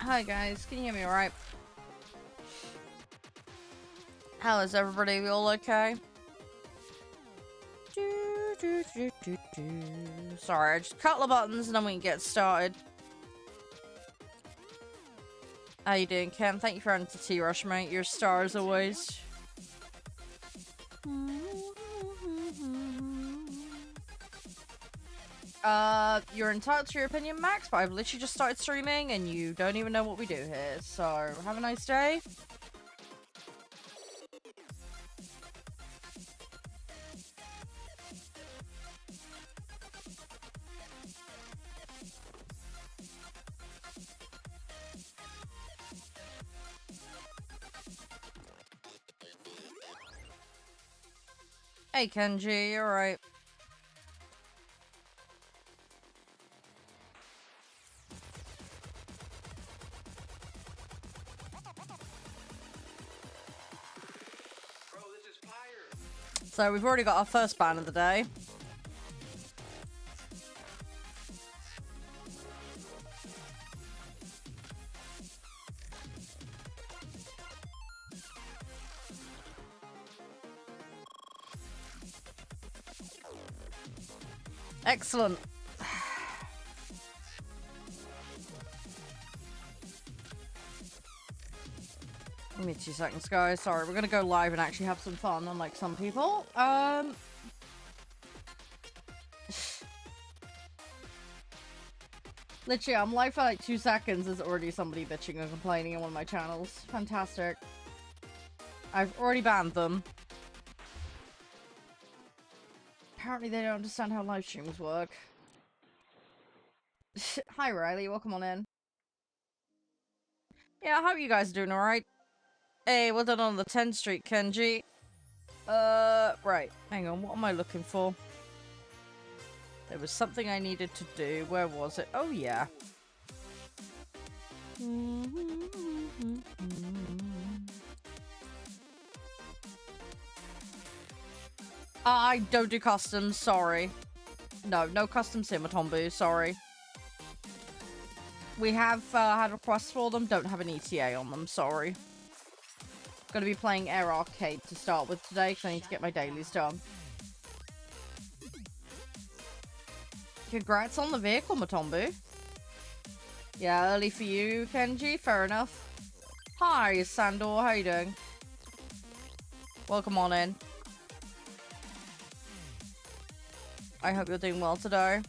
Hi guys, can you hear me alright? How is everybody? We all okay? Sorry, I just cut the buttons and then we can get started. How you doing, Ken? Thank you for adding to T-Rush, mate. You're a star as always. You're entitled to your opinion, Max, but I've literally just started streaming and you don't even know what we do here. So, have a nice day. Hey, Kenji, you alright? So we've already got our first ban of the day. Excellent. Give me 2 seconds, guys. Sorry, we're gonna go live and actually have some fun, unlike some people. Literally, I'm live for like 2 seconds. There's already somebody bitching and complaining on one of my channels. Fantastic. I've already banned them. Apparently they don't understand how live streams work. Hi, Riley. Welcome on in. Yeah, I hope you guys are doing alright. Hey, well done on the 10th Street, Kenji. Right. Hang on. What am I looking for? There was something I needed to do. Where was it? Oh, yeah. I don't do customs. Sorry. No customs here, Matombu. Sorry. We have had requests for them. Don't have an ETA on them. Sorry. Gonna be playing Air Arcade to start with today because I need to get my dailies done. Congrats on the vehicle, Matombu. Yeah, early for you, Kenji. Fair enough. Hi, Sandor. How you doing? Welcome on in. I hope you're doing well today.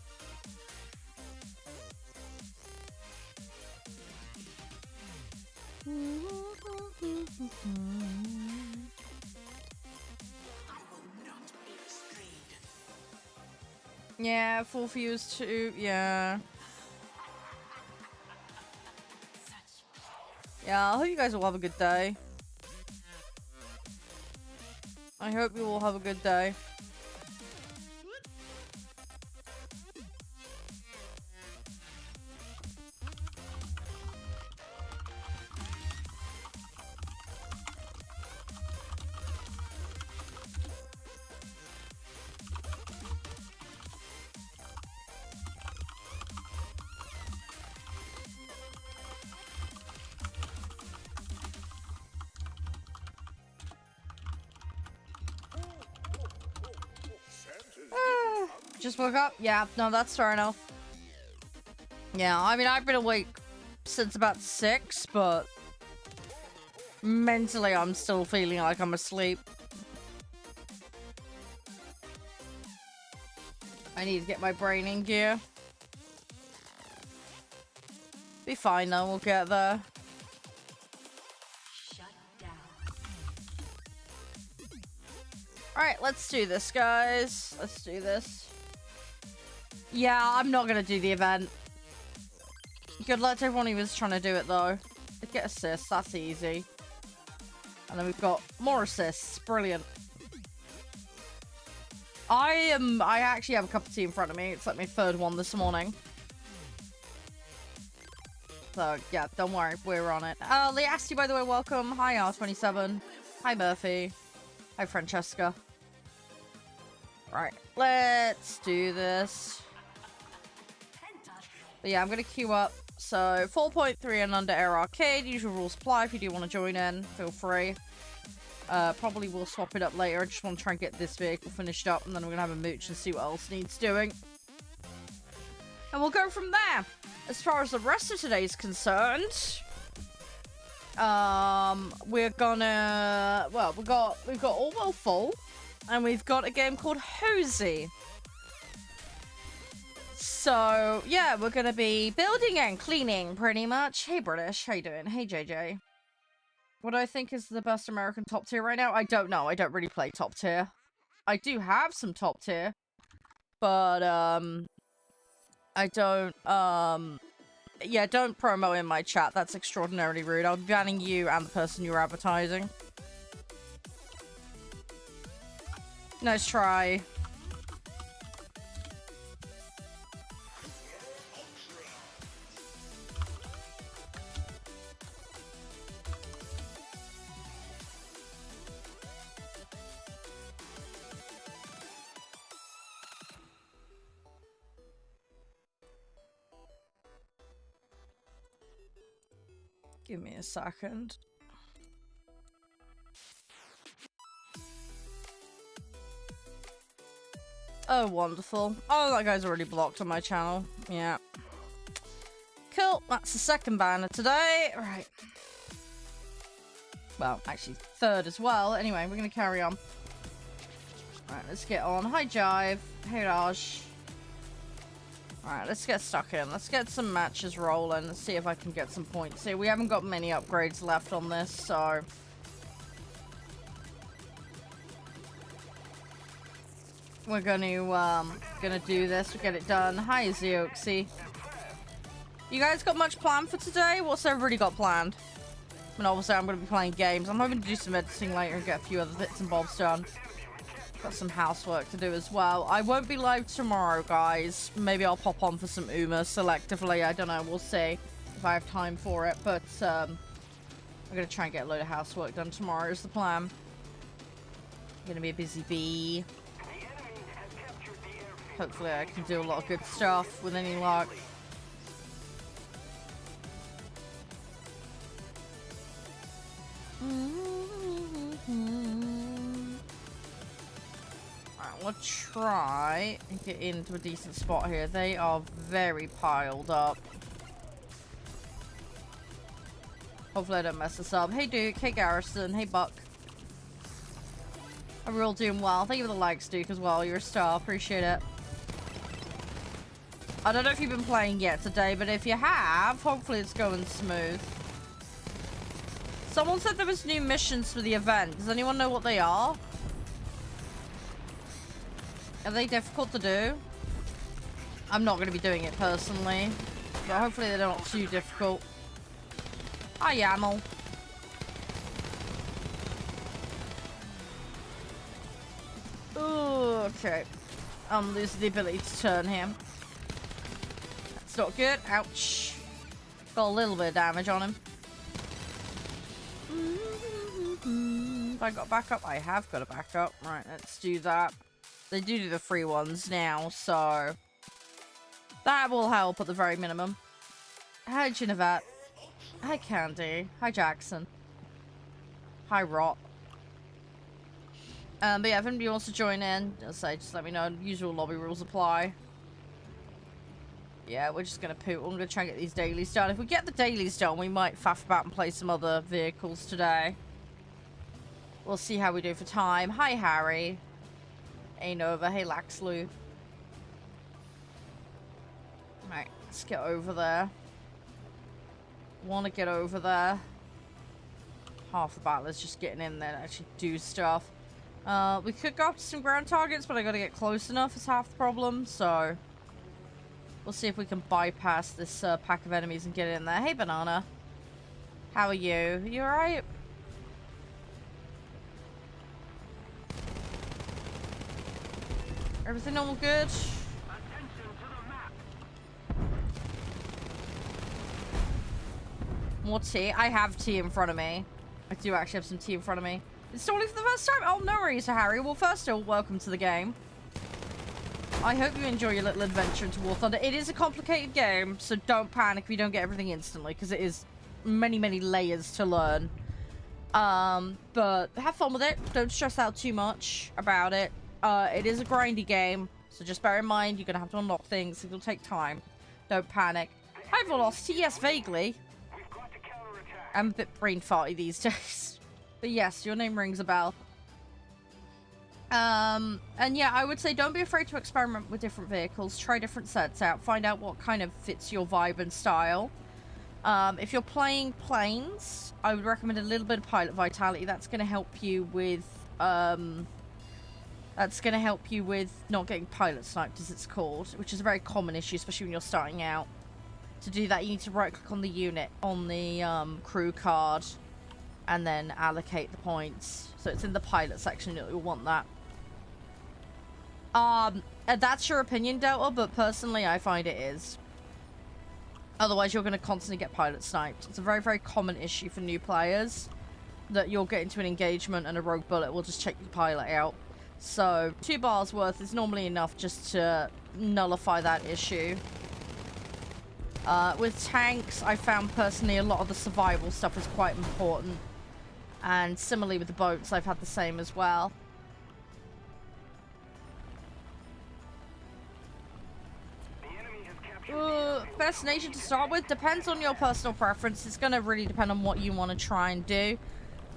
Yeah, full fuse too. Yeah. Yeah, I hope you guys will have a good day. I hope you all have a good day. Just woke up? Yeah, no, that's fair enough. Yeah, I mean, I've been awake since about 6, but mentally I'm still feeling like I'm asleep. I need to get my brain in gear. Be fine though, we'll get there. Alright, let's do this, guys. Let's do this. Yeah, I'm not gonna do the event. Good luck to everyone who was trying to do it, though. Get assists, that's easy. And then we've got more assists. Brilliant. I actually have a cup of tea in front of me. It's like my 3rd one this morning. So, yeah, don't worry. We're on it. Leasti, by the way, welcome. Hi, R27. Hi, Murphy. Hi, Francesca. Right, let's do this. But yeah, I'm gonna queue up So 4.3 and under Air Arcade. Usual rules apply. If you do want to join in, feel free. Probably will swap it up later. I just want to try and get this vehicle finished up, and then we're gonna have a mooch and see what else needs doing. And we'll go from there. As far as the rest of today is concerned, we're gonna, well, we've got All Full, and we've got a game called Hozy. So yeah, we're gonna be building and cleaning pretty much. Hey British, how you doing? Hey JJ. What do I think is the best American top tier right now? I don't know. I don't really play top tier. I do have some top tier, but I don't yeah, don't promo in my chat. That's extraordinarily rude. I'll be banning you and the person you're advertising. Nice try. Give me a second. Oh, wonderful. Oh, that guy's already blocked on my channel. Yeah. Cool. That's the second banner today. Right. Well, actually, third as well. Anyway, we're going to carry on. Alright, let's get on. Hi, Jive. Hey, Raj. Alright, let's get stuck in. Let's get some matches rolling and see if I can get some points here. We haven't got many upgrades left on this, so... we're gonna do this. We'll get it done. Hi, Zeoxy. You guys got much planned for today? What's everybody got planned? I mean, obviously, I'm gonna be playing games. I'm hoping to do some editing later and get a few other bits and bobs done. Got some housework to do as well. I won't be live tomorrow, guys. Maybe I'll pop on for some Uma selectively. I don't know. We'll see if I have time for it. But I'm going to try and get a load of housework done tomorrow is the plan. Going to be a busy bee. Hopefully I can do a lot of good stuff with any luck. We'll try and get into a decent spot here. They are very piled up. Hopefully I don't mess this up. Hey Duke, hey Garrison, hey Buck. I'm real doing well. Thank you for the likes, Duke, as well. You're a star. Appreciate it. I don't know if you've been playing yet today, but if you have, hopefully it's going smooth. Someone said there was new missions for the event. Does anyone know what they are? Are they difficult to do? I'm not going to be doing it personally, but hopefully they're not too difficult. Hi, Yaml. Ooh, okay. I'm losing the ability to turn him. That's not good. Ouch. Got a little bit of damage on him. Have I got backup? I have got a backup. Right, let's do that. They do the free ones now, so that will help at the very minimum. Hi, Ginevette. Hi, Candy. Hi, Jackson. Hi, Rot. But yeah, if anybody wants to join in, just let me know. Usual lobby rules apply. Yeah, we're just gonna poop. I'm gonna try and get these dailies done. If we get the dailies done, we might faff about and play some other vehicles today. We'll see how we do for time. Hi, Harry. Hey, Nova. Hey, Laxlu. Right, let's get over there. Want to get over there. Half the battle is just getting in there to actually do stuff. We could go up to some ground targets, but I gotta get close enough is half the problem, so... we'll see if we can bypass this pack of enemies and get in there. Hey, Banana. How are you? You alright? Everything all good? More tea? I have tea in front of me. I do actually have some tea in front of me. Installing for the first time? Oh, no worries, Harry. Well, first of all, welcome to the game. I hope you enjoy your little adventure into War Thunder. It is a complicated game, so don't panic if you don't get everything instantly, because it is many, many layers to learn. But have fun with it. Don't stress out too much about it. It is a grindy game, so just bear in mind you're going to have to unlock things. It'll take time. Don't panic. Hi, Velocity. Yes, vaguely. I'm a bit brain farty these days. But yes, your name rings a bell. And yeah, I would say don't be afraid to experiment with different vehicles. Try different sets out. Find out what kind of fits your vibe and style. If you're playing planes, I would recommend a little bit of pilot vitality. That's going to help you with, not getting pilot sniped, as it's called, which is a very common issue, especially when you're starting out. To do that, you need to right-click on the unit on the crew card, and then allocate the points. So it's in the pilot section. You'll want that. That's your opinion, Delta, but personally, I find it is. Otherwise, you're going to constantly get pilot sniped. It's a very, very common issue for new players, that you'll get into an engagement and a rogue bullet will just check your pilot out. So 2 bars worth is normally enough just to nullify that issue. With tanks, I found personally a lot of the survival stuff is quite important. And similarly with the boats, I've had the same as well. Best nation to start with depends on your personal preference. It's going to really depend on what you want to try and do.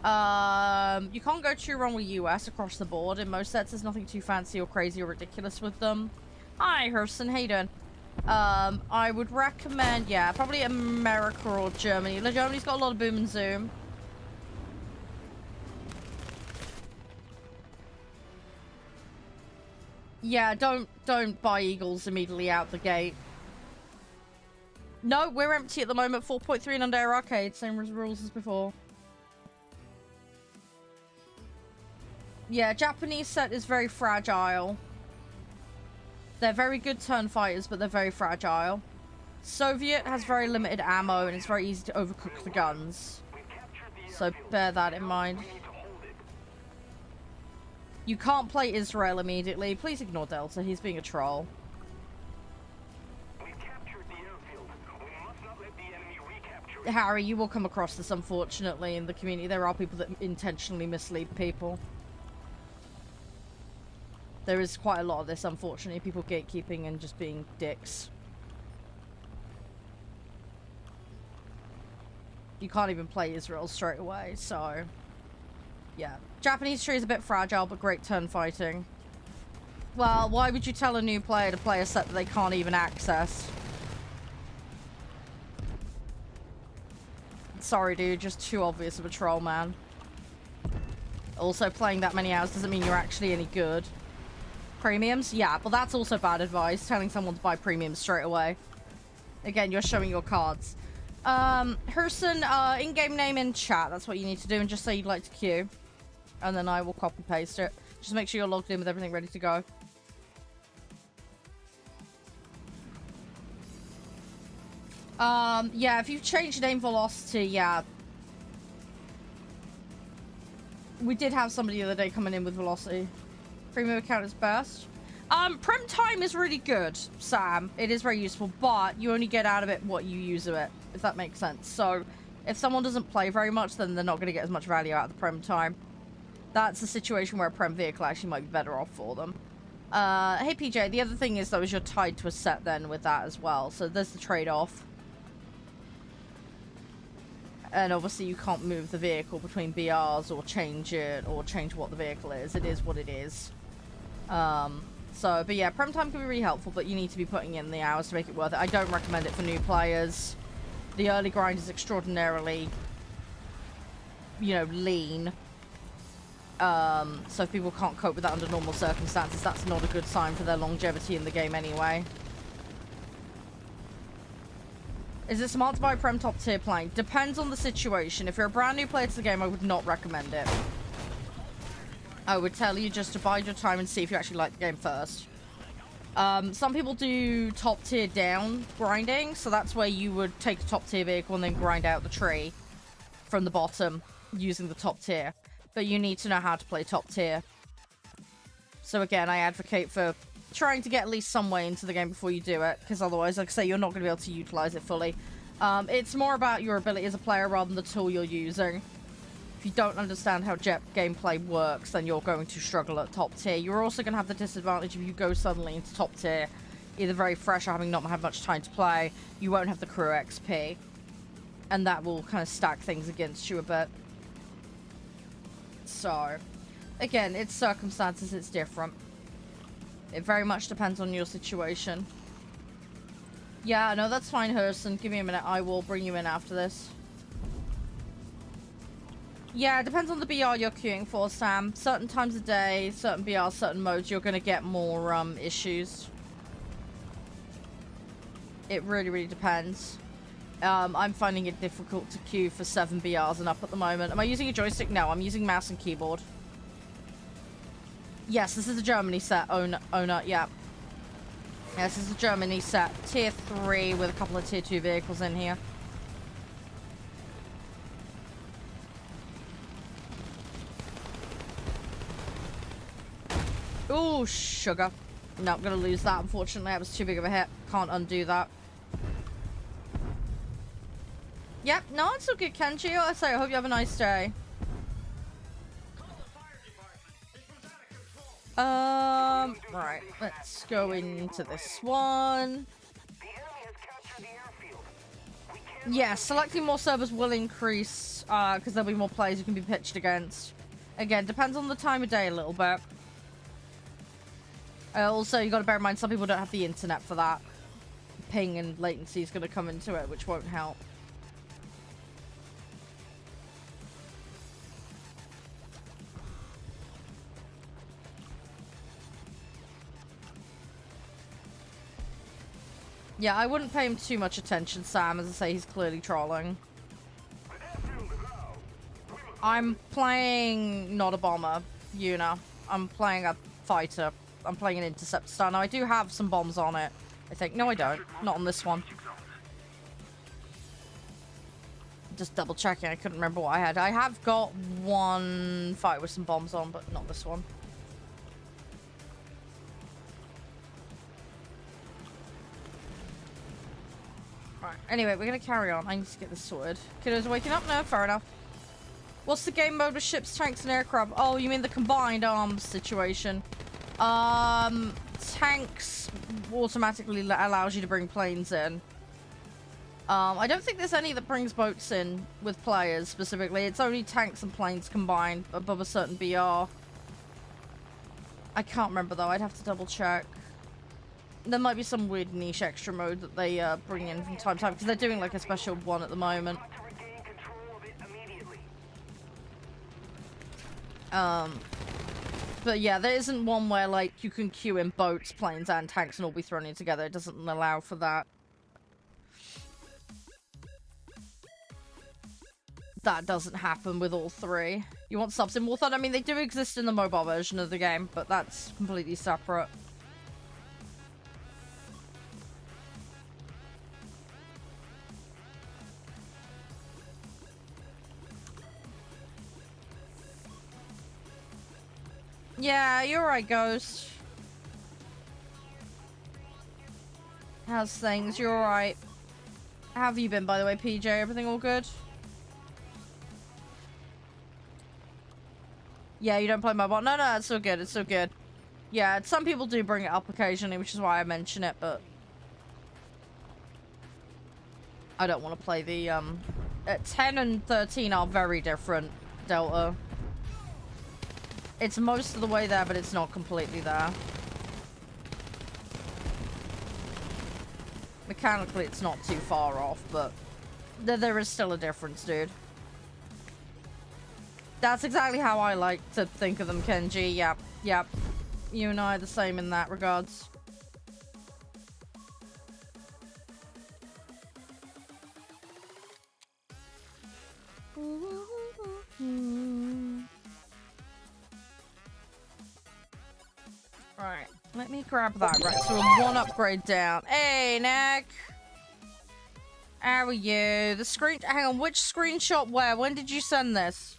You can't go too wrong with US across the board. In most sets, there's nothing too fancy or crazy or ridiculous with them. Hi, Herson. How you doing? I would recommend, yeah, probably America or Germany. Germany's got a lot of boom and zoom. Yeah, don't buy Eagles immediately out the gate. No, we're empty at the moment. 4.3 and under arcade. Same rules as before. Yeah, Japanese set is very fragile. They're very good turn fighters, but they're very fragile. Soviet has very limited ammo, and it's very easy to overcook the guns. So bear that in mind. You can't play Israel immediately. Please ignore Delta. He's being a troll. Harry, you will come across this, unfortunately, in the community. There are people that intentionally mislead people. There is quite a lot of this, unfortunately. People gatekeeping and just being dicks. You can't even play Israel straight away, so... yeah. Japanese tree is a bit fragile, but great turn fighting. Well, why would you tell a new player to play a set that they can't even access? Sorry, dude. Just too obvious of a troll, man. Also, playing that many hours doesn't mean you're actually any good. Premiums? Yeah, well, that's also bad advice. Telling someone to buy premiums straight away. Again, you're showing your cards. Herson, in-game name in chat. That's what you need to do. And just say you'd like to queue. And then I will copy-paste it. Just make sure you're logged in with everything ready to go. Yeah, if you've changed name Velocity, yeah. We did have somebody the other day coming in with Velocity. Premium account is best. Prem time is really good, Sam. It is very useful, but you only get out of it what you use of it, if that makes sense. So, if someone doesn't play very much, then they're not going to get as much value out of the Prem time. That's a situation where a Prem vehicle actually might be better off for them. Hey, PJ, the other thing is, though, is you're tied to a set then with that as well. So, there's the trade-off. And obviously you can't move the vehicle between BRs or change it or change what the vehicle is. It is what it is. But yeah, Prem time can be really helpful, but you need to be putting in the hours to make it worth it. I don't recommend it for new players. The early grind is extraordinarily, you know, lean. So if people can't cope with that under normal circumstances, that's not a good sign for their longevity in the game anyway. Is it smart to buy Prem top tier plane? Depends on the situation. If you're a brand new player to the game, I would not recommend it. I would tell you just to bide your time and see if you actually like the game first. Some people do top tier down grinding, so that's where you would take a top tier vehicle and then grind out the tree from the bottom using the top tier. But you need to know how to play top tier. So again, I advocate for trying to get at least some way into the game before you do it, because otherwise, like I say, you're not going to be able to utilize it fully. It's more about your ability as a player rather than the tool you're using. If you don't understand how jet gameplay works, then you're going to struggle at top tier. You're also going to have the disadvantage if you go suddenly into top tier, either very fresh or having not had much time to play, you won't have the crew XP. And that will kind of stack things against you a bit. So, again, it's circumstances, it's different. It very much depends on your situation. Yeah, no, that's fine, Hurston. Give me a minute. I will bring you in after this. Yeah, it depends on the BR you're queuing for, Sam. Certain times of day, certain BRs, certain modes, you're going to get more issues. It really, really depends. I'm finding it difficult to queue for 7 BRs and up at the moment. Am I using a joystick? No, I'm using mouse and keyboard. Yes, this is a Germany set, owner, yeah. Yes, this is a Germany set. Tier 3 with a couple of Tier 2 vehicles in here. Oh, sugar. No, I'm gonna lose that, unfortunately. That was too big of a hit. Can't undo that. Yep, no, it's all good, Kenji. I say, I hope you have a nice day. Right, let's go into this one. Yeah, selecting more servers will increase, because there'll be more players you can be pitched against. Again, depends on the time of day a little bit. Also, you got to bear in mind, some people don't have the internet for that. Ping and latency is going to come into it, which won't help. Yeah, I wouldn't pay him too much attention, Sam. As I say, he's clearly trolling. I'm playing not a bomber, Una. I'm playing a fighter. I'm playing an interceptor star. Now, I do have some bombs on it, I think. No, I don't. Not on this one. Just double checking. I couldn't remember what I had. I have got one fight with some bombs on, but not this one. Right. Anyway, we're going to carry on. I need to get this sorted. Kiddos waking up? No, fair enough. What's the game mode with ships, tanks, and aircraft? Oh, you mean the combined arms situation? Tanks automatically allows you to bring planes in. I don't think there's any that brings boats in with players specifically. It's only tanks and planes combined above a certain BR. I can't remember though. I'd have to double check. There might be some weird niche extra mode that they bring in from time to time because they're doing like a special one at the moment. But yeah, there isn't one where like you can queue in boats, planes, and tanks and all be thrown in together. It doesn't allow for that. That doesn't happen with all three. You want subs in Warthog? I mean, they do exist in the mobile version of the game, but that's completely separate. Yeah, you're right, Ghost. How's things? You're alright. How have you been, by the way, PJ? Everything all good? Yeah, you don't play mobile? No, no, it's all good. It's all good. Yeah, some people do bring it up occasionally, which is why I mention it, but I don't want to play the, 10 and 13 are very different, Delta. It's most of the way there, but it's not completely there. Mechanically, it's not too far off, but there is still a difference, dude. That's exactly how I like to think of them, Kenji. Yep, yep. You and I are the same in that regards. Right, let me grab that. Right, so we're one upgrade down. Hey, Nick! How are you? The screen... Hang on, which screenshot where? When did you send this?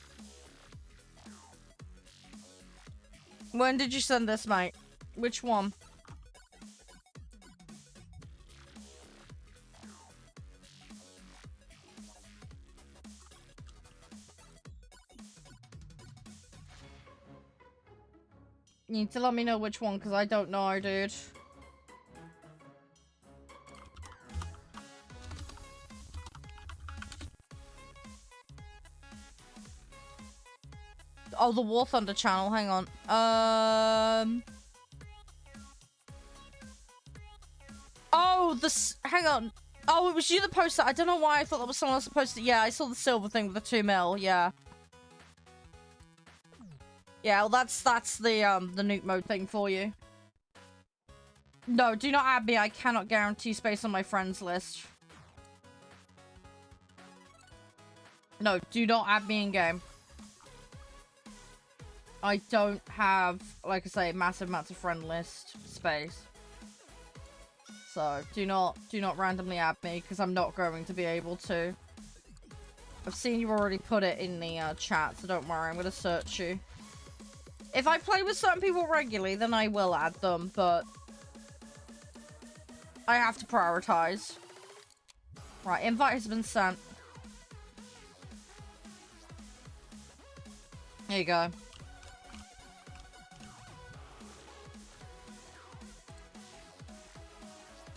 When did you send this, mate? Which one? You need to let me know which one, because I don't know, dude. Oh, the War Thunder channel. Hang on. Oh, hang on. Oh, it was you that posted that. I don't know why I thought that was someone else that posted it. Yeah, I saw the silver thing with the 2 mil. Yeah. Yeah, well, that's the nuke mode thing for you. No, do not add me. I cannot guarantee space on my friends list. No, do not add me in game. I don't have, like I say, massive amounts of friend list space. So, do not randomly add me, because I'm not going to be able to. I've seen you already put it in the chat, so don't worry, I'm going to search you. If I play with certain people regularly, then I will add them, but I have to prioritize. Right, invite has been sent. There you go.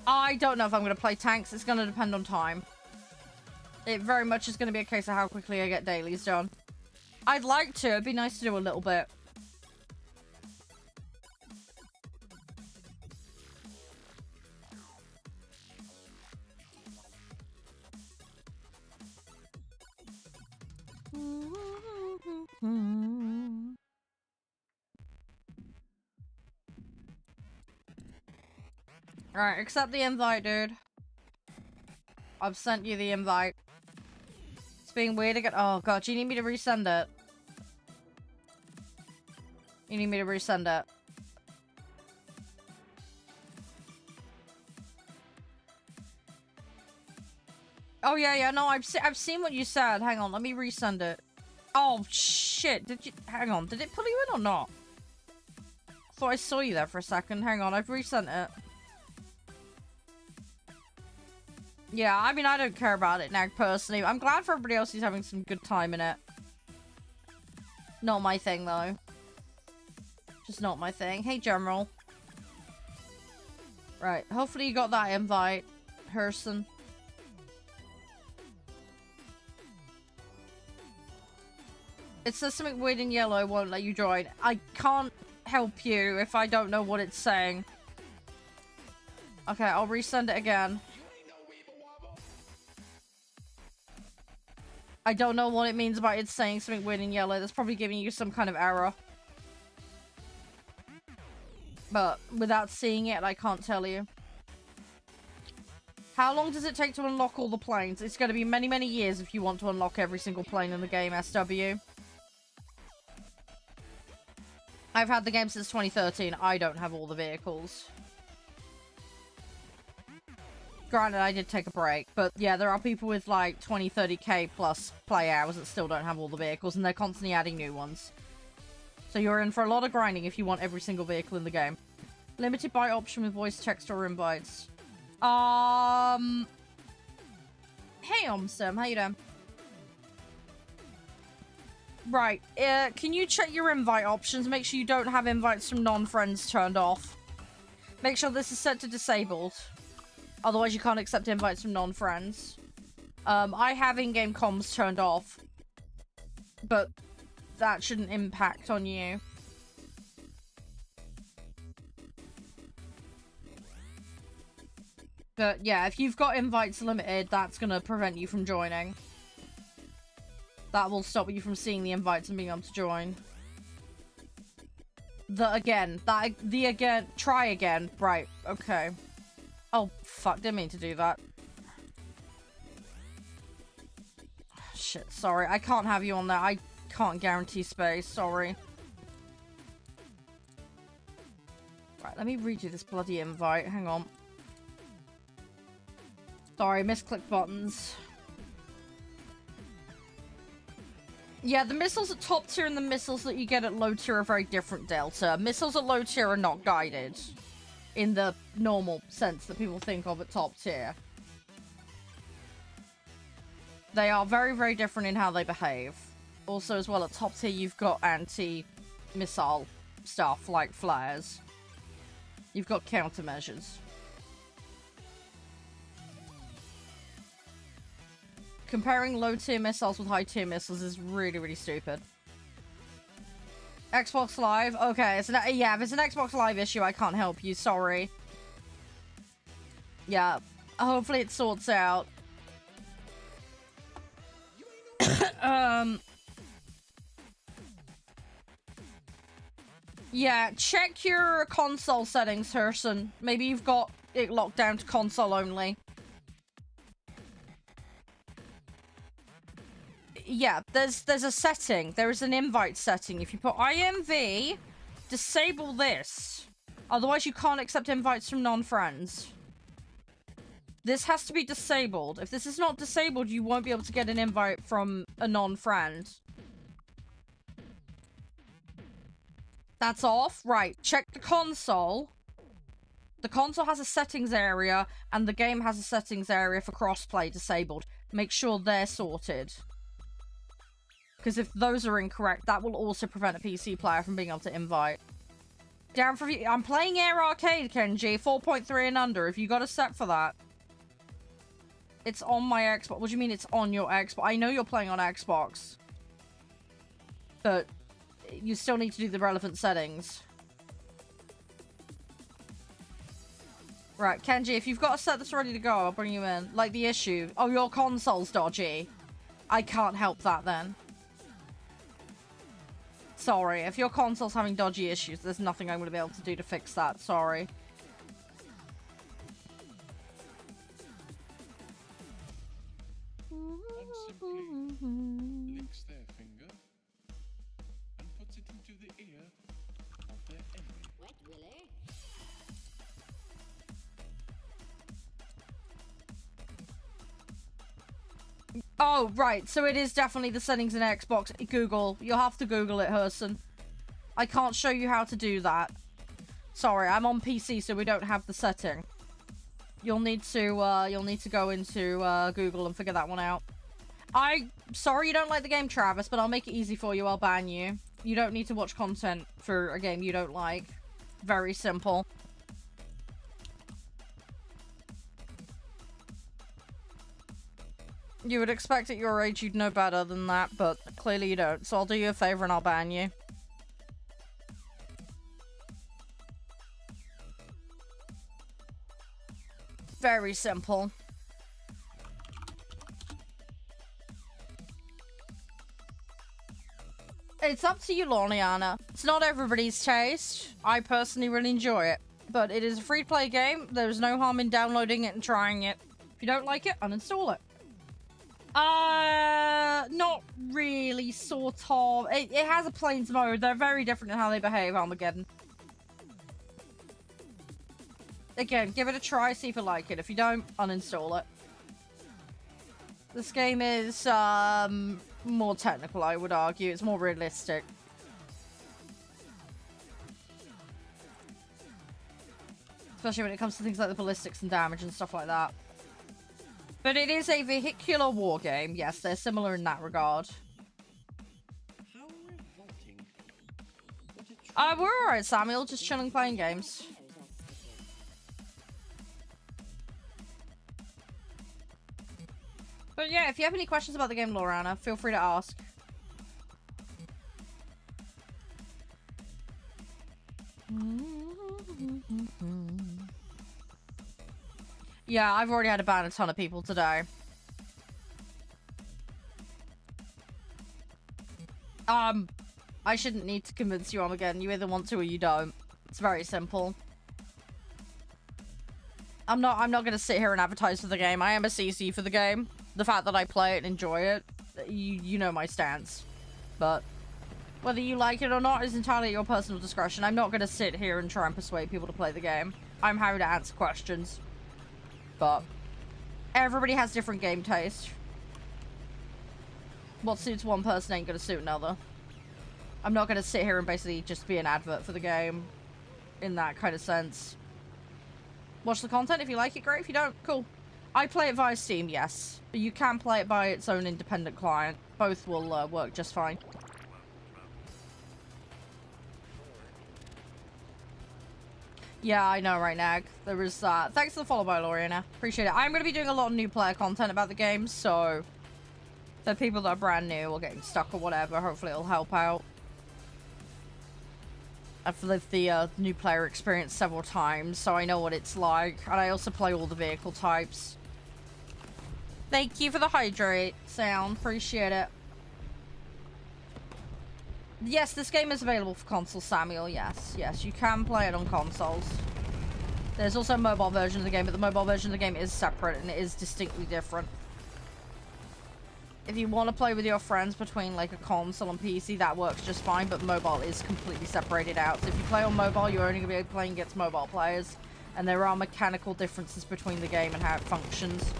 I don't know if I'm going to play tanks. It's going to depend on time. It very much is going to be a case of how quickly I get dailies done. I'd like to. It'd be nice to do a little bit. Alright, accept the invite, dude. I've sent you the invite. It's being weird again. Oh, God. You need me to resend it? You need me to resend it? Oh, yeah. No, I've seen what you said. Hang on. Let me resend it. Oh, shit. Did you... Hang on. Did it pull you in or not? I thought I saw you there for a second. Hang on. I've resent it. Yeah, I mean, I don't care about it now, personally. I'm glad for everybody else who's having some good time in it. Not my thing, though. Just not my thing. Hey, General. Right, hopefully you got that invite, Herson. It says something weird in yellow, won't let you join. I can't help you if I don't know what it's saying. Okay, I'll resend it again. I don't know what it means about it saying something weird in yellow. That's probably giving you some kind of error. But without seeing it, I can't tell you. How long does it take to unlock all the planes? It's going to be many, many years if you want to unlock every single plane in the game, SW. I've had the game since 2013. I don't have all the vehicles. Granted, I did take a break, but yeah, there are people with like 20, 30k plus play hours that still don't have all the vehicles, and they're constantly adding new ones. So you're in for a lot of grinding if you want every single vehicle in the game. Limited by option with voice, text, or invites. Hey, Omsim, how you doing? Right, can you check your invite options? Make sure you don't have invites from non-friends turned off. Make sure this is set to disabled. Otherwise, you can't accept invites from non-friends. I have in-game comms turned off. But that shouldn't impact on you. But yeah, if you've got invites limited, that's going to prevent you from joining. That will stop you from seeing the invites and being able to join. Try again. Right, okay. Oh, fuck, didn't mean to do that. Shit, sorry. I can't have you on there. I can't guarantee space, sorry. Right, let me redo this bloody invite. Hang on. Sorry, misclick buttons. Yeah, the missiles at top tier and the missiles that you get at low tier are very different, Delta. Missiles at low tier are not guided. In the normal sense that people think of at top tier. They are very, very different in how they behave. Also, as well, at top tier, you've got anti-missile stuff like flares. You've got countermeasures. Comparing low-tier missiles with high-tier missiles is really, really stupid. Xbox Live? Okay, it's yeah, if it's an Xbox Live issue, I can't help you. Sorry. Yeah, hopefully it sorts out. Yeah, check your console settings, Herson. Maybe you've got it locked down to console only. Yeah, there's a setting. There is an invite setting. If you put IMV, disable this. Otherwise, you can't accept invites from non-friends. This has to be disabled. If this is not disabled, you won't be able to get an invite from a non-friend. That's off. Right, check the console. The console has a settings area, and the game has a settings area for crossplay disabled. Make sure they're sorted. Because if those are incorrect, that will also prevent a PC player from being able to invite. Down for you. I'm playing Air Arcade, Kenji. 4.3 and under. If you got a set for that. It's on my Xbox. What do you mean it's on your Xbox? I know you're playing on Xbox. But you still need to do the relevant settings. Right, Kenji, if you've got a set that's ready to go, I'll bring you in. Like the issue. Oh, your console's dodgy. I can't help that then. Sorry, if your console's having dodgy issues, there's nothing I'm going to be able to do to fix that. Sorry. Licks their finger and puts it into the ear of their enemy. Wet Willy. Oh, right. So it is definitely the settings in Xbox. Google. You'll have to Google it, Herson. I can't show you how to do that. Sorry, I'm on PC, so we don't have the setting. You'll need to go into Google and figure that one out. Sorry you don't like the game, Travis, but I'll make it easy for you. I'll ban you. You don't need to watch content for a game you don't like. Very simple. You would expect at your age you'd know better than that, but clearly you don't. So I'll do you a favor and I'll ban you. Very simple. It's up to you, Lorniana. It's not everybody's taste. I personally really enjoy it. But it is a free-to-play game. There's no harm in downloading it and trying it. If you don't like it, uninstall it. Not really, sort of. It has a planes mode. They're very different in how they behave, Armageddon. Again, give it a try, see if you like it. If you don't, uninstall it. This game is, more technical, I would argue. It's more realistic. Especially when it comes to things like the ballistics and damage and stuff like that. But it is a vehicular war game. Yes, they're similar in that regard. How revolting. We're alright, Samuel. Just chilling playing games. But yeah, if you have any questions about the game, Lorana, feel free to ask. Yeah, I've already had to ban a ton of people today. I shouldn't need to convince you, Armageddon. You either want to or you don't. It's very simple. I'm not gonna sit here and advertise for the game. I am a CC for the game. The fact that I play it and enjoy it, you know my stance. But whether you like it or not is entirely at your personal discretion. I'm not gonna sit here and try and persuade people to play the game. I'm happy to answer questions. But everybody has different game taste. What suits one person ain't gonna suit another. I'm not gonna sit here and basically just be an advert for the game in that kind of sense. Watch the content. If you like it, great. If you don't, cool. I play it via Steam, yes. But you can play it by its own independent client. Both will work just fine. Yeah, I know, right, Nag. There is that. Thanks for the follow by Loriana. Appreciate it. I'm going to be doing a lot of new player content about the game, so for people that are brand new or getting stuck or whatever, hopefully it'll help out. I've lived the new player experience several times, so I know what it's like. And I also play all the vehicle types. Thank you for the hydrate sound. Appreciate it. Yes, this game is available for console, Samuel. Yes, yes, you can play it on consoles. There's also a mobile version of the game, but the mobile version of the game is separate and it is distinctly different. If you want to play with your friends between like a console and PC, that works just fine, but mobile is completely separated out. So if you play on mobile, you're only going to be playing against mobile players, and there are mechanical differences between the game and how it functions.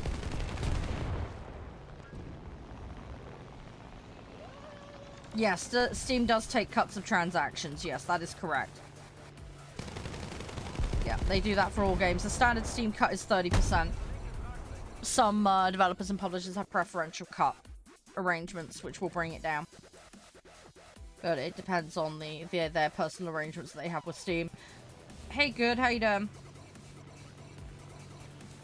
Yes, Steam does take cuts of transactions. Yes, that is correct. Yeah, they do that for all games. The standard Steam cut is 30%. Some developers and publishers have preferential cut arrangements, which will bring it down. But it depends on their personal arrangements that they have with Steam. Hey, good. How you doing?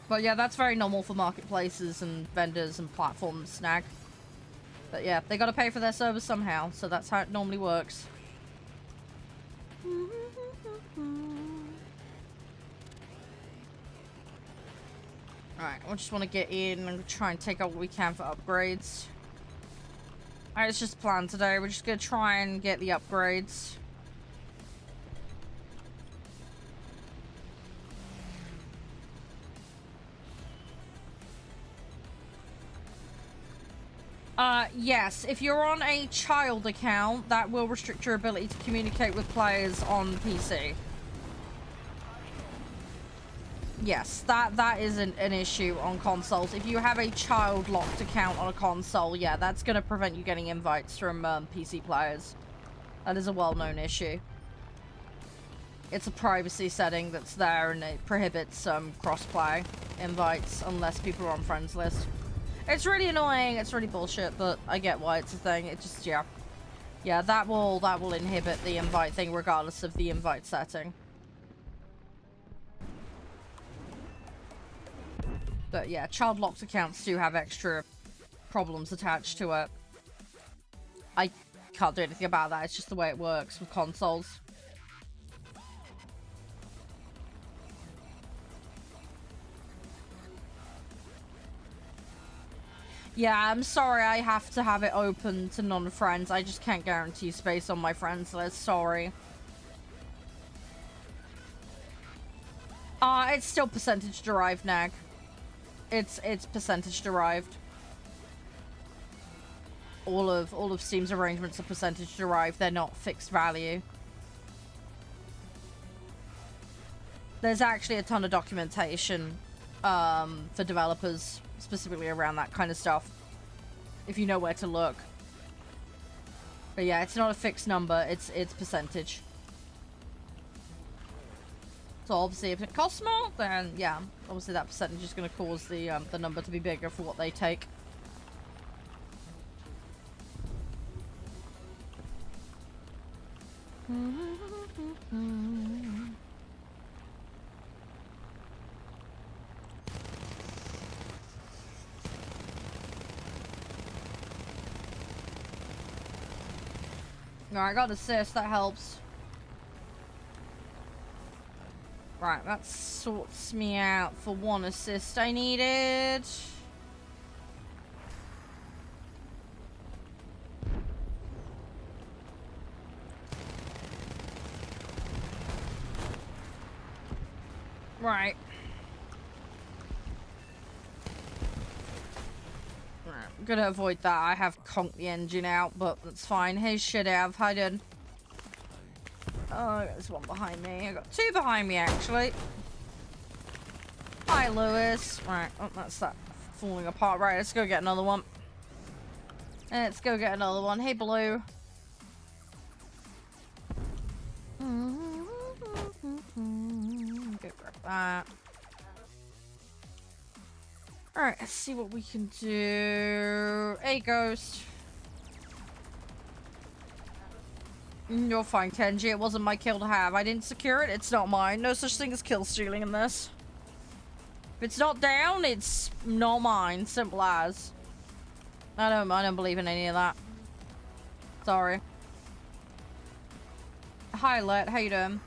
But yeah, that's very normal for marketplaces and vendors and platforms, Snag. But yeah, they gotta pay for their service somehow, so that's how it normally works. Alright, I just want to get in and try and take out what we can for upgrades. Alright, it's just a plan today. We're just gonna try and get the upgrades. Yes, if you're on a child account, that will restrict your ability to communicate with players on PC. Yes, that is an issue on consoles. If you have a child-locked account on a console, yeah, that's going to prevent you getting invites from PC players. That is a well-known issue. It's a privacy setting that's there, and it prohibits cross-play invites unless people are on friends list. It's really annoying, it's really bullshit, but I get why it's a thing. It just, yeah. Yeah, that will inhibit the invite thing regardless of the invite setting. But yeah, child-locked accounts do have extra problems attached to it. I can't do anything about that, it's just the way it works with consoles. Yeah, I'm sorry I have to have it open to non-friends. I just can't guarantee space on my friends list, sorry. It's still percentage derived, Nag. It's percentage derived. All of Steam's arrangements are percentage derived. They're not fixed value. There's actually a ton of documentation for developers specifically around that kind of stuff, if you know where to look. But yeah, it's not a fixed number, it's percentage. So obviously if it costs more, then yeah, obviously that percentage is going to cause the number to be bigger for what they take. Alright, I got assist, that helps. Right, that sorts me out for one assist I needed. Right. I'm gonna avoid that. I have conked the engine out, but that's fine. Hey, Shadev, how you doing? Oh, there's one behind me. I got two behind me, actually. Hi, Lewis. Right, oh, that's that falling apart. Right, let's go get another one. Let's go get another one. Hey, Blue. Go grab that. Alright, let's see what we can do. Hey, Ghost. You're fine, Kenji. It wasn't my kill to have. I didn't secure it. It's not mine. No such thing as kill stealing in this. If it's not down, it's not mine. Simple as. I don't believe in any of that. Sorry. Hi, Let. How you doing?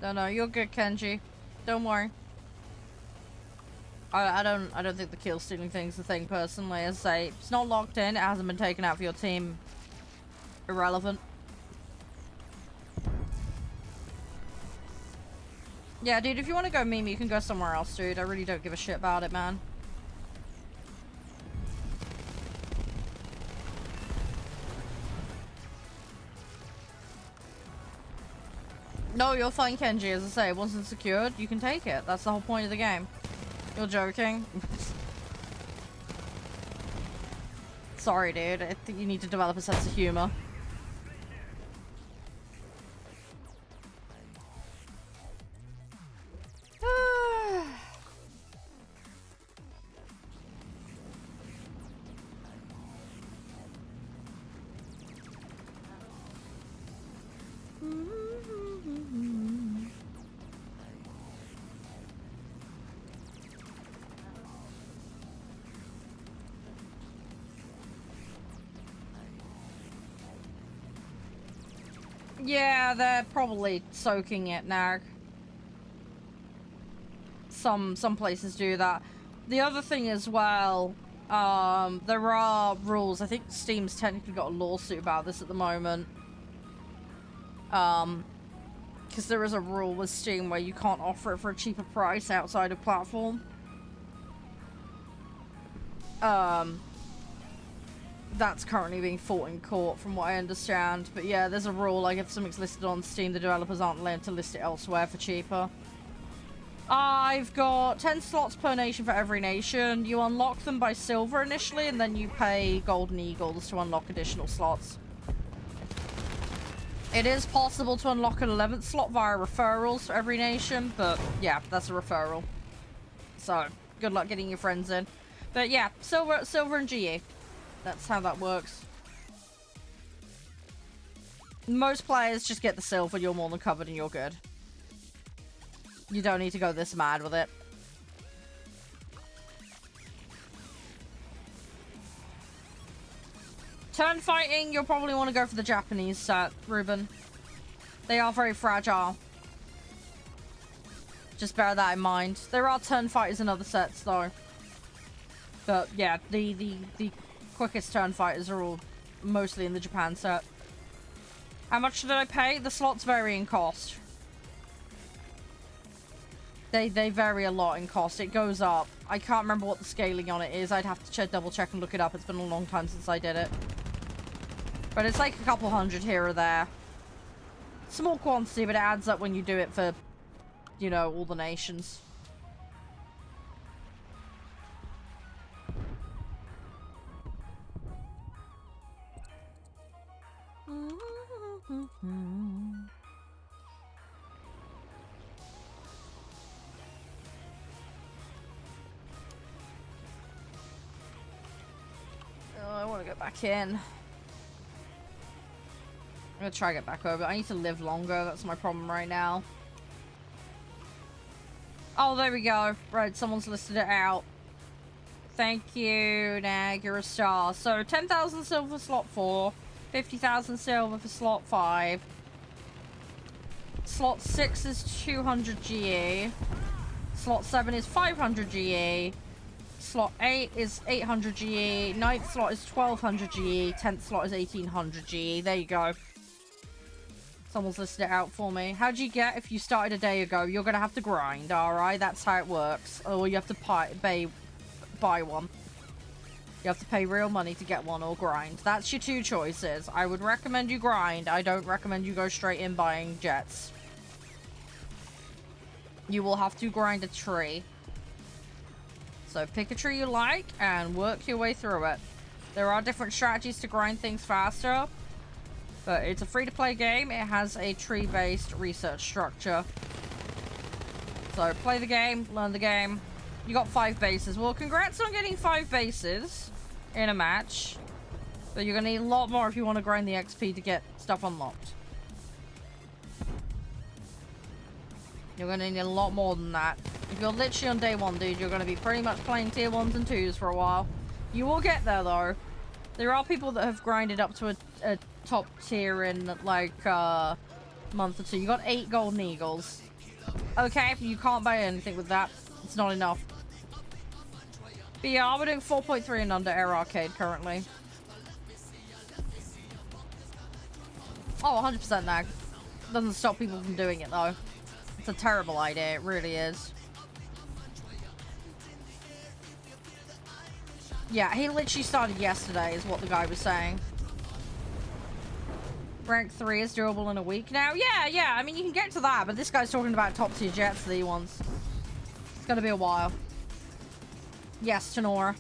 No, you're good, Kenji. Don't worry. I don't think the kill stealing thing's a thing personally. As I say, it's not locked in, it hasn't been taken out for your team. Irrelevant. Yeah, dude, if you want to go meme, you can go somewhere else, dude. I really don't give a shit about it, man. No, you're fine, Kenji. As I say, it wasn't secured. You can take it. That's the whole point of the game. You're joking. Sorry, dude. I think you need to develop a sense of humor. Yeah, they're probably soaking it now. Some places do that. The other thing as well, there are rules. I think Steam's technically got a lawsuit about this at the moment. Because there is a rule with Steam where you can't offer it for a cheaper price outside of platform. That's currently being fought in court from what I understand. But yeah, there's a rule, like if something's listed on Steam, the developers aren't allowed to list it elsewhere for cheaper. I've got 10 slots per nation for every nation. You unlock them by silver initially, and then you pay golden eagles to unlock additional slots. It is possible to unlock an 11th slot via referrals for every nation, but yeah, that's a referral. So, good luck getting your friends in. But yeah, silver and GE. That's how that works. Most players just get the silver, you're more than covered and you're good. You don't need to go this mad with it. Turn fighting, you'll probably want to go for the Japanese set, Ruben. They are very fragile. Just bear that in mind. There are turn fighters in other sets though. But yeah, the quickest turn fighters are all mostly in the Japan set. How much did I pay? The slots vary in cost. They vary a lot in cost. It goes up. I can't remember what the scaling on it is. I'd have to double check and look it up. It's been a long time since I did it. But it's like a couple hundred here or there. Small quantity, but it adds up when you do it for, you know, all the nations. Oh, I want to go back in. I'm gonna try to get back over. I need to live longer. That's my problem right now. Oh, there we go. Right, someone's listed it out. Thank you, Nag. You're a star. So, 10,000 silver for slot 4. 50,000 silver for slot 5. Slot 6 is 200 GE. Slot 7 is 500 GE. Slot 8 is 800 GE. 9th slot is 1200 GE. 10th slot is 1800 GE. There you go. Someone's listed it out for me. How'd you get if you started a day ago? You're gonna have to grind, alright? That's how it works. Or you have to buy one. You have to pay real money to get one or grind. That's your two choices. I would recommend you grind. I don't recommend you go straight in buying jets. You will have to grind a tree. So pick a tree you like and work your way through it. There are different strategies to grind things faster. But it's a free-to-play game. It has a tree-based research structure. So play the game, learn the game, You got 5 bases. Well, congrats on getting 5 bases in a match. But you're gonna need a lot more if you want to grind the XP to get stuff unlocked. You're gonna need a lot more than that. If you're literally on day 1, dude, you're gonna be pretty much playing tier 1s and 2s for a while. You will get there, though. There are people that have grinded up to a top tier in, like, month or 2. You got 8 golden eagles. Okay, you can't buy anything with that. It's not enough. But yeah, we're doing 4.3 and under Air Arcade currently. Oh, 100% nag. Doesn't stop people from doing it, though. It's a terrible idea. It really is. Yeah, he literally started yesterday, is what the guy was saying. Rank 3 is doable in a week now. Yeah. I mean, you can get to that, but this guy's talking about top tier jets that he wants. It's gonna be a while. Yes, Tenora.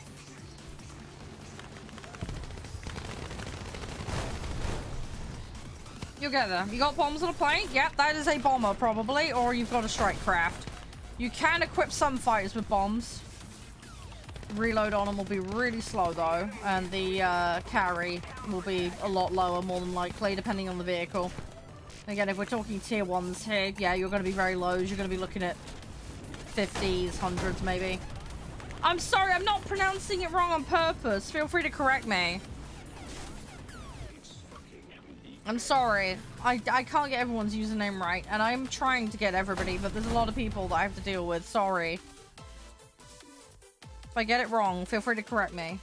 You'll get there. You got bombs on a plane? Yep, that is a bomber, probably. Or you've got a strike craft. You can equip some fighters with bombs. Reload on them will be really slow, though. And the carry will be a lot lower, more than likely, depending on the vehicle. Again, if we're talking tier 1s here, yeah, you're going to be very low. You're going to be looking at 50s, 100s, maybe. I'm sorry, I'm not pronouncing it wrong on purpose. Feel free to correct me. I'm sorry. I can't get everyone's username right, and I'm trying to get everybody, but there's a lot of people that I have to deal with. Sorry. If I get it wrong, feel free to correct me.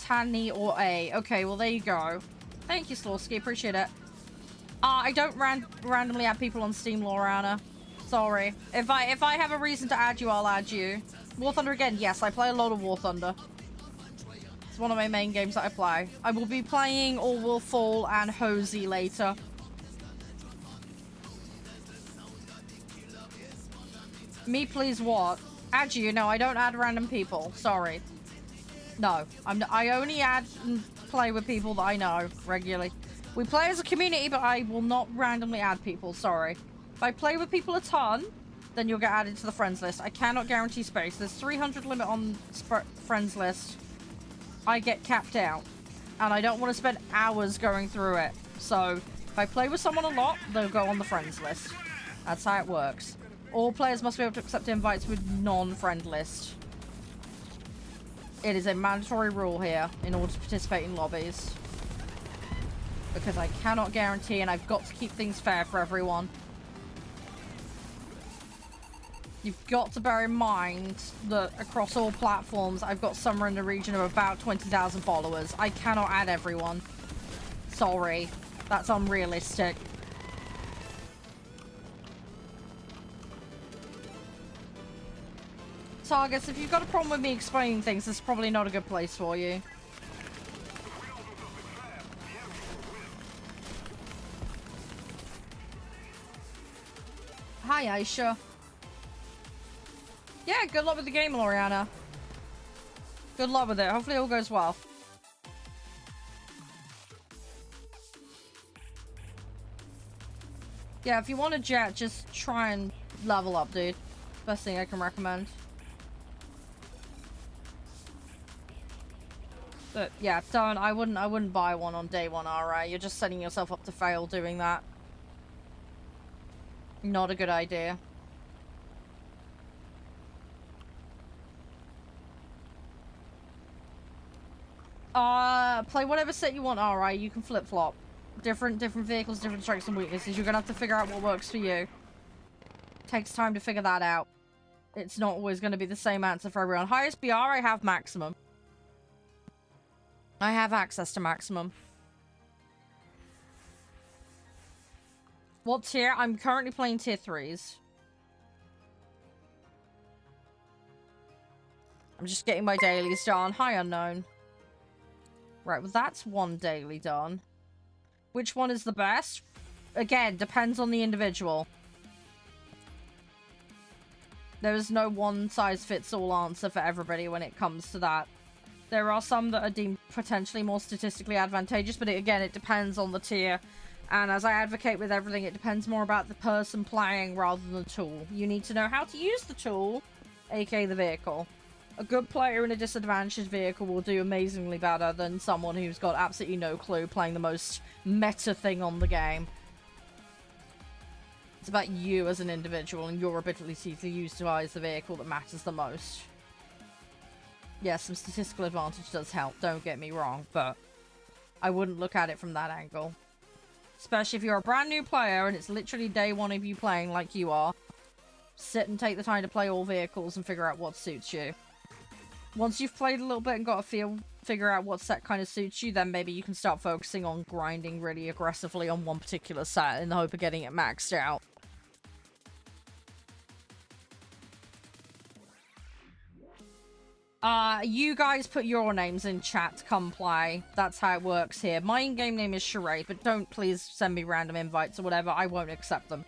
Tani or A. Okay, well, there you go. Thank you, Slawski. Appreciate it. I don't randomly add people on Steam, Lorana. Sorry. If I have a reason to add you, I'll add you. War Thunder again. Yes, I play a lot of War Thunder. It's one of my main games that I play. I will be playing All Will Fall and Hozy later. Me, please, what? Add you? No, I don't add random people. Sorry. No, I only add and play with people that I know regularly. We play as a community, but I will not randomly add people. Sorry. If I play with people a ton, then you'll get added to the friends list. I cannot guarantee space. There's 300 limit on friends list. I get capped out, and I don't want to spend hours going through it. So if I play with someone a lot, they'll go on the friends list. That's how it works. All players must be able to accept invites with non-friend list. It is a mandatory rule here in order to participate in lobbies. Because I cannot guarantee, and I've got to keep things fair for everyone. You've got to bear in mind that across all platforms, I've got somewhere in the region of about 20,000 followers. I cannot add everyone. Sorry. That's unrealistic. Targets, if you've got a problem with me explaining things, this is probably not a good place for you. Hi, Aisha. Yeah, good luck with the game, Loriana. Good luck with it. Hopefully it all goes well. Yeah, if you want a jet, just try and level up, dude. Best thing I can recommend. But yeah, don't. I wouldn't buy one on day 1, alright? You're just setting yourself up to fail doing that. Not a good idea. Play whatever set you want, alright? You can flip-flop. Different vehicles, different strengths and weaknesses. You're gonna have to figure out what works for you. Takes time to figure that out. It's not always gonna be the same answer for everyone. Highest BR, I have maximum. I have access to maximum. What tier? I'm currently playing tier 3s. I'm just getting my dailies done. Hi, unknown. Right, well, that's one daily done. Which one is the best? Again, depends on the individual. There is no one-size-fits-all answer for everybody when it comes to that. There are some that are deemed potentially more statistically advantageous, but again, it depends on the tier. And as I advocate with everything, it depends more about the person playing rather than the tool. You need to know how to use the tool aka the vehicle. A good player in a disadvantaged vehicle will do amazingly better than someone who's got absolutely no clue playing the most meta thing on the game. It's about you as an individual and your ability to utilize the vehicle that matters the most. Yes, some statistical advantage does help, don't get me wrong, but I wouldn't look at it from that angle. Especially if you're a brand new player and it's literally day one of you playing like you are. Sit and take the time to play all vehicles and figure out what suits you. Once you've played a little bit and got a figure out what set kind of suits you, then maybe you can start focusing on grinding really aggressively on one particular set in the hope of getting it maxed out. You guys put your names in chat to come play. That's how it works here. My in-game name is Charede, but don't please send me random invites or whatever. I won't accept them.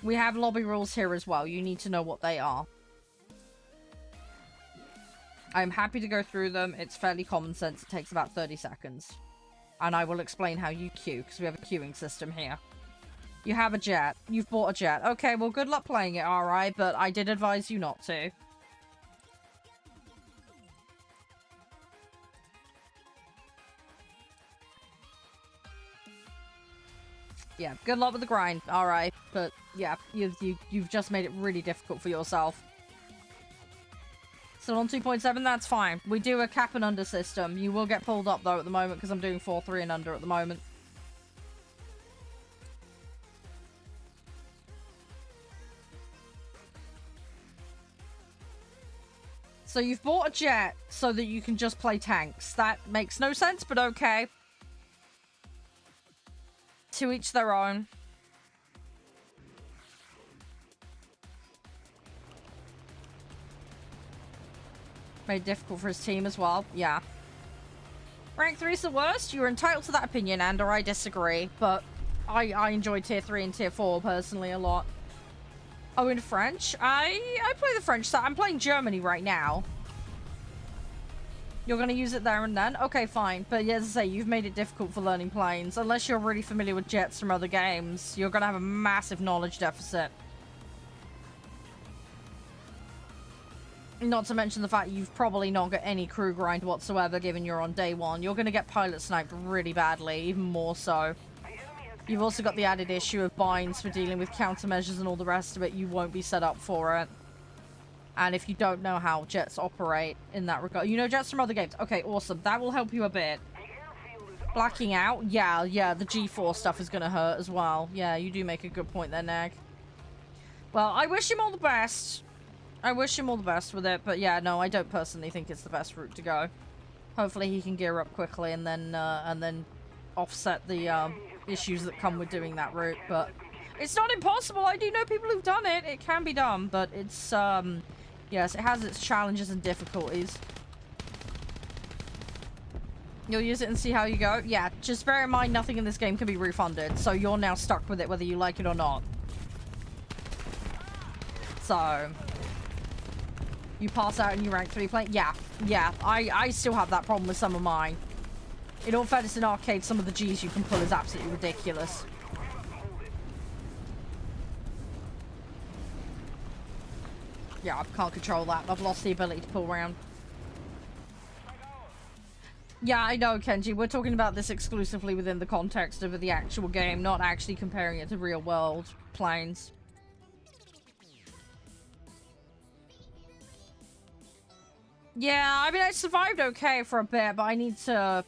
We have lobby rules here as well. You need to know what they are. I'm happy to go through them. It's fairly common sense. It takes about 30 seconds. And I will explain how you queue, because we have a queuing system here. You have a jet. You've bought a jet. Okay, well, good luck playing it, alright? But I did advise you not to. Yeah, good luck with the grind, alright. But, yeah, you've just made it really difficult for yourself. Still on 2.7, that's fine. We do a cap and under system. You will get pulled up, though, at the moment, because I'm doing 4-3 and under at the moment. So you've bought a jet so that you can just play tanks. That makes no sense, but okay. To each their own. Made it difficult for his team as well. Yeah. Rank 3 is the worst. You're entitled to that opinion, and or I disagree. But I enjoy tier 3 and tier 4 personally a lot. Oh, in French? I play the French side. I'm playing Germany right now. You're going to use it there and then? Okay, fine. But yeah, as I say, you've made it difficult for learning planes. Unless you're really familiar with jets from other games, you're going to have a massive knowledge deficit. Not to mention the fact you've probably not got any crew grind whatsoever, given you're on day one. You're going to get pilot sniped really badly, even more so. You've also got the added issue of binds for dealing with countermeasures and all the rest of it. You won't be set up for it. And if you don't know how jets operate in that regard... You know jets from other games? Okay, awesome. That will help you a bit. Blacking out? Yeah, the G4 stuff is going to hurt as well. Yeah, you do make a good point there, Nag. Well, I wish him all the best. I wish him all the best with it. But yeah, no, I don't personally think it's the best route to go. Hopefully he can gear up quickly and then offset the issues that come with doing that route. But it's not impossible. I do know people who've done it. It can be done, but it's yes, it has its challenges and difficulties. You'll use it and see how you go. Yeah, just bear in mind nothing in this game can be refunded, so you're now stuck with it whether you like it or not. So you pass out and you rank 3 playing? Yeah, I still have that problem with some of mine. In all fairness, in arcade, some of the Gs you can pull is absolutely ridiculous. Yeah, I can't control that. I've lost the ability to pull around. Yeah, I know, Kenji. We're talking about this exclusively within the context of the actual game, not actually comparing it to real-world planes. Yeah, I mean, I survived okay for a bit, but I need to...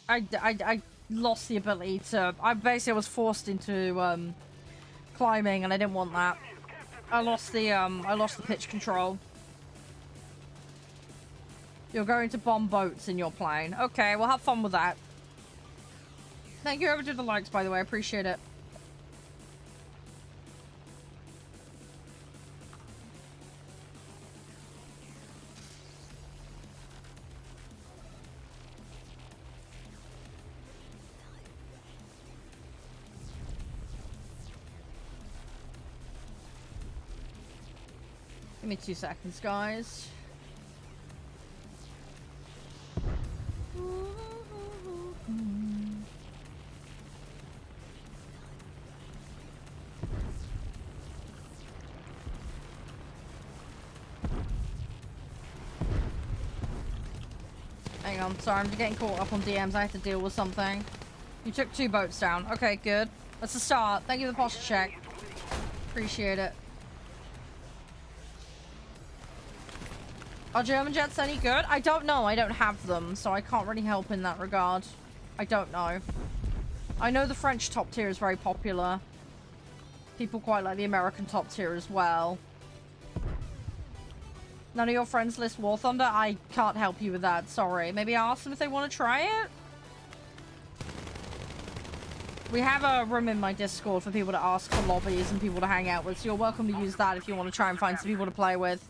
I lost the ability to... I basically was forced into climbing, and I didn't want that. I lost the pitch control. You're going to bomb boats in your plane. Okay, well, have fun with that. Thank you, whoever did the likes, by the way. I appreciate it. Give me 2 seconds, guys. Hang on, sorry, I'm getting caught up on DMs. I have to deal with something. You took 2 boats down. Okay, good. That's a start. Thank you for the posture check. Appreciate it. Are German jets any good? I don't know. I don't have them, so I can't really help in that regard. I don't know. I know the French top tier is very popular. People quite like the American top tier as well. None of your friends list War Thunder? I can't help you with that. Sorry. Maybe ask them if they want to try it? We have a room in my Discord for people to ask for lobbies and people to hang out with, so you're welcome to use that if you want to try and find some people to play with.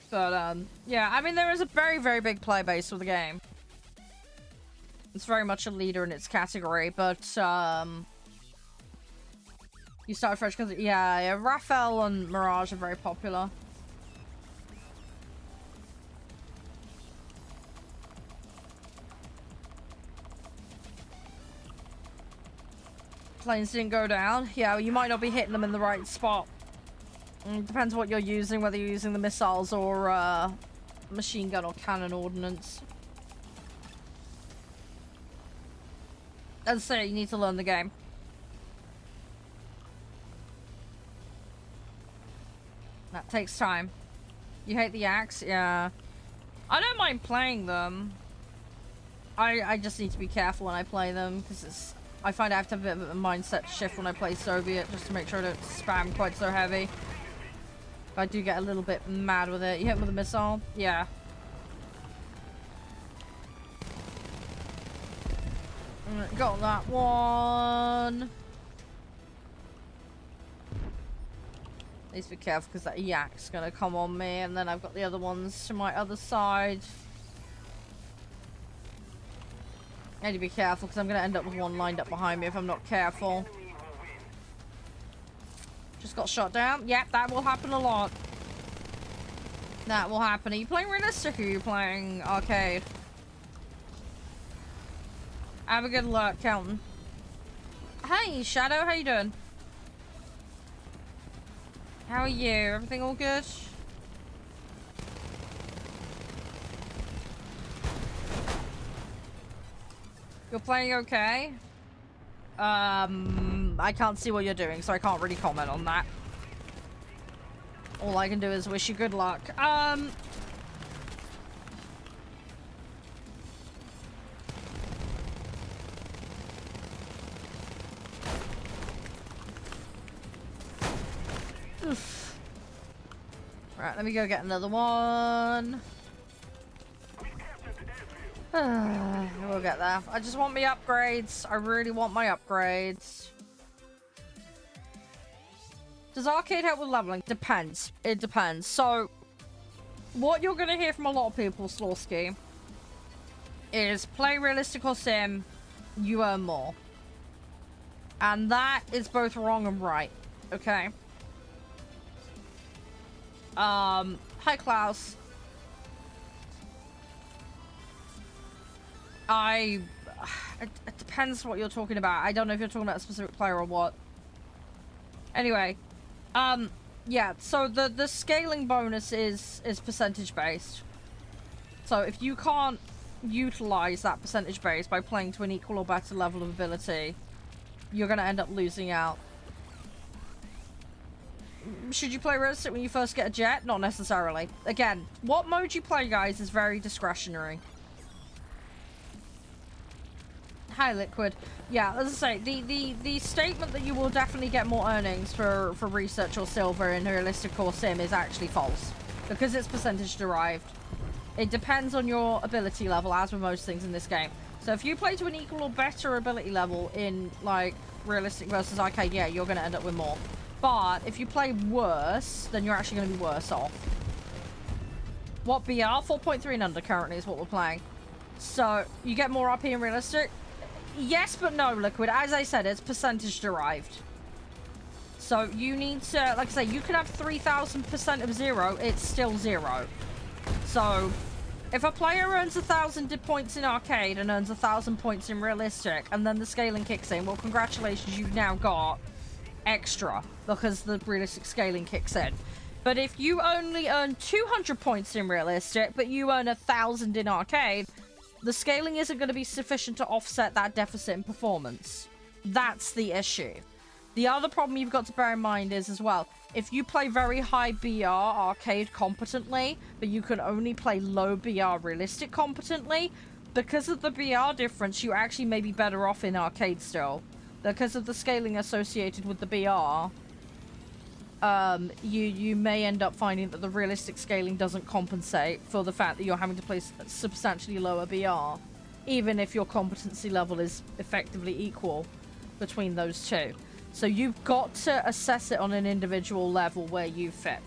But, yeah, I mean, there is a very, very big player base with the game. It's very much a leader in its category, but, you started fresh because, yeah, Raphael and Mirage are very popular. Planes didn't go down. Yeah, you might not be hitting them in the right spot. It depends what you're using, whether you're using the missiles or machine gun or cannon ordnance. As I say, you need to learn the game. That takes time. You hate the axe? Yeah. I don't mind playing them. I just need to be careful when I play them, because it's... I find I have to have a bit of a mindset shift when I play Soviet, just to make sure I don't spam quite so heavy. I do get a little bit mad with it. You hit him with a missile? Yeah. Got that one. Need to be careful because that yak's gonna come on me, and then I've got the other ones to my other side. I need to be careful because I'm gonna end up with one lined up behind me if I'm not careful. Just got shot down. Yep, that will happen a lot. That will happen. Are you playing realistic or are you playing arcade? Have a good luck, Kelton. Hey, Shadow, how you doing? How are you? Everything all good? You're playing okay? I can't see what you're doing, so I can't really comment on that. All I can do is wish you good luck. Oof. Right, let me go get another one. We'll get there. I just want my upgrades. I really want my upgrades. Does arcade help with leveling? Depends. It depends. So, what you're going to hear from a lot of people, Slawski, is play realistic or sim, you earn more. And that is both wrong and right. Okay? Hi, Klaus. It depends what you're talking about. I don't know if you're talking about a specific player or what. Anyway, yeah, so the scaling bonus is percentage based. So if you can't utilize that percentage base by playing to an equal or better level of ability, you're gonna end up losing out. Should you play realistic when you first get a jet? Not necessarily. Again, what mode you play, guys, is very discretionary. Hi, Liquid. Yeah, as I say, the statement that you will definitely get more earnings for research or silver in realistic or sim is actually false, because it's percentage derived. It depends on your ability level, as with most things in this game. So if you play to an equal or better ability level in, like, realistic versus arcade, yeah, you're going to end up with more. But if you play worse, then you're actually going to be worse off. What BR? 4.3 and under currently is what we're playing. So you get more RP in realistic? Yes, but no, Liquid. As I said, it's percentage derived. So you need to, like I say, you can have 3,000% of 0, it's still 0. So if a player earns 1,000 points in arcade and earns 1,000 points in realistic, and then the scaling kicks in, well, congratulations, you've now got extra, because the realistic scaling kicks in. But if you only earn 200 points in realistic, but you earn 1,000 in arcade, the scaling isn't going to be sufficient to offset that deficit in performance. That's the issue. The other problem you've got to bear in mind is as well, if you play very high BR arcade competently, but you can only play low BR realistic competently, because of the BR difference, you actually may be better off in arcade still. Because of the scaling associated with the BR, you may end up finding that the realistic scaling doesn't compensate for the fact that you're having to play substantially lower BR, even if your competency level is effectively equal between those two. So you've got to assess it on an individual level where you fit.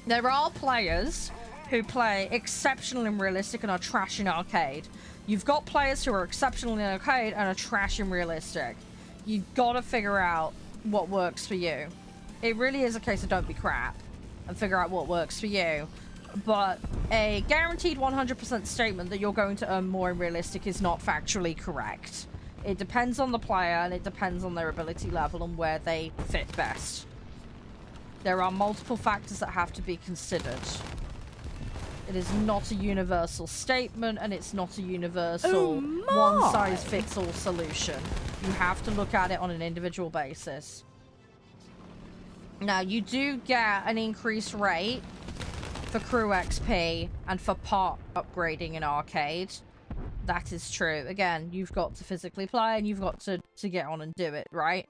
There are players who play exceptional in realistic and are trash in arcade. You've got players who are exceptional in arcade and are trash in realistic. You've got to figure out what works for you. It really is a case of don't be crap and figure out what works for you. But a guaranteed 100% statement that you're going to earn more in realistic is not factually correct. It depends on the player and it depends on their ability level and where they fit best. There are multiple factors that have to be considered. It is not a universal statement and it's not a universal one-size-fits-all solution. You have to look at it on an individual basis. Now, you do get an increased rate for crew XP and for part upgrading in arcade. That is true. Again, you've got to physically play and you've got to get on and do it, right?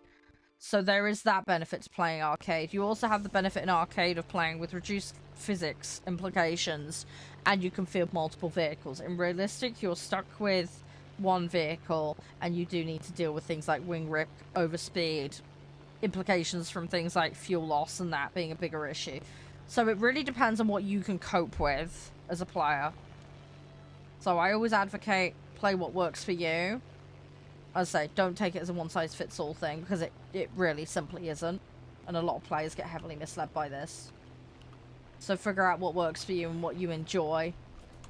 So there is that benefit to playing arcade. You also have the benefit in arcade of playing with reduced physics implications, and you can field multiple vehicles. In realistic, you're stuck with one vehicle, and you do need to deal with things like wing rip, overspeed, implications from things like fuel loss and that being a bigger issue. So it really depends on what you can cope with as a player. So I always advocate play what works for you. As I say, don't take it as a one-size-fits-all thing, because it really simply isn't. And a lot of players get heavily misled by this. So figure out what works for you and what you enjoy.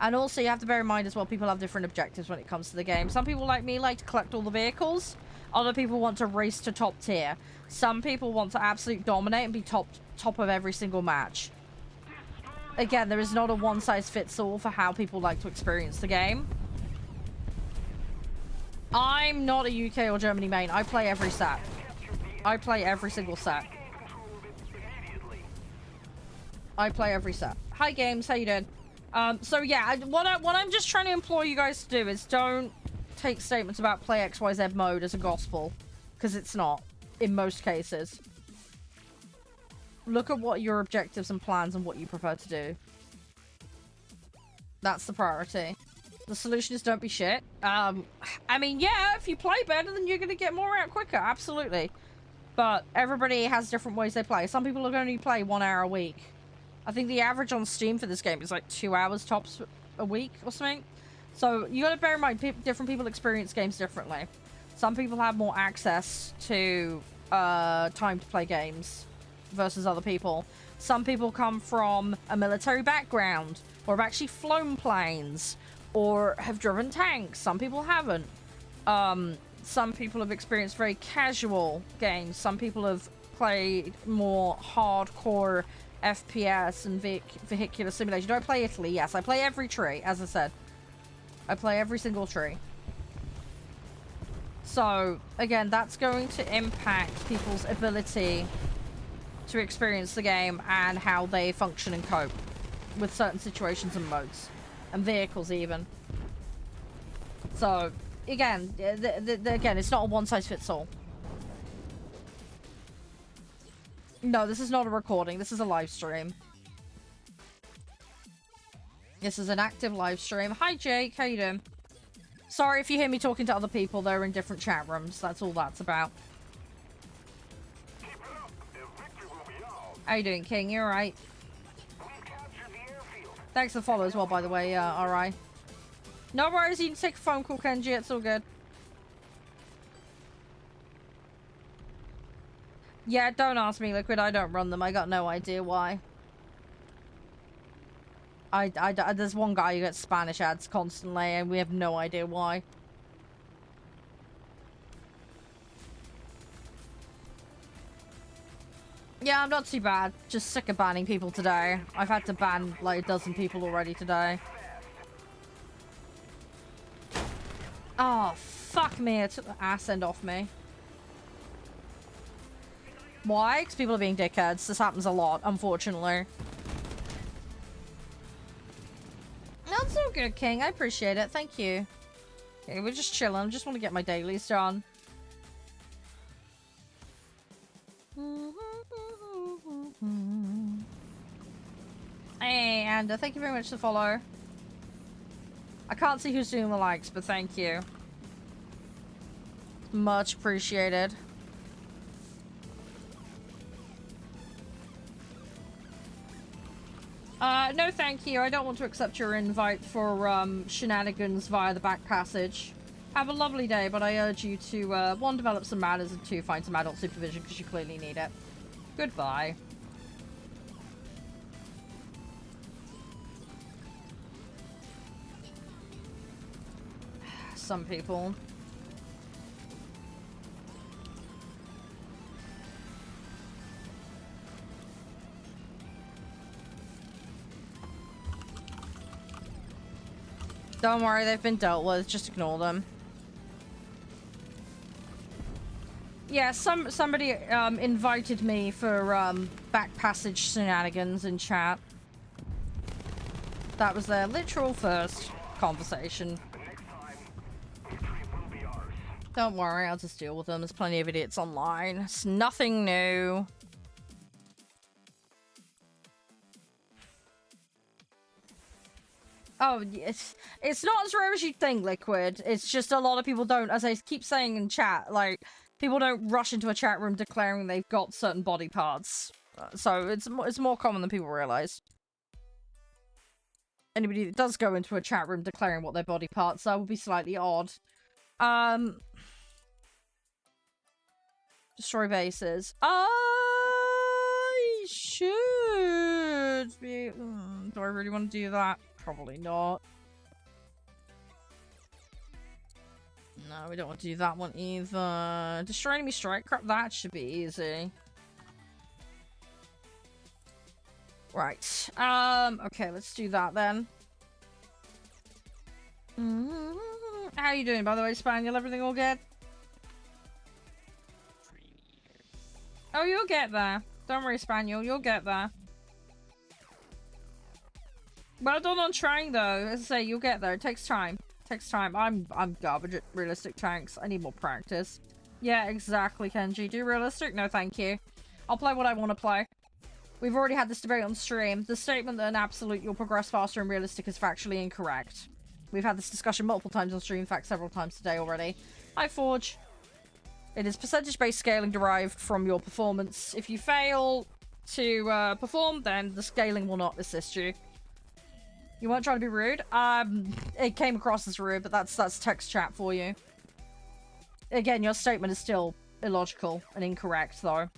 And also you have to bear in mind as well, people have different objectives when it comes to the game. Some people like me like to collect all the vehicles. Other people want to race to top tier. Some people want to absolutely dominate and be top of every single match. Again, there is not a one-size-fits-all for how people like to experience the game. I'm not a UK or Germany main. I play every set. I play every single set. I play every set. Hi, games. How you doing? So yeah, what I'm just trying to implore you guys to do is don't take statements about play XYZ mode as a gospel, because it's not in most cases. Look at what your objectives and plans and what you prefer to do. That's the priority. The solution is don't be shit. I mean, yeah, if you play better, then you're going to get more out quicker. Absolutely. But everybody has different ways they play. Some people are going to only play 1 hour a week. I think the average on Steam for this game is like 2 hours tops a week or something. So you got to bear in mind, different people experience games differently. Some people have more access to time to play games versus other people. Some people come from a military background or have actually flown planes or have driven tanks. Some people haven't. Some people have experienced very casual games. Some people have played more hardcore FPS and vehicular simulation. Do I play Italy? Yes, I play every tree, as I said. I play every single tree. So, again, that's going to impact people's ability to experience the game and how they function and cope with certain situations and modes. And vehicles, even. So, again, again, it's not a one-size-fits-all. No, this is not a recording. This is a live stream. This is an active live stream. Hi, Jake. How you doing? Sorry if you hear me talking to other people. They're in different chat rooms. That's all that's about. How you doing, King? You alright? Thanks for the follow as well, by the way, alright. No worries, you can take a phone call, Kenji. It's all good. Yeah, don't ask me, Liquid. I don't run them. I got no idea why. There's one guy who gets Spanish ads constantly, and we have no idea why. Yeah, I'm not too bad. Just sick of banning people today. I've had to ban like a dozen people already today. Oh, fuck me. It took the ass end off me. Why? Because people are being dickheads. This happens a lot, unfortunately. That's so good, King. I appreciate it. Thank you. Okay, we're just chilling. Just want to get my dailies done. Hey, and thank you very much for the follow. I can't see who's doing the likes, but thank you. Much appreciated. No thank you. I don't want to accept your invite for shenanigans via the back passage. Have a lovely day, but I urge you to, 1, develop some manners, and 2, find some adult supervision because you clearly need it. Goodbye. Some people. Don't worry, they've been dealt with. Just ignore them. Yeah, somebody invited me for back passage shenanigans in chat. That was their literal first conversation. Don't worry, I'll just deal with them. There's plenty of idiots online. It's nothing new. Oh, it's not as rare as you'd think, Liquid. It's just a lot of people don't, as I keep saying in chat, like, people don't rush into a chat room declaring they've got certain body parts. So it's more common than people realize. Anybody that does go into a chat room declaring what their body parts are would be slightly odd. Destroy bases. I should be... do I really want to do that? Probably not. No, we don't want to do that one either. Destroy enemy strike. Crap, that should be easy. Right. Okay, let's do that then. How are you doing, by the way, Spaniel? Everything all good? Oh, you'll get there. Don't worry, Spaniel. You'll get there. Well done on trying, though. As I say, you'll get there. It takes time. It takes time. I'm garbage at realistic tanks. I need more practice. Yeah, exactly, Kenji. Do realistic? No, thank you. I'll play what I want to play. We've already had this debate on stream. The statement that an absolute you'll progress faster in realistic is factually incorrect. We've had this discussion multiple times on stream, in fact several times today already. Hi Forge. It is percentage-based scaling derived from your performance. If you fail to perform, then the scaling will not assist you. You weren't trying to be rude? It came across as rude, but that's text chat for you. Again, your statement is still illogical and incorrect, though.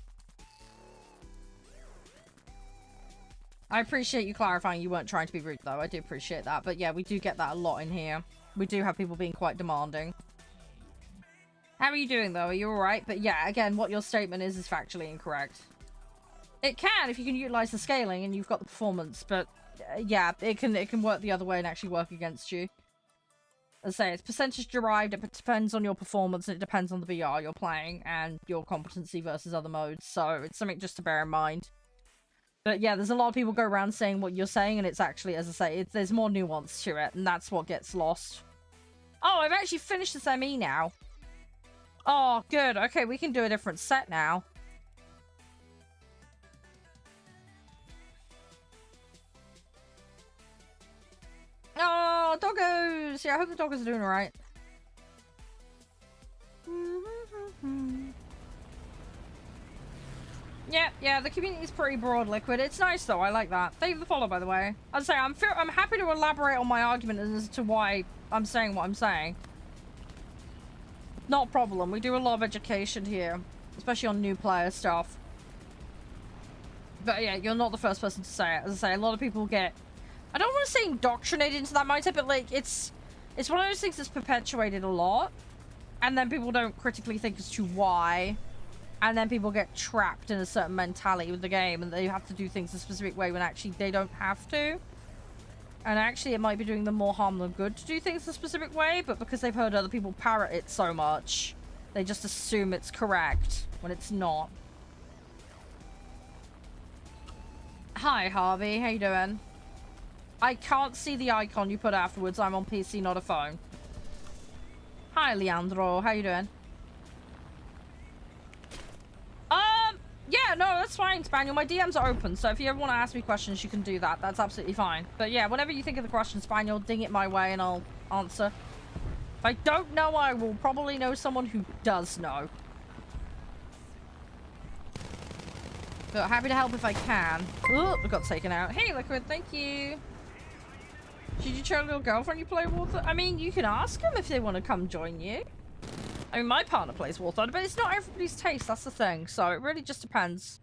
I appreciate you clarifying you weren't trying to be rude, though. I do appreciate that. But yeah, we do get that a lot in here. We do have people being quite demanding. How are you doing, though? Are you alright? But yeah, again, what your statement is factually incorrect. It can, if you can utilize the scaling and you've got the performance, but yeah, it can work the other way and actually work against you. As I say, it's percentage derived, it depends on your performance, and it depends on the VR you're playing, and your competency versus other modes, so it's something just to bear in mind. But yeah, there's a lot of people go around saying what you're saying, and it's actually, as I say, there's more nuance to it, and that's what gets lost. Oh, I've actually finished this ME now. Oh, good. Okay, we can do a different set now. Oh, doggos! Yeah, I hope the doggos are doing alright. Yeah, the community is pretty broad, Liquid. It's nice, though. I like that. Thank you for the follow, by the way. I'd say I'm happy to elaborate on my argument as to why I'm saying what I'm saying. Not a problem. We do a lot of education here, especially on new player stuff. But yeah, you're not the first person to say it. As I say, a lot of people get... I don't want to say indoctrinated into that mindset, but like, it's one of those things that's perpetuated a lot. And then people don't critically think as to why. And then people get trapped in a certain mentality with the game and they have to do things a specific way when actually they don't have to. And actually it might be doing them more harm than good to do things a specific way, but because they've heard other people parrot it so much, they just assume it's correct when it's not. Hi, Harvey. How you doing? I can't see the icon you put afterwards. I'm on PC, not a phone. Hi, Leandro. How you doing? Yeah, no, that's fine, Spaniel. My DMs are open, so if you ever want to ask me questions, you can do that. That's absolutely fine. But yeah, whenever you think of the question, Spaniel, ding it my way and I'll answer. If I don't know, I will probably know someone who does know. But happy to help if I can. Oh, I got taken out. Hey, Liquid, thank you. Should you tell your girlfriend you play Water? I mean, you can ask them if they want to come join you. I mean, my partner plays War Thunder, but it's not everybody's taste, that's the thing. So it really just depends.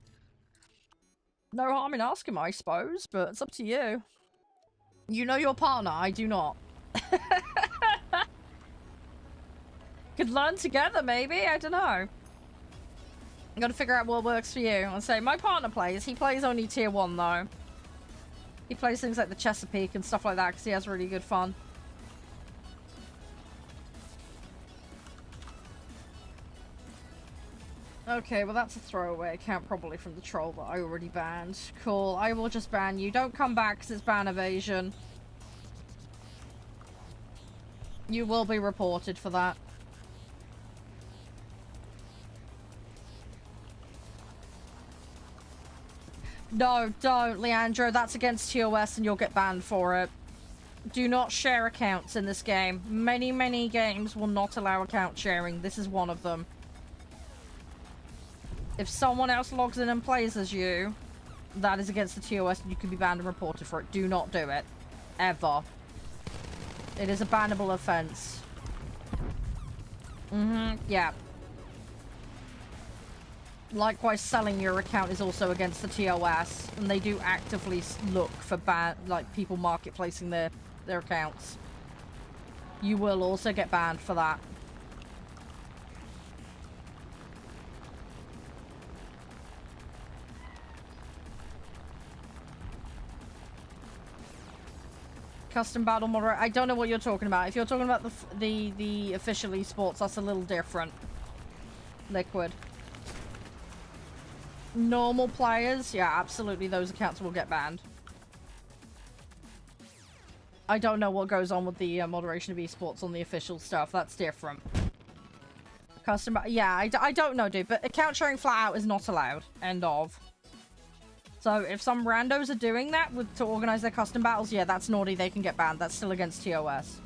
No harm in asking, I suppose, but it's up to you. You know your partner, I do not. Could learn together, maybe? I don't know. I gotta figure out what works for you. I'll say, my partner plays. He plays only tier 1, though. He plays things like the Chesapeake and stuff like that because he has really good fun. Okay, well that's a throwaway account probably from the troll that I already banned. Cool, I will just ban you. Don't come back because it's ban evasion. You will be reported for that. No, don't, Leandro. That's against TOS and you'll get banned for it. Do not share accounts in this game. Many, many games will not allow account sharing. This is one of them. If someone else logs in and plays as you, that is against the TOS and you can be banned and reported for it. Do not do it. Ever. It is a bannable offense. Yeah. Likewise, selling your account is also against the TOS, and they do actively look for people marketplacing their accounts. You will also get banned for that. Custom battle moderator. I don't know what you're talking about. If you're talking about the official esports, that's a little different. Liquid. Normal players, yeah, absolutely, those accounts will get banned. I don't know what goes on with the moderation of esports on the official stuff. That's different. Custom, yeah, I don't know, dude, but account sharing flat out is not allowed. End of. So if some randos are doing that to organize their custom battles, yeah, that's naughty. They can get banned. That's still against TOS.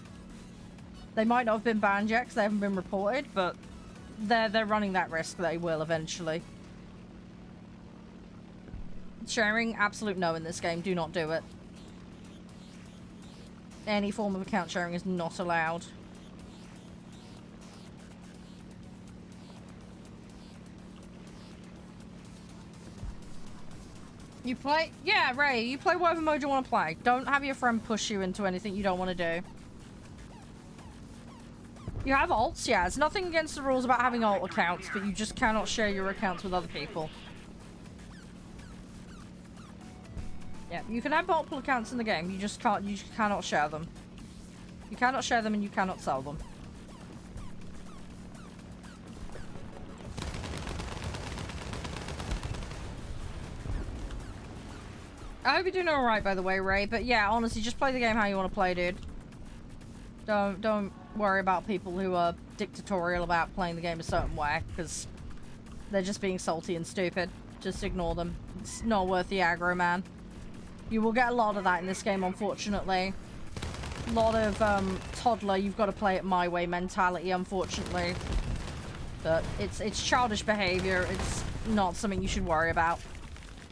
They might not have been banned yet because they haven't been reported, but they're running that risk. They will eventually. Sharing, absolute no in this game. Do not do it. Any form of account sharing is not allowed. You play? Yeah, Ray, you play whatever mode you want to play. Don't have your friend push you into anything you don't want to do. You have alts, yeah. It's nothing against the rules about having alt accounts, but you just cannot share your accounts with other people. Yeah, you can have multiple accounts in the game. You just cannot share them. You cannot share them and you cannot sell them. I hope you're doing alright, by the way, Ray. But yeah, honestly, just play the game how you want to play, dude. Don't worry about people who are dictatorial about playing the game a certain way, because they're just being salty and stupid. Just ignore them. It's not worth the aggro, man. You will get a lot of that in this game, unfortunately. A lot of toddler, you've got to play it my way mentality, unfortunately. But it's childish behavior. It's not something you should worry about.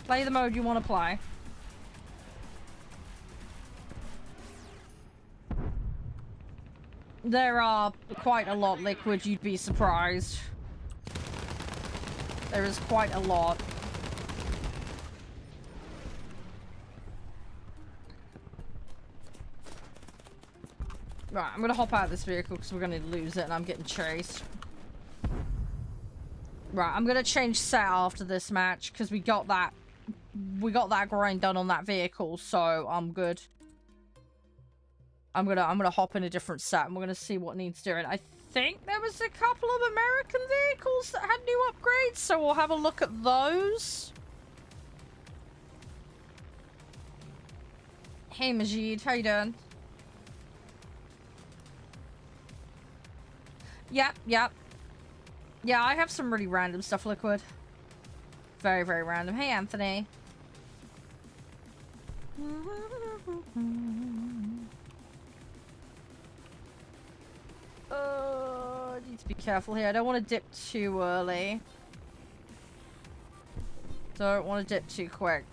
Play the mode you want to play. There are quite a lot, Liquid. You'd be surprised. There is quite a lot. Right, I'm gonna hop out of this vehicle because we're gonna lose it and I'm getting chased. Right, I'm gonna change set after this match because we got that grind done on that vehicle, so I'm good. I'm gonna hop in a different set and we're gonna see what needs doing. I think there was a couple of American vehicles that had new upgrades, so we'll have a look at those. Hey Majid, how you doing? Yep. Yeah, I have some really random stuff, Liquid. Very, very random. Hey, Anthony. I need to be careful here. I don't want to dip too early. Don't want to dip too quick.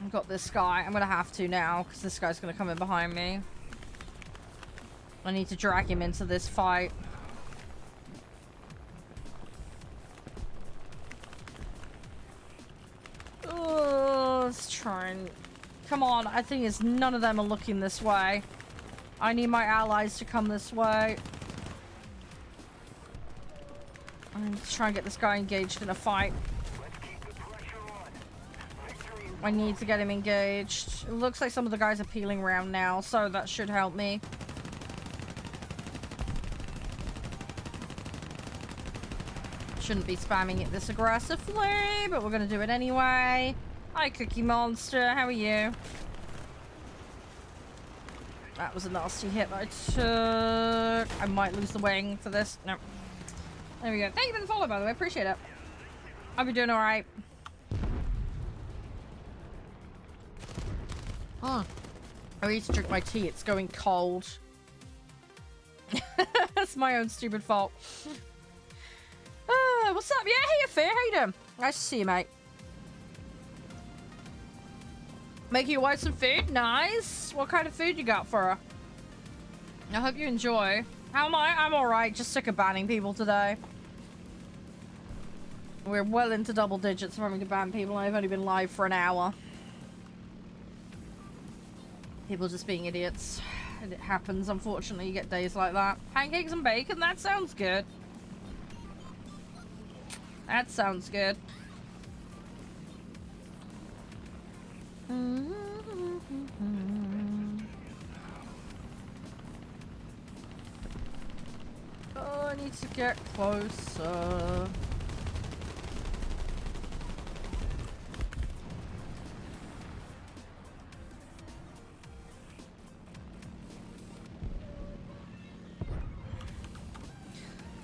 I've got this guy. I'm going to have to now because this guy's going to come in behind me. I need to drag him into this fight. Oh, let's try and... Come on, I think it's none of them are looking this way. I need my allies to come this way. I need to try and get this guy engaged in a fight. I need to get him engaged. It looks like some of the guys are peeling around now, so that should help me. Shouldn't be spamming it this aggressively, but we're gonna do it anyway. Hi, Cookie Monster. How are you? That was a nasty hit that I took. I might lose the wing for this. No. There we go. Thank you for the follow, by the way. Appreciate it. I'll be doing alright. I need to drink my tea. It's going cold. That's my own stupid fault. What's up? Yeah, hey, Fair. How you doing? Nice to see you, mate. Make your wife some food? Nice. What kind of food you got for her? I hope you enjoy. How am I? I'm alright. Just sick of banning people today. We're well into double digits of having to ban people. I've only been live for an hour. People just being idiots. And it happens, unfortunately. You get days like that. Pancakes and bacon? That sounds good. That sounds good. Oh, I need to get closer.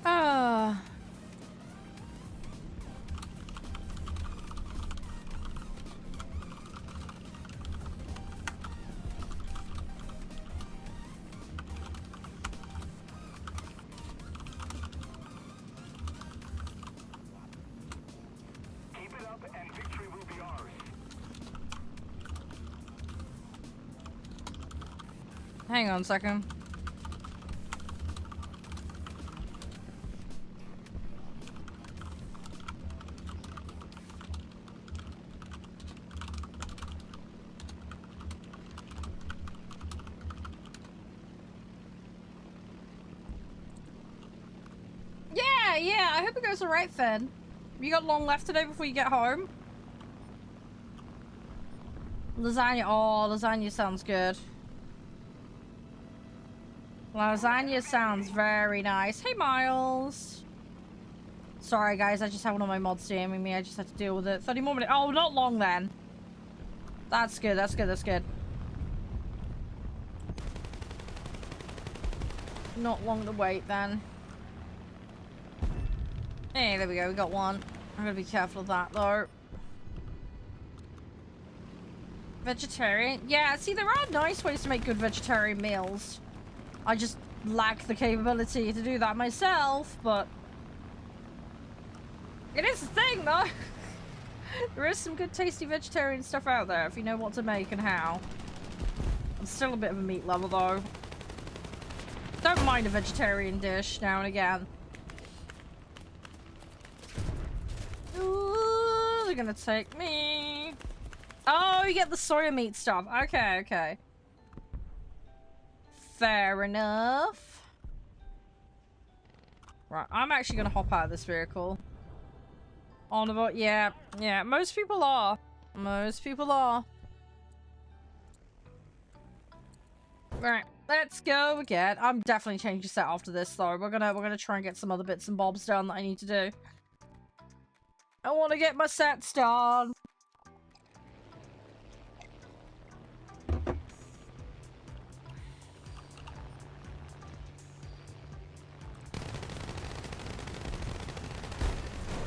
Ah. Hang on a second. Yeah, I hope it goes alright, Finn. You got long left today before you get home? Lasagna. Oh, lasagna sounds good. Lasagna sounds very nice. Hey, Miles. Sorry, guys. I just had one of my mods DMing me. I just had to deal with it. 30 more minutes. Oh, not long then. That's good. That's good. That's good. Not long to wait then. Hey, there we go. We got one. I'm gonna be careful of that, though. Vegetarian? Yeah, see, there are nice ways to make good vegetarian meals. I just lack the capability to do that myself, but... It is a thing, though! There is some good tasty vegetarian stuff out there, if you know what to make and how. I'm still a bit of a meat lover, though. Don't mind a vegetarian dish now and again. Ooh, they're gonna take me. Oh, you get the soya meat stuff. Okay, okay. Fair enough. Right, I'm actually gonna hop out of this vehicle. On the boat, yeah, most people are. Most people are. Right, let's go again. I'm definitely changing set after this though. We're gonna try and get some other bits and bobs done that I need to do. I want to get my sets done.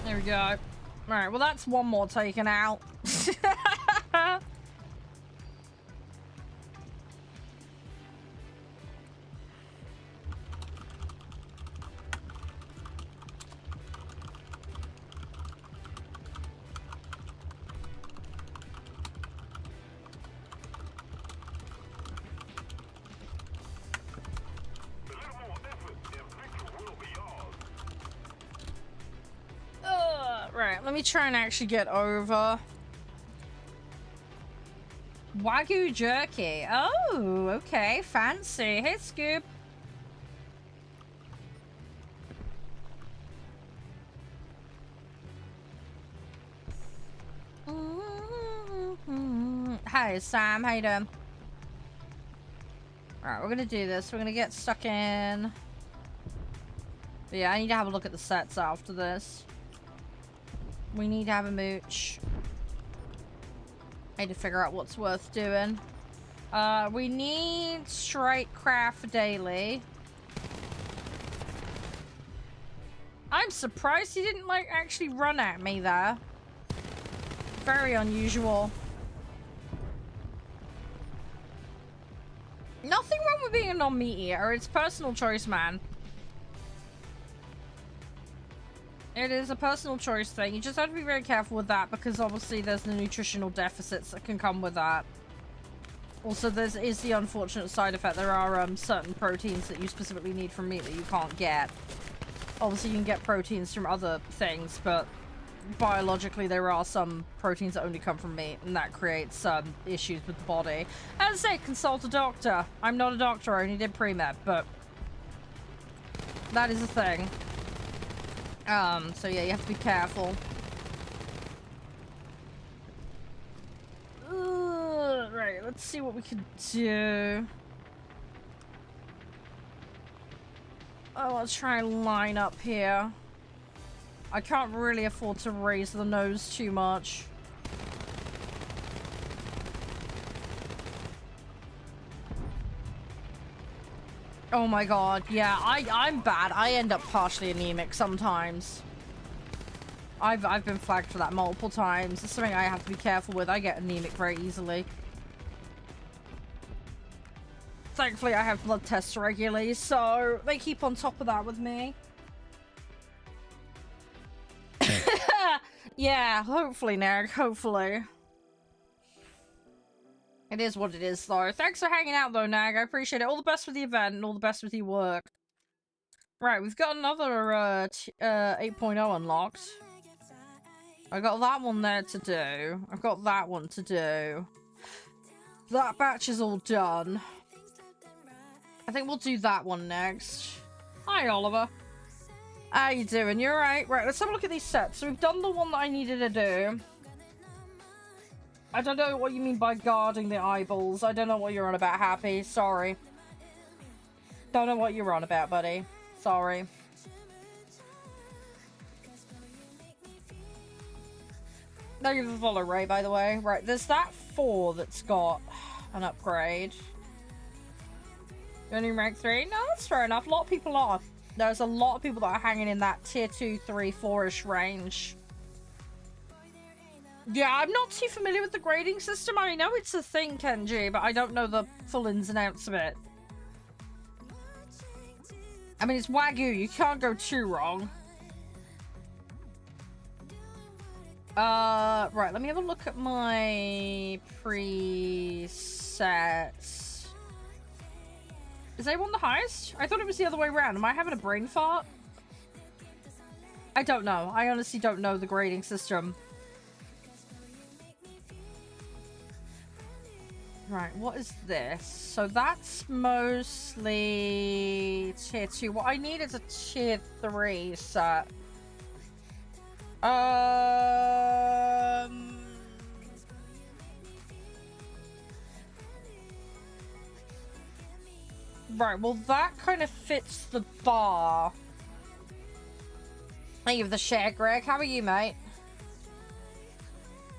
There we go. Alright, well that's one more taken out. Right, let me try and actually get over. Wagyu jerky. Oh, okay, fancy. Hey, Scoop. Hi, Sam. How you doing? Alright, we're gonna do this. We're gonna get stuck in. But yeah, I need to have a look at the sets after this. We need to have a mooch. I need to figure out what's worth doing. We need straight craft daily. I'm surprised he didn't, like, actually run at me there. Very unusual. Nothing wrong with being a non-meat eater. It's personal choice, man. It is a personal choice thing. You just have to be very careful with that because obviously there's the nutritional deficits that can come with that. Also, there is the unfortunate side effect. There are certain proteins that you specifically need from meat that you can't get. Obviously, you can get proteins from other things, but biologically there are some proteins that only come from meat, and that creates issues with the body. As I say, consult a doctor. I'm not a doctor. I only did pre-med, but that is a thing. So yeah, you have to be careful. Right, let's see what we can do. Oh, let's try and line up here. I can't really afford to raise the nose too much. Oh my god, yeah, I'm bad. I end up partially anemic sometimes. I've been flagged for that multiple times. It's something I have to be careful with. I get anemic very easily. Thankfully, I have blood tests regularly, so they keep on top of that with me. Yeah, hopefully, Nag, hopefully. It is what it is, though. Thanks for hanging out, though, Nag. I appreciate it. All the best with the event and all the best with your work. Right, we've got another 8.0 unlocked. I got that one there to do. I've got that one to do. That batch is all done. I think we'll do that one next. Hi, Oliver. How you doing? You alright? Right, let's have a look at these sets. So we've done the one that I needed to do. I don't know what you mean by guarding the eyeballs. I don't know what you're on about, Happy. Sorry. Don't know what you're on about, buddy. Sorry. Thank you for the follow, Ray, by the way. Right, there's that 4 that's got an upgrade. You're only rank 3? No, that's fair enough. A lot of people are. There's a lot of people that are hanging in that tier 2, 3, 4-ish range. Yeah, I'm not too familiar with the grading system. I know it's a thing, Kenji, but I don't know the full ins and outs of it. I mean, it's Wagyu. You can't go too wrong. Right, let me have a look at my presets. Is A1 the highest? I thought it was the other way around. Am I having a brain fart? I don't know. I honestly don't know the grading system. Right, what is this? So that's mostly tier 2. What I need is a tier 3 set. Right, well that kind of fits the bar. Thank you for the share, Greg. How are you, mate?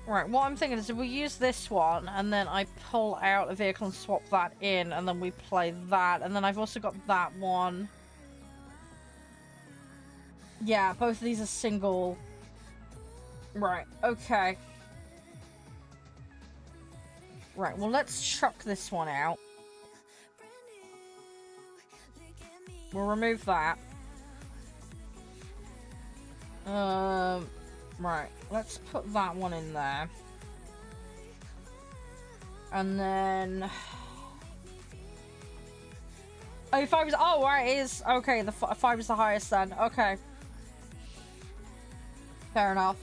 Right, what I'm thinking is if we use this one, and then I pull out a vehicle and swap that in, and then we play that, and then I've also got that one. Yeah, both of these are single. Right, okay. Right, well let's chuck this one out. We'll remove that. Right, let's put that one in there. And then... Oh, 5 is... Oh, right, it is... Okay, the 5 is the highest then. Okay. Fair enough.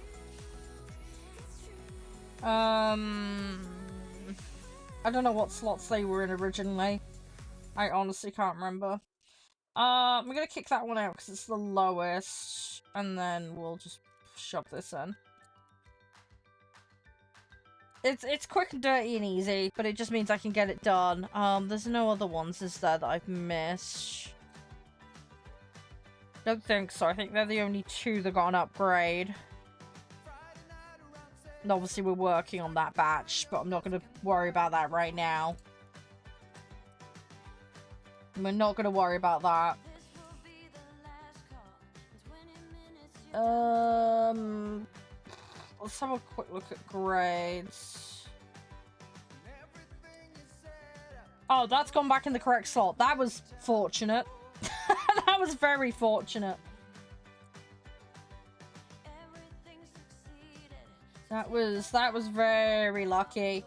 I don't know what slots they were in originally. I honestly can't remember. I'm gonna kick that one out because it's the lowest. And then we'll just shove this in. It's quick and dirty and easy, but it just means I can get it done. There's no other ones, is there, that I've missed? Don't think so. I think they're the only 2 that got an upgrade. And obviously we're working on that batch, but I'm not going to worry about that right now. We're not going to worry about that. Let's have a quick look at grades. Oh, that's gone back in the correct slot. That was fortunate. That was very fortunate. That was very lucky.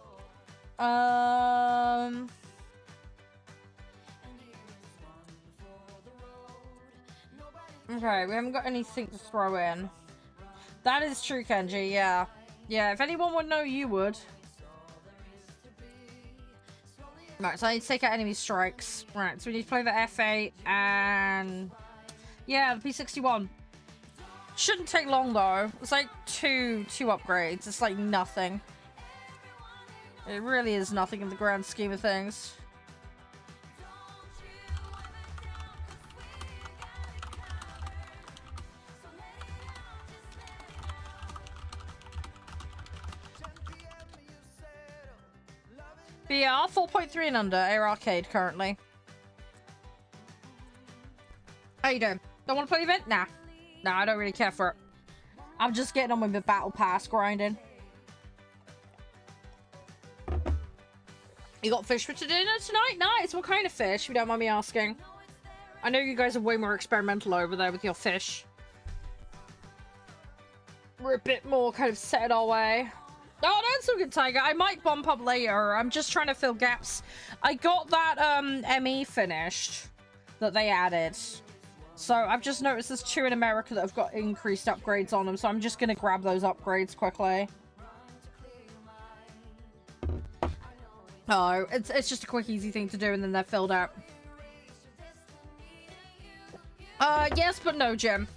Okay, we haven't got anything to throw in. That is true, Kenji, yeah. Yeah, if anyone would know, you would. Right, so I need to take out enemy strikes. Right, so we need to play the F8 and... Yeah, the P61. Shouldn't take long, though. It's like two upgrades. It's like nothing. It really is nothing in the grand scheme of things. BR 4.3 and under, Air Arcade currently. How you doing? Don't want to play the event? Nah. Nah, I don't really care for it. I'm just getting on with the battle pass grinding. You got fish for dinner tonight? Nice. What kind of fish, if you don't mind me asking? I know you guys are way more experimental over there with your fish. We're a bit more kind of set our way. Oh, that's a good, Tiger. I might bump up later. I'm just trying to fill gaps. I got that ME finished that they added. So I've just noticed there's 2 in America that have got increased upgrades on them. So I'm just going to grab those upgrades quickly. Oh, it's just a quick, easy thing to do, and then they're filled out. Yes, but no, Jim.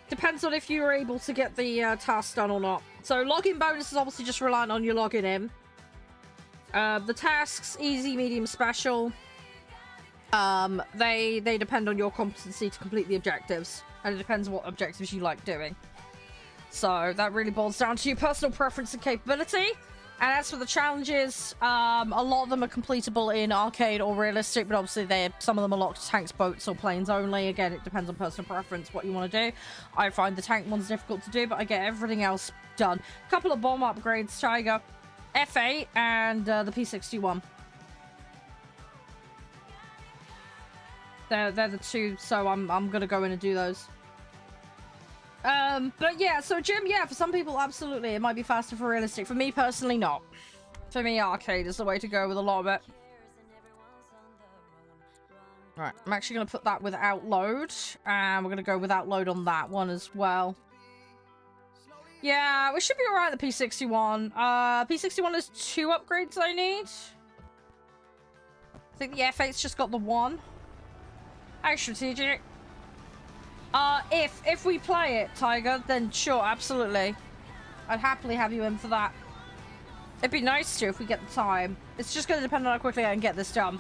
Depends on if you were able to get the task done or not. So login bonus is obviously just reliant on your logging in. The tasks, easy, medium, special. They depend on your competency to complete the objectives. And it depends on what objectives you like doing. So that really boils down to your personal preference and capability. And as for the challenges, a lot of them are completable in arcade or realistic, but obviously some of them are locked to tanks, boats, or planes only. Again, it depends on personal preference, what you want to do. I find the tank ones difficult to do, but I get everything else done. A couple of bomb upgrades, Tiger, F8, and the P61. They're the 2, so I'm gonna go in and do those. But yeah, so Jim, yeah, for some people, absolutely, it might be faster for realistic. For me, personally, not. For me, arcade is the way to go with a lot of it. Right, I'm actually going to put that without load, and we're going to go without load on that one as well. Yeah, we should be alright the P61. P61 has 2 upgrades I need. I think the F8's just got the 1. How strategic. If we play it, Tiger, then sure, absolutely. I'd happily have you in for that. It'd be nice to if we get the time. It's just going to depend on how quickly I can get this done.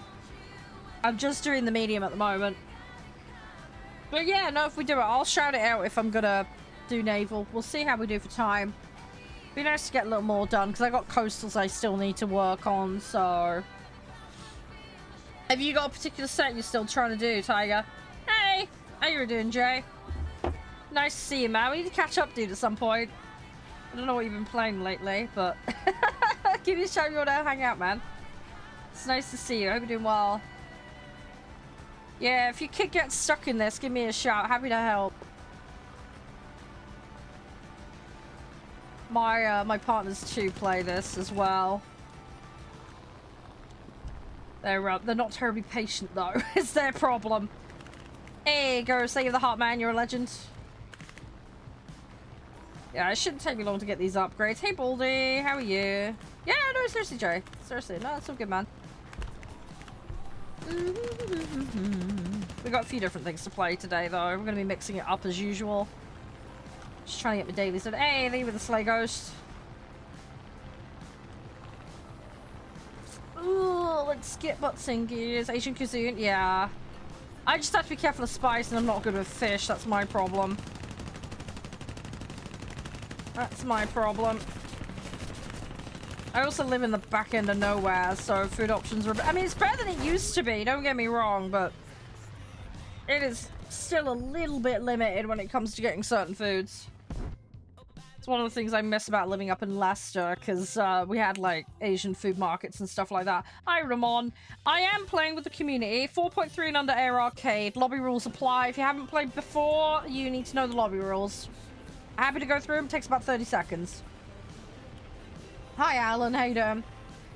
I'm just doing the medium at the moment. But yeah, no, if we do it, I'll shout it out if I'm going to do naval. We'll see how we do for time. Be nice to get a little more done because I got coastals I still need to work on, so... Have you got a particular set you're still trying to do, Tiger? Hey! How you doing, Jay? Nice to see you, man. We need to catch up, dude, at some point. I don't know what you've been playing lately, but... Give you a shout if you want to hang out, man. It's nice to see you. I hope you're doing well. Yeah, if your kid gets stuck in this, give me a shout. Happy to help. My partners too play this as well. They're not terribly patient though. It's their problem. Hey, go save the heart, man. You're a legend. Yeah, it shouldn't take me long to get these upgrades. Hey, Baldy, how are you? Yeah, no, seriously, Jay. Seriously, no, it's all good, man. We got a few different things to play today, though. We're gonna be mixing it up as usual. Just trying to get my dailies in. Hey, leave with the sleigh ghost. Ooh, let's get butts in gears. Asian cuisine, yeah. I just have to be careful of spice, and I'm not good with fish. That's my problem. That's my problem. I also live in the back end of nowhere, so food options are... I mean, it's better than it used to be, don't get me wrong, but... It is still a little bit limited when it comes to getting certain foods. It's one of the things I miss about living up in Leicester, because we had, like, Asian food markets and stuff like that. Hi, Ramon. I am playing with the community. 4.3 and under Air Arcade. Lobby rules apply. If you haven't played before, you need to know the lobby rules. Happy to go through them. It takes about 30 seconds. Hi, Alan. How you doing?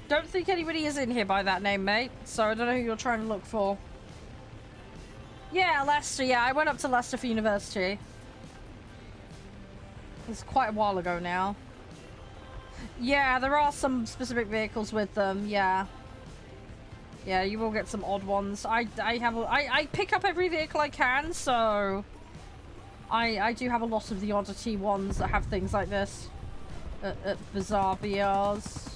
Don't think anybody is in here by that name, mate. So I don't know who you're trying to look for. Yeah, Leicester. Yeah, I went up to Leicester for university. It's quite a while ago now. Yeah, there are some specific vehicles with them. Yeah. Yeah, you will get some odd ones. I pick up every vehicle I can, so... I do have a lot of the oddity ones that have things like this. At bizarre BRs.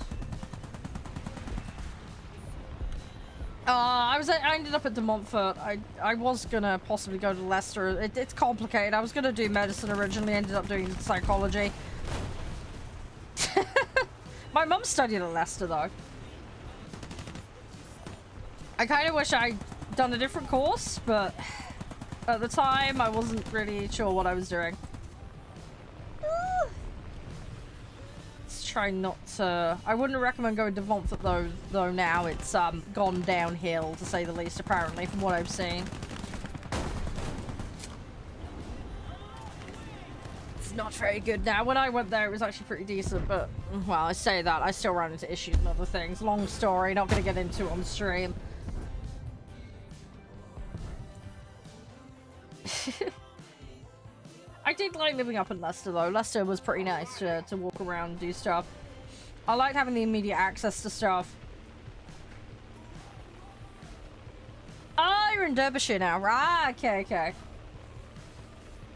I ended up at De Montfort. I was gonna possibly go to Leicester. It's complicated. I was gonna do medicine originally, ended up doing psychology. My mum studied at Leicester though. I kind of wish I'd done a different course, but at the time I wasn't really sure what I was doing. Try not to... I wouldn't recommend going to Montfort though now. It's gone downhill, to say the least, apparently, from what I've seen. It's not very good now. When I went there, it was actually pretty decent, but... Well, I say that. I still ran into issues and other things. Long story, not going to get into it on stream. I did like living up in Leicester, though. Leicester was pretty nice to walk around and do stuff. I liked having the immediate access to stuff. Oh, you're in Derbyshire now. Right, okay, okay.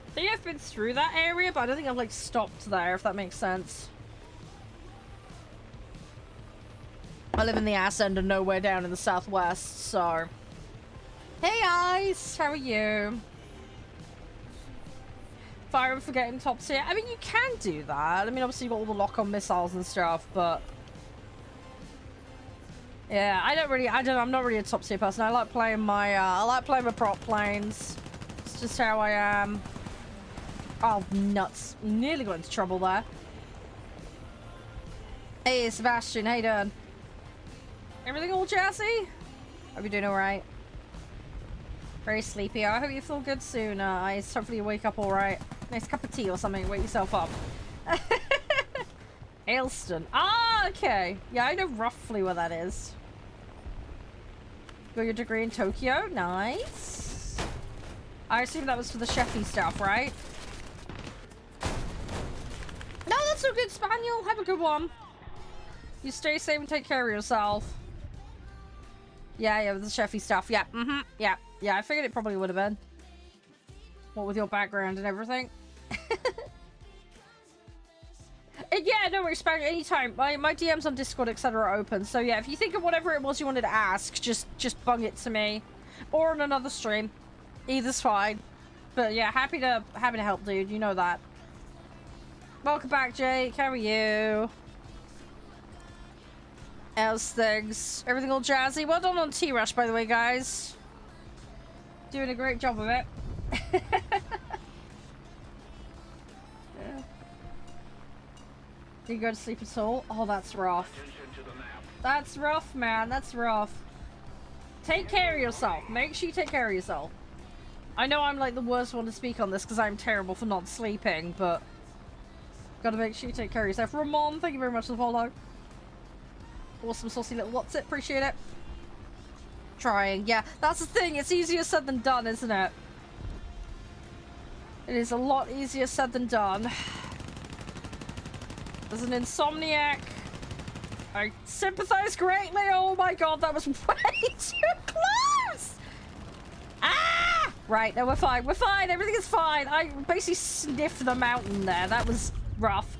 I think I've been through that area, but I don't think I've, like, stopped there, if that makes sense. I live in the ass end of nowhere down in the southwest, so... Hey, Ice! How are you? Fire and forgetting top tier. I mean, you can do that. I mean, obviously you've got all the lock-on missiles and stuff, but... Yeah, I'm not really a top tier person. I like playing my prop planes. It's just how I am. Oh, nuts. Nearly got into trouble there. Hey, Sebastian, how you doing? Everything all jazzy? Hope you're doing alright. Very sleepy. I hope you feel good soon, Ice. Hopefully you wake up alright. Nice cup of tea or something. Wake yourself up. Aylston. Ah, okay. Yeah, I know roughly where that is. Got your degree in Tokyo. Nice. I assume that was for the chefy stuff, right? so good, Spaniel. Have a good one. You stay safe and take care of yourself. Yeah, with the chefy stuff. Yeah, yeah. I figured it probably would have been. What with your background and everything. Yeah, no worries, Spaniel. Anytime. My DMs on Discord, etc. are open. So yeah, if you think of whatever it was you wanted to ask, just bung it to me. Or on another stream. Either's fine. But yeah, happy to help, dude. You know that. Welcome back, Jake. How are you? How's things? Everything all jazzy? Well done on T-Rush, by the way, guys. Doing a great job of it. Yeah. Did you go to sleep at all? Oh, that's rough. That's rough, man. That's rough. Take care of yourself. Make sure you take care of yourself. I know I'm like the worst one to speak on this because I'm terrible for not sleeping, but gotta make sure you take care of yourself. Ramon, thank you very much for the follow. Awesome, saucy little what's it? Appreciate it. Trying, yeah. That's the thing. It's easier said than done, isn't it? It is a lot easier said than done. As an insomniac, I sympathize greatly. Oh my god, that was way too close! Ah! Right, no, we're fine. We're fine. Everything is fine. I basically sniffed the mountain there. That was rough.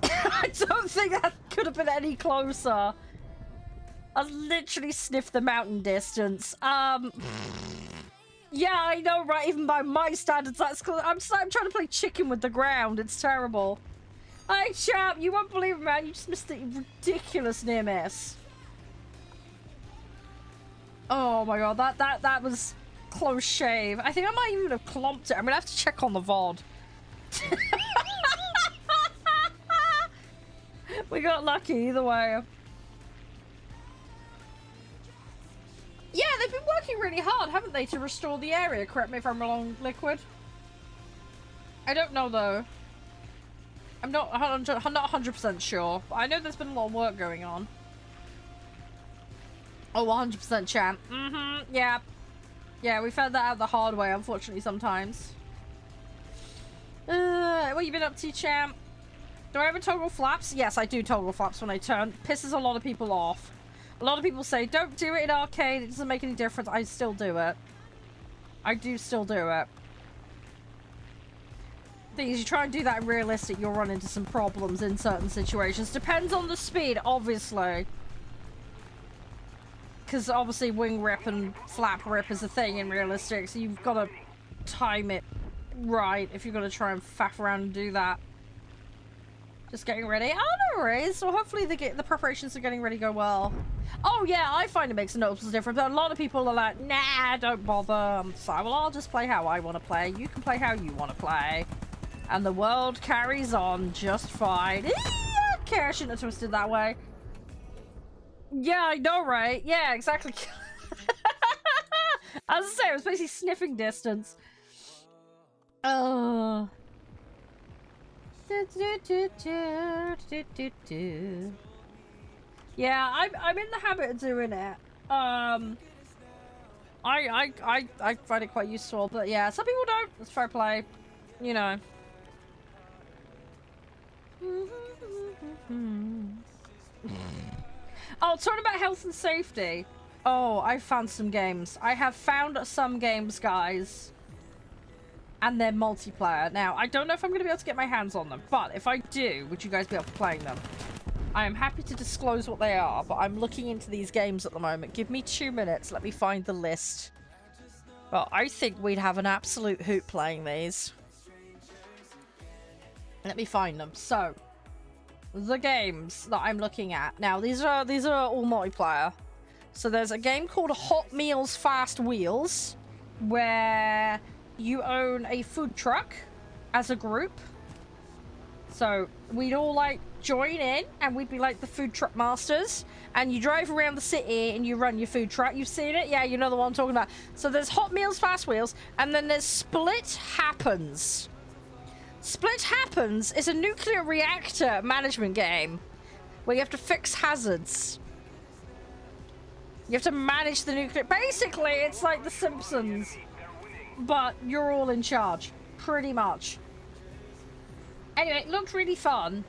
I don't think that could have been any closer. I literally sniffed the mountain distance. Yeah, I know, right? Even by my standards, that's close. I'm trying to play chicken with the ground. It's terrible. Hi, chap. You won't believe it, man. You just missed a ridiculous near miss. Oh my god, that was close shave. I think I might even have clomped it. I'm gonna have to check on the VOD. We got lucky either way. Yeah, they've been working really hard, haven't they, to restore the area? Correct me if I'm wrong, Liquid. I don't know though. I'm not 100% sure, but I know there's been a lot of work going on. Oh, 100% champ. Yeah. Yeah, we found that out the hard way, unfortunately, sometimes. What you been up to, champ? Do I ever toggle flaps? Yes, I do toggle flaps when I turn. Pisses a lot of people off. A lot of people say, don't do it in arcade, it doesn't make any difference. I still do it. I do still do it. Thing is, you try and do that in realistic, you'll run into some problems in certain situations. Depends on the speed, obviously. Because obviously wing rip and flap rip is a thing in realistic, so you've got to time it right if you're going to try and faff around and do that. Just getting ready. Oh, no worries. So hopefully the preparations are getting ready go well. Oh, yeah, I find it makes a noticeable difference. But a lot of people are like, nah, don't bother. So, well, I'll just play how I want to play. You can play how you want to play. And the world carries on just fine. Okay, I shouldn't have twisted that way. Yeah, I know, right? Yeah, exactly. As I say, it was basically sniffing distance. Oh. Yeah, I'm in the habit of doing it. I find it quite useful, but yeah, some people don't. It's fair play, you know. Oh, talking about health and safety. Oh, I found some games. I have found some games, guys. And they're multiplayer. Now, I don't know if I'm going to be able to get my hands on them, but if I do, would you guys be able to play them? I am happy to disclose what they are, but I'm looking into these games at the moment. Give me 2 minutes. Let me find the list. Well, I think we'd have an absolute hoot playing these. Let me find them. So, the games that I'm looking at. Now, these are all multiplayer. So there's a game called Hot Meals Fast Wheels, where you own a food truck as a group. So we'd all like join in and we'd be like the food truck masters, and you drive around the city and you run your food truck. You've seen it? Yeah, you know the one I'm talking about. So there's Hot Meals Fast Wheels, and then there's Split Happens. Split Happens is a nuclear reactor management game where you have to fix hazards. You have to manage the nuclear... Basically, it's like The Simpsons, but you're all in charge, pretty much. Anyway, it looked really fun.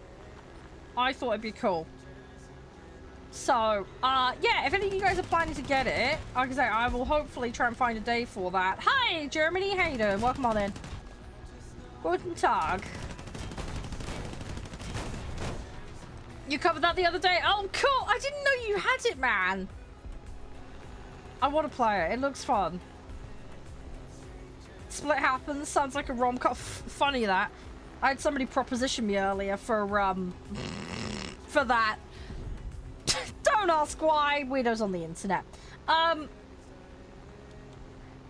I thought it'd be cool. So, yeah, if any of you guys are planning to get it, like I say, I will hopefully try and find a day for that. Hi, Germany, how you doing? Welcome on in. Guten Tag. You covered that the other day? Oh, cool! I didn't know you had it, man! I want to play it. It looks fun. Split happens. Sounds like a rom-com. Funny that. I had somebody proposition me earlier for that. Don't ask why. Weirdos on the internet.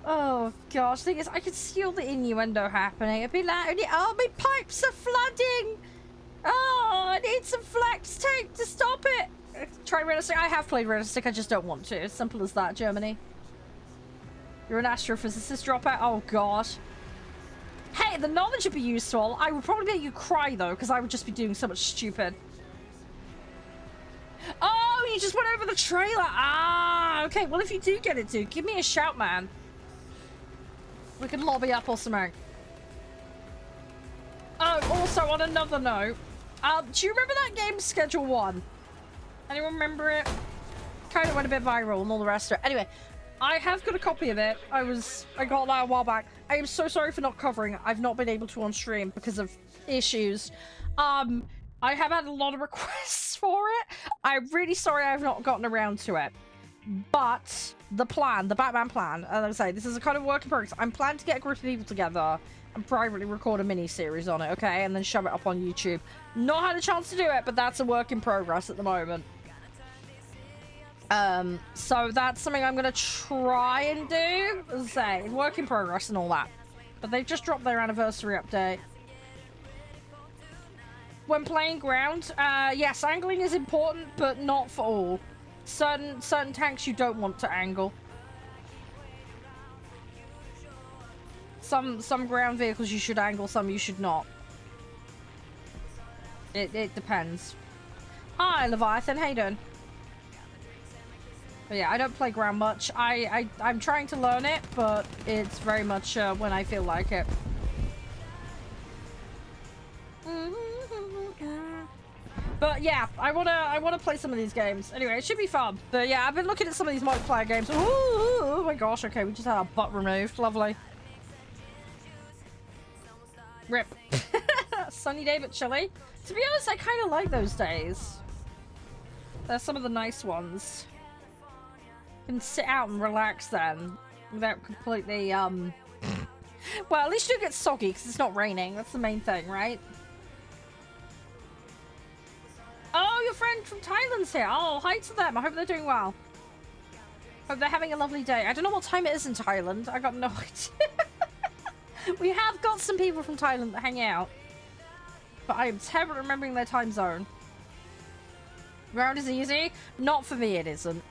Oh gosh, thing is, I can see all the innuendo happening. I'd be like, oh, my pipes are flooding. Oh, I need some flex tape to stop it. Try realistic. I have played realistic. I just don't want to. As simple as that, Germany. You're an astrophysicist dropout. Oh gosh. Hey, the knowledge would be useful. I would probably make you cry though, because I would just be doing so much stupid. Oh, you just went over the trailer. Ah, okay. Well, if you do get it, dude, give me a shout, man. We can lobby up or something. Oh, also on another note, do you remember that game Schedule 1? Anyone remember it? Kind of went a bit viral and all the rest of it. Anyway, I have got a copy of it. I got that a while back. I am so sorry for not covering it. I've not been able to on stream because of issues. I have had a lot of requests for it. I'm really sorry I've not gotten around to it. But the plan, the Batman plan, as I say, this is a kind of work in progress. I'm planning to get a group of people together and privately record a mini-series on it, okay? And then shove it up on YouTube. Not had a chance to do it, but that's a work in progress at the moment. So that's something I'm gonna try and do. As I say, work in progress and all that. But they've just dropped their anniversary update. When playing ground, yes, angling is important, but not for all. Certain tanks you don't want to angle. Some ground vehicles you should angle, some you should not. It depends. Hi, Leviathan, how you doing? But yeah, I don't play ground much. I'm trying to learn it, but it's very much when I feel like it. But yeah, I wanna play some of these games. Anyway, it should be fun. But yeah, I've been looking at some of these multiplayer games. Ooh, oh my gosh, okay, we just had our butt removed. Lovely. Rip. Sunny day but chilly. To be honest, I kind of like those days. They're some of the nice ones. You can sit out and relax then without completely well, at least you don't get soggy because it's not raining. That's the main thing, right? Oh, your friend from Thailand's here. Oh, hi to them. I hope they're doing well. Hope they're having a lovely day. I don't know what time it is in Thailand. I got no idea. We have got some people from Thailand that hang out. But I am terrible at remembering their time zone. Ground is easy? Not for me, it isn't.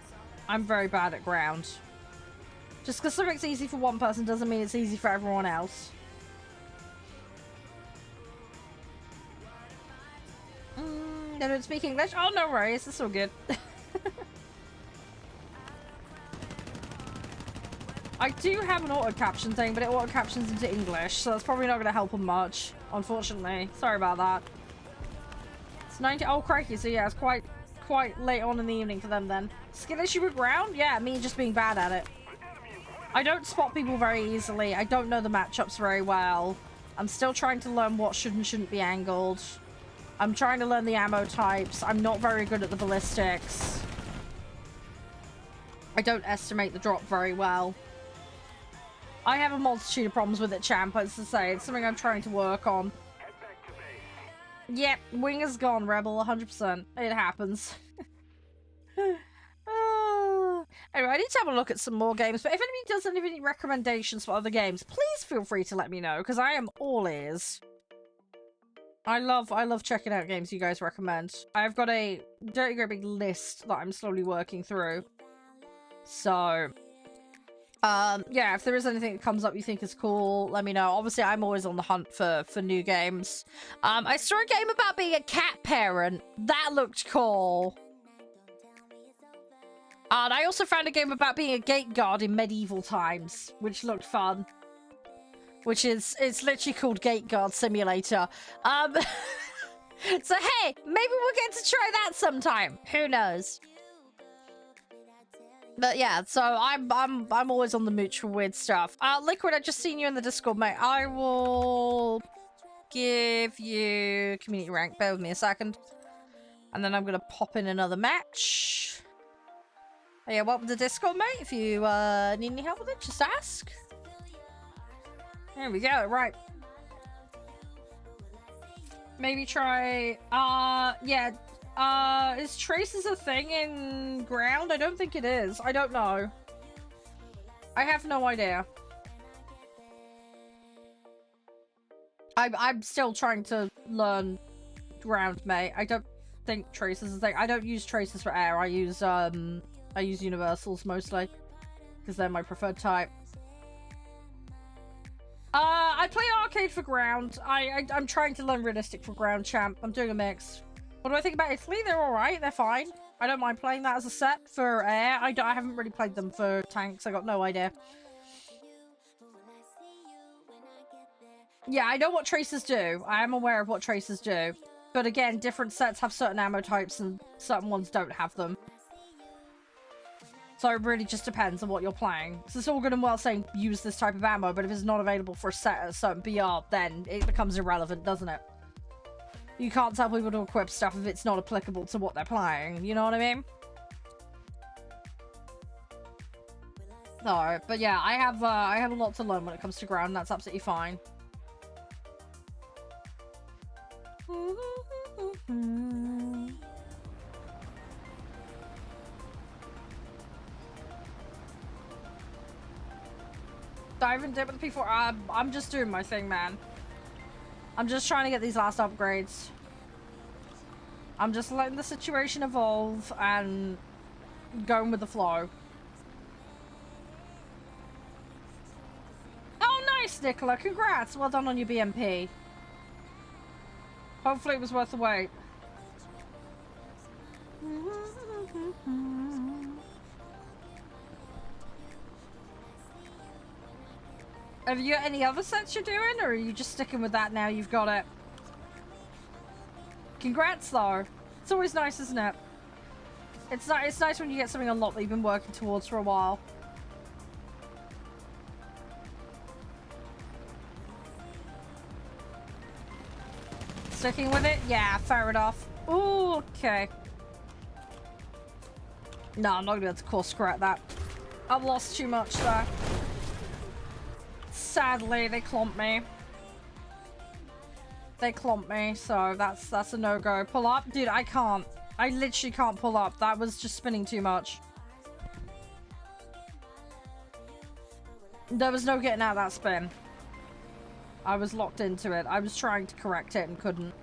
I'm very bad at ground. Just because something's easy for one person doesn't mean it's easy for everyone else. They don't speak English? Oh, no worries. It's all good. I do have an auto caption thing, but it auto captions into English, so that's probably not going to help them much, unfortunately. Sorry about that. It's 90. Oh, crikey. So yeah, it's quite late on in the evening for them then. Skill issue with ground? Yeah, me just being bad at it. I don't spot people very easily. I don't know the matchups very well. I'm still trying to learn what should and shouldn't be angled. I'm trying to learn the ammo types. I'm not very good at the ballistics. I don't estimate the drop very well. I have a multitude of problems with it, champ. As I say, it's something I'm trying to work on. Yep, wing is gone, Rebel. 100%. It happens. Anyway, I need to have a look at some more games. But if anybody does have any recommendations for other games, please feel free to let me know, because I am all ears. I love checking out games you guys recommend. I've got a very big list that I'm slowly working through. So, yeah, if there is anything that comes up you think is cool, let me know. Obviously, I'm always on the hunt for new games. I saw a game about being a cat parent. That looked cool. And I also found a game about being a gate guard in medieval times, which looked fun. Which is, it's literally called Gate Guard Simulator. So hey, maybe we'll get to try that sometime. Who knows? But yeah, so I'm always on the mooch for weird stuff. Liquid, I just seen you in the Discord, mate. I will give you community rank. Bear with me a second. And then I'm gonna pop in another match. Oh, yeah, welcome to Discord, mate. If you need any help with it, just ask. There we go, right. Maybe try, yeah, is traces a thing in ground? I don't think it is. I don't know. I have no idea. I'm still trying to learn ground, mate. I don't think traces is a thing. I don't use traces for air. I use universals mostly because they're my preferred type. I play arcade for ground. I'm trying to learn realistic for ground, champ. I'm doing a mix. What do I think about Italy? They're alright. They're fine. I don't mind playing that as a set for air. I haven't really played them for tanks. I got no idea. Yeah, I know what traces do. I am aware of what traces do. But again, different sets have certain ammo types and certain ones don't have them. So it really just depends on what you're playing. So it's all good and well saying use this type of ammo, but if it's not available for a set at a certain BR, then it becomes irrelevant, doesn't it? You can't tell people to equip stuff if it's not applicable to what they're playing, you know what I mean? No, but yeah, I have a lot to learn when it comes to ground, that's absolutely fine. Dive in deep with the P4. I'm just doing my thing, man. I'm just trying to get these last upgrades. I'm just letting the situation evolve and going with the flow. Oh, nice, Nicola. Congrats. Well done on your BMP. Hopefully it was worth the wait. Have you got any other sets you're doing, or are you just sticking with that now you've got it? Congrats, though. It's always nice, isn't it? It's nice when you get something unlocked that you've been working towards for a while. Sticking with it? Yeah, fair enough. Ooh, okay. No, I'm not gonna be able to course correct that. I've lost too much there. Sadly, they clomped me. They clomped me, so that's a no-go. Pull up? Dude, I can't. I literally can't pull up. That was just spinning too much. There was no getting out of that spin. I was locked into it. I was trying to correct it and couldn't.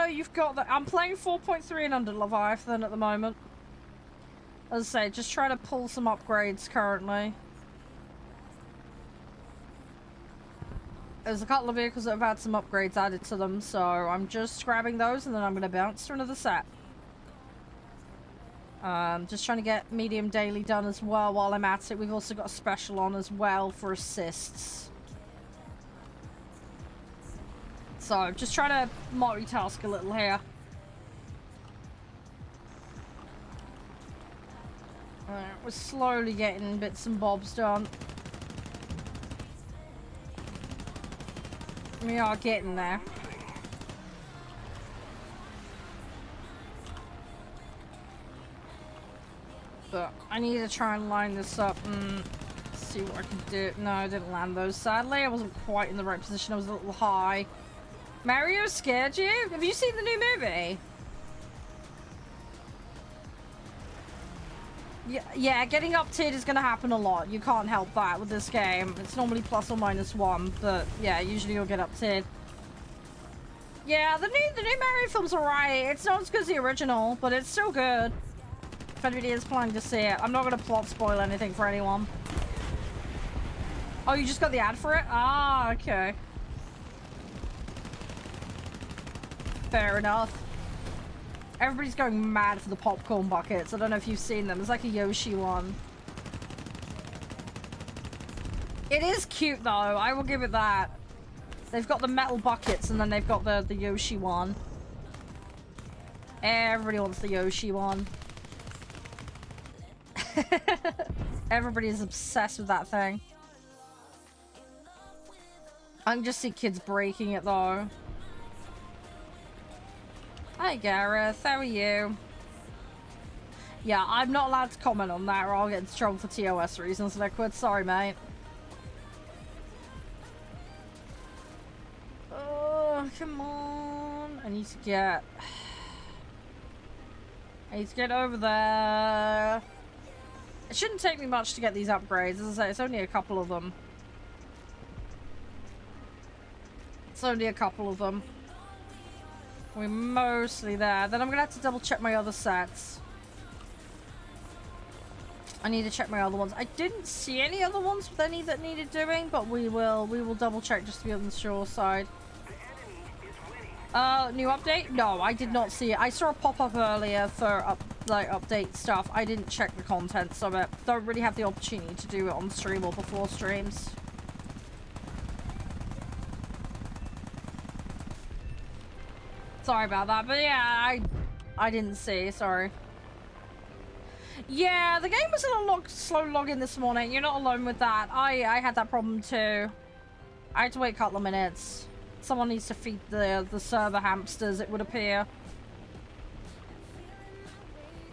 You've got that. I'm playing 4.3 and under Leviathan at the moment. As I say, just trying to pull some upgrades currently. There's a couple of vehicles that have had some upgrades added to them, so I'm just grabbing those and then I'm going to bounce to another set. Just trying to get medium daily done as well while I'm at it. We've also got a special on as well for assists. So, just trying to multitask a little here. We're slowly getting bits and bobs done. We are getting there. But I need to try and line this up and see what I can do. No, I didn't land those, sadly. I wasn't quite in the right position. I was a little high. Mario scared you? Have you seen the new movie? Yeah, getting up tiered is going to happen a lot. You can't help that with this game. It's normally plus or minus 1, but yeah, usually you'll get up tiered. Yeah, the new Mario film's alright. It's not as good as the original, but it's still good. If anybody is planning to see it. I'm not going to plot spoil anything for anyone. Oh, you just got the ad for it? Ah, okay. Fair enough. Everybody's going mad for the popcorn buckets. I don't know if you've seen them. It's like a Yoshi one. It is cute though, I will give it that. They've got the metal buckets and then they've got the Yoshi one. Everybody wants the Yoshi one. Everybody is obsessed with that thing. I can just see kids breaking it though. Hi Gareth, how are you? Yeah, I'm not allowed to comment on that or I'll get into trouble for TOS reasons, Liquid. Sorry, mate. Oh, come on. I need to get over there. It shouldn't take me much to get these upgrades. As I say, it's only a couple of them. It's only a couple of them. We're mostly there. Then I'm gonna have to double check my other sets. I need to check my other ones. I didn't see any other ones with any that needed doing, but we will double check just to be on the sure side. New update? No, I did not see it. I saw a pop-up earlier for update stuff. I didn't check the contents of it. Don't really have the opportunity to do it on stream or before streams. Sorry about that, but yeah, I didn't see, sorry. Yeah, the game was a little slow logging this morning. You're not alone with that. I had that problem too. I had to wait a couple of minutes. Someone needs to feed the server hamsters, it would appear.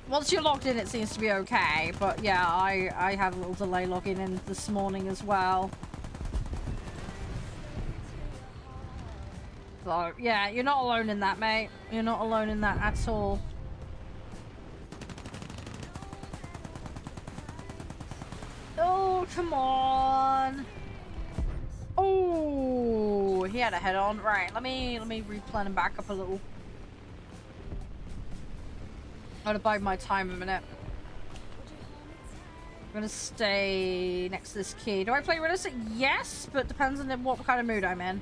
Once you're logged in, it seems to be okay. But yeah, I had a little delay logging in this morning as well. So yeah, you're not alone in that, mate. You're not alone in that at all. Oh, come on. Oh, he had a head on. Right, let me replan and back up a little. I'm gonna bide my time a minute. I'm gonna stay next to this key. Do I play realistic? Yes, but depends on what kind of mood I'm in.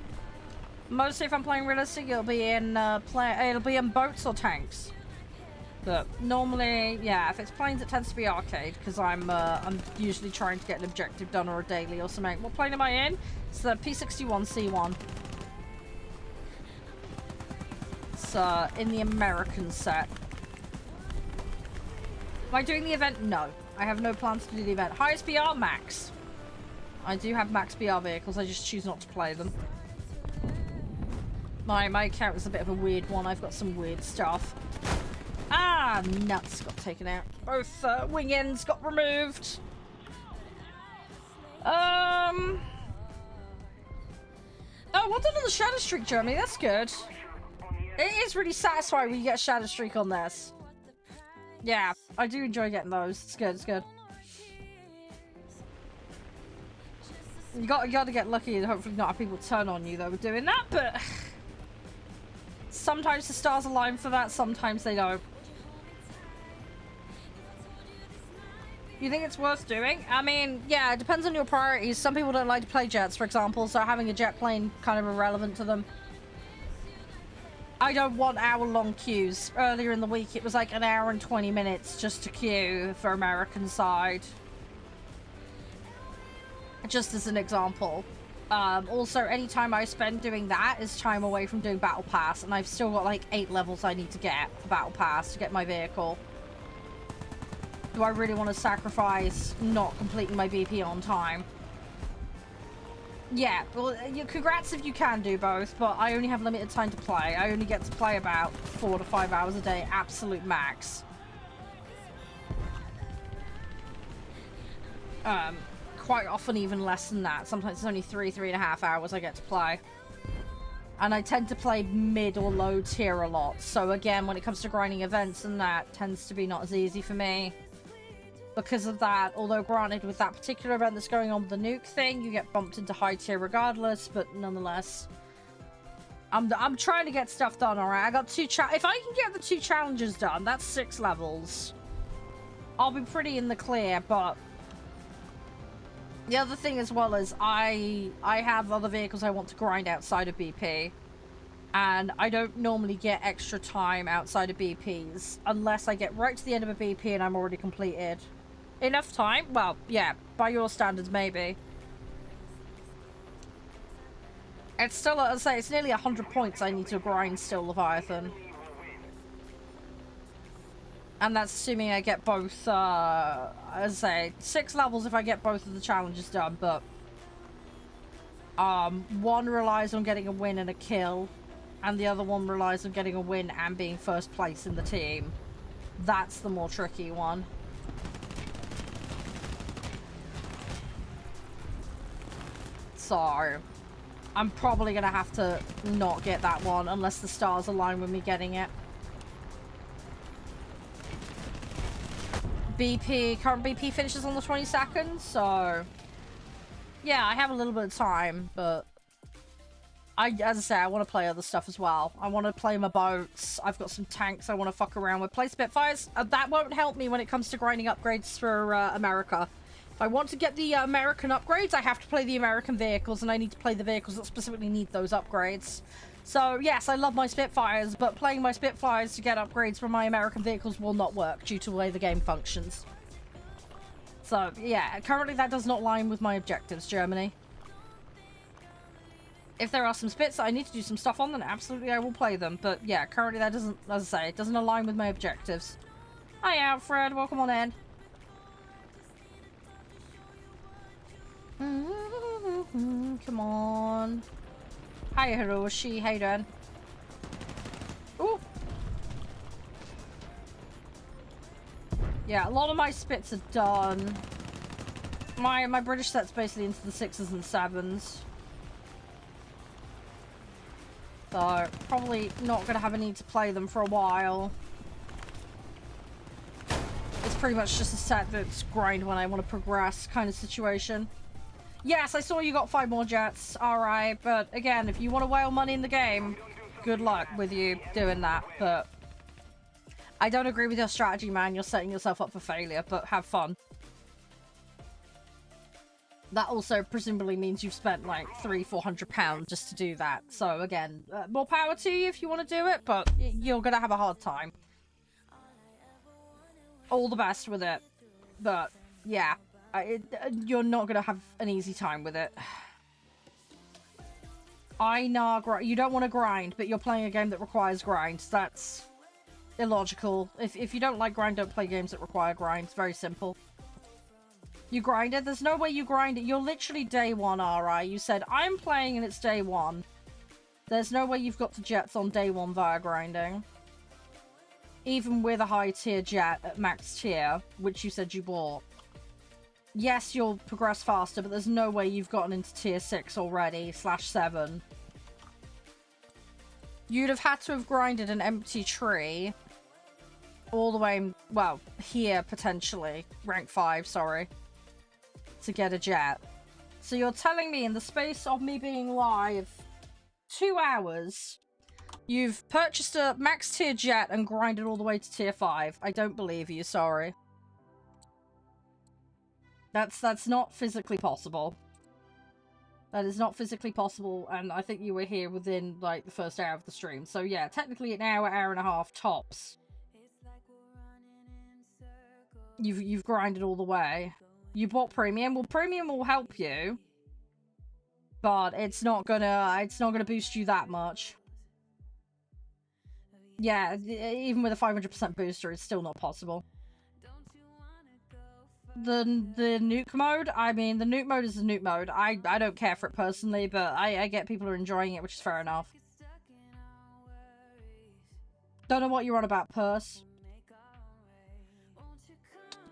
Mostly if I'm playing realistic, it'll be in boats or tanks. But normally, yeah, if it's planes, it tends to be arcade because I'm usually trying to get an objective done or a daily or something. What plane am I in? It's the P61C1. It's in the American set. Am I doing the event? No. I have no plans to do the event. Highest BR? Max. I do have max BR vehicles, I just choose not to play them. My account is a bit of a weird one. I've got some weird stuff. Ah, nuts got taken out. Both wing ends got removed. Oh, well done on the Shadow Streak, Jeremy. That's good. It is really satisfying when you get a Shadow Streak on this. Yeah, I do enjoy getting those. It's good, it's good. You gotta get lucky and hopefully not have people turn on you though with doing that, but sometimes the stars align for that, sometimes they don't. You think it's worth doing? I mean, yeah, it depends on your priorities. Some people don't like to play jets, for example, so having a jet plane kind of irrelevant to them. I don't want hour-long queues. Earlier in the week, it was like an hour and 20 minutes just to queue for American side. Just as an example. Also, any time I spend doing that is time away from doing Battle Pass, and I've still got like 8 levels I need to get for Battle Pass to get my vehicle. Do I really want to sacrifice not completing my BP on time? Yeah, well, congrats if you can do both, but I only have limited time to play. I only get to play about 4 to 5 hours a day, absolute max. Quite often even less than that. Sometimes it's only 3.5 hours I get to play. And I tend to play mid or low tier a lot. So again, when it comes to grinding events and that, tends to be not as easy for me. Because of that, although granted with that particular event that's going on with the nuke thing, you get bumped into high tier regardless, but nonetheless. I'm trying to get stuff done, alright? I got 2 if I can get the 2 challenges done, that's 6 levels. I'll be pretty in the clear, but the other thing as well is I have other vehicles I want to grind outside of BP. And I don't normally get extra time outside of BPs unless I get right to the end of a BP and I'm already completed. Enough time? Well, yeah, by your standards, maybe. It's still, as I say, it's nearly 100 points I need to grind still, Leviathan. And that's assuming I get both, as I say, 6 levels if I get both of the challenges done, but... one relies on getting a win and a kill, and the other one relies on getting a win and being first place in the team. That's the more tricky one. So, I'm probably gonna have to not get that one unless the stars align with me getting it. Current BP finishes on the 22nd, so... Yeah, I have a little bit of time, but... as I say, I want to play other stuff as well. I want to play my boats. I've got some tanks I want to fuck around with. Play Spitfires. That won't help me when it comes to grinding upgrades for America. If I want to get the American upgrades, I have to play the American vehicles, and I need to play the vehicles that specifically need those upgrades. So, yes, I love my Spitfires, but playing my Spitfires to get upgrades from my American vehicles will not work due to the way the game functions. So, yeah, currently that does not align with my objectives, Germany. If there are some Spits that I need to do some stuff on, then absolutely I will play them. But, yeah, currently that doesn't, as I say, it doesn't align with my objectives. Hi, Alfred. Welcome on in. Come on. Hi, Hiroshi. How you doing? Ooh. Yeah, a lot of my Spits are done. My British set's basically into the 6s and 7s. So, probably not going to have a need to play them for a while. It's pretty much just a set that's grind when I want to progress kind of situation. Yes, I saw you got 5 more jets. Alright, but again, if you want to whale money in the game, good luck with you doing that. But I don't agree with your strategy, man. You're setting yourself up for failure, but have fun. That also presumably means you've spent like £300-400 just to do that. So again, more power to you if you want to do it, but you're gonna have a hard time. All the best with it, but yeah, you're not gonna have an easy time with it. I know you don't want to grind, but you're playing a game that requires grind. That's illogical. If you don't like grind, don't play games that require grind. It's very simple. You grinded? There's no way you grind it. You're literally day 1, RI. You said, I'm playing and it's day 1. There's no way you've got to jets on day 1 via grinding. Even with a high tier jet at max tier, which you said you bought. Yes, you'll progress faster, but there's no way you've gotten into tier 6 already, /7. You'd have had to have grinded an empty tree all the way, well, here potentially. Rank 5, sorry. To get a jet. So you're telling me in the space of me being live 2 hours, you've purchased a max tier jet and grinded all the way to tier 5. I don't believe you, sorry. That's not physically possible. That is not physically possible, and I think you were here within, like, the first hour of the stream. So yeah, technically an hour, hour and a half tops. You've grinded all the way. You bought premium. Well, premium will help you, but it's not gonna boost you that much. Yeah, even with a 500% booster, it's still not possible. The nuke mode, I mean, the nuke mode is the nuke mode. I don't care for it personally, but I get people are enjoying it, which is fair enough. Don't know what you're on about, Purse.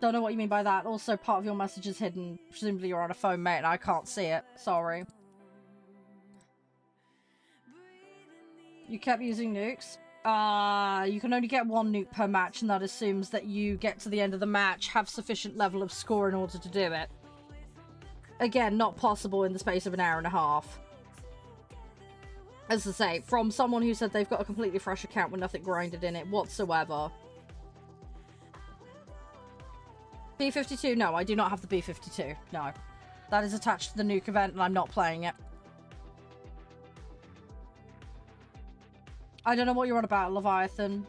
Don't know what you mean by that. Also, part of your message is hidden. Presumably you're on a phone, mate, and I can't see it. Sorry. You kept using nukes? You can only get 1 nuke per match, and that assumes that you get to the end of the match, have sufficient level of score in order to do it. Again, not possible in the space of an hour and a half. As I say, from someone who said they've got a completely fresh account with nothing grinded in it whatsoever. B-52? No, I do not have the B-52. No. That is attached to the nuke event, and I'm not playing it. I don't know what you're on about, Leviathan.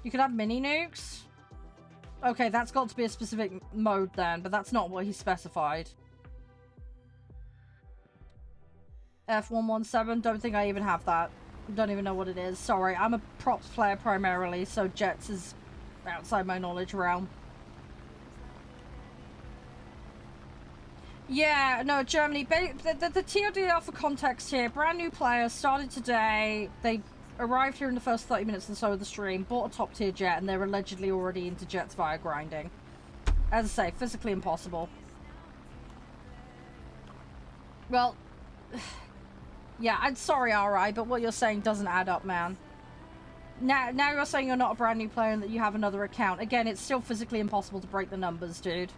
You could have mini nukes? Okay, that's got to be a specific mode then, but that's not what he specified. F117, don't think I even have that. Don't even know what it is. Sorry, I'm a props player primarily, so Jets is outside my knowledge realm. Yeah, no, Germany. The TLDR for context here. Brand new player, started today. They arrived here in the first 30 minutes or so of the stream, bought a top tier jet, and they're allegedly already into jets via grinding. As I say, physically impossible. Well, yeah, I'm sorry, RI, but what you're saying doesn't add up, man. Now you're saying you're not a brand new player and that you have another account. Again, it's still physically impossible to break the numbers, dude.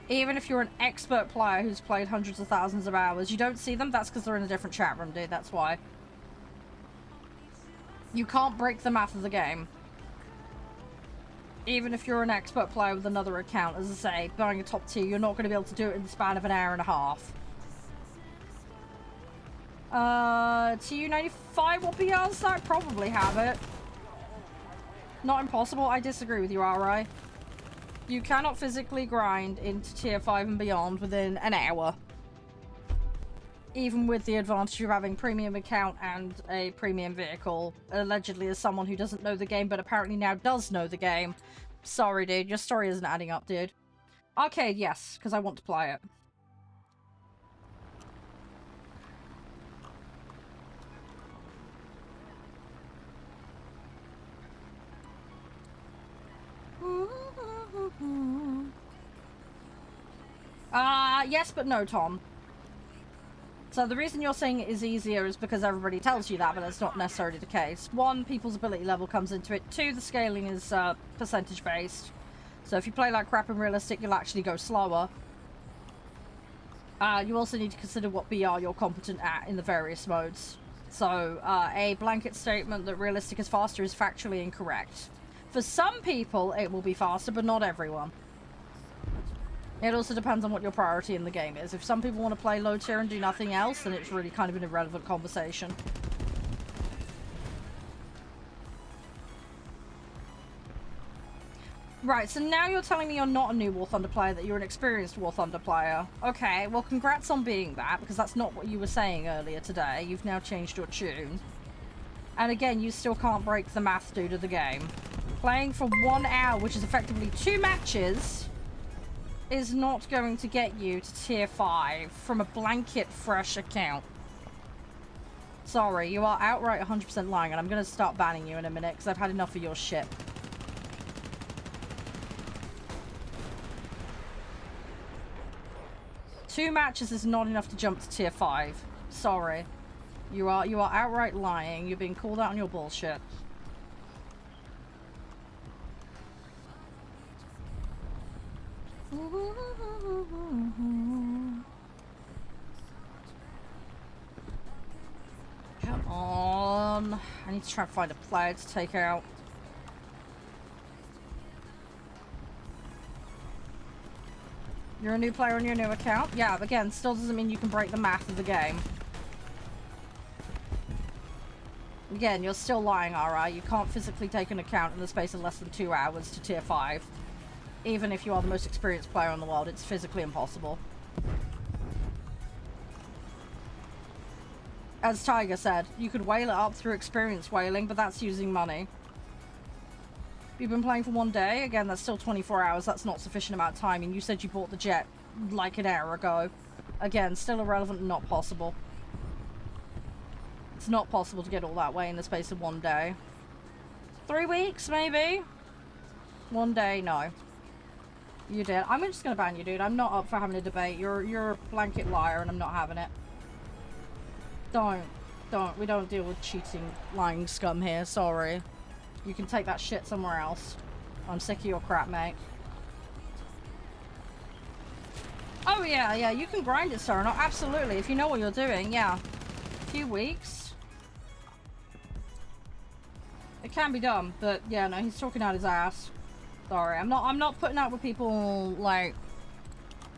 Even if you're an expert player who's played hundreds of thousands of hours, you don't see them, that's because they're in a different chat room, dude, that's why. You can't break the math of the game. Even if you're an expert player with another account, as I say, buying a top tier, you're not going to be able to do it in the span of an hour and a half. TU95 will be ours, I probably have it. Not impossible, I disagree with you, RI. You cannot physically grind into tier 5 and beyond within an hour. Even with the advantage of having premium account and a premium vehicle. Allegedly as someone who doesn't know the game, but apparently now does know the game. Sorry, dude. Your story isn't adding up, dude. Arcade, yes, because I want to play it. Yes, but no, Tom. So the reason you're saying it is easier is because everybody tells you that, but that's not necessarily the case. One, people's ability level comes into it. Two, the scaling is percentage based. So if you play like crap and realistic, you'll actually go slower. You also need to consider what BR you're competent at in the various modes. So a blanket statement that realistic is faster is factually incorrect. For some people, it will be faster, but not everyone. It also depends on what your priority in the game is. If some people want to play low tier and do nothing else, then it's really kind of an irrelevant conversation. Right, so now you're telling me you're not a new War Thunder player, that you're an experienced War Thunder player. Okay, well congrats on being that, because that's not what you were saying earlier today. You've now changed your tune. And again, you still can't break the math due to the game. Playing for 1 hour, which is effectively 2 matches... is not going to get you to tier 5 from a blanket fresh account. Sorry, you are outright 100% lying, and I'm going to start banning you in a minute because I've had enough of your shit. Two matches is not enough to jump to tier 5. Sorry. You are outright lying. You're being called out on your bullshit. Come on. I need to try and find a player to take out. You're a new player on your new account? Yeah, but again, still doesn't mean you can break the math of the game. Again, you're still lying, RI. You can't physically take an account in the space of less than 2 hours to tier 5. Even if you are the most experienced player in the world, it's physically impossible. As Tiger said, you could whale it up through experience whaling, but that's using money. You've been playing for 1 day? Again, that's still 24 hours. That's not sufficient amount of time, and you said you bought the jet like an hour ago. Again, still irrelevant and not possible. It's not possible to get all that way in the space of 1 day. 3 weeks, maybe? 1 day, no. You did. I'm just gonna ban you, dude. I'm not up for having a debate. You're a blanket liar, and I'm not having it. Don't. We don't deal with cheating, lying scum here. Sorry. You can take that shit somewhere else. I'm sick of your crap, mate. Oh, yeah, you can grind it, sir. No, absolutely. If you know what you're doing, yeah. A few weeks. It can be done, but yeah, no, he's talking out his ass. Sorry, I'm not putting out with people, like,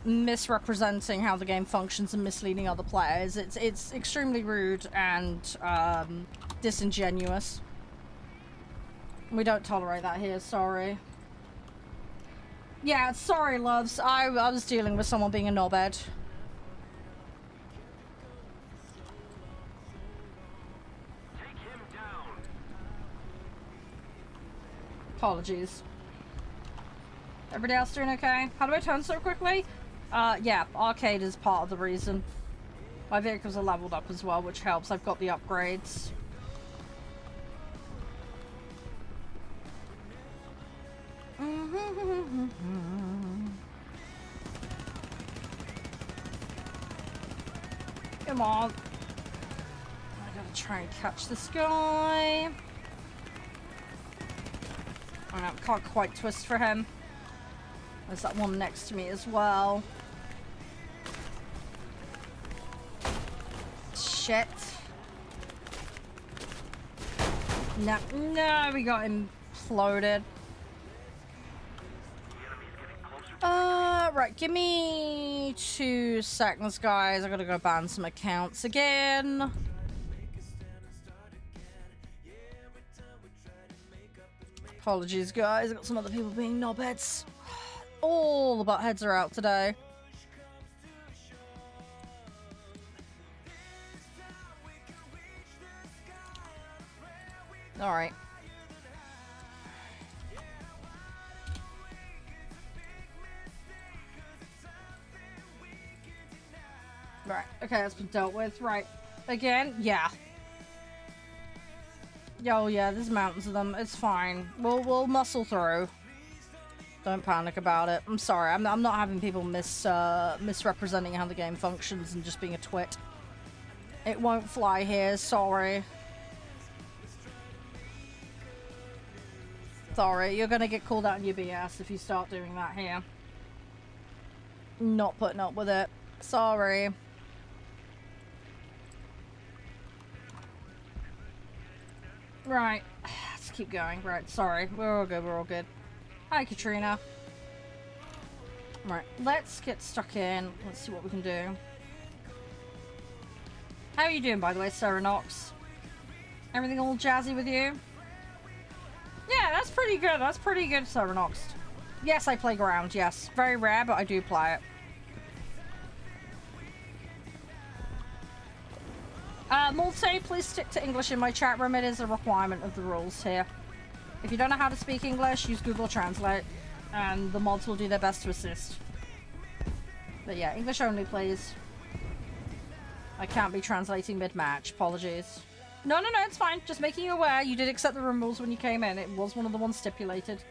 misrepresenting how the game functions and misleading other players. It's extremely rude and disingenuous. We don't tolerate that here, sorry. Yeah, sorry, loves. I was dealing with someone being a knobhead. Apologies. Everybody else doing okay? How do I turn so quickly? Yeah, arcade is part of the reason. My vehicles are leveled up as well, which helps. I've got the upgrades. Come on. I gotta try and catch this guy. Oh no, can't quite twist for him. There's that one next to me as well. Shit. No, no, we got imploded. Right, give me 2 seconds, guys. I gotta go ban some accounts again. Apologies, guys. I got some other people being knobheads. All the buttheads are out today. Alright. Right, okay, that's been dealt with. Right. Again? Yeah. Oh yeah, there's mountains of them. It's fine. We'll muscle through. Don't panic about it. I'm sorry. I'm not having people misrepresenting how the game functions and just being a twit. It won't fly here. Sorry. Sorry. You're gonna get called out on your BS if you start doing that here. Not putting up with it. Sorry. Right. Let's keep going. Right. Sorry. We're all good. We're all good. Hi, Katrina. Right. Let's get stuck in. Let's see what we can do. How are you doing, by the way, Sarah Knox? Everything all jazzy with you? Yeah, that's pretty good. That's pretty good, Sarah Knox. Yes, I play ground. Yes. Very rare, but I do play it. Multi, please stick to English in my chat room. It is a requirement of the rules here. If you don't know how to speak English, use Google Translate, and the mods will do their best to assist. But yeah, English only, please. I can't be translating mid-match. Apologies. No, it's fine. Just making you aware. You did accept the room rules when you came in. It was one of the ones stipulated.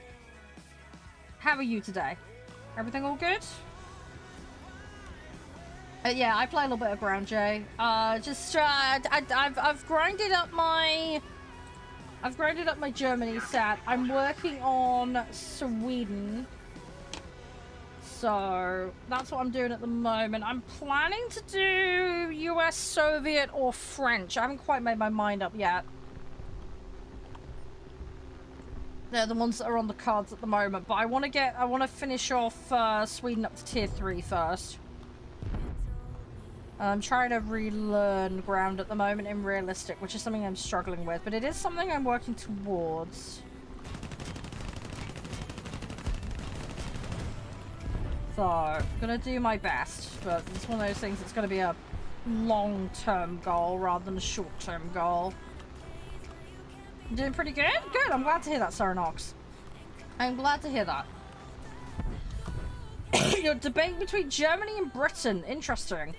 How are you today? Everything all good? Yeah, I play a little bit of ground, Jay. I've grinded up my Germany stat. I'm working on Sweden. So that's what I'm doing at the moment. I'm planning to do US, Soviet, or French. I haven't quite made my mind up yet. They're the ones that are on the cards at the moment. But I want to finish off Sweden up to tier 3 first. I'm trying to relearn ground at the moment in realistic, which is something I'm struggling with, but it is something I'm working towards. So, I'm gonna do my best, but it's one of those things that's gonna be a long-term goal rather than a short-term goal. I'm doing pretty good? Good, I'm glad to hear that, Sarah Knox. I'm glad to hear that. You're debating between Germany and Britain. Interesting.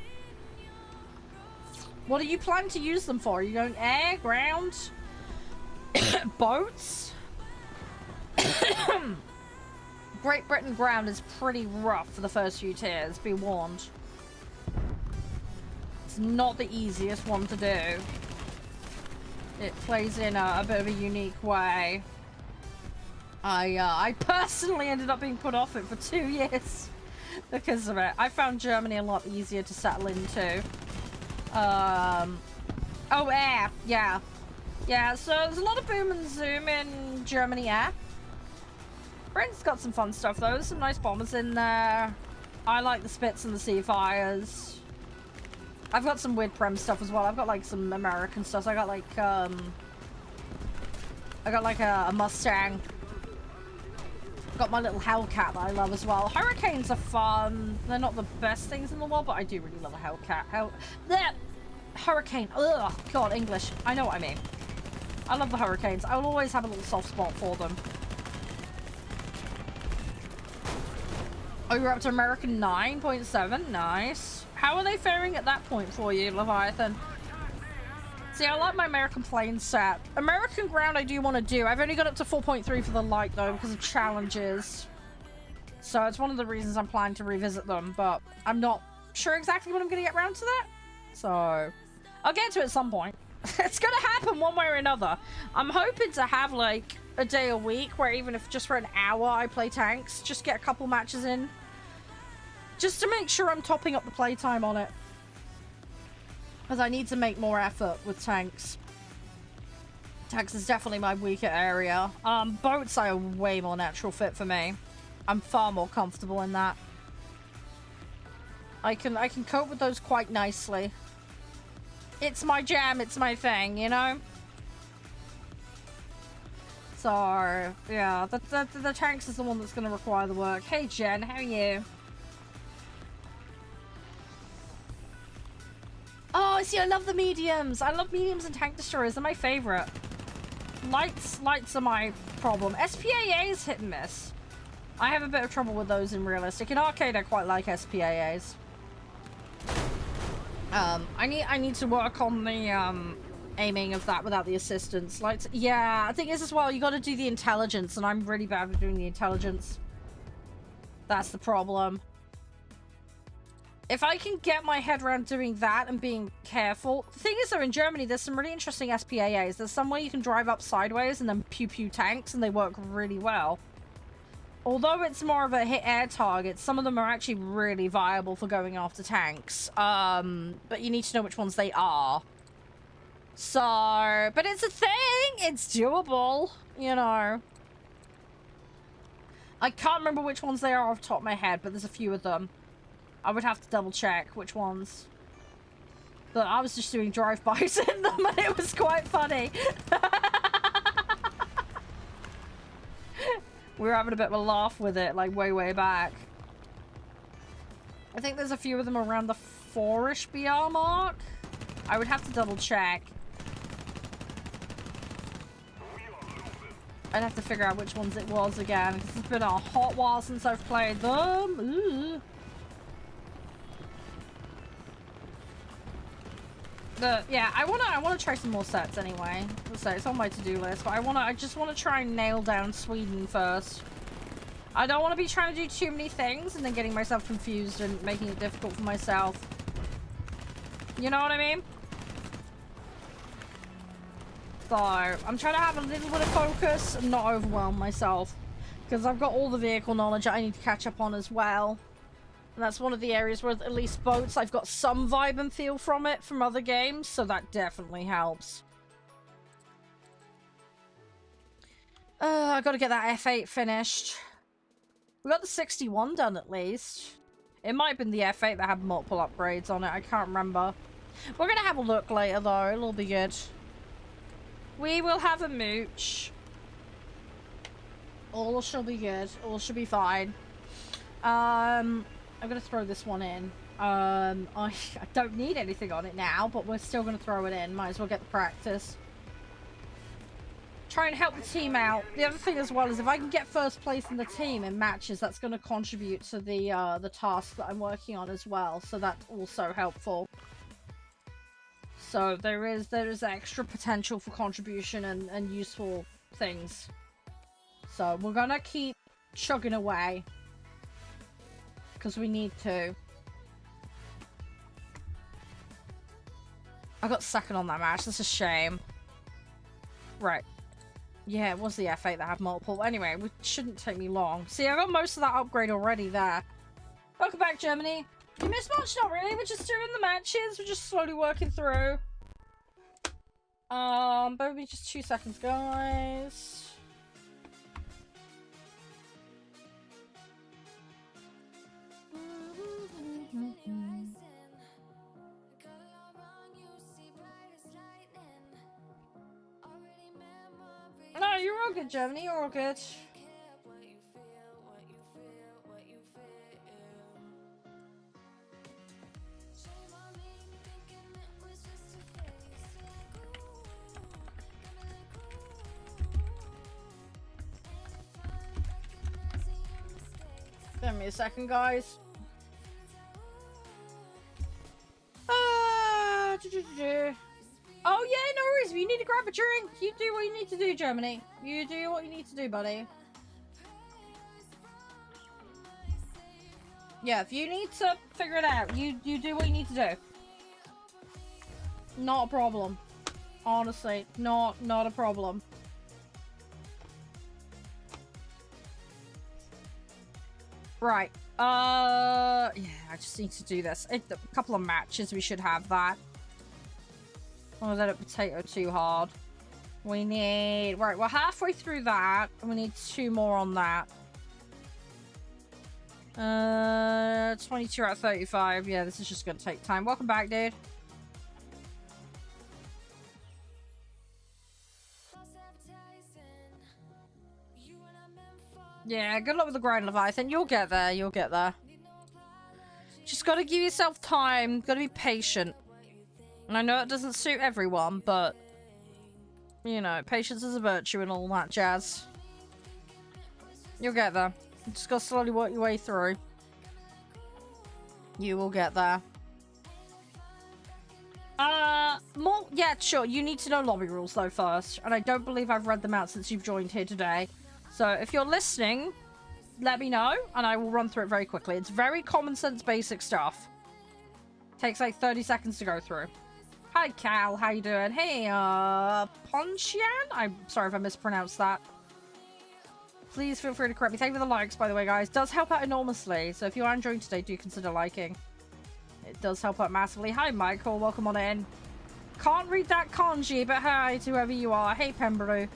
What are you planning to use them for? Are you going air, ground, boats? Great Britain ground is pretty rough for the first few tiers, be warned. It's not the easiest one to do. It plays in a bit of a unique way. I personally ended up being put off it for 2 years because of it. I found Germany a lot easier to settle into. Oh, air. Yeah. Yeah, so there's a lot of boom and zoom in Germany air. Britain's got some fun stuff, though. There's some nice bombers in there. I like the Spits and the Seafires. I've got some weird Prem stuff as well. I've got, like, some American stuff. So I got, like, a Mustang. Got my little Hellcat that I love as well. Hurricanes are fun. They're not the best things in the world, but I do really love a Hellcat. Hurricane. Ugh, God, English. I know what I mean. I love the Hurricanes. I will always have a little soft spot for them. Oh, you're up to American 9.7. Nice. How are they faring at that point for you, Leviathan? See, I like my American plane set. American ground I do want to do. I've only got up to 4.3 for the light, though, because of challenges. So it's one of the reasons I'm planning to revisit them, but I'm not sure exactly when I'm going to get around to that. So I'll get to it at some point. It's going to happen one way or another. I'm hoping to have, like, a day a week where even if just for an hour I play tanks, just get a couple matches in. Just to make sure I'm topping up the playtime on it. Because I need to make more effort with tanks. Tanks is definitely my weaker area. Boats are a way more natural fit for me. I'm far more comfortable in that. I can cope with those quite nicely. It's my jam, it's my thing, you know? So, yeah, the tanks is the one that's going to require the work. Hey Jen, how are you? Oh, see, I love the mediums. I love mediums and tank destroyers. They're my favorite. Lights are my problem. SPAAs hit and miss. I have a bit of trouble with those in realistic. In arcade, I quite like SPAAs. I need to work on the aiming of that without the assistance. Lights, yeah. I think is as well. You got to do the intelligence, and I'm really bad at doing the intelligence. That's the problem. If I can get my head around doing that and being careful. The thing is, though, in Germany, there's some really interesting SPAAs. There's some way you can drive up sideways and then pew-pew tanks, and they work really well. Although it's more of a hit air target, some of them are actually really viable for going after tanks. But you need to know which ones they are. So, but it's a thing. It's doable, you know. I can't remember which ones they are off the top of my head, but there's a few of them. I would have to double check which ones. But I was just doing drive-bys in them and it was quite funny. We were having a bit of a laugh with it, like way back. I think there's a few of them around the 4-ish BR mark. I would have to double check. I'd have to figure out which ones it was again, because it's been a hot while since I've played them. Ooh. But yeah, I wanna try some more sets anyway. So it's on my to-do list, but I just wanna try and nail down Sweden first. I don't want to be trying to do too many things and then getting myself confused and making it difficult for myself. You know what I mean? So I'm trying to have a little bit of focus and not overwhelm myself, because I've got all the vehicle knowledge that I need to catch up on as well. And that's one of the areas where at least boats, I've got some vibe and feel from it from other games, so that definitely helps. I gotta get that F8 finished. We got the 61 done at least. It might have been the F8 that had multiple upgrades on it, I can't remember. We're gonna have a look later though, it'll be good. We will have a mooch. All shall be good, all should be fine. I'm gonna throw this one in. I don't need anything on it now, but we're still gonna throw it in. Might as well get the practice. Try and help the team out. The other thing as well is if I can get first place in the team in matches, that's gonna contribute to the task that I'm working on as well. So that's also helpful. So there is extra potential for contribution and useful things. So we're gonna keep chugging away. Because we need to. I got second on that match. That's a shame. Right. Yeah, it was the F8 that had multiple. Anyway, it shouldn't take me long. See, I got most of that upgrade already there. Welcome back, Germany. You missed much? Not really. We're just doing the matches. We're just slowly working through. Bear with me just 2 seconds, guys. No, you're all good, Germany. You're all good. Give me a second, guys. Oh yeah, no worries. If you need to grab a drink, you do what you need to do, Germany. You do what you need to do, buddy. Yeah, if you need to figure it out, you do what you need to do. Not a problem. Honestly, not a problem. Right. Yeah, I just need to do this. A couple of matches, we should have that. Oh, that potato too hard. We need... Right, we're halfway through that. And we need 2 more on that. 22 out of 35. Yeah, this is just gonna take time. Welcome back, dude. Yeah, good luck with the grind, Leviathan. You'll get there. You'll get there. Just gotta give yourself time. Gotta be patient. And I know it doesn't suit everyone, but... You know, patience is a virtue and all that jazz. You'll get there. You just gotta slowly work your way through. You will get there. More... Yeah, sure. You need to know lobby rules, though, first. And I don't believe I've read them out since you've joined here today. So if you're listening, let me know, and I will run through it very quickly. It's very common sense, basic stuff. Takes like 30 seconds to go through. Hi, Cal. How you doing? Hey, Ponchian? I'm sorry if I mispronounced that. Please feel free to correct me. Thank you for the likes, by the way, guys. Does help out enormously. So if you are enjoying today, do consider liking. It does help out massively. Hi, Michael. Welcome on in. Can't read that kanji, but hi to whoever you are. Hey, Pembroo.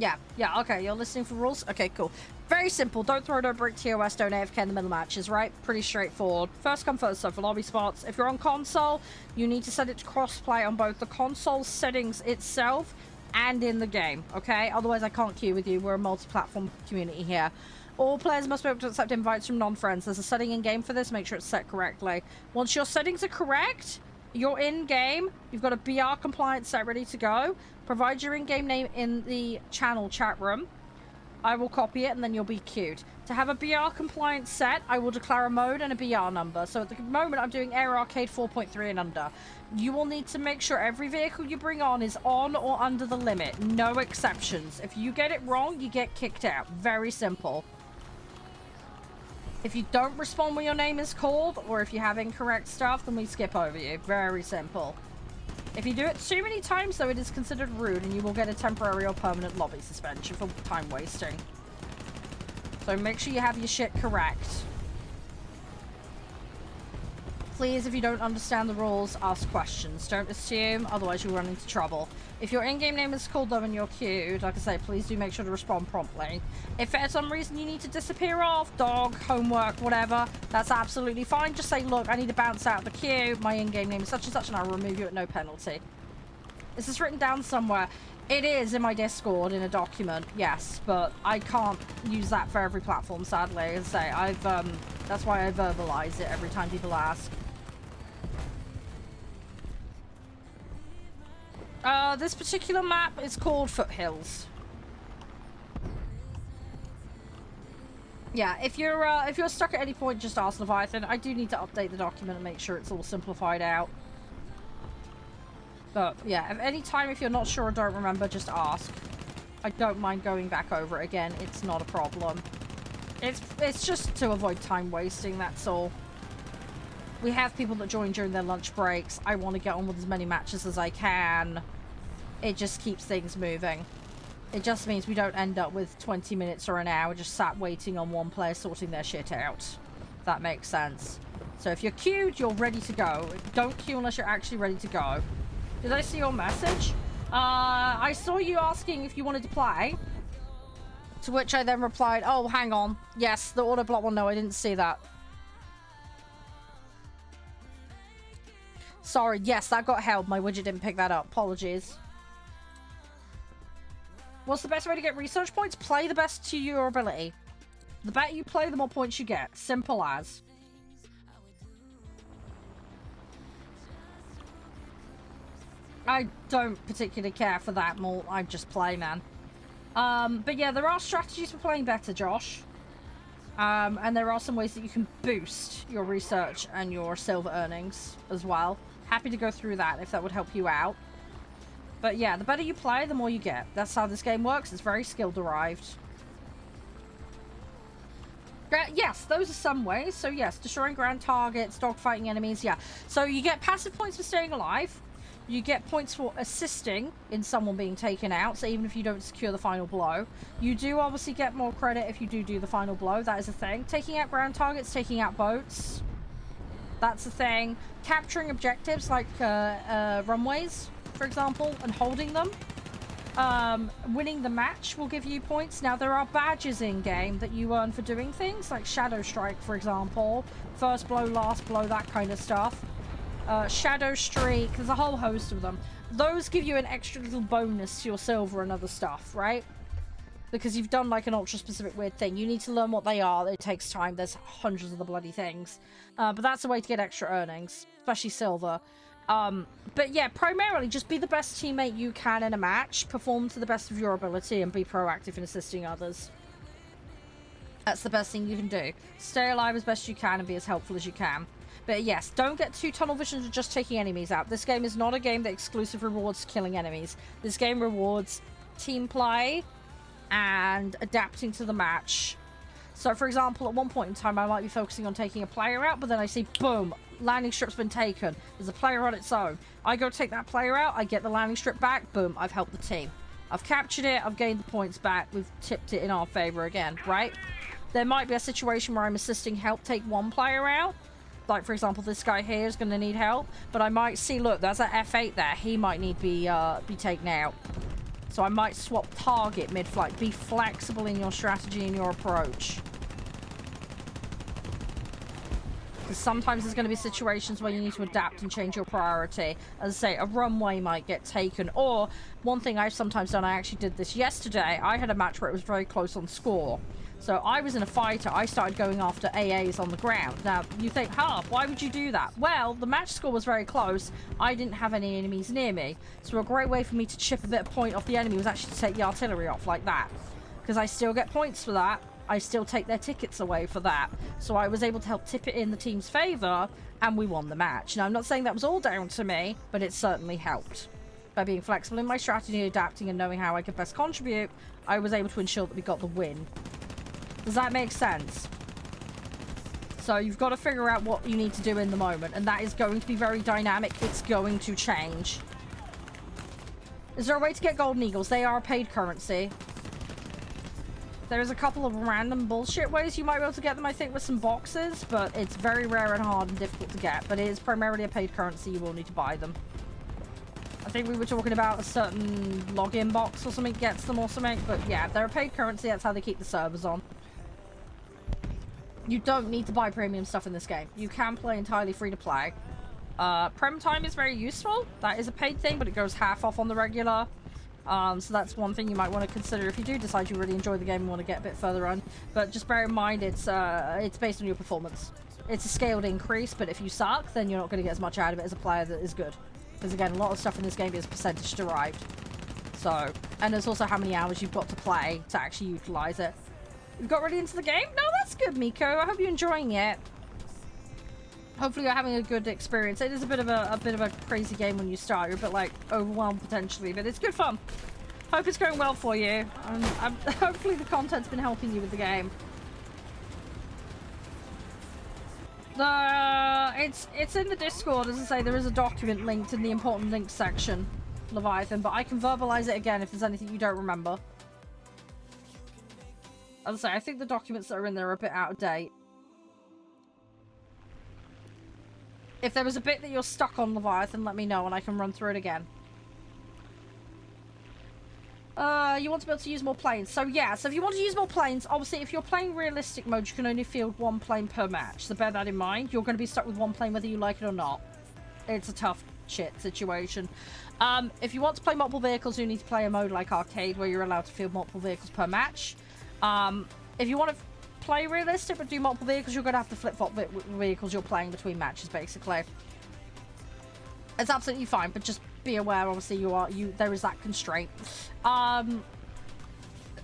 Yeah, okay, you're listening for rules? Okay, cool. Very simple. Don't throw, don't break TOS, don't AFK in the middle matches, right? Pretty straightforward. First come, first serve for lobby spots. If you're on console, you need to set it to crossplay on both the console settings itself and in the game, okay? Otherwise, I can't queue with you. We're a multi-platform community here. All players must be able to accept invites from non-friends. There's a setting in-game for this. Make sure it's set correctly. Once your settings are correct, you're in-game. You've got a BR compliance set ready to go. Provide your in-game name in the channel chat room. I will copy it and then you'll be queued. To have a BR compliance set, I will declare a mode and a BR number. So at the moment, I'm doing Air Arcade 4.3 and under. You will need to make sure every vehicle you bring on is on or under the limit. No exceptions. If you get it wrong, you get kicked out. Very simple. If you don't respond when your name is called, or if you have incorrect stuff, then we skip over you. Very simple. If you do it too many times, though, it is considered rude, and you will get a temporary or permanent lobby suspension for time wasting. So make sure you have your shit correct. Please, if you don't understand the rules, ask questions. Don't assume, otherwise you'll run into trouble. If your in-game name is called, though, and you're queued, like I say, please do make sure to respond promptly. If for some reason you need to disappear off, dog, homework, whatever, that's absolutely fine. Just say, look, I need to bounce out of the queue. My in-game name is such and such, and I'll remove you at no penalty. Is this written down somewhere? It is in my Discord in a document, yes, but I can't use that for every platform, sadly. As I say, that's why I verbalize it every time people ask. This particular map is called Foothills. Yeah, if you're stuck at any point, just ask Leviathan. I do need to update the document and make sure it's all simplified out. But yeah, at any time if you're not sure or don't remember, just ask. I don't mind going back over it again. It's not a problem. It's just to avoid time wasting, that's all. We have people that join during their lunch breaks. I want to get on with as many matches as I can. It just keeps things moving. It just means we don't end up with 20 minutes or an hour just sat waiting on one player sorting their shit out. If that makes sense. So if you're queued, you're ready to go. Don't queue unless you're actually ready to go. Did I see your message? I saw you asking if you wanted to play. To which I then replied, oh, hang on. Yes, the auto block one. No, I didn't see that. Sorry, yes, that got held. My widget didn't pick that up. Apologies. What's the best way to get research points? Play the best to your ability. The better you play, the more points you get. Simple as. I don't particularly care for that more. I just play, man. But yeah, there are strategies for playing better, Josh. And there are some ways that you can boost your research and your silver earnings as well. Happy to go through that if that would help you out. But yeah, the better you play, the more you get. That's how this game works. It's very skill derived. Yes, those are some ways. So yes, destroying ground targets, dogfighting enemies, yeah. So you get passive points for staying alive. You get points for assisting in someone being taken out, so even if you don't secure the final blow. You do obviously get more credit if you do the final blow. That is a thing. Taking out ground targets, taking out boats. That's a thing. Capturing objectives like runways, for example, and holding them. Winning the match will give you points. Now, there are badges in-game that you earn for doing things, like Shadow Strike, for example. First blow, last blow, that kind of stuff. Shadow Streak, there's a whole host of them. Those give you an extra little bonus to your silver and other stuff, right? Because you've done like an ultra-specific weird thing. You need to learn what they are. It takes time. There's hundreds of the bloody things. But that's a way to get extra earnings, especially silver. But yeah, primarily just be the best teammate you can in a match, perform to the best of your ability, and be proactive in assisting others. That's the best thing you can do. Stay alive as best you can and be as helpful as you can. But yes, don't get too tunnel vision to just taking enemies out. This game is not a game that exclusively rewards killing enemies. This game rewards team play and adapting to the match. So, for example, at one point in time, I might be focusing on taking a player out, but then I see, boom, landing strip's been taken. There's a player on its own. I go take that player out, I get the landing strip back, boom, I've helped the team. I've captured it, I've gained the points back, we've tipped it in our favor again, right? There might be a situation where I'm assisting help take one player out. Like, for example, this guy here is going to need help, but I might see, look, there's an F8 there. He might need to be taken out. So I might swap target mid-flight. Be flexible in your strategy and your approach. Because sometimes there's going to be situations where you need to adapt and change your priority. As I say, a runway might get taken. Or, one thing I've sometimes done, I actually did this yesterday. I had a match where it was very close on score. So I was in a fighter. I started going after AAs on the ground. Now, you think, why would you do that? Well, the match score was very close. I didn't have any enemies near me. So a great way for me to chip a bit of point off the enemy was actually to take the artillery off like that. Because I still get points for that. I still take their tickets away for that. So I was able to help tip it in the team's favor, and we won the match. Now, I'm not saying that was all down to me, but it certainly helped. By being flexible in my strategy, adapting, and knowing how I could best contribute, I was able to ensure that we got the win. Does that make sense? So you've got to figure out what you need to do in the moment, and that is going to be very dynamic. It's going to change. Is there a way to get golden eagles? They are a paid currency. There's a couple of random bullshit ways you might be able to get them, I think, with some boxes, but it's very rare and hard and difficult to get. But it is primarily a paid currency. You will need to buy them. I think we were talking about a certain login box or something gets them or something, but yeah, they're a paid currency. That's how they keep the servers on. You don't need to buy premium stuff in this game. You can play entirely free to play. Prem time is very useful. That is a paid thing, but it goes half off on the regular. So that's one thing you might want to consider if you do decide you really enjoy the game and want to get a bit further on. But just bear in mind, it's based on your performance. It's a scaled increase, but if you suck, then you're not going to get as much out of it as a player that is good. Because again, a lot of stuff in this game is percentage derived. So, and there's also how many hours you've got to play to actually utilize it. You've got really into the game? No, that's good, Miko. I hope you're enjoying it. Hopefully you're having a good experience. It is a bit of a crazy game when you start. You're a bit like overwhelmed potentially, but it's good fun. Hope it's going well for you. Hopefully the content's been helping you with the game. It's in the Discord. As I say, there is a document linked in the important links section, Leviathan, but I can verbalize it again if there's anything you don't remember. As I say, I think the documents that are in there are a bit out of date. If there was a bit that you're stuck on, Leviathan, let me know and I can run through it again. You want to be able to use more planes. So yeah, so if you want to use more planes, obviously if you're playing realistic mode, you can only field one plane per match. So bear that in mind. You're going to be stuck with one plane whether you like it or not. It's a tough shit situation. If you want to play multiple vehicles, you need to play a mode like arcade where you're allowed to field multiple vehicles per match. If you want to play realistic but do multiple vehicles, you're going to have to flip-flop vehicles you're playing between matches, basically. It's absolutely fine, but just be aware, obviously, there is that constraint.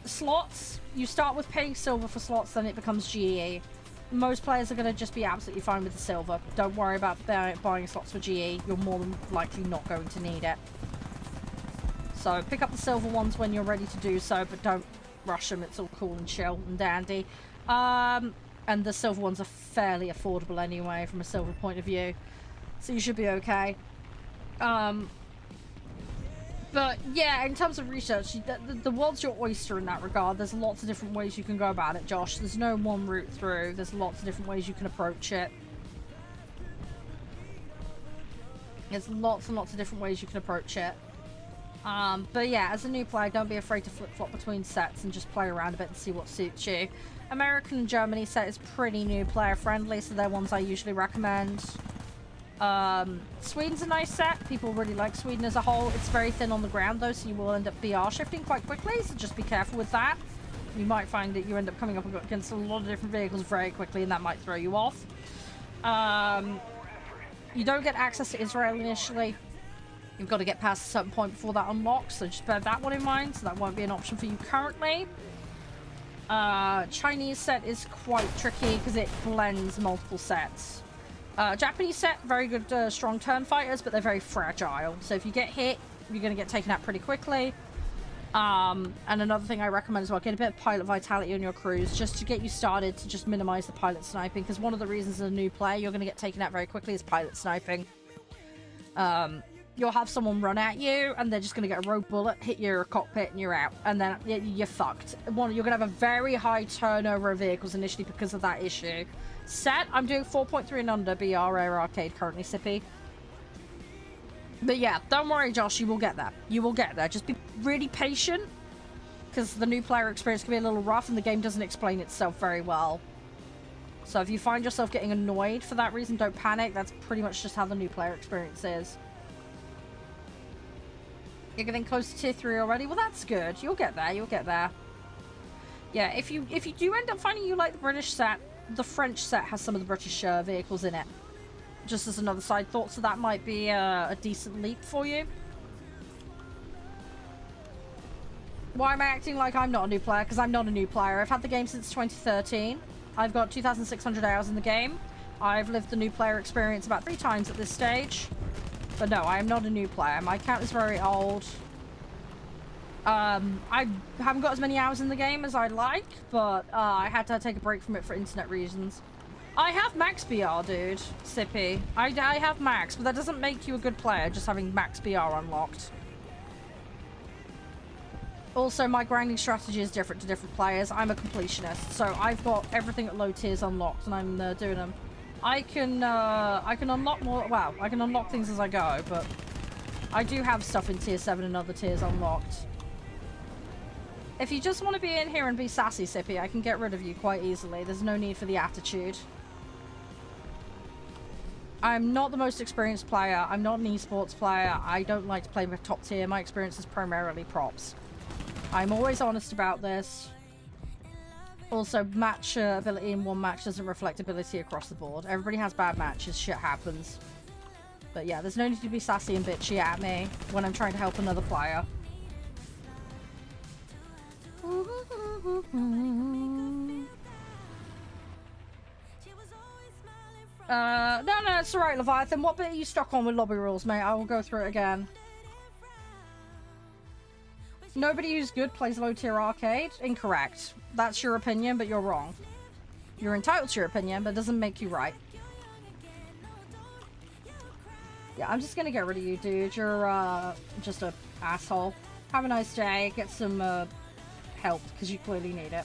slots, you start with paying silver for slots, then it becomes GE. Most players are going to just be absolutely fine with the silver. Don't worry about buying slots for GE. You're more than likely not going to need it. So pick up the silver ones when you're ready to do so, but don't rush them. It's all cool and chill and dandy. And the silver ones are fairly affordable anyway from a silver point of view. So you should be okay. But yeah, in terms of research, the world's your oyster in that regard. There's lots of different ways you can go about it, Josh. There's no one route through. There's lots of different ways you can approach it. There's lots and lots of different ways you can approach it. But yeah, as a new player, don't be afraid to flip-flop between sets and just play around a bit and see what suits you. American and Germany set is pretty new player friendly, so they're ones I usually recommend. Sweden's a nice set. People really like Sweden as a whole. It's very thin on the ground though, so you will end up BR shifting quite quickly, so just be careful with that. You might find that you end up coming up against a lot of different vehicles very quickly, and that might throw you off. You don't get access to Israel initially. You've got to get past a certain point before that unlocks, so just bear that one in mind, so that won't be an option for you currently. Chinese set is quite tricky because it blends multiple sets. Japanese set, very good strong turn fighters, but they're very fragile. So if you get hit, you're going to get taken out pretty quickly. And another thing I recommend as well, get a bit of pilot vitality on your crews, just to get you started to just minimize the pilot sniping, because one of the reasons as a new player you're going to get taken out very quickly is pilot sniping. You'll have someone run at you, and they're just going to get a rogue bullet, hit your cockpit, and you're out. And then you're fucked. You're going to have a very high turnover of vehicles initially because of that issue. Set, I'm doing 4.3 and under BR Air Arcade currently, Sippy. But yeah, don't worry, Josh, you will get there. You will get there. Just be really patient, because the new player experience can be a little rough, and the game doesn't explain itself very well. So if you find yourself getting annoyed for that reason, don't panic. That's pretty much just how the new player experience is. You're getting close to tier 3 already? Well, that's good. You'll get there. You'll get there. Yeah, if you do end up finding you like the British set, the French set has some of the British vehicles in it. Just as another side thought, so that might be a decent leap for you. Why am I acting like I'm not a new player? Because I'm not a new player. I've had the game since 2013. I've got 2,600 hours in the game. I've lived the new player experience about 3 times at this stage. But no, I am not a new player. My account is very old. I haven't got as many hours in the game as I'd like, but I had to take a break from it for internet reasons. I have max BR, dude. Sippy. I have max, but that doesn't make you a good player, just having max BR unlocked. Also, my grinding strategy is different to different players. I'm a completionist, so I've got everything at low tiers unlocked, and I'm doing them. I can unlock more. Wow, I can unlock things as I go, but I do have stuff in tier 7 and other tiers unlocked. If you just want to be in here and be sassy, Sippy, I can get rid of you quite easily. There's no need for the attitude. I'm not the most experienced player. I'm not an esports player. I don't like to play with top tier. My experience is primarily props. I'm always honest about this. Also, match ability in one match doesn't reflect ability across the board. Everybody has bad matches. Shit happens. But yeah, there's no need to be sassy and bitchy at me when I'm trying to help another player. No, it's alright, Leviathan. What bit are you stuck on with lobby rules, mate? I will go through it again. Nobody who's good plays low tier arcade? Incorrect. That's your opinion, but you're wrong. You're entitled to your opinion, but it doesn't make you right. Yeah, I'm just gonna get rid of you, dude. You're, just a asshole. Have a nice day. Get some, help, because you clearly need it.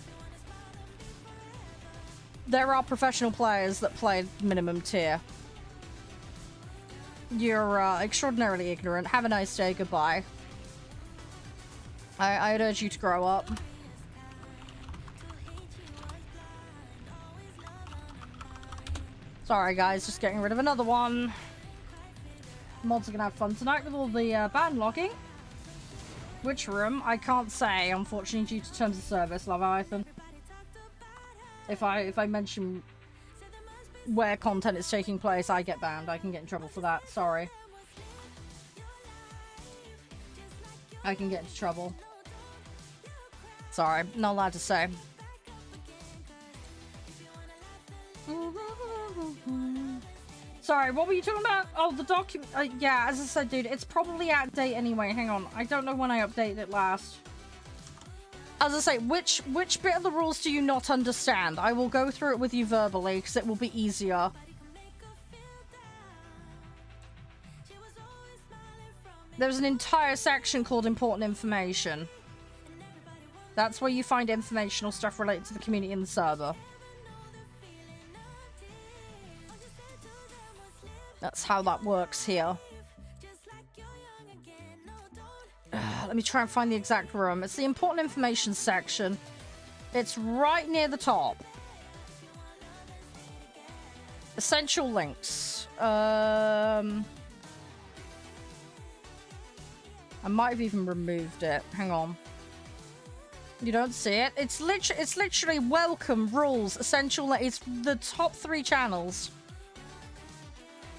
There are professional players that play minimum tier. You're, extraordinarily ignorant. Have a nice day. Goodbye. I'd urge you to grow up. Sorry, guys. Just getting rid of another one. Mods are gonna have fun tonight with all the ban logging. Which room? I can't say, unfortunately, due to terms of service, Leviathan. If I mention where content is taking place, I get banned. I can get in trouble for that. Sorry. I can get into trouble. Sorry, not allowed to say. Sorry, what were you talking about? Oh, the document. Yeah, as I said, dude, it's probably out of date anyway. Hang on. I don't know when I updated it last. As I say, which bit of the rules do you not understand? I will go through it with you verbally, because it will be easier. There's an entire section called Important Information. That's where you find informational stuff related to the community and the server. That's how that works here. Let me try and find the exact room. It's the Important Information section. It's right near the top. Essential links. I might have even removed it. Hang on. You don't see it? It's literally welcome, rules, essential. It's the top 3 channels.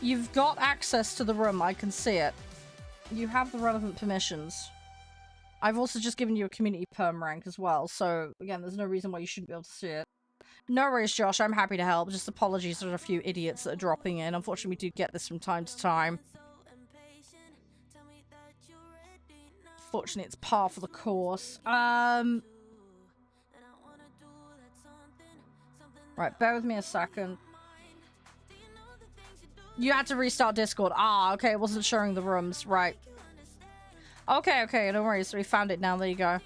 You've got access to the room. I can see it. You have the relevant permissions. I've also just given you a community perm rank as well. So again, there's no reason why you shouldn't be able to see it. No worries, Josh. I'm happy to help. Just apologies. There's a few idiots that are dropping in. Unfortunately, we do get this from time to time. Fortunately, it's par for the course. Right, bear with me a second. You had to restart Discord. Ah, okay, it wasn't showing the rooms. Right. Okay, no worries. So we found it now. There you go.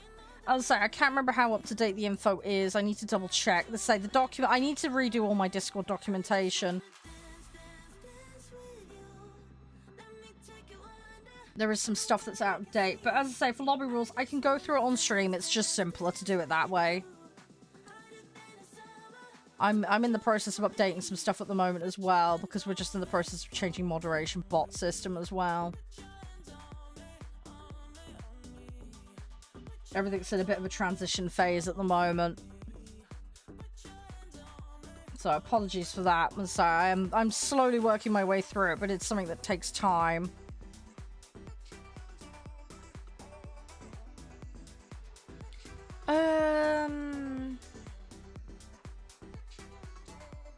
I was like, I can't remember how up to date the info is. I need to double check. Let's say the document. I need to redo all my Discord documentation. There is some stuff that's out of date. But as I say, for lobby rules, I can go through it on stream. It's just simpler to do it that way. I'm in the process of updating some stuff at the moment as well, because we're just in the process of changing moderation bot system as well. Everything's in a bit of a transition phase at the moment. So apologies for that. I'm sorry. I'm slowly working my way through it, but it's something that takes time.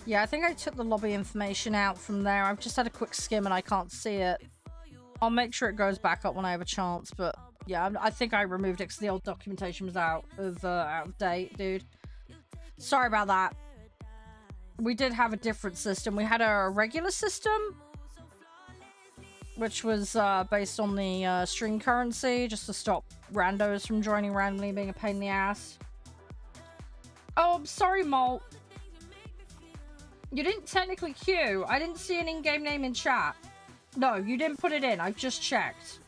Yeah, I think I took the lobby information out from there. I've just had a quick skim and I can't see it. I'll make sure it goes back up when I have a chance, but yeah, I think I removed it because the old documentation was out of date, dude. Sorry about that. We did have a different system. We had a regular system, which was based on the string currency, just to stop randos from joining randomly being a pain in the ass. Oh, I'm sorry, Molt. You didn't technically queue. I didn't see an in-game name in chat. No, you didn't put it in. I've just checked.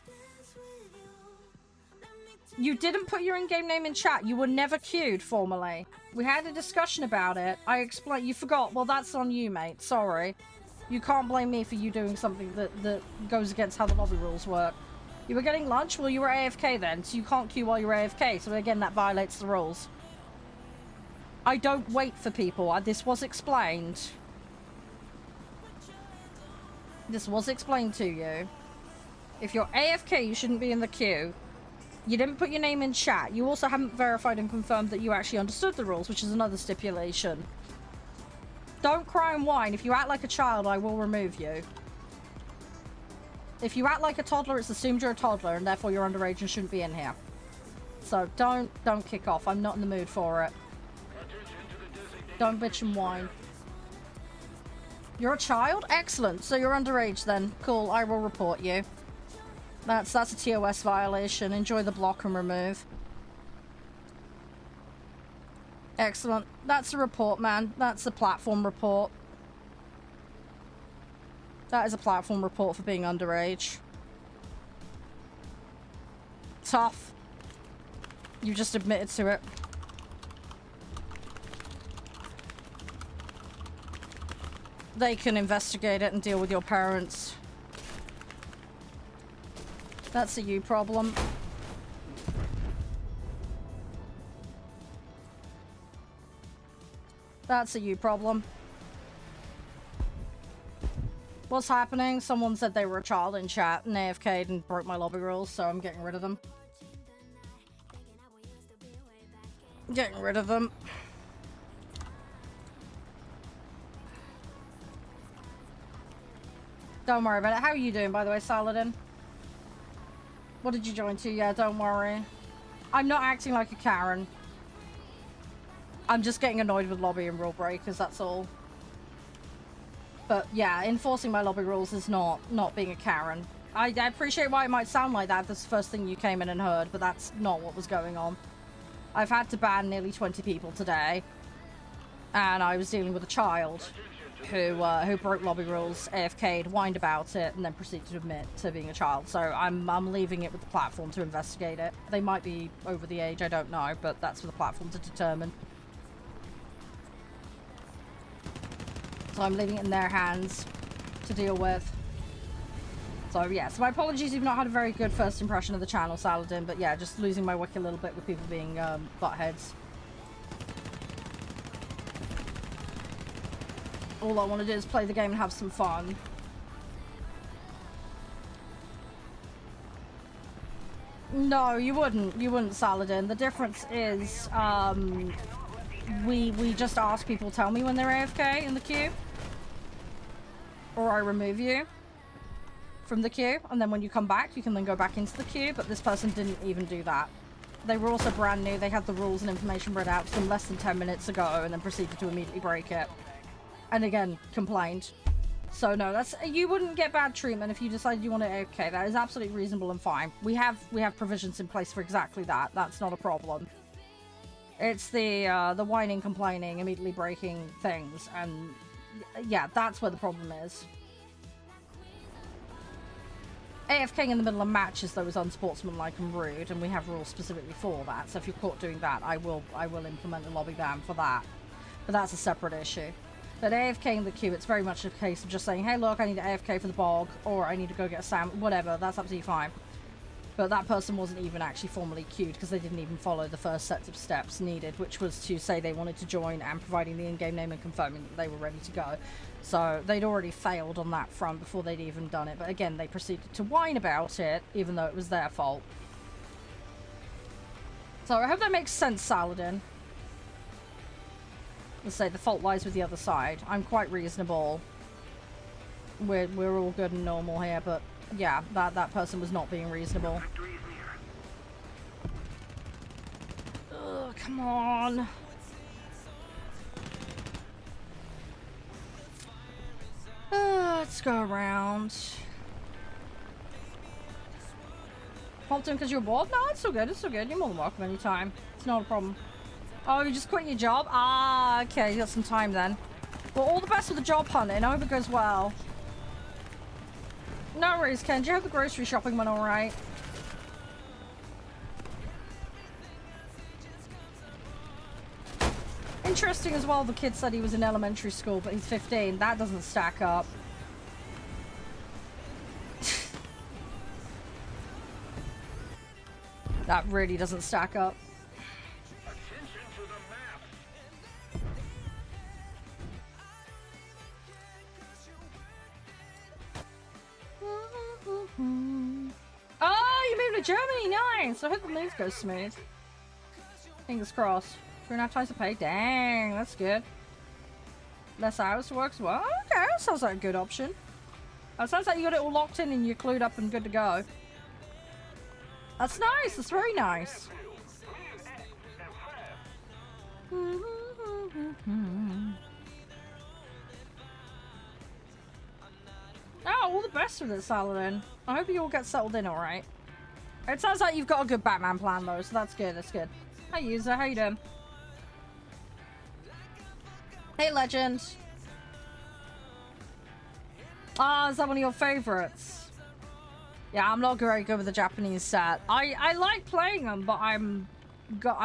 You didn't put your in-game name in chat. You were never queued formally. We had a discussion about it. I explained. You forgot. Well, that's on you, mate. Sorry. You can't blame me for you doing something that goes against how the lobby rules work. You were getting lunch? Well, you were AFK then, so you can't queue while you're AFK. So again, that violates the rules. I don't wait for people. This was explained. This was explained to you. If you're AFK, you shouldn't be in the queue. You didn't put your name in chat. You also haven't verified and confirmed that you actually understood the rules, which is another stipulation. Don't cry and whine. If you act like a child, I will remove you. If you act like a toddler, it's assumed you're a toddler, and therefore you're underage and shouldn't be in here. So don't kick off. I'm not in the mood for it. Don't bitch and whine. You're a child? Excellent. So you're underage then. Cool. I will report you. That's a TOS violation. Enjoy the block and remove. Excellent. That's a report, man. That's a platform report. That is a platform report for being underage. Tough. You just admitted to it. They can investigate it and deal with your parents. That's a you problem. That's a you problem. What's happening? Someone said they were a child in chat and AFK'd and broke my lobby rules, so I'm getting rid of them. Getting rid of them. Don't worry about it. How are you doing, by the way, Saladin? What did you join to? Yeah, don't worry. I'm not acting like a Karen. I'm just getting annoyed with lobby and rule breakers, that's all. But yeah, enforcing my lobby rules is not being a Karen. I appreciate why it might sound like that if that's the first thing you came in and heard, but that's not what was going on. I've had to ban nearly 20 people today, and I was dealing with a child who broke lobby rules, AFK'd, whined about it, and then proceeded to admit to being a child. So I'm leaving it with the platform to investigate it. They might be over the age, I don't know, but that's for the platform to determine. So I'm leaving it in their hands to deal with. So yeah, so my apologies, you've not had a very good first impression of the channel, Saladin, but yeah, just losing my wick a little bit with people being buttheads. All I want to do is play the game and have some fun. No, you wouldn't, Saladin. The difference is, we just ask people tell me when they're AFK in the queue. Or I remove you from the queue, and then when you come back, you can then go back into the queue, but this person didn't even do that. They were also brand new. They had the rules and information read out to them less than 10 minutes ago, and then proceeded to immediately break it. And again, complained. So no, you wouldn't get bad treatment if you decided you want to AFK. That is absolutely reasonable and fine. We have provisions in place for exactly that. That's not a problem. It's the whining, complaining, immediately breaking things, and yeah, that's where the problem is. AFKing in the middle of matches, though, is unsportsmanlike and rude, and we have rules specifically for that. So if you're caught doing that, I will implement a lobby ban for that. But that's a separate issue. But AFKing the queue, it's very much a case of just saying, hey, look, I need to AFK for the bog, or I need to go get a sandwich, whatever. That's absolutely fine. But that person wasn't even actually formally queued because they didn't even follow the first set of steps needed, which was to say they wanted to join and providing the in-game name and confirming that they were ready to go. So they'd already failed on that front before they'd even done it. But again, they proceeded to whine about it, even though it was their fault. So I hope that makes sense, Saladin. Let's say the fault lies with the other side. I'm quite reasonable. We're all good and normal here, but yeah, that person was not being reasonable. Ugh, come on. Let's go around. Popped in because you're bored? No, it's still good. It's still good. You're more than welcome anytime. It's not a problem. Oh, you just quit your job? Ah, okay. You got some time then. Well, all the best with the job hunting. I hope it goes well. No worries, Ken. Do you have the grocery shopping one all right? Interesting as well, the kid said he was in elementary school, but he's 15. That doesn't stack up. That really doesn't stack up. Oh, you moved to Germany, nice! I hope the move goes smooth. Fingers crossed. 2.5 times the pay, dang, that's good. Less hours to work as well. Okay, that sounds like a good option. It sounds like you got it all locked in and you're clued up and good to go. That's nice, that's very nice. Oh, all the best with it, Saladin. I hope you all get settled in alright. It sounds like you've got a good Batman plan though, so that's good, that's good. Hi user, how you doing? Hey Legend. Ah, is that one of your favorites? Yeah, I'm not very good with the Japanese set. I like playing them, but I'm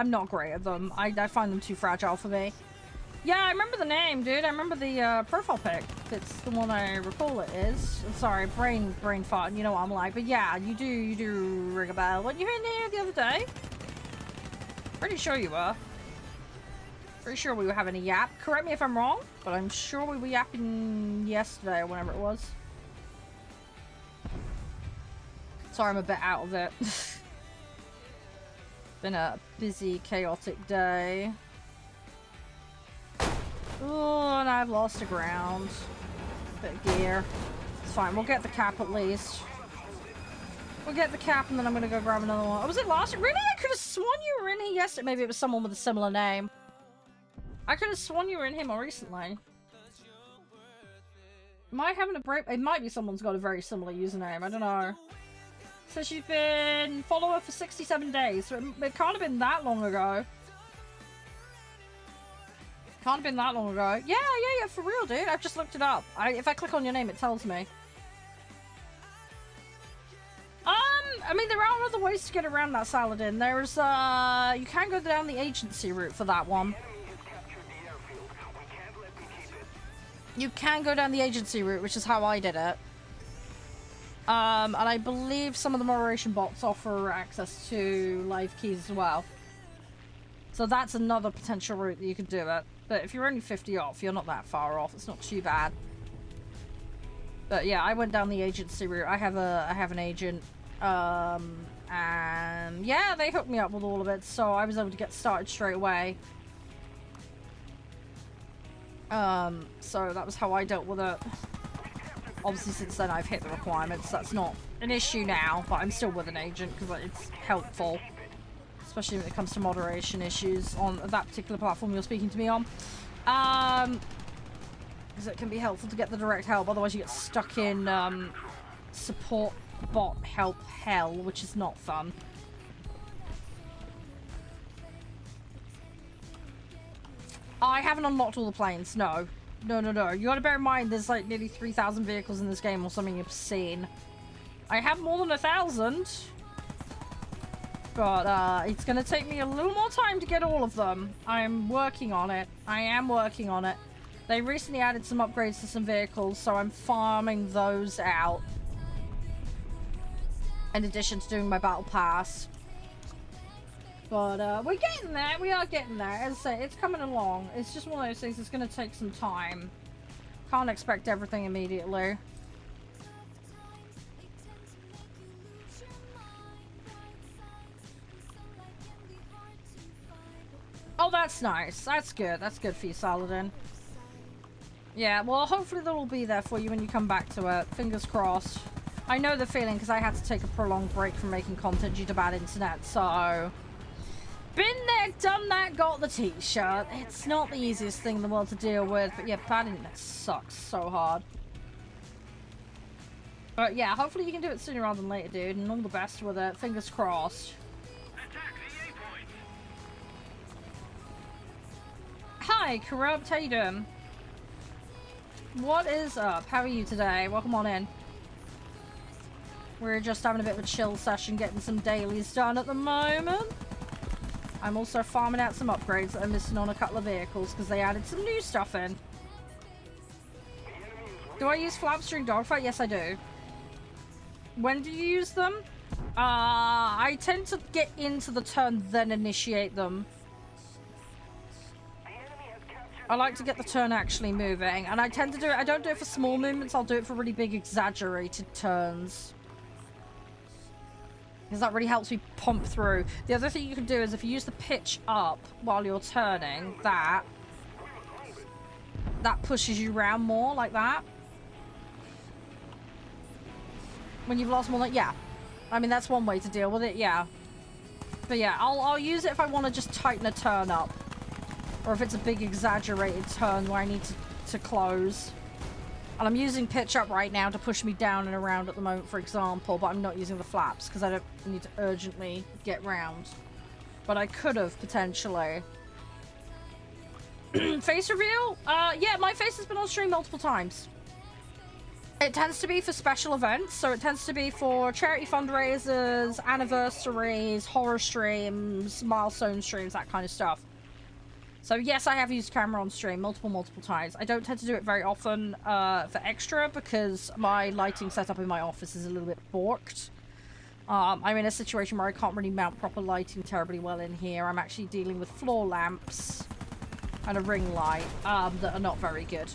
not great at them. I find them too fragile for me. Yeah, I remember the name, dude. I remember the profile pic. It's the one I recall it is. Sorry, brain fart, and you know what I'm like. But yeah, you do ring a bell. Weren't you in here the other day? Pretty sure you were. Pretty sure we were having a yap. Correct me if I'm wrong, but I'm sure we were yapping yesterday or whenever it was. Sorry, I'm a bit out of it. Been a busy, chaotic day. Oh, and I've lost the ground. Bit of gear. It's fine. We'll get the cap at least. We'll get the cap and then I'm gonna go grab another one. Oh, was it last? Really? I could have sworn you were in here yesterday. Maybe it was someone with a similar name. I could have sworn you were in here more recently. Am I having a break? It might be someone's got a very similar username. I don't know. Says you've been follower for 67 days. So it can't have been that long ago. Can't have been that long ago. Yeah, for real, dude. I've just looked it up. If I click on your name, it tells me. I mean, there are other ways to get around that, Saladin. There's, you can go down the agency route for that one. You can go down the agency route, which is how I did it. And I believe some of the moderation bots offer access to live keys as well. So that's another potential route that you could do it. But if you're only 50 off, you're not that far off. It's not too bad. But yeah, I went down the agency route. I have an agent. And yeah, they hooked me up with all of it, so I was able to get started straight away. So that was how I dealt with it. Obviously, since then I've hit the requirements. That's not an issue now, but I'm still with an agent because it's helpful. Especially when it comes to moderation issues on that particular platform you're speaking to me on. Because it can be helpful to get the direct help, otherwise you get stuck in support bot help hell, which is not fun. I haven't unlocked all the planes, no. No. You gotta bear in mind there's like nearly 3,000 vehicles in this game or something obscene. I have more than 1,000. But it's gonna take me a little more time to get all of them. I'm working on it. I am working on it. They recently added some upgrades to some vehicles, so I'm farming those out. In addition to doing my battle pass. But we're getting there. We are getting there. As I say, it's coming along. It's just one of those things that's going to take some time. Can't expect everything immediately. Oh, that's nice. That's good. That's good for you, Saladin. Yeah, well, hopefully they'll be there for you when you come back to it. Fingers crossed. I know the feeling because I had to take a prolonged break from making content due to bad internet, so... Been there, done that, got the t-shirt. It's not the easiest thing in the world to deal with, but yeah, bad internet sucks so hard. But yeah, hopefully you can do it sooner rather than later, dude, and all the best with it. Fingers crossed. Hi, Corrupt, how you doing? What is up? How are you today? Welcome on in. We're just having a bit of a chill session, getting some dailies done at the moment. I'm also farming out some upgrades that are missing on a couple of vehicles because they added some new stuff in. Do I use flaps during dogfight? Yes, I do. When do you use them? I tend to get into the turn, then initiate them. I like to get the turn actually moving, and I tend to do it. I don't do it for small movements. I'll do it for really big, exaggerated turns. Because that really helps me pump through. The other thing you can do is if you use the pitch up while you're turning, that pushes you around more like that. When you've lost more, like, yeah. I mean, that's one way to deal with it, yeah. But yeah, I'll use it if I want to just tighten a turn up. Or if it's a big exaggerated turn where I need to close. And I'm using pitch up right now to push me down and around at the moment, for example, but I'm not using the flaps because I don't need to urgently get round. But I could have, potentially. Face reveal? Yeah, my face has been on stream multiple times. It tends to be for special events, so it tends to be for charity fundraisers, anniversaries, horror streams, milestone streams, that kind of stuff. So yes, I have used camera on stream multiple times. I don't tend to do it very often for extra because my lighting setup in my office is a little bit borked. I'm in a situation where I can't really mount proper lighting terribly well in here. I'm actually dealing with floor lamps and a ring light that are not very good.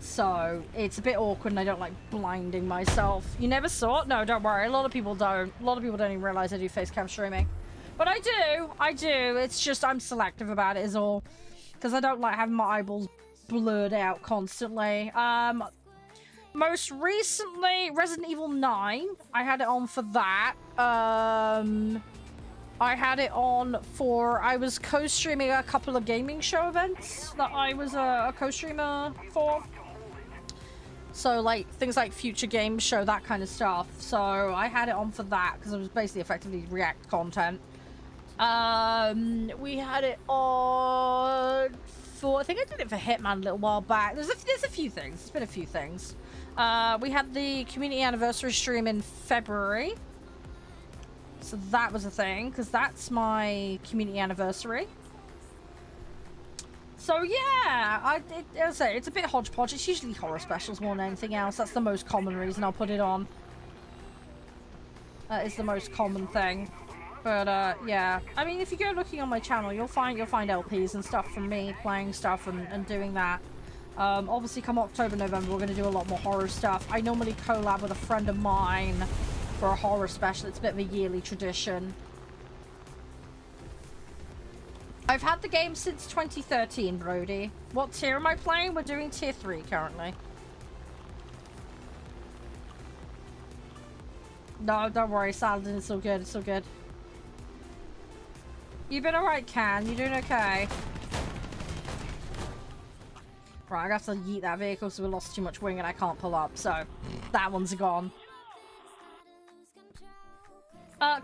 So it's a bit awkward and I don't like blinding myself. You never saw it? No, don't worry. A lot of people don't. A lot of people don't even realize I do face cam streaming. But I do. It's just I'm selective about it is all. Because I don't like having my eyeballs blurred out constantly. Most recently, Resident Evil 9. I had it on for that. I had it on for... I was co-streaming a couple of gaming show events that I was a co-streamer for. So, like, things like Future Games Show, that kind of stuff. So, I had it on for that, because it was basically effectively React content. We had it on for... I think I did it for Hitman a little while back. There's a few things. There's been a few things. We had the community anniversary stream in February. So that was a thing, because that's my community anniversary. So yeah, I'll say it's a bit hodgepodge. It's usually horror specials more than anything else. That's the most common reason I'll put it on. That is the most common thing. But yeah, I mean, if you go looking on my channel, you'll find LPs and stuff from me playing stuff and doing that. Obviously, come October, November, we're gonna do a lot more horror stuff. I normally collab with a friend of mine for a horror special. It's a bit of a yearly tradition. I've had the game since 2013, Brody. What tier am I playing? We're doing tier 3 currently. No, don't worry, Saladin. It's all good. It's all good. You've been alright, Can. You doing okay? Right, I have to yeet that vehicle so we lost too much wing and I can't pull up. So, that one's gone.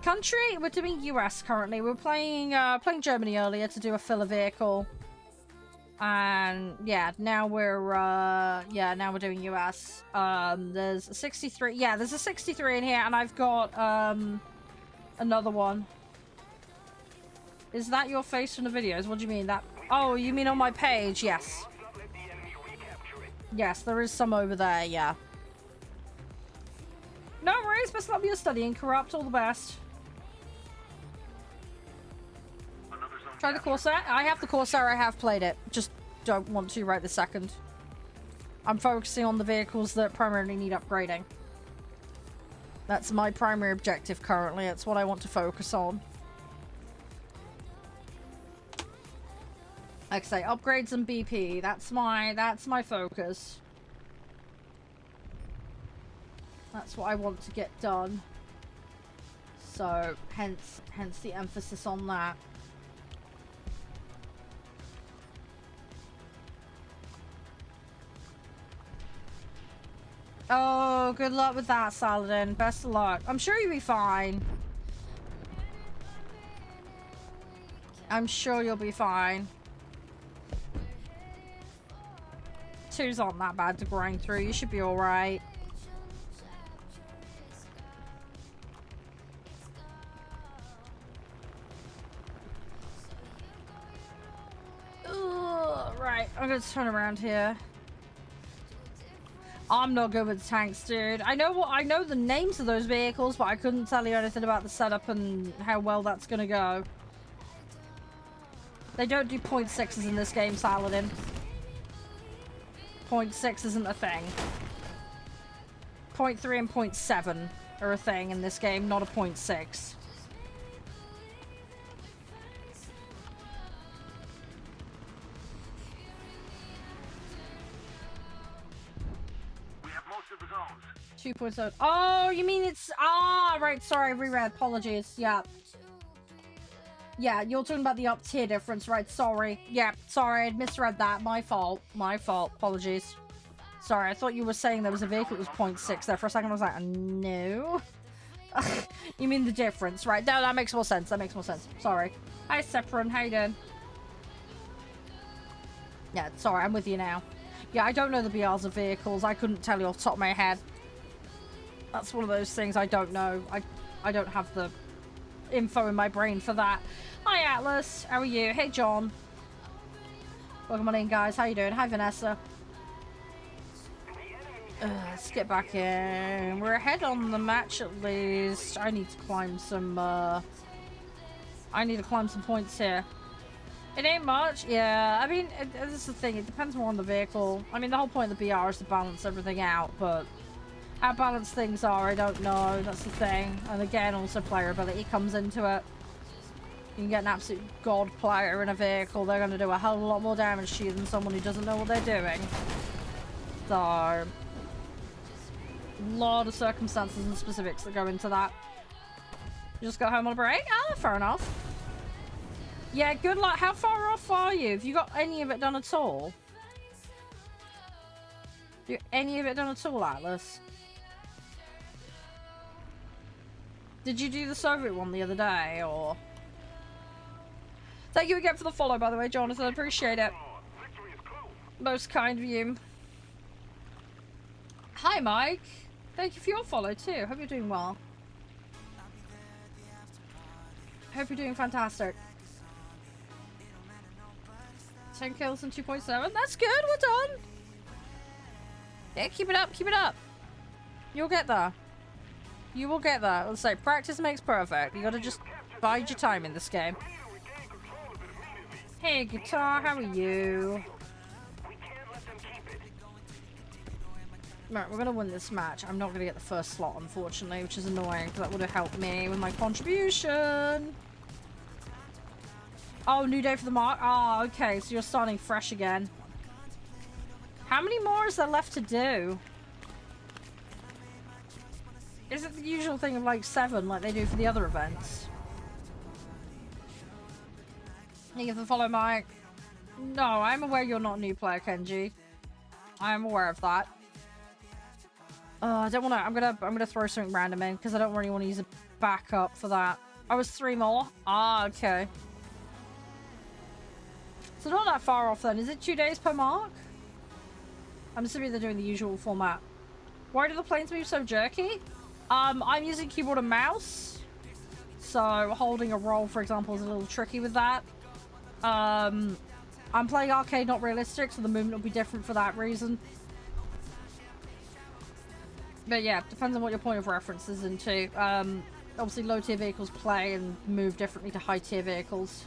Country, we're doing US currently. We're playing Germany earlier to do a filler vehicle. And yeah, now we're doing US. There's a 63. Yeah, there's a 63 in here, and I've got another one. Is that your face from the videos? What do you mean? That? Oh, you mean on my page? Yes. Yes, there is some over there, yeah. No worries, best luck with your studying, Corrupt. All the best. Try the Corsair. I have the Corsair, I have played it. Just don't want to right this second. I'm focusing on the vehicles that primarily need upgrading. That's my primary objective currently. It's what I want to focus on. Like I say, upgrades and BP. That's my focus. That's what I want to get done. So, hence the emphasis on that. Oh, good luck with that, Saladin. Best of luck. I'm sure you'll be fine. I'm sure you'll be fine. 2's aren't that bad to grind through. You should be alright. Right, I'm gonna turn around here. I'm not good with tanks, dude. I know the names of those vehicles, but I couldn't tell you anything about the setup and how well that's gonna go. They don't do .6s in this game, Saladin. .6 isn't a thing. .3 and .7 are a thing in this game, not a .6. We have most of the zones. 2.0. Oh, you mean it's... Ah, right. Sorry, reread. Apologies. Yeah. Yeah, you're talking about the up tier difference, right? Sorry. Yeah, sorry. I misread that. My fault. My fault. Apologies. Sorry, I thought you were saying there was a vehicle that was .6 there. For a second, I was like, no. You mean the difference, right? No, that makes more sense. That makes more sense. Sorry. Hi, Sephiron. How you doing? Yeah, sorry. I'm with you now. Yeah, I don't know the BRs of vehicles. I couldn't tell you off the top of my head. That's one of those things I don't know. I don't have the info in my brain for that. Hi, Atlas. How are you? Hey, John. Welcome on in, guys. How you doing? Hi, Vanessa. Let's get back in. We're ahead on the match at least. I need to climb some, I need to climb some points here. It ain't much. Yeah, I mean, this is the thing. It depends more on the vehicle. I mean, the whole point of the BR is to balance everything out, but how balanced things are, I don't know. That's the thing. And again, also player ability comes into it. You can get an absolute god player in a vehicle. They're going to do a hell of a lot more damage to you than someone who doesn't know what they're doing. So, a lot of circumstances and specifics that go into that. You just got home on a break? Ah, fair enough. Yeah, good luck. How far off are you? Have you got any of it done at all? Do any of it done at all, Atlas? Did you do the Soviet one the other day, or...? Thank you again for the follow, by the way, Jonathan. I appreciate it. Most kind of you. Hi, Mike. Thank you for your follow, too. Hope you're doing well. Hope you're doing fantastic. 10 kills and 2.7. That's good. We're done. Yeah, keep it up. Keep it up. You'll get there. You will get there. Let's say practice makes perfect. You gotta just bide your time in this game. Hey, Guitar, how are you? Right, we're gonna win this match. I'm not gonna get the first slot, unfortunately, which is annoying, because that would have helped me with my contribution. Oh, new day for the mark. Oh, okay, so you're starting fresh again. How many more is there left to do? Is it the usual thing of like 7 like they do for the other events? You give the follow, Mike. No, I'm aware you're not a new player, Kenji. I am aware of that. I don't want to. I'm gonna throw something random in because I don't really want to use a backup for that. I was 3 more. Ah, okay. So not that far off then. Is it 2 days per mark? I'm assuming they're doing the usual format. Why do the planes move so jerky? I'm using keyboard and mouse, so holding a roll, for example, is a little tricky with that. I'm playing arcade, not realistic, so the movement will be different for that reason. But yeah, depends on what your point of reference is into. Obviously, low-tier vehicles play and move differently to high-tier vehicles.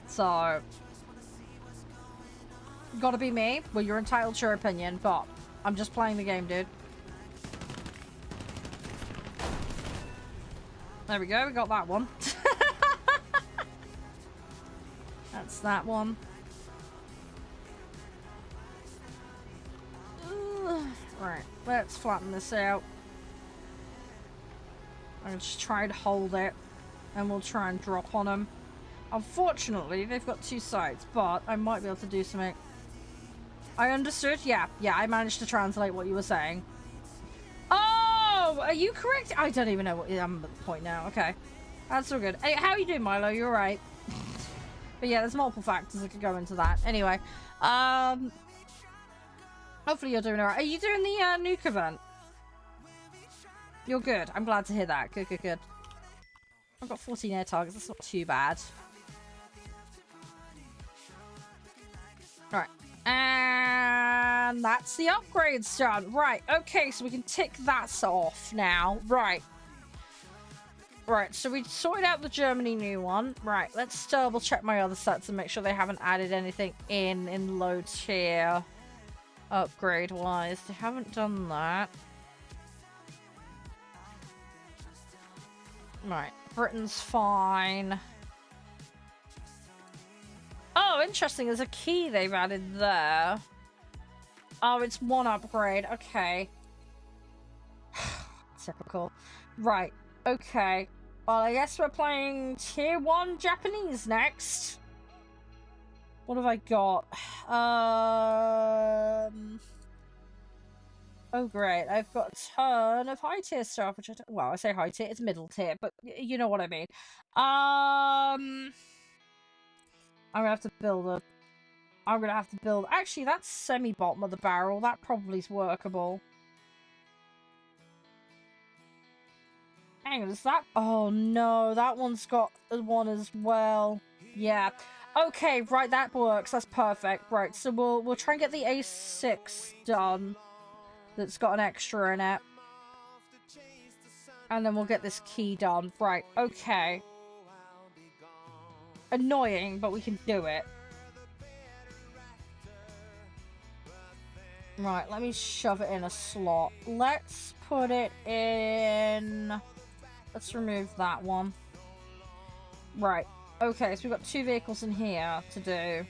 So, gotta be me. Well, you're entitled to your opinion, but I'm just playing the game, dude. There we go, we got that one. That's that one. Right, let's flatten this out. I'm gonna just try to hold it, and we'll try and drop on them. Unfortunately, they've got 2 sides, but I might be able to do something. I understood. Yeah, I managed to translate what you were saying. Oh, are you correct? I don't even know what I'm at the point now. Okay, that's all good. Hey, how are you doing, Milo? You're right. But yeah, there's multiple factors that could go into that. Anyway, hopefully you're doing alright. Are you doing the nuke event? You're good. I'm glad to hear that. Good, good, good. I've got 14 air targets. That's not too bad. Alright. And that's the upgrades done. Right, okay, so we can tick that off now. Right. Right, so we sorted out the Germany new one. Right, let's double check my other sets and make sure they haven't added anything in low tier upgrade wise. They haven't done that. Right, Britain's fine. Oh, interesting. There's a key they've added there. Oh, it's 1 upgrade. Okay. Typical. Right. Okay. Well, I guess we're playing tier 1 Japanese next. What have I got? Oh, great. I've got a ton of high tier stuff, which I don't... Well, I say high tier. It's middle tier, but you know what I mean. I'm gonna have to build a... I'm gonna have to build... Actually, that's semi-bottom of the barrel. That probably is workable. Hang on, is that... Oh, no. That one's got one as well. Yeah. Okay, right, that works. That's perfect. Right, so we'll try and get the A6 done. That's got an extra in it. And then we'll get this key done. Right, okay. Annoying, but we can do it. Right, let me shove it in a slot. Let's put it in Let's remove that one. Right. Okay, so we've got 2 vehicles in here to do.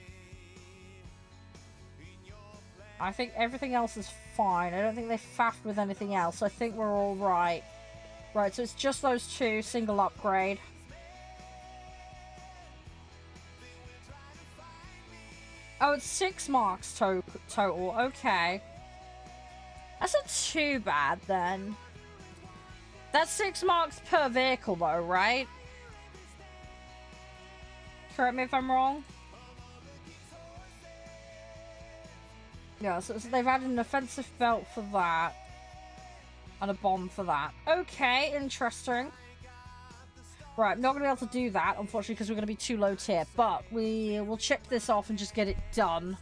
I think everything else is fine. I don't think they faffed with anything else. I think we're all right. Right, so it's just those 2, single upgrade. Oh, it's 6 marks total. Okay. That's not too bad, then. That's 6 marks per vehicle, though, right? Correct me if I'm wrong. Yeah, so they've added an offensive belt for that. And a bomb for that. Okay, interesting. Right, I'm not going to be able to do that, unfortunately, because we're going to be too low tier. But we will check this off and just get it done.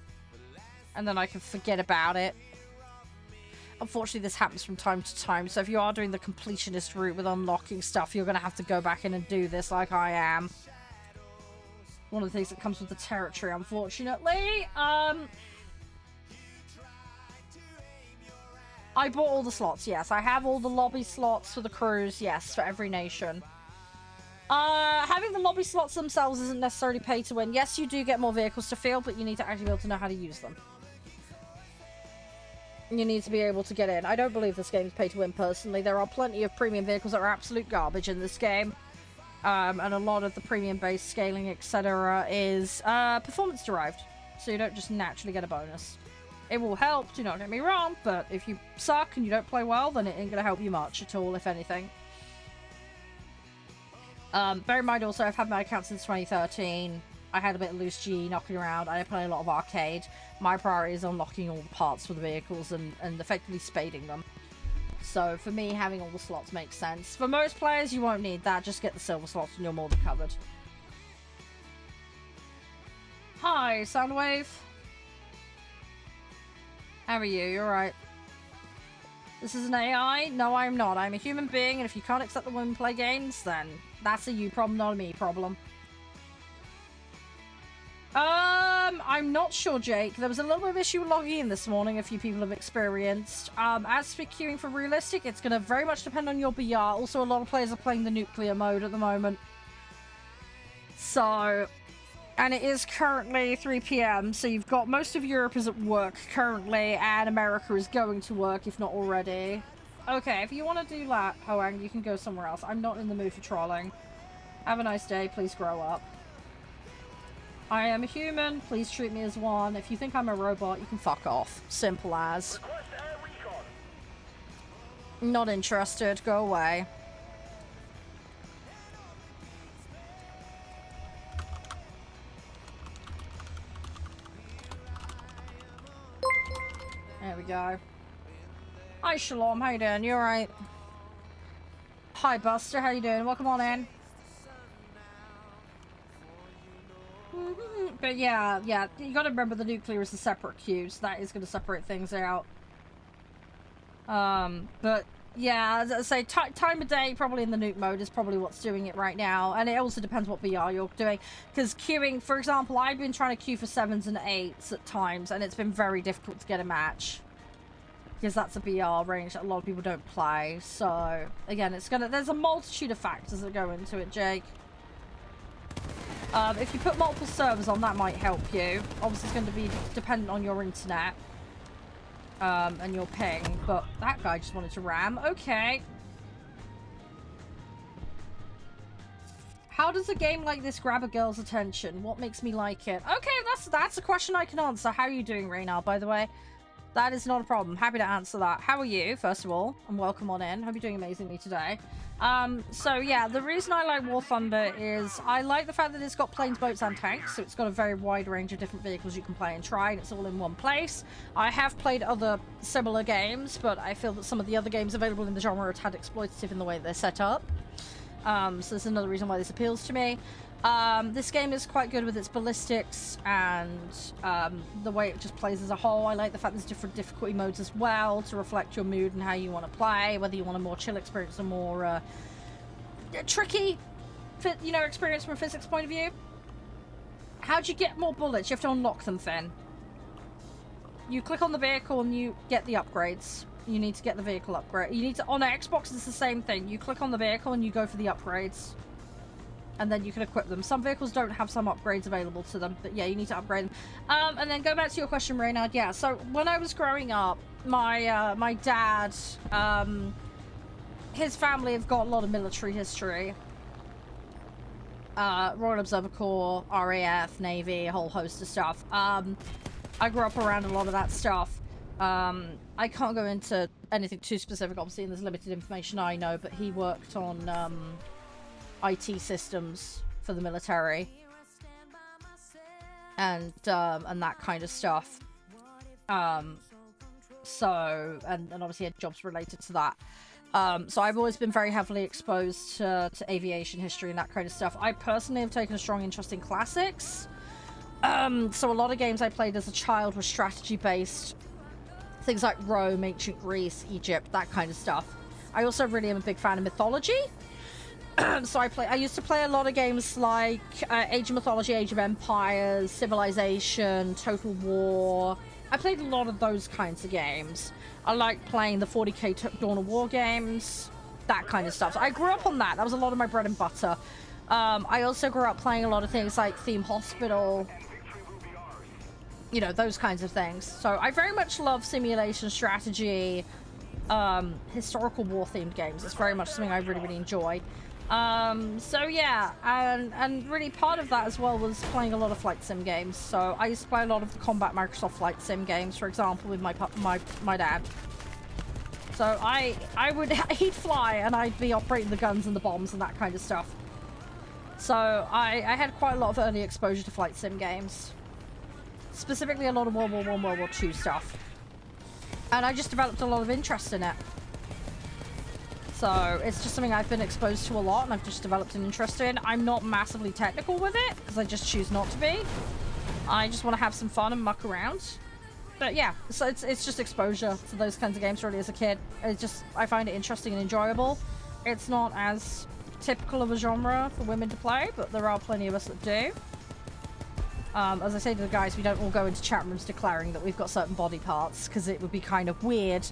And then I can forget about it. Unfortunately, this happens from time to time. So if you are doing the completionist route with unlocking stuff, you're going to have to go back in and do this like I am. One of the things that comes with the territory, unfortunately. I bought all the slots, yes. I have all the lobby slots for the crews, yes, for every nation. Having the lobby slots themselves isn't necessarily pay to win. Yes, you do get more vehicles to field, but you need to actually be able to know how to use them. You need to be able to get in. I don't believe this game is pay to win, personally. There are plenty of premium vehicles that are absolute garbage in this game. And a lot of the premium-based scaling, etc. is performance-derived. So you don't just naturally get a bonus. It will help, do not get me wrong, but if you suck and you don't play well, then it ain't going to help you much at all, if anything. Bear in mind also, I've had my account since 2013. I had a bit of loose G knocking around. I play a lot of arcade. My priority is unlocking all the parts for the vehicles and effectively spading them. So for me, having all the slots makes sense. For most players, you won't need that. Just get the silver slots and you're more than covered. Hi, Soundwave. How are you? You're right. This is an AI? No, I'm not. I'm a human being, and if you can't accept that women play games, then that's a you problem, not a me problem. I'm not sure, Jake. There was a little bit of issue with logging in this morning, a few people have experienced. As for queuing for realistic, it's going to very much depend on your BR. Also, a lot of players are playing the nuclear mode at the moment. So... And it is currently 3 PM, so you've got most of Europe is at work currently, and America is going to work, if not already. Okay, if you want to do that, Hoang, you can go somewhere else. I'm not in the mood for trolling. Have a nice day, please grow up. I am a human, please treat me as one. If you think I'm a robot, you can fuck off. Simple as. Not interested, go away. There we go. Hi, Shalom. How you doing? You alright? Hi, Buster. How you doing? Welcome on in. But yeah, you gotta remember the nuclear is a separate queue, so that is gonna separate things out. But yeah, as I say, time of day probably in the nuke mode is probably what's doing it right now, and it also depends what BR you're doing. Because queuing, for example, I've been trying to queue for 7s and 8s at times, and it's been very difficult to get a match. Because that's a BR range that a lot of people don't play. So, again, there's a multitude of factors that go into it, Jake. If you put multiple servers on, that might help you. Obviously, it's going to be dependent on your internet. And your ping. But that guy just wanted to ram. Okay. How does a game like this grab a girl's attention? What makes me like it? Okay, that's a question I can answer. How are you doing, Reynard, by the way? That is not a problem. Happy to answer that. How are you, first of all? And welcome on in. Hope you're doing amazingly today. So yeah, the reason I like War Thunder is I like the fact that it's got planes, boats, and tanks. So it's got a very wide range of different vehicles you can play and try, and it's all in one place. I have played other similar games, but I feel that some of the other games available in the genre are a tad exploitative in the way they're set up. So there's another reason why this appeals to me. This game is quite good with its ballistics and the way it just plays as a whole. I like the fact there's different difficulty modes as well to reflect your mood and how you want to play, whether you want a more chill experience or more tricky experience from a physics point of view. How do you get more bullets? You have to unlock them, Finn. You click on the vehicle and you get the upgrades. You need to get the vehicle upgrade. You need to, on Xbox, it's the same thing. You click on the vehicle and you go for the upgrades. And then you can equip them. Some vehicles don't have some upgrades available to them, but yeah, you need to upgrade them. And then go back to your question, Reynard. Yeah, so when I was growing up, my dad, his family have got a lot of military history. Royal Observer Corps, RAF, Navy, a whole host of stuff. I grew up around a lot of that stuff. I can't go into anything too specific, obviously, and there's limited information I know, but he worked on IT systems for the military and that kind of stuff. So obviously had jobs related to that. So I've always been very heavily exposed to aviation history and that kind of stuff. I personally have taken a strong interest in classics. So a lot of games I played as a child were strategy based. Things like Rome, ancient Greece, Egypt, that kind of stuff. I also really am a big fan of mythology. So I used to play a lot of games like Age of Mythology, Age of Empires, Civilization, Total War. I played a lot of those kinds of games. I like playing the 40k Dawn of War games, that kind of stuff. So I grew up on that. That was a lot of my bread and butter. I also grew up playing a lot of things like Theme Hospital, you know, those kinds of things. So I very much love simulation, strategy, historical war themed games. It's very much something I really, really enjoy. So yeah, and really part of that as well was playing a lot of flight sim games. So I used to play a lot of the combat Microsoft flight sim games, for example, with my dad. So he'd fly and I'd be operating the guns and the bombs and that kind of stuff. So I had quite a lot of early exposure to flight sim games, specifically a lot of World War I, World War II stuff, and I just developed a lot of interest in it. So it's just something I've been exposed to a lot and I've just developed an interest in. I'm not massively technical with it because I just choose not to be. I just want to have some fun and muck around. But yeah, so it's just exposure to those kinds of games really as a kid. I find it interesting and enjoyable. It's not as typical of a genre for women to play, but there are plenty of us that do. As I say to the guys, we don't all go into chat rooms declaring that we've got certain body parts because it would be kind of weird.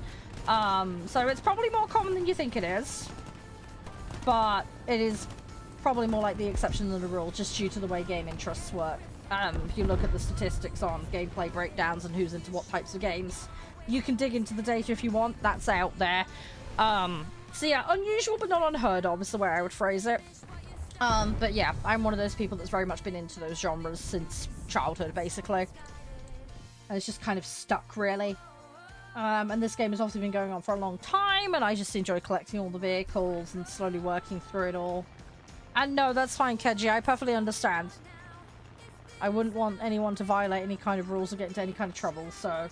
So it's probably more common than you think it is, but it is probably more like the exception than the rule, just due to the way game interests work. If you look at the statistics on gameplay breakdowns and who's into what types of games, you can dig into the data if you want. That's out there. So yeah, unusual but not unheard of is the way I would phrase it. But yeah, I'm one of those people that's very much been into those genres since childhood, basically. And it's just kind of stuck, really. And this game has obviously been going on for a long time, and I just enjoy collecting all the vehicles and slowly working through it all. And no, that's fine, Keji, I perfectly understand. I wouldn't want anyone to violate any kind of rules or get into any kind of trouble, so...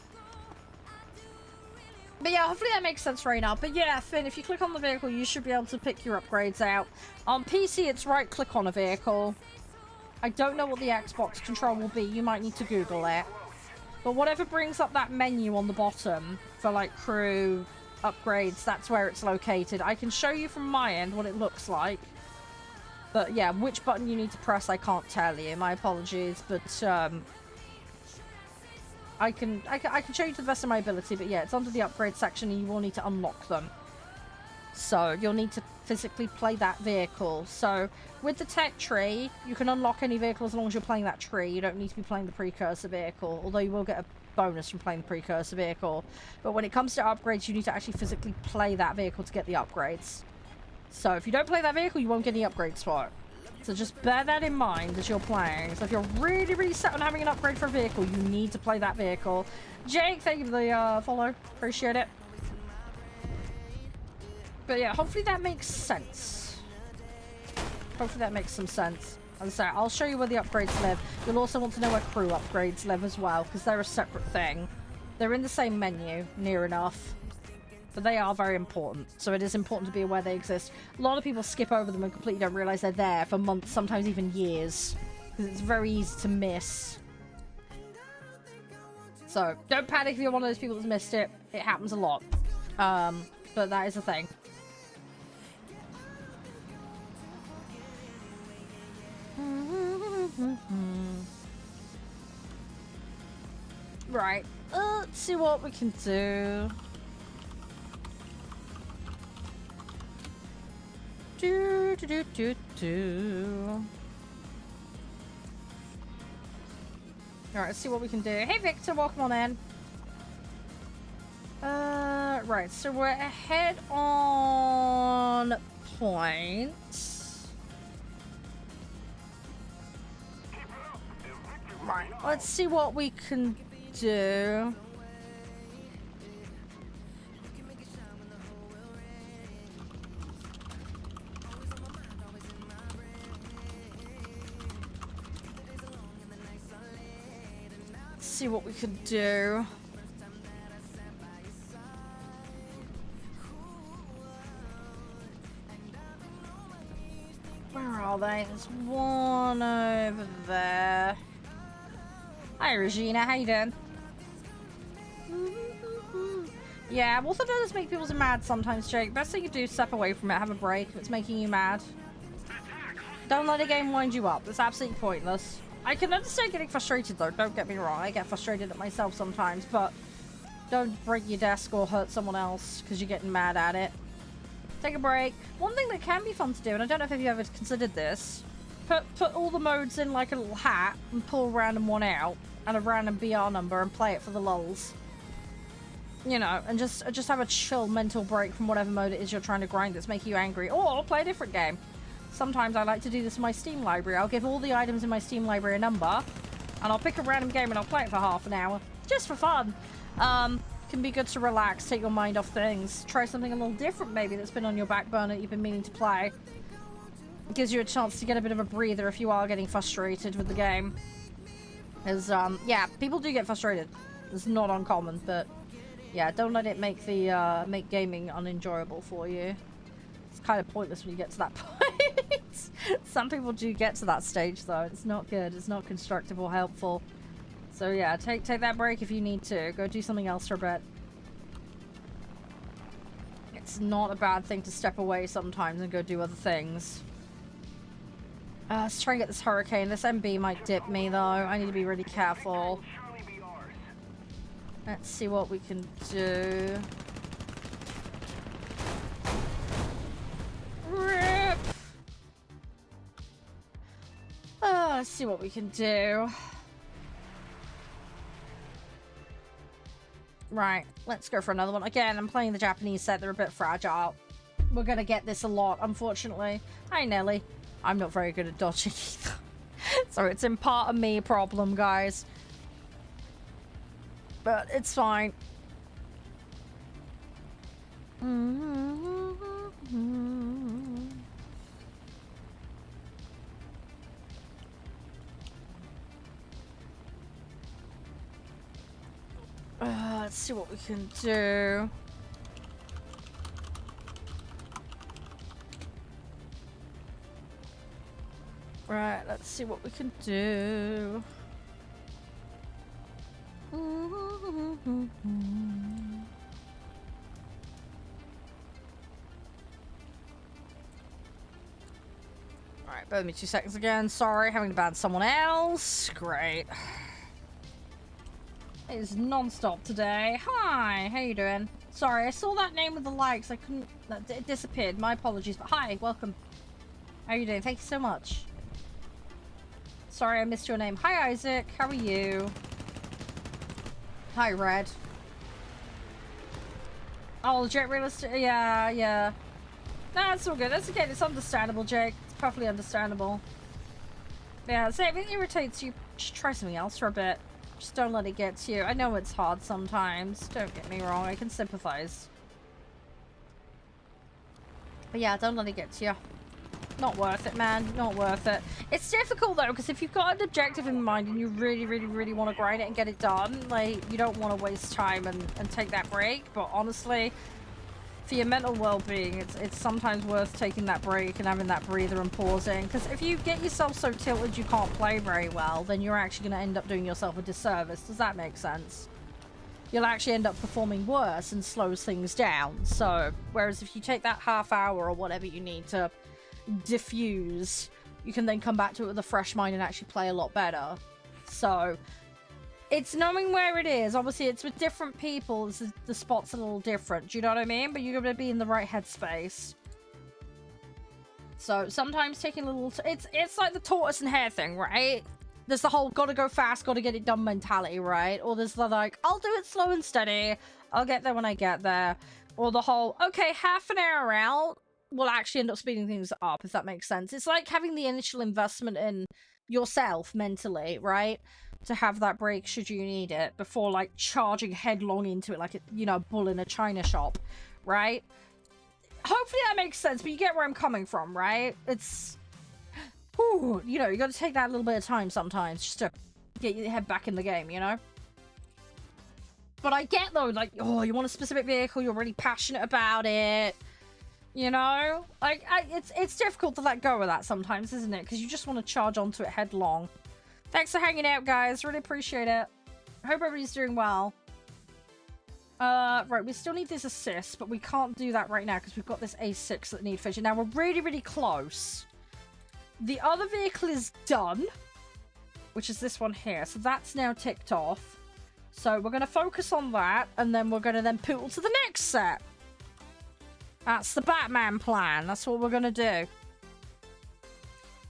But yeah, hopefully that makes sense right now. But yeah, Finn, if you click on the vehicle, you should be able to pick your upgrades out. On PC, it's right-click on a vehicle. I don't know what the Xbox control will be. You might need to Google it. But whatever brings up that menu on the bottom for, like, crew upgrades, that's where it's located. I can show you from my end what it looks like. But yeah, which button you need to press, I can't tell you. My apologies, but I can show you to the best of my ability, but yeah, it's under the upgrade section and you will need to unlock them. So you'll need to physically play that vehicle. So with the tech tree, you can unlock any vehicle as long as you're playing that tree. You don't need to be playing the precursor vehicle, although you will get a bonus from playing the precursor vehicle. But when it comes to upgrades, you need to actually physically play that vehicle to get the upgrades. So if you don't play that vehicle, you won't get any upgrades for it. So just bear that in mind as you're playing. So if you're really, really set on having an upgrade for a vehicle, you need to play that vehicle. Jake, thank you for the follow. Appreciate it. But yeah, hopefully that makes sense. Hopefully that makes some sense. As I say, I'll show you where the upgrades live. You'll also want to know where crew upgrades live as well, because they're a separate thing. They're in the same menu, near enough. But they are very important, so it is important to be aware they exist. A lot of people skip over them and completely don't realise they're there for months, sometimes even years, because it's very easy to miss. So don't panic if you're one of those people that's missed it. It happens a lot, but that is a thing. Right, let's see what we can do. Do, do, do, do, do. Alright, let's see what we can do. Hey Victor, welcome on in. Right, so we're ahead on points. Right, let's see what we can do. See what we could do. Where are they? There's one over there. Hi Regina, how you doing? Yeah, water does make people mad sometimes, Jake. Best thing you do is step away from it, have a break if it's making you mad. Don't let the game wind you up. It's absolutely pointless. I can understand getting frustrated though, don't get me wrong. I get frustrated at myself sometimes, but don't break your desk or hurt someone else because you're getting mad at it. Take a break. One thing that can be fun to do, and I don't know if you've ever considered this, put all the modes in like a little hat and pull a random one out and a random BR number and play it for the lulz. You know, and just have a chill mental break from whatever mode it is you're trying to grind that's making you angry. Or play a different game. Sometimes I like to do this in my Steam library. I'll give all the items in my Steam library a number, and I'll pick a random game and I'll play it for half an hour. Just for fun. Can be good to relax, take your mind off things. Try something a little different maybe that's been on your back burner that you've been meaning to play. It gives you a chance to get a bit of a breather if you are getting frustrated with the game. As, yeah, people do get frustrated. It's not uncommon, but yeah, don't let it make the, make gaming unenjoyable for you. It's kind of pointless when you get to that point. Some people do get to that stage though. It's not good. It's not constructive or helpful. So yeah, take that break if you need to. Go do something else for a bit. It's not a bad thing to step away sometimes and go do other things. Let's try and get this hurricane. This MB might dip me though. I need to be really careful. Let's see what we can do. Rip! Let's see what we can do. Right, let's go for another one. Again, I'm playing the Japanese set. They're a bit fragile. We're gonna get this a lot, unfortunately. Hi, Nelly. I'm not very good at dodging either. So it's in part a me problem, guys. But it's fine. Let's see what we can do. Right, let's see what we can do. Alright, bear with me 2 seconds again. Sorry, having to ban someone else. Great. It is non-stop today. Hi, how you doing? Sorry, I saw that name with the likes. I couldn't... It disappeared. My apologies. But hi, welcome. How are you doing? Thank you so much. Sorry, I missed your name. Hi, Isaac. How are you? Hi, Red. Oh, Jake realistic. Yeah, yeah. No, it's all good. That's okay. It's understandable, Jake. It's perfectly understandable. Yeah, so if it irritates you, just try something else for a bit. Just don't let it get to you. I know it's hard sometimes. Don't get me wrong. I can sympathize. But yeah, don't let it get to you. Not worth it, man. Not worth it. It's difficult, though, because if you've got an objective in mind and you really, really, really want to grind it and get it done, like, you don't want to waste time and take that break. But honestly, for your mental well-being, it's sometimes worth taking that break and having that breather and pausing. Because if you get yourself so tilted you can't play very well, then you're actually going to end up doing yourself a disservice. Does that make sense? You'll actually end up performing worse and slows things down. So, whereas if you take that half hour or whatever you need to diffuse, you can then come back to it with a fresh mind and actually play a lot better. So it's knowing where it is. Obviously it's with different people, the spot's a little different, do you know what I mean? But you're going to be in the right headspace. So sometimes taking a little... It's like the tortoise and hare thing, right? There's the whole gotta go fast, gotta get it done mentality, right? Or there's the like, I'll do it slow and steady. I'll get there when I get there. Or the whole, okay, half an hour out will actually end up speeding things up, if that makes sense. It's like having the initial investment in yourself mentally, right? To have that break should you need it before like charging headlong into it like a, you know, bull in a china shop, right? Hopefully that makes sense, but you get where I'm coming from, right? It's, whew, you know, you got to take that little bit of time sometimes just to get your head back in the game, you know? But I get though, like, oh, you want a specific vehicle, you're really passionate about it, you know? Like, it's difficult to let go of that sometimes, isn't it? Because you just want to charge onto it headlong. Thanks for hanging out, guys. Really appreciate it. Hope everybody's doing well. Right, we still need this assist, but we can't do that right now because we've got this A6 that need fishing. Now, we're really, really close. The other vehicle is done, which is this one here. So that's now ticked off. So we're going to focus on that, and then we're going to then poodle to the next set. That's the Batman plan. That's what we're going to do.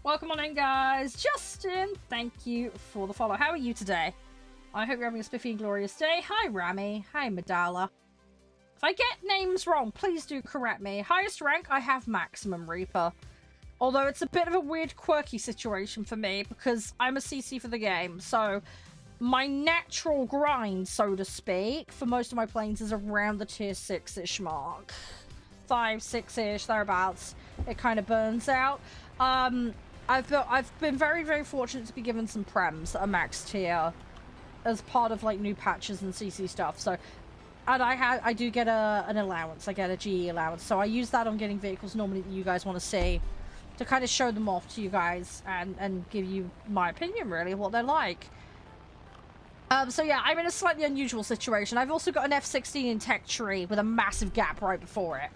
Welcome on in, guys. Justin, thank you for the follow. How are you today? I hope you're having a spiffy and glorious day. Hi, Rami. Hi, Medala. If I get names wrong, please do correct me. Highest rank, I have Maximum Reaper. Although it's a bit of a weird, quirky situation for me because I'm a CC for the game. So my natural grind, so to speak, for most of my planes is around the tier 6-ish mark. 5, 6-ish, thereabouts. It kind of burns out. I've been very, very fortunate to be given some prems that are max tier as part of like new patches and CC stuff. So, and I do get an allowance. I get a GE allowance. So I use that on getting vehicles normally that you guys want to see to kind of show them off to you guys and give you my opinion really of what they're like. So yeah, I'm in a slightly unusual situation. I've also got an F-16 in tech tree with a massive gap right before it,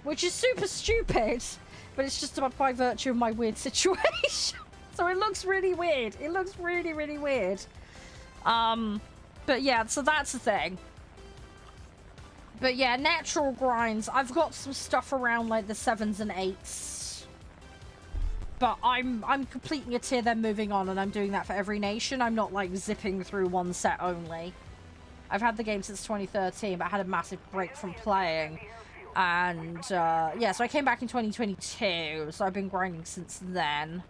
which is super stupid. But it's just by virtue of my weird situation. So it looks really weird. It looks really, really weird. But yeah, so that's the thing. But yeah, natural grinds. I've got some stuff around like the 7s and 8s. But I'm completing a tier then moving on, and I'm doing that for every nation. I'm not like zipping through one set only. I've had the game since 2013, but I had a massive break from playing. And yeah, so I came back in 2022, so I've been grinding since then.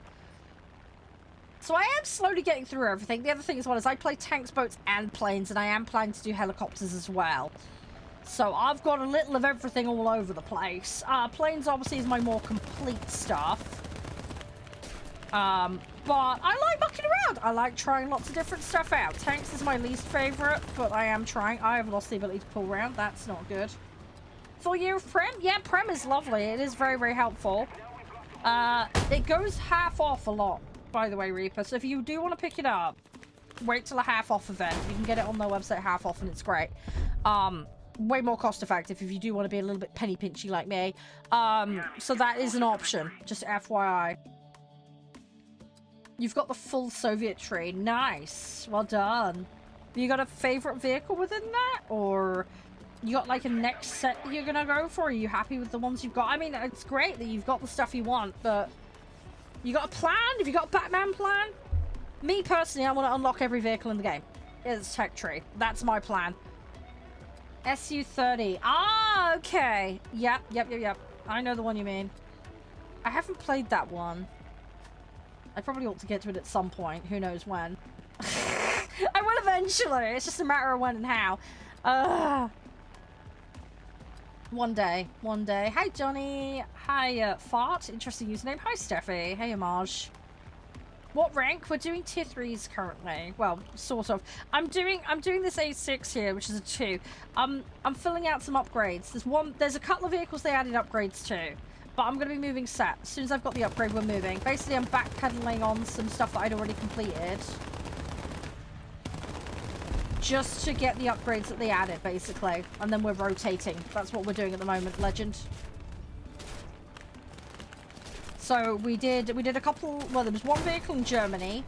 So I am slowly getting through everything. The other thing as well is I play tanks, boats, and planes, and I am planning to do helicopters as well. So I've got a little of everything all over the place. Planes obviously is my more complete stuff. But I like mucking around. I like trying lots of different stuff out. Tanks is my least favorite, but I am trying. I have lost the ability to pull around. That's not good. Full year of Prem? Yeah, Prem is lovely. It is very, very helpful. It goes half off a lot, by the way, Reaper. So if you do want to pick it up, wait till a half off event. You can get it on their website half off and it's great. Way more cost effective if you do want to be a little bit penny pinchy like me. So that is an option, just FYI. You've got the full Soviet tree. Nice. Well done. You got a favorite vehicle within that? Or you got like a next set that you're gonna go for? Are you happy with the ones you've got? I mean, it's great that you've got the stuff you want, but you got a plan? Have you got a Batman plan? Me personally, I want to unlock every vehicle in the game. It's tech tree. That's my plan. SU-30. Ah, okay. Yep. I know the one you mean. I haven't played that one. I probably ought to get to it at some point. Who knows when. I will eventually. It's just a matter of when and how. One day. Hi, Johnny. Hi, Fart. Interesting username. Hi, Steffi. Hey, Homage. What rank? We're doing tier 3s currently. Well, sort of. I'm doing this A6 here, which is a 2. I'm filling out some upgrades. There's a couple of vehicles they added upgrades to, but I'm going to be moving set. As soon as I've got the upgrade, we're moving. Basically, I'm backpedaling on some stuff that I'd already completed, just to get the upgrades that they added, basically. And then we're rotating. That's what we're doing at the moment, Legend. So we did a couple, well, there was one vehicle in Germany,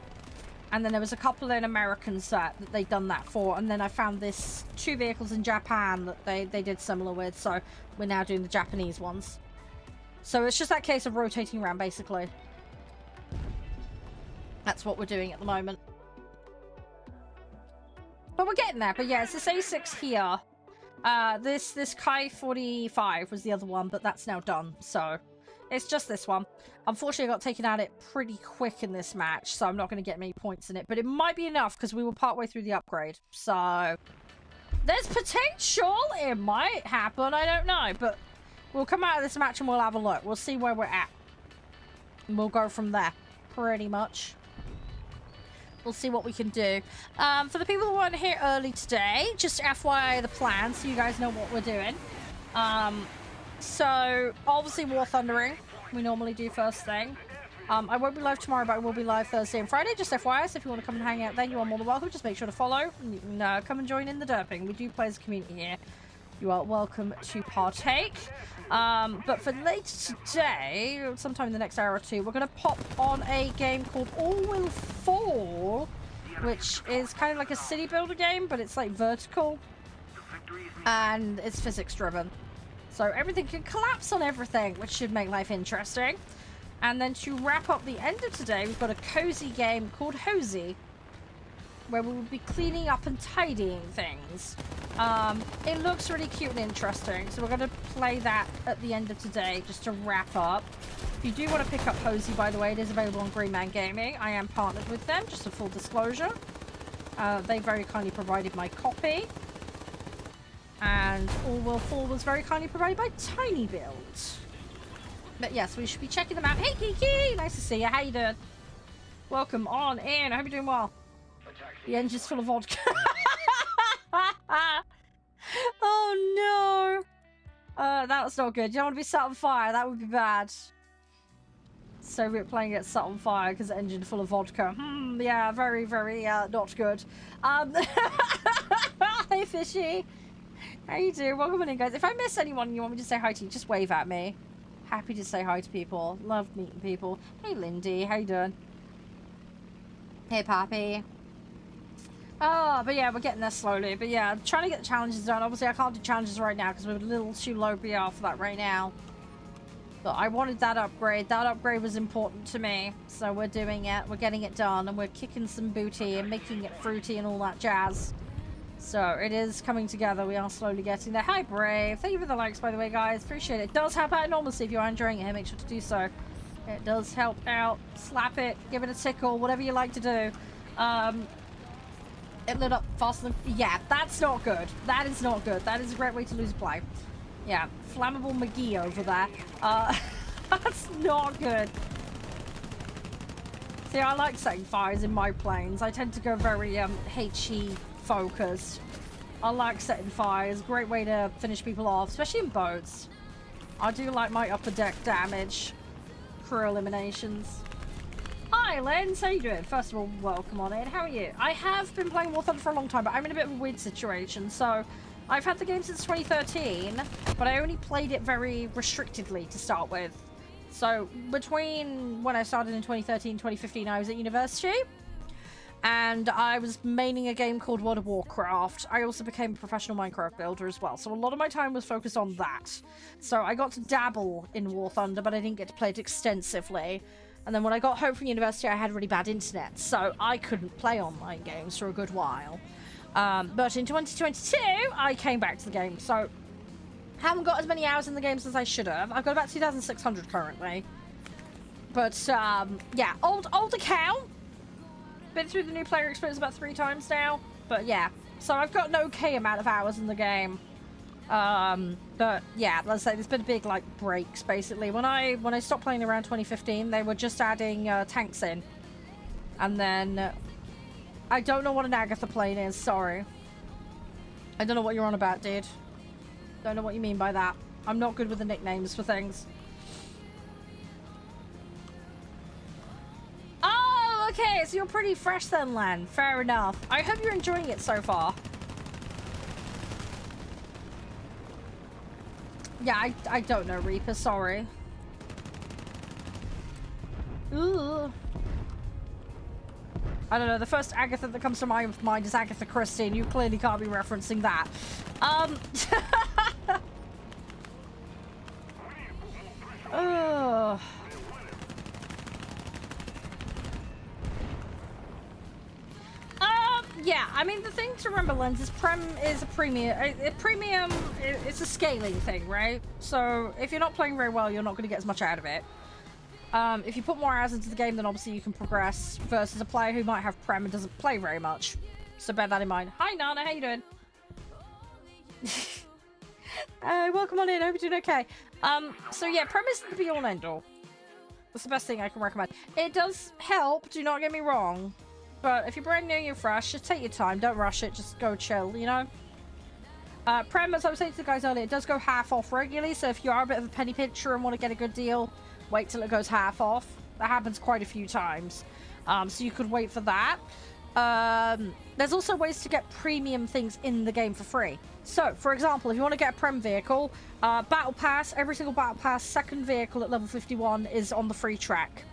and then there was a couple in American set that they'd done that for, and then I found this 2 vehicles in Japan that they did similar with, so we're now doing the Japanese ones. So it's just that case of rotating around, basically. That's what we're doing at the moment. But we're getting there. But yeah, it's this A6 here. This Kai 45 was the other one, but that's now done. So it's just this one. Unfortunately, I got taken out it pretty quick in this match, so I'm not going to get many points in it. But it might be enough because we were partway through the upgrade. So there's potential. It might happen. I don't know. But we'll come out of this match and we'll have a look. We'll see where we're at. And we'll go from there, pretty much. We'll see what we can do. For the people who weren't here early today, just FYI the plan so you guys know what we're doing. So, obviously War Thundering. We normally do first thing. I won't be live tomorrow, but I will be live Thursday and Friday. Just FYI, so if you want to come and hang out then, you are more than welcome. Just make sure to follow. And you can come and join in the derping. We do play as a community here. You are welcome to partake. But for later today, sometime in the next hour or two, we're going to pop on a game called All Will Fall, which is kind of like a city builder game, but it's like vertical, and it's physics driven. So everything can collapse on everything, which should make life interesting. And then to wrap up the end of today, we've got a cozy game called Hozy, where we will be cleaning up and tidying things. It looks really cute and interesting, so we're going to play that at the end of today, just to wrap up. If you do want to pick up Hozy, by the way, it is available on Green Man Gaming. I am partnered with them, just a full disclosure. They very kindly provided my copy. And All Will Fall was very kindly provided by tinyBuild. But yes, we should be checking them out. Hey, Kiki! Nice to see you. How you doing? Welcome on in. I hope you're doing well. The engine's full of vodka. Oh no! That was not good. You don't want to be set on fire. That would be bad. Soviet plane gets set on fire because the engine full of vodka. Yeah, very, very not good. Hey, Fishy. How you doing? Welcome in, guys. If I miss anyone and you want me to say hi to you, just wave at me. Happy to say hi to people. Love meeting people. Hey, Lindy. How you doing? Hey, Pappy. Oh, but yeah, we're getting there slowly. But yeah, I'm trying to get the challenges done. Obviously, I can't do challenges right now because we're a little too low BR for that right now. But I wanted that upgrade. That upgrade was important to me. So we're doing it. We're getting it done. And we're kicking some booty and making it fruity and all that jazz. So it is coming together. We are slowly getting there. Hi, Brave. Thank you for the likes, by the way, guys. Appreciate it. It does help out enormously if you are enjoying it. Make sure to do so. It does help out. Slap it. Give it a tickle. Whatever you like to do. It lit up faster than... Yeah, that's not good. That is not good. That is a great way to lose a play. Yeah, Flammable McGee over there. That's not good. See, I like setting fires in my planes. I tend to go very HE focused. I like setting fires. Great way to finish people off, especially in boats. I do like my upper deck damage. Crew eliminations. Hi, Lens. How you doing? First of all, welcome on in. How are you? I have been playing War Thunder for a long time, but I'm in a bit of a weird situation. So, I've had the game since 2013, but I only played it very restrictedly to start with. So, between when I started in 2013 and 2015, I was at university. And I was maining a game called World of Warcraft. I also became a professional Minecraft builder as well. So a lot of my time was focused on that. So I got to dabble in War Thunder, but I didn't get to play it extensively. And then when I got home from university, I had really bad internet. So I couldn't play online games for a good while. But in 2022, I came back to the game. So haven't got as many hours in the game as I should have. I've got about 2,600 currently. But yeah, old account. Been through the new player experience about 3 times now, but yeah. So I've got an okay amount of hours in the game. But yeah, let's say there's been big like breaks basically. When I stopped playing around 2015, they were just adding tanks in, and then I don't know what an Agatha plane is. Sorry, I don't know what you're on about, dude. Don't know what you mean by that. I'm not good with the nicknames for things. Okay, so you're pretty fresh then, Len. Fair enough. I hope you're enjoying it so far. Yeah, I don't know, Reaper. Sorry. Ooh. I don't know. The first Agatha that comes to my mind is Agatha Christie, and you clearly can't be referencing that. Ugh. Yeah, I mean, the thing to remember, Lens, is Prem is a premium. It's a scaling thing, right? So if you're not playing very well, you're not going to get as much out of it. If you put more hours into the game, then obviously you can progress, versus a player who might have Prem and doesn't play very much. So bear that in mind. Hi, Nana, how you doing? Welcome on in, hope you're doing okay. So yeah, Prem isn't the be-all and end-all. That's the best thing I can recommend. It does help, do not get me wrong. But if you're brand new and you're fresh, just take your time. Don't rush it. Just go chill, you know? Prem, as I was saying to the guys earlier, it does go half off regularly. So if you are a bit of a penny pincher and want to get a good deal, wait till it goes half off. That happens quite a few times. So you could wait for that. There's also ways to get premium things in the game for free. So, for example, if you want to get a Prem vehicle, Battle Pass, every single Battle Pass, second vehicle at level 51 is on the free track.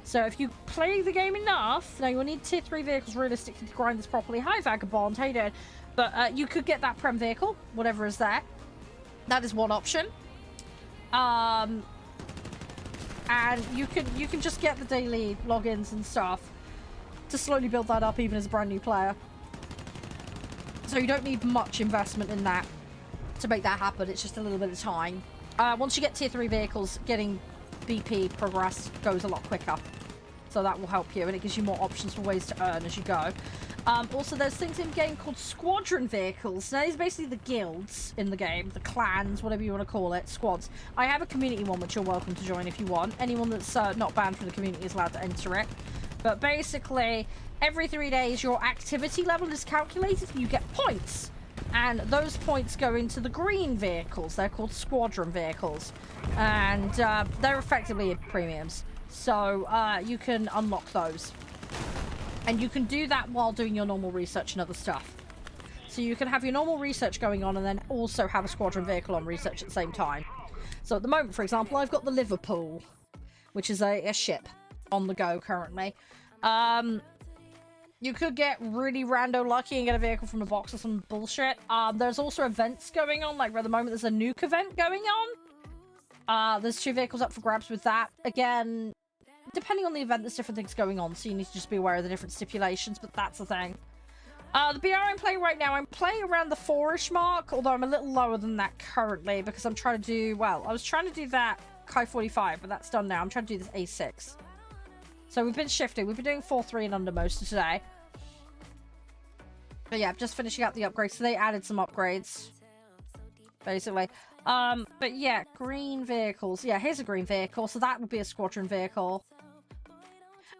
So if you play the game enough, now you will need tier 3 vehicles realistically to grind this properly. Hi Vagabond, how you doing? But you could get that Prem vehicle, whatever is there. That is one option. And you can just get the daily logins and stuff to slowly build that up even as a brand new player. So you don't need much investment in that to make that happen. It's just a little bit of time. Once you get tier 3 vehicles, getting BP progress goes a lot quicker. So that will help you, and it gives you more options for ways to earn as you go. Also, there's things in game called squadron vehicles. Now, these are basically the guilds in the game, the clans, whatever you want to call it, squads. I have a community one, which you're welcome to join if you want. Anyone that's not banned from the community is allowed to enter it. But basically, every 3 days, your activity level is calculated, and you get points. And those points go into the green vehicles. They're called squadron vehicles. And they're effectively premiums. So you can unlock those. And you can do that while doing your normal research and other stuff. So you can have your normal research going on and then also have a squadron vehicle on research at the same time. So at the moment, for example, I've got the Liverpool, which is a ship on the go currently. You could get really rando lucky and get a vehicle from a box or some bullshit. There's also events going on, like at the moment there's a nuke event going on. There's 2 vehicles up for grabs with that. Again, depending on the event, there's different things going on, so you need to just be aware of the different stipulations, but that's the thing. The BR I'm playing right now, I'm playing around the 4-ish mark, although I'm a little lower than that currently, because I'm trying to do, well, I was trying to do that Kai 45, but that's done now. I'm trying to do this A6. So we've been shifting. We've been doing 4-3 and under most of today. But yeah, just finishing up the upgrades. So they added some upgrades, basically. But yeah, green vehicles. Yeah, here's a green vehicle. So that would be a squadron vehicle.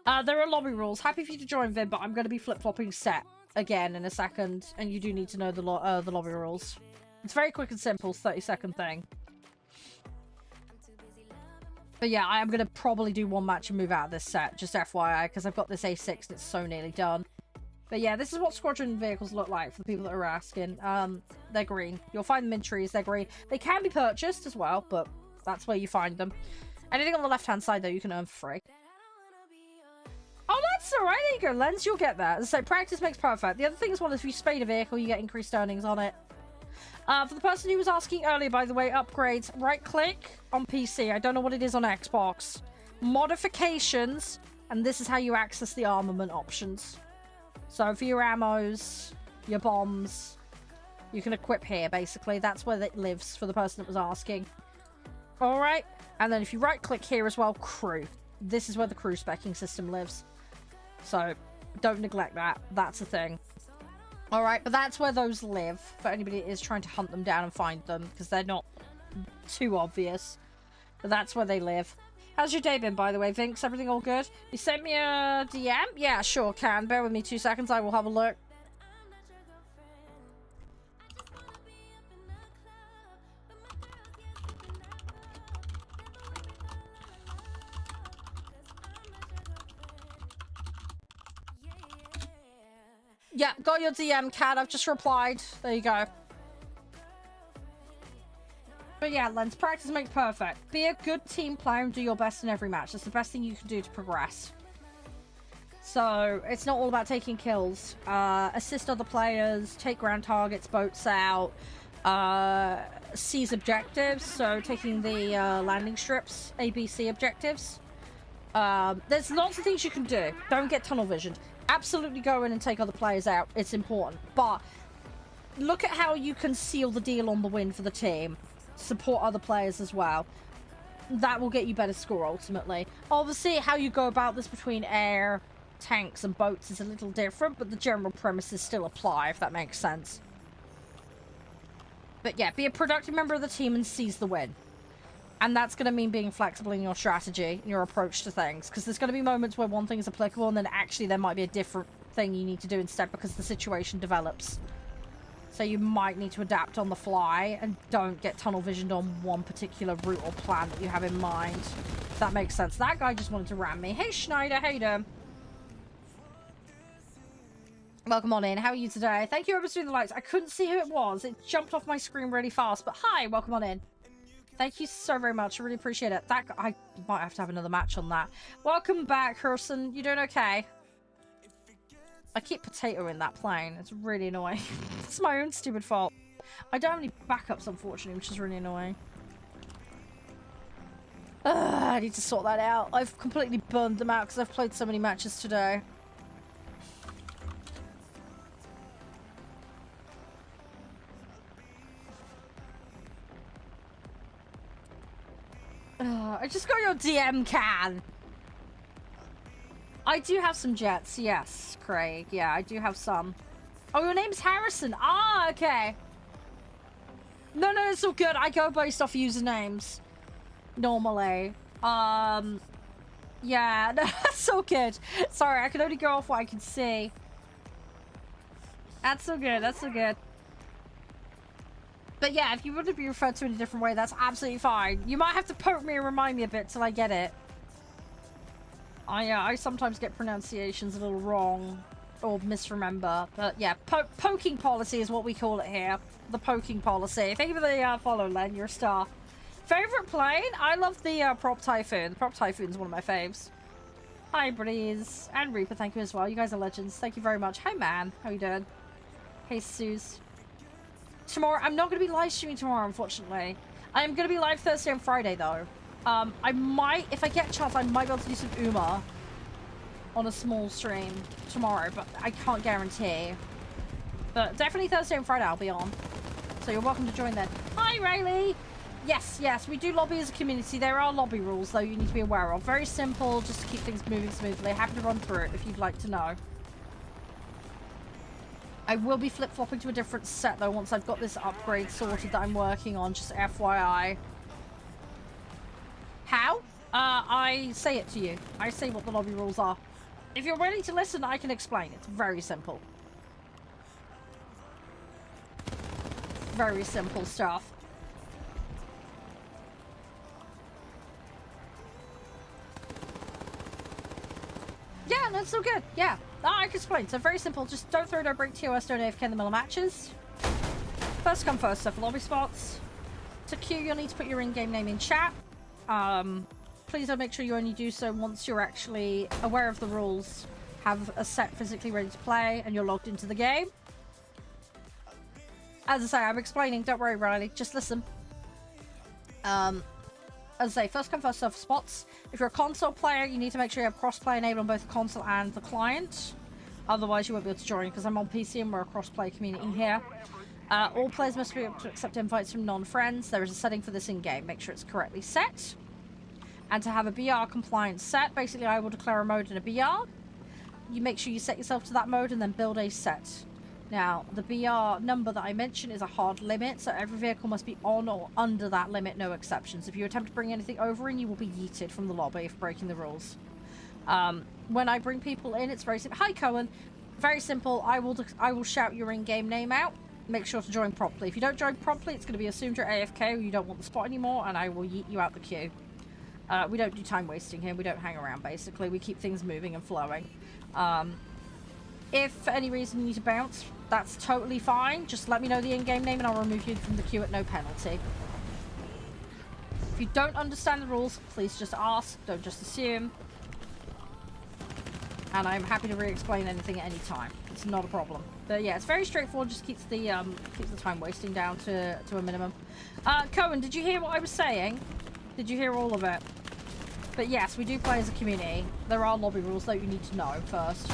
There are lobby rules. Happy for you to join, Vin, but I'm going to be flip-flopping set again in a second. And you do need to know the lobby rules. It's very quick and simple. 30-second thing. But yeah, I am going to probably do one match and move out of this set. Just FYI, because I've got this A6 and it's so nearly done. But yeah, this is what squadron vehicles look like for the people that are asking. They're green. You'll find them in trees. They're green. They can be purchased as well, but that's where you find them. Anything on the left-hand side, though, you can earn for free. Oh, that's alright. There you go, Lens. You'll get that. So practice makes perfect. The other thing as well is if you spade a vehicle, you get increased earnings on it. For the person who was asking earlier, by the way, upgrades, right-click on PC. I don't know what it is on Xbox. Modifications, and this is how you access the armament options. So for your ammos, your bombs, you can equip here, basically. That's where it lives for the person that was asking. Alright. And then if you right-click here as well, crew. This is where the crew specking system lives. So don't neglect that. That's a thing. Alright, but that's where those live. For anybody that is trying to hunt them down and find them, because they're not too obvious. But that's where they live. How's your day been, by the way, Vinx? Everything all good? You sent me a DM? Yeah, sure can. Bear with me 2 seconds. I will have a look. Yeah, got your DM, Cat. I've just replied. There you go. But yeah, Lens, practice makes perfect. Be a good team player and do your best in every match. That's the best thing you can do to progress. So, it's not all about taking kills. Assist other players, take ground targets, boats out. seize objectives, so taking the landing strips, ABC objectives. There's lots of things you can do. Don't get tunnel visioned. Absolutely go in and take other players out. It's important. But look at how you can seal the deal on the win for the team. Support other players as well. That will get you better score ultimately. Obviously, how you go about this between air, tanks, and boats is a little different, but the general premises still apply, if that makes sense. But yeah, be a productive member of the team and seize the win. And that's going to mean being flexible in your strategy and your approach to things. Because there's going to be moments where one thing is applicable and then actually there might be a different thing you need to do instead because the situation develops. So you might need to adapt on the fly and don't get tunnel visioned on one particular route or plan that you have in mind. If that makes sense. That guy just wanted to ram me. Hey Schneider, how you doing? Welcome on in. How are you today? Thank you for doing the lights. I couldn't see who it was. It jumped off my screen really fast. But hi, welcome on in. Thank you so very much. I really appreciate it. That I might have to have another match on that. Welcome back, Herson. You doing okay? I keep potato in that plane. It's really annoying. It's my own stupid fault. I don't have any backups, unfortunately, which is really annoying. I need to sort that out. I've completely burned them out because I've played so many matches today. I just got your DM can. I do have some jets, yes, Craig. Yeah, I do have some. Oh, your name's Harrison. Ah, okay. No, it's all good. I go based off usernames. Normally. Yeah, no, that's all good. Sorry, I can only go off what I can see. That's so good. That's so good. But yeah, if you want to be referred to in a different way, that's absolutely fine. You might have to poke me and remind me a bit till I get it. I sometimes get pronunciations a little wrong or misremember. But yeah, poking policy is what we call it here. The poking policy. Thank you for the follow, Len. You're a star. Favorite plane? I love the Prop Typhoon. The Prop Typhoon is one of my faves. Hi, Breeze. And Reaper, thank you as well. You guys are legends. Thank you very much. Hi, man. How you doing? Hey, Suze. Tomorrow, I'm not going to be live streaming tomorrow, unfortunately. I'm going to be live Thursday and Friday, though. I might, if I get a chance, I might be able to do some Uma on a small stream tomorrow, but I can't guarantee. But definitely Thursday and Friday I'll be on. So you're welcome to join then. Hi, Rayleigh! Yes, we do lobby as a community. There are lobby rules, though, you need to be aware of. Very simple, just to keep things moving smoothly. Happy to run through it if you'd like to know. I will be flip-flopping to a different set, though, once I've got this upgrade sorted that I'm working on, just FYI. How? I say it to you. I say what the lobby rules are. If you're ready to listen, I can explain. It's very simple. Very simple stuff. Yeah, that's so good. Yeah. I can explain. So very simple. Just don't throw, don't break TOS, don't AFK in the middle of matches. First come, first serve for lobby spots. To queue, you'll need to put your in-game name in chat. Please do make sure you only do so once you're actually aware of the rules, have a set physically ready to play, and you're logged into the game. As I say, I'm explaining. Don't worry, Riley. Just listen. As I say, first come, first serve for spots. If you're a console player, you need to make sure you have cross-play enabled on both the console and the client. Otherwise, you won't be able to join because I'm on PC and we're a cross-play community here. All players must be able to accept invites from non-friends. There is a setting for this in-game. Make sure it's correctly set. And to have a BR compliant set, basically I will declare a mode in a BR. You make sure you set yourself to that mode and then build a set. Now, the BR number that I mentioned is a hard limit, so every vehicle must be on or under that limit, no exceptions. If you attempt to bring anything over in, you will be yeeted from the lobby for breaking the rules. When I bring people in, it's very simple. Hi, Cohen. Very simple. I will shout your in-game name out. Make sure to join promptly. If you don't join promptly, it's going to be assumed you're AFK or you don't want the spot anymore, and I will yeet you out the queue. We don't do time wasting here. We don't hang around, basically. We keep things moving and flowing. If for any reason you need to bounce, that's totally fine. Just let me know the in-game name and I'll remove you from the queue at no penalty. If you don't understand the rules, please just ask. Don't just assume. And I'm happy to re-explain anything at any time. It's not a problem. But yeah, it's very straightforward. Just keeps the time wasting down to a minimum. Cohen, did you hear what I was saying? Did you hear all of it? But yes, we do play as a community. There are lobby rules that you need to know first,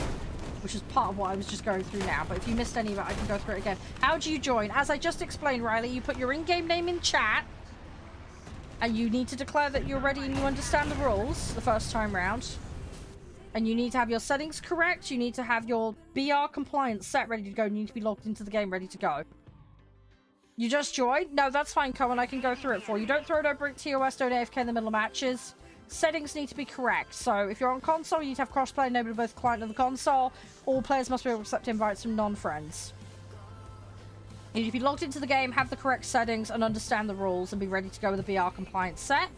which is part of what I was just going through now. But if you missed any of it, I can go through it again. How do you join? As I just explained, Riley, you put your in-game name in chat, and you need to declare that you're ready and you understand the rules the first time round. And you need to have your settings correct. You need to have your BR compliance set ready to go. You need to be logged into the game ready to go. You just joined? No, that's fine, Cohen. I can go through it for you. Don't throw it over at TOS, don't AFK in the middle of matches. Settings need to be correct. So if you're on console, you need to have crossplay enabled to both the client and the console. All players must be able to accept invites from non-friends. You need to be logged into the game, have the correct settings, and understand the rules, and be ready to go with a BR compliance set.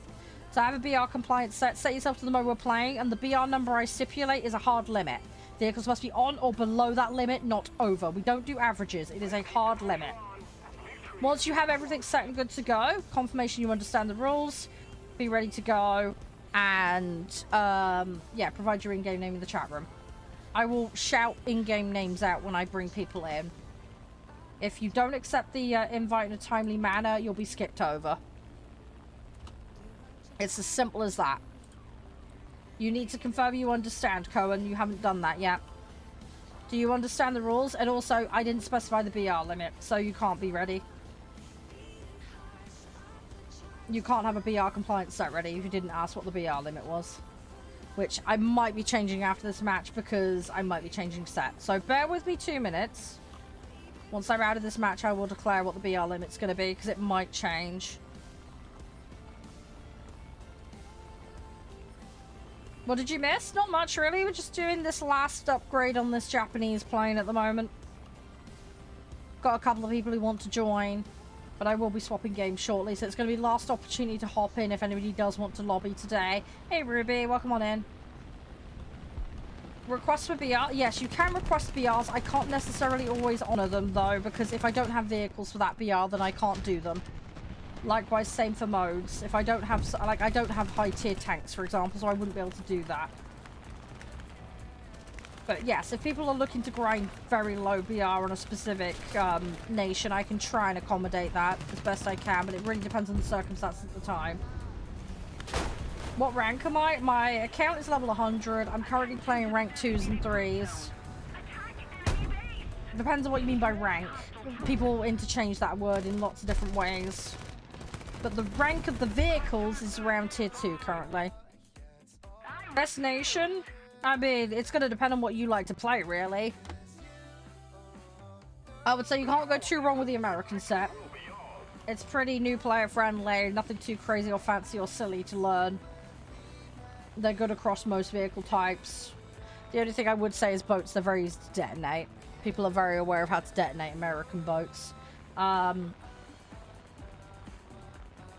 So have a BR compliance set, set yourself to the mode we're playing, and the BR number I stipulate is a hard limit. Vehicles must be on or below that limit, not over. We don't do averages. It is a hard limit. Once you have everything set and good to go, confirmation you understand the rules, be ready to go, and yeah, provide your in-game name in the chat room. I will shout in-game names out when I bring people in. If you don't accept the invite in a timely manner, you'll be skipped over. It's as simple as that. You need to confirm you understand, Cohen. You haven't done that yet. Do you understand the rules? And also, I didn't specify the BR limit, so you can't be ready. You can't have a BR compliance set ready if you didn't ask what the BR limit was. Which I might be changing after this match because I might be changing set. So bear with me 2 minutes. Once I'm out of this match, I will declare what the BR limit's going to be because it might change. What did you miss? Not much, really. We're just doing this last upgrade on this Japanese plane at the moment. Got a couple of people who want to join, but I will be swapping games shortly, so it's going to be last opportunity to hop in if anybody does want to lobby today. Hey, Ruby, welcome on in. Request for BR? Yes, you can request BRs. I can't necessarily always honour them, though, because if I don't have vehicles for that BR, then I can't do them. Likewise, same for modes. If I don't have, like, I don't have high-tier tanks, for example, so I wouldn't be able to do that. But yes, if people are looking to grind very low BR on a specific nation, I can try and accommodate that as best I can, but it really depends on the circumstances at the time. What rank am I? My account is level 100. I'm currently playing rank 2s and 3s. Depends on what you mean by rank. People interchange that word in lots of different ways. But the rank of the vehicles is around tier 2 currently. Best nation? I mean, it's going to depend on what you like to play, really. I would say you can't go too wrong with the American set. It's pretty new player friendly, nothing too crazy or fancy or silly to learn. They're good across most vehicle types. The only thing I would say is boats, they're very easy to detonate. People are very aware of how to detonate American boats.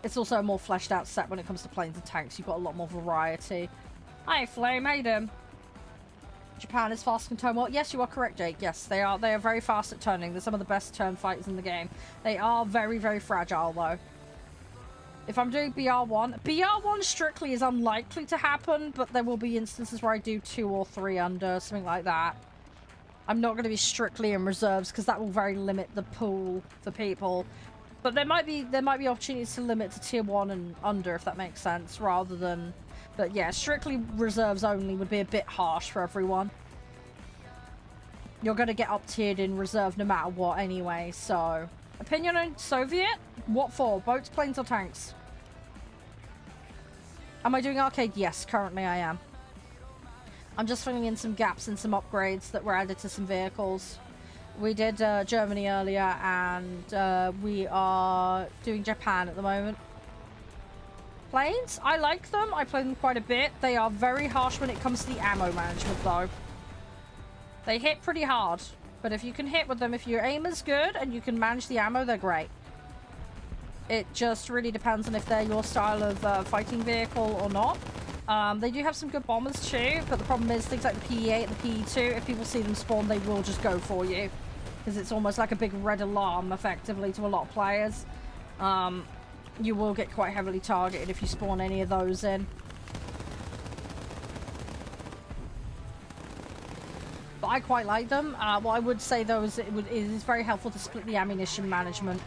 It's also a more fleshed out set when it comes to planes and tanks. You've got a lot more variety. Hi, Flame, how you doing? Japan is fast and turn well. Yes, you are correct, Jake. Yes, they are very fast at turning. They're some of the best turn fighters in the game. They are very, very fragile, though. If I'm doing BR1, BR1 strictly is unlikely to happen, but there will be instances where I do 2 or 3 under, something like that. I'm not going to be strictly in reserves because that will very limit the pool for people. But there might be opportunities to limit to tier 1 and under, if that makes sense, rather than... But yeah, strictly reserves only would be a bit harsh for everyone. You're going to get up-tiered in reserve no matter what anyway, so... Opinion on Soviet? What for? Boats, planes, or tanks? Am I doing arcade? Yes, currently I am. I'm just filling in some gaps and some upgrades that were added to some vehicles. We did Germany earlier, and we are doing Japan at the moment. Planes? I like them. I play them quite a bit. They are very harsh when it comes to the ammo management, though. They hit pretty hard. But if you can hit with them, if your aim is good and you can manage the ammo, they're great. It just really depends on if they're your style of fighting vehicle or not. They do have some good bombers too, but the problem is things like the PE-8 and the PE-2, if people see them spawn, they will just go for you. Because it's almost like a big red alarm, effectively, to a lot of players. You will get quite heavily targeted if you spawn any of those in. But I quite like them. What I would say though is it is very helpful to split the ammunition management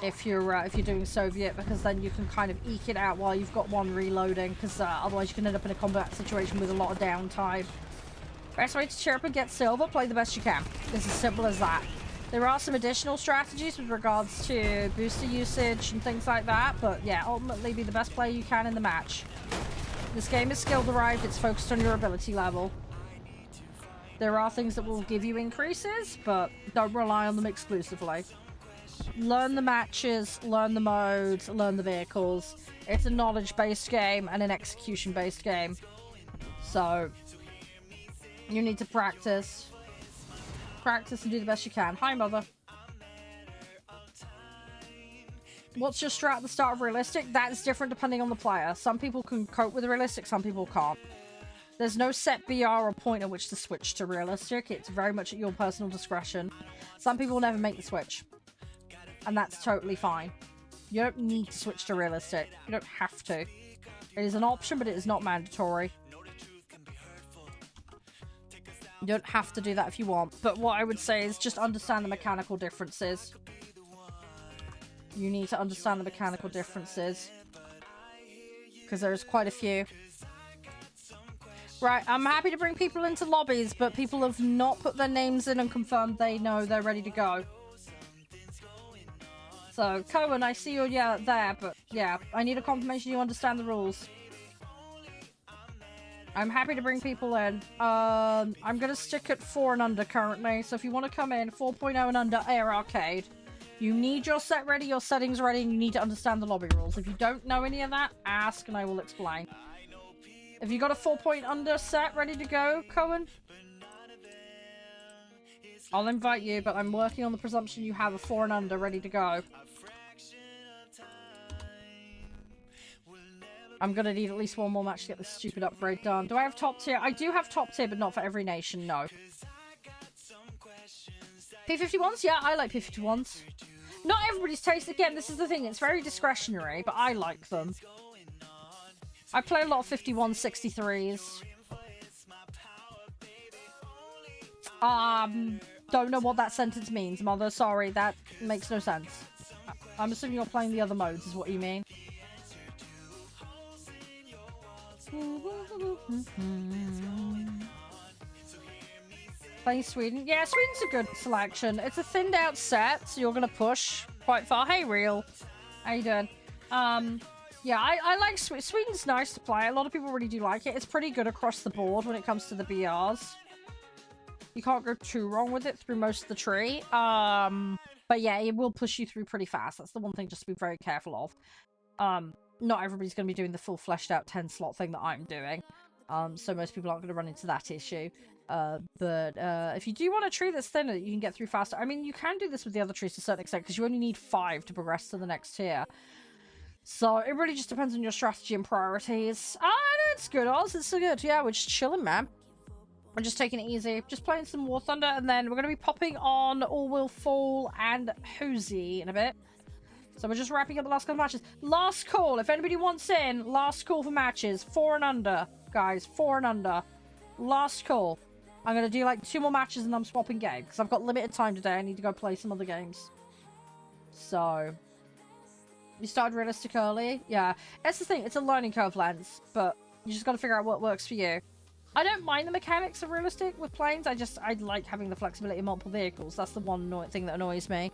if you're doing Soviet, because then you can kind of eke it out while you've got one reloading, because otherwise you can end up in a combat situation with a lot of downtime. Best way to cheer up and get silver, play the best you can. It's as simple as that. There are some additional strategies with regards to booster usage and things like that, but yeah, ultimately be the best player you can in the match. This game is skill derived, it's focused on your ability level. There are things that will give you increases, but don't rely on them exclusively. Learn the matches, learn the modes, learn the vehicles. It's a knowledge-based game and an execution-based game. So, you need to practice. Practice and do the best you can. Hi, Mother. What's your strat at the start of realistic? That's different depending on the player. Some people can cope with realistic, some people can't. There's no set BR or point at which to switch to realistic. It's very much at your personal discretion. Some people never make the switch. And that's totally fine. You don't need to switch to realistic. You don't have to. It is an option, but it is not mandatory. You don't have to do that if you want. But what I would say is just understand the mechanical differences. You need to understand the mechanical differences. Because there's quite a few. Right, I'm happy to bring people into lobbies, but people have not put their names in and confirmed they know they're ready to go. So, Cohen, I see you're there, but yeah, I need a confirmation you understand the rules. I'm happy to bring people in. I'm going to stick at 4 and under currently, so if you want to come in, 4.0 and under Air Arcade. You need your set ready, your settings ready, and you need to understand the lobby rules. If you don't know any of that, ask and I will explain. Have you got a 4 under set ready to go, Cohen? I'll invite you, but I'm working on the presumption you have a 4 and under ready to go. I'm gonna need at least one more match to get this stupid upgrade done. Do I have top tier? I do have top tier, but not for every nation, no. P51s? Yeah, I like P51s. Not everybody's taste. Again, this is the thing. It's very discretionary, but I like them. I play a lot of 51, 63s. Don't know what that sentence means, Mother. Sorry, that makes no sense. I'm assuming you're playing the other modes, is what you mean. Playing Sweden. Yeah, Sweden's a good selection. It's a thinned out set, so you're gonna push quite far. Hey, Real. How you doing? Yeah, I like Sweden. Sweden's nice to play. A lot of people really do like it. It's pretty good across the board when it comes to the BRs. You can't go too wrong with it through most of the tree. But yeah, it will push you through pretty fast. That's the one thing just to be very careful of. Not everybody's going to be doing the full fleshed out 10 slot thing that I'm doing. So most people aren't going to run into that issue. But if you do want a tree that's thinner that you can get through faster, I mean, you can do this with the other trees to a certain extent because you only need 5 to progress to the next tier. So it really just depends on your strategy and priorities. It's good, Oz. It's so good. Yeah, we're just chilling, man. We're just taking it easy. Just playing some War Thunder, and then we're going to be popping on All Will Fall and Hozy in a bit. So we're just wrapping up the last couple of matches. Last call. If anybody wants in, last call for matches. 4 and under, guys. 4 and under. Last call. I'm going to do like 2 more matches and I'm swapping game. Because I've got limited time today. I need to go play some other games. So... You started realistic early? Yeah. That's the thing. It's a learning curve lens. But you just got to figure out what works for you. I don't mind the mechanics of realistic with planes. I like having the flexibility of multiple vehicles. That's the one thing that annoys me.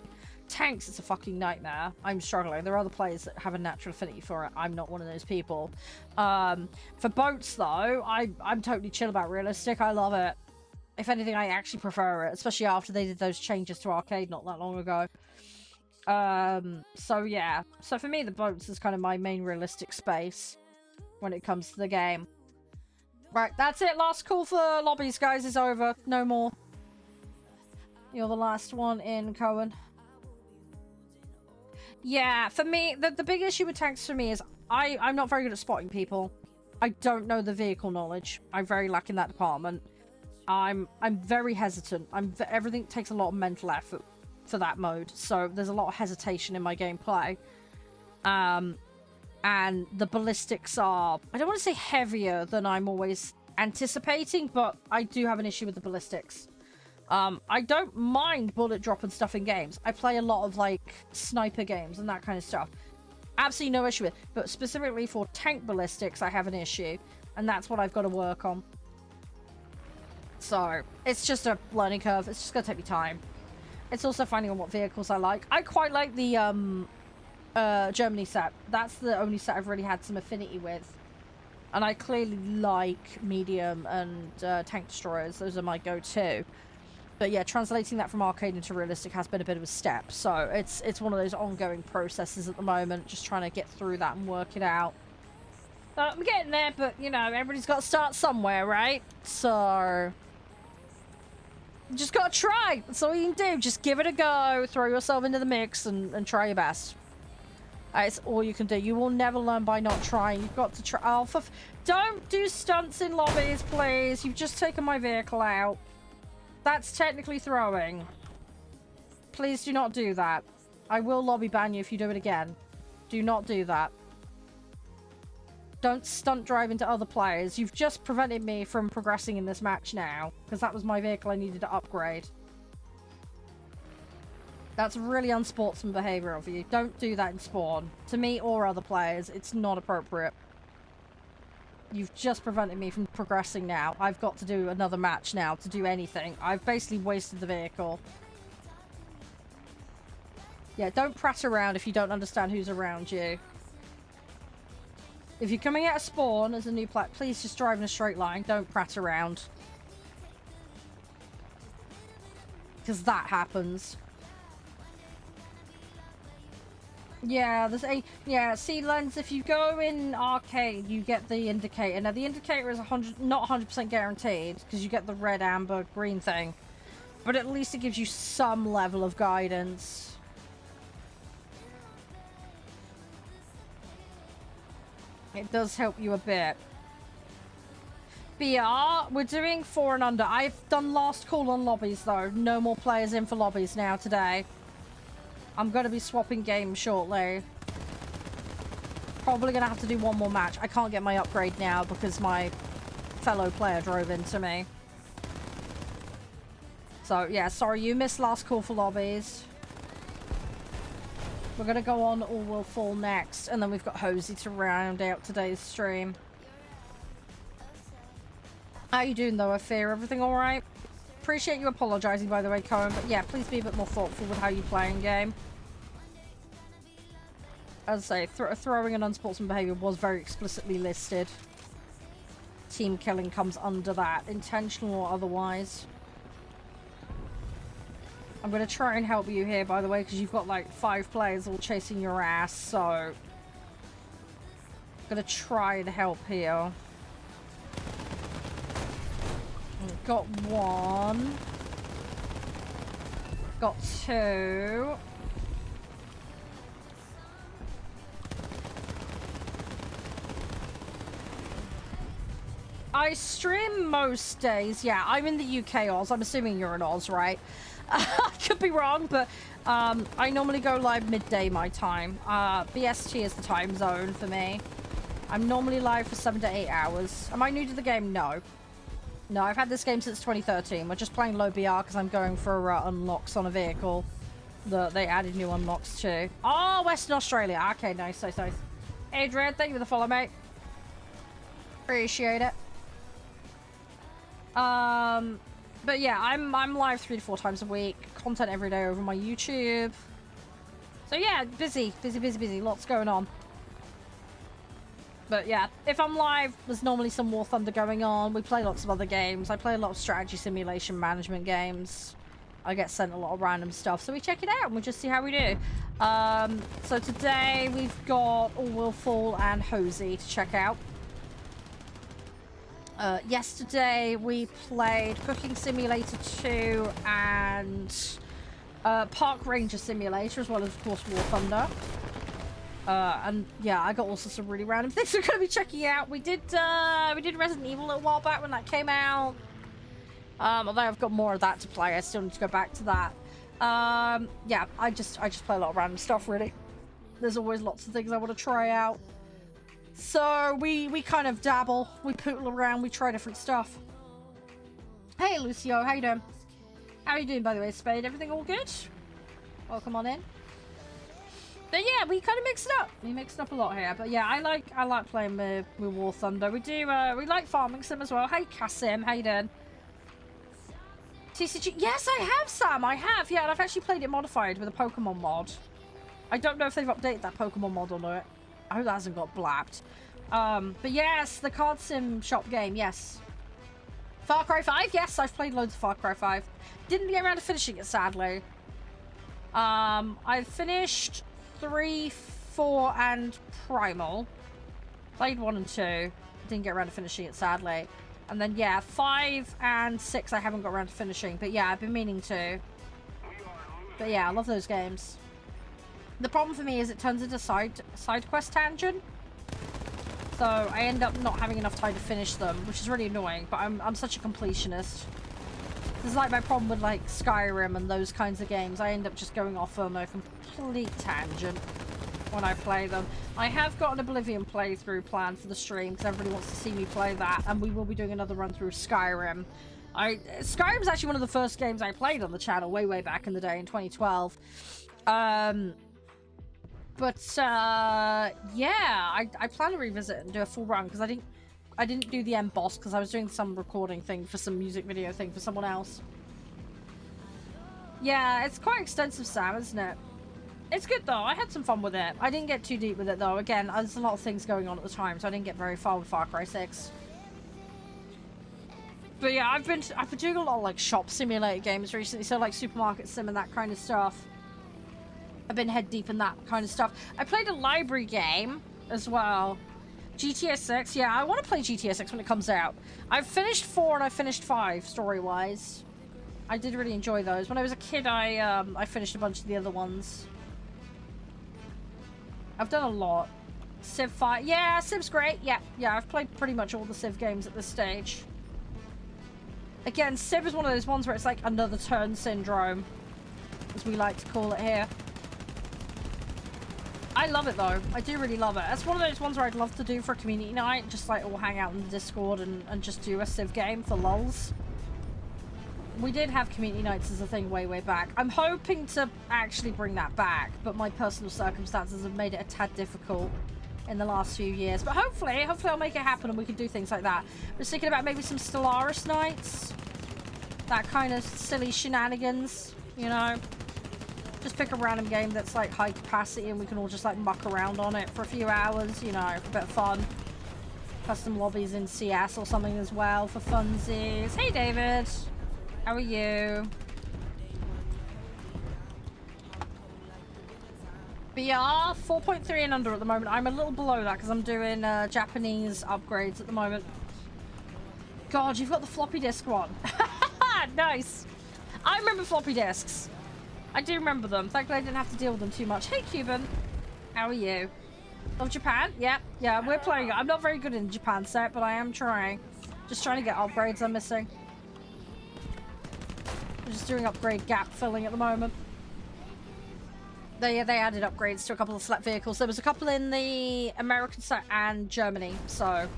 Tanks, it's a fucking nightmare. I'm struggling. There are other players that have a natural affinity for it. I'm not one of those people. For boats, though, I'm totally chill about realistic. I love it. If anything, I actually prefer it, especially after they did those changes to arcade not that long ago. So yeah. So for me, the boats is kind of my main realistic space when it comes to the game. Right, that's it. Last call for lobbies, guys, is over. No more. You're the last one in, Cohen. Yeah, for me, the big issue with tanks for me is I'm not very good at spotting people. I don't know the vehicle knowledge. I'm very lack in that department. I'm very hesitant. Everything takes a lot of mental effort for that mode, so there's a lot of hesitation in my gameplay. And the ballistics are, I don't want to say heavier than I'm always anticipating, but I do have an issue with the ballistics. I don't mind bullet drop and stuff in games. I play a lot of like sniper games and that kind of stuff. Absolutely no issue with it. But specifically for tank ballistics, I have an issue. And that's what I've got to work on. So, it's just a learning curve. It's just going to take me time. It's also finding out what vehicles I like. I quite like the Germany set. That's the only set I've really had some affinity with. And I clearly like medium and tank destroyers. Those are my go-to. But yeah, translating that from arcade into realistic has been a bit of a step. So it's one of those ongoing processes at the moment. Just trying to get through that and work it out. I'm getting there, but you know, everybody's got to start somewhere, right? So you just got to try. That's all you can do. Just give it a go. Throw yourself into the mix and try your best. That's all you can do. You will never learn by not trying. You've got to try. Oh, don't do stunts in lobbies, please. You've just taken my vehicle out. That's technically throwing. Please do not do that. I will lobby ban you if you do it again. Do not do that. Don't stunt drive into other players. You've just prevented me from progressing in this match now. Because that was my vehicle I needed to upgrade. That's really unsportsman behavior of you. Don't do that in spawn. To me or other players, it's not appropriate. You've just prevented me from progressing now. I've got to do another match now to do anything. I've basically wasted the vehicle. Yeah, don't prat around if you don't understand who's around you. If you're coming out of spawn as a new player, please just drive in a straight line. Don't prat around. Because that happens. Yeah, there's a... Yeah, see, Lens, if you go in arcade, you get the indicator. Now, the indicator is not 100% guaranteed, because you get the red, amber, green thing. But at least it gives you some level of guidance. It does help you a bit. BR, we're doing 4 and under. I've done last call on lobbies, though. No more players in for lobbies now today. I'm going to be swapping games shortly. Probably going to have to do one more match. I can't get my upgrade now because my fellow player drove into me. So, yeah, sorry, you missed last call for lobbies. We're going to go on All Will Fall next, and then we've got Hozy to round out today's stream. How you doing, though, I fear? Everything all right? Appreciate you apologizing, by the way, Cohen, but yeah, please be a bit more thoughtful with how you play in game. As I say, throwing and unsportsman behavior was very explicitly listed. Team killing comes under that, intentional or otherwise. I'm going to try and help you here, by the way, because you've got like 5 players all chasing your ass, so... I'm going to try and help here. Got 1. Got 2. I stream most days. Yeah, I'm in the UK Oz. I'm assuming you're in Oz, right? I could be wrong, but I normally go live midday my time. BST is the time zone for me. I'm normally live for 7 to 8 hours. Am I new to the game? No. No, I've had this game since 2013. We're just playing low BR because I'm going for unlocks on a vehicle. They added new unlocks too. Oh, Western Australia. Okay, nice, nice, nice. Adrian, thank you for the follow, mate. Appreciate it. But yeah, I'm live 3 to 4 times a week. Content every day over my YouTube. So yeah, busy. Lots going on. But yeah, if I'm live, there's normally some War Thunder going on. We play lots of other games. I play a lot of strategy simulation management games. I get sent a lot of random stuff. So we check it out and we just see how we do. So today we've got All Will Fall and Hozy to check out. Yesterday we played Cooking Simulator 2 and Park Ranger Simulator, as well as, of course, War Thunder. And yeah, I got also some really random things we're going to be checking out. We did Resident Evil a little while back when that came out. Although I've got more of that to play, I still need to go back to that. Yeah, I just play a lot of random stuff, really. There's always lots of things I want to try out. So we kind of dabble, we poodle around, we try different stuff. Hey Lucio, how you doing? How are you doing, by the way, Spade? Everything all good? Welcome on in. But yeah, we kind of mix it up. We mixed up a lot here. But yeah, I like playing with War Thunder. We do we like farming sim as well. Hey Kasim, how you doing? TCG, yes I have, Sam, I have. Yeah, and I've actually played it modified with a Pokemon mod. I don't know if they've updated that Pokemon mod or not. I hope that hasn't got blapped. But yes, the card sim shop game, yes. Far Cry 5, yes, I've played loads of Far Cry 5. Didn't get around to finishing it, sadly. I finished 3, 4, and Primal. Played 1 and 2. Didn't get around to finishing it, sadly. And then, yeah, 5 and 6 I haven't got around to finishing. But yeah, I've been meaning to. But yeah, I love those games. The problem for me is it turns into side quest tangent. So I end up not having enough time to finish them, which is really annoying. But I'm such a completionist. This is like my problem with like Skyrim and those kinds of games. I end up just going off on a complete tangent when I play them. I have got an Oblivion playthrough planned for the stream because everybody wants to see me play that, and we will be doing another run through Skyrim. Skyrim's actually one of the first games I played on the channel way back in the day in 2012. Yeah, I plan to revisit and do a full run because I didn't do the end boss because I was doing some recording thing for some music video thing for someone else. Yeah, it's quite extensive, Sam, isn't it? It's good though. I had some fun with it. I didn't get too deep with it though. Again, there's a lot of things going on at the time, so I didn't get very far with Far Cry 6. But yeah, I've been doing a lot of like shop simulator games recently, so like supermarket sim and that kind of stuff. I've been head deep in that kind of stuff. I played a library game as well. GTA 6, yeah, I want to play GTA 6 when it comes out. I've finished 4 and I finished 5 story-wise. I did really enjoy those. When I was a kid, I finished a bunch of the other ones. I've done a lot. Civ 5, yeah, Civ's great. Yeah, I've played pretty much all the Civ games at this stage. Again, Civ is one of those ones where it's like another turn syndrome, as we like to call it here. I love it though. I do really love it. It's one of those ones where I'd love to do for a community night. Just like all hang out in the Discord and just do a Civ game for lulz. We did have community nights as a thing way back. I'm hoping to actually bring that back, but my personal circumstances have made it a tad difficult in the last few years. But hopefully I'll make it happen and we can do things like that. I was thinking about maybe some Stellaris nights. That kind of silly shenanigans, you know? Just pick a random game that's like high capacity and we can all just like muck around on it for a few hours, you know, for a bit of fun. Custom lobbies in CS or something as well for funsies. Hey David, how are you? BR 4.3 and under at the moment. I'm a little below that because I'm doing Japanese upgrades at the moment. God, you've got the floppy disk one. Nice. I remember floppy disks. I do remember them. Thankfully I didn't have to deal with them too much. Hey Cuban, how are you? Love Japan? Yeah, we're playing it. I'm not very good in Japan set, but I am trying. Just trying to get upgrades I'm missing. I'm just doing upgrade gap filling at the moment. They added upgrades to a couple of select vehicles. There was a couple in the American set and Germany, so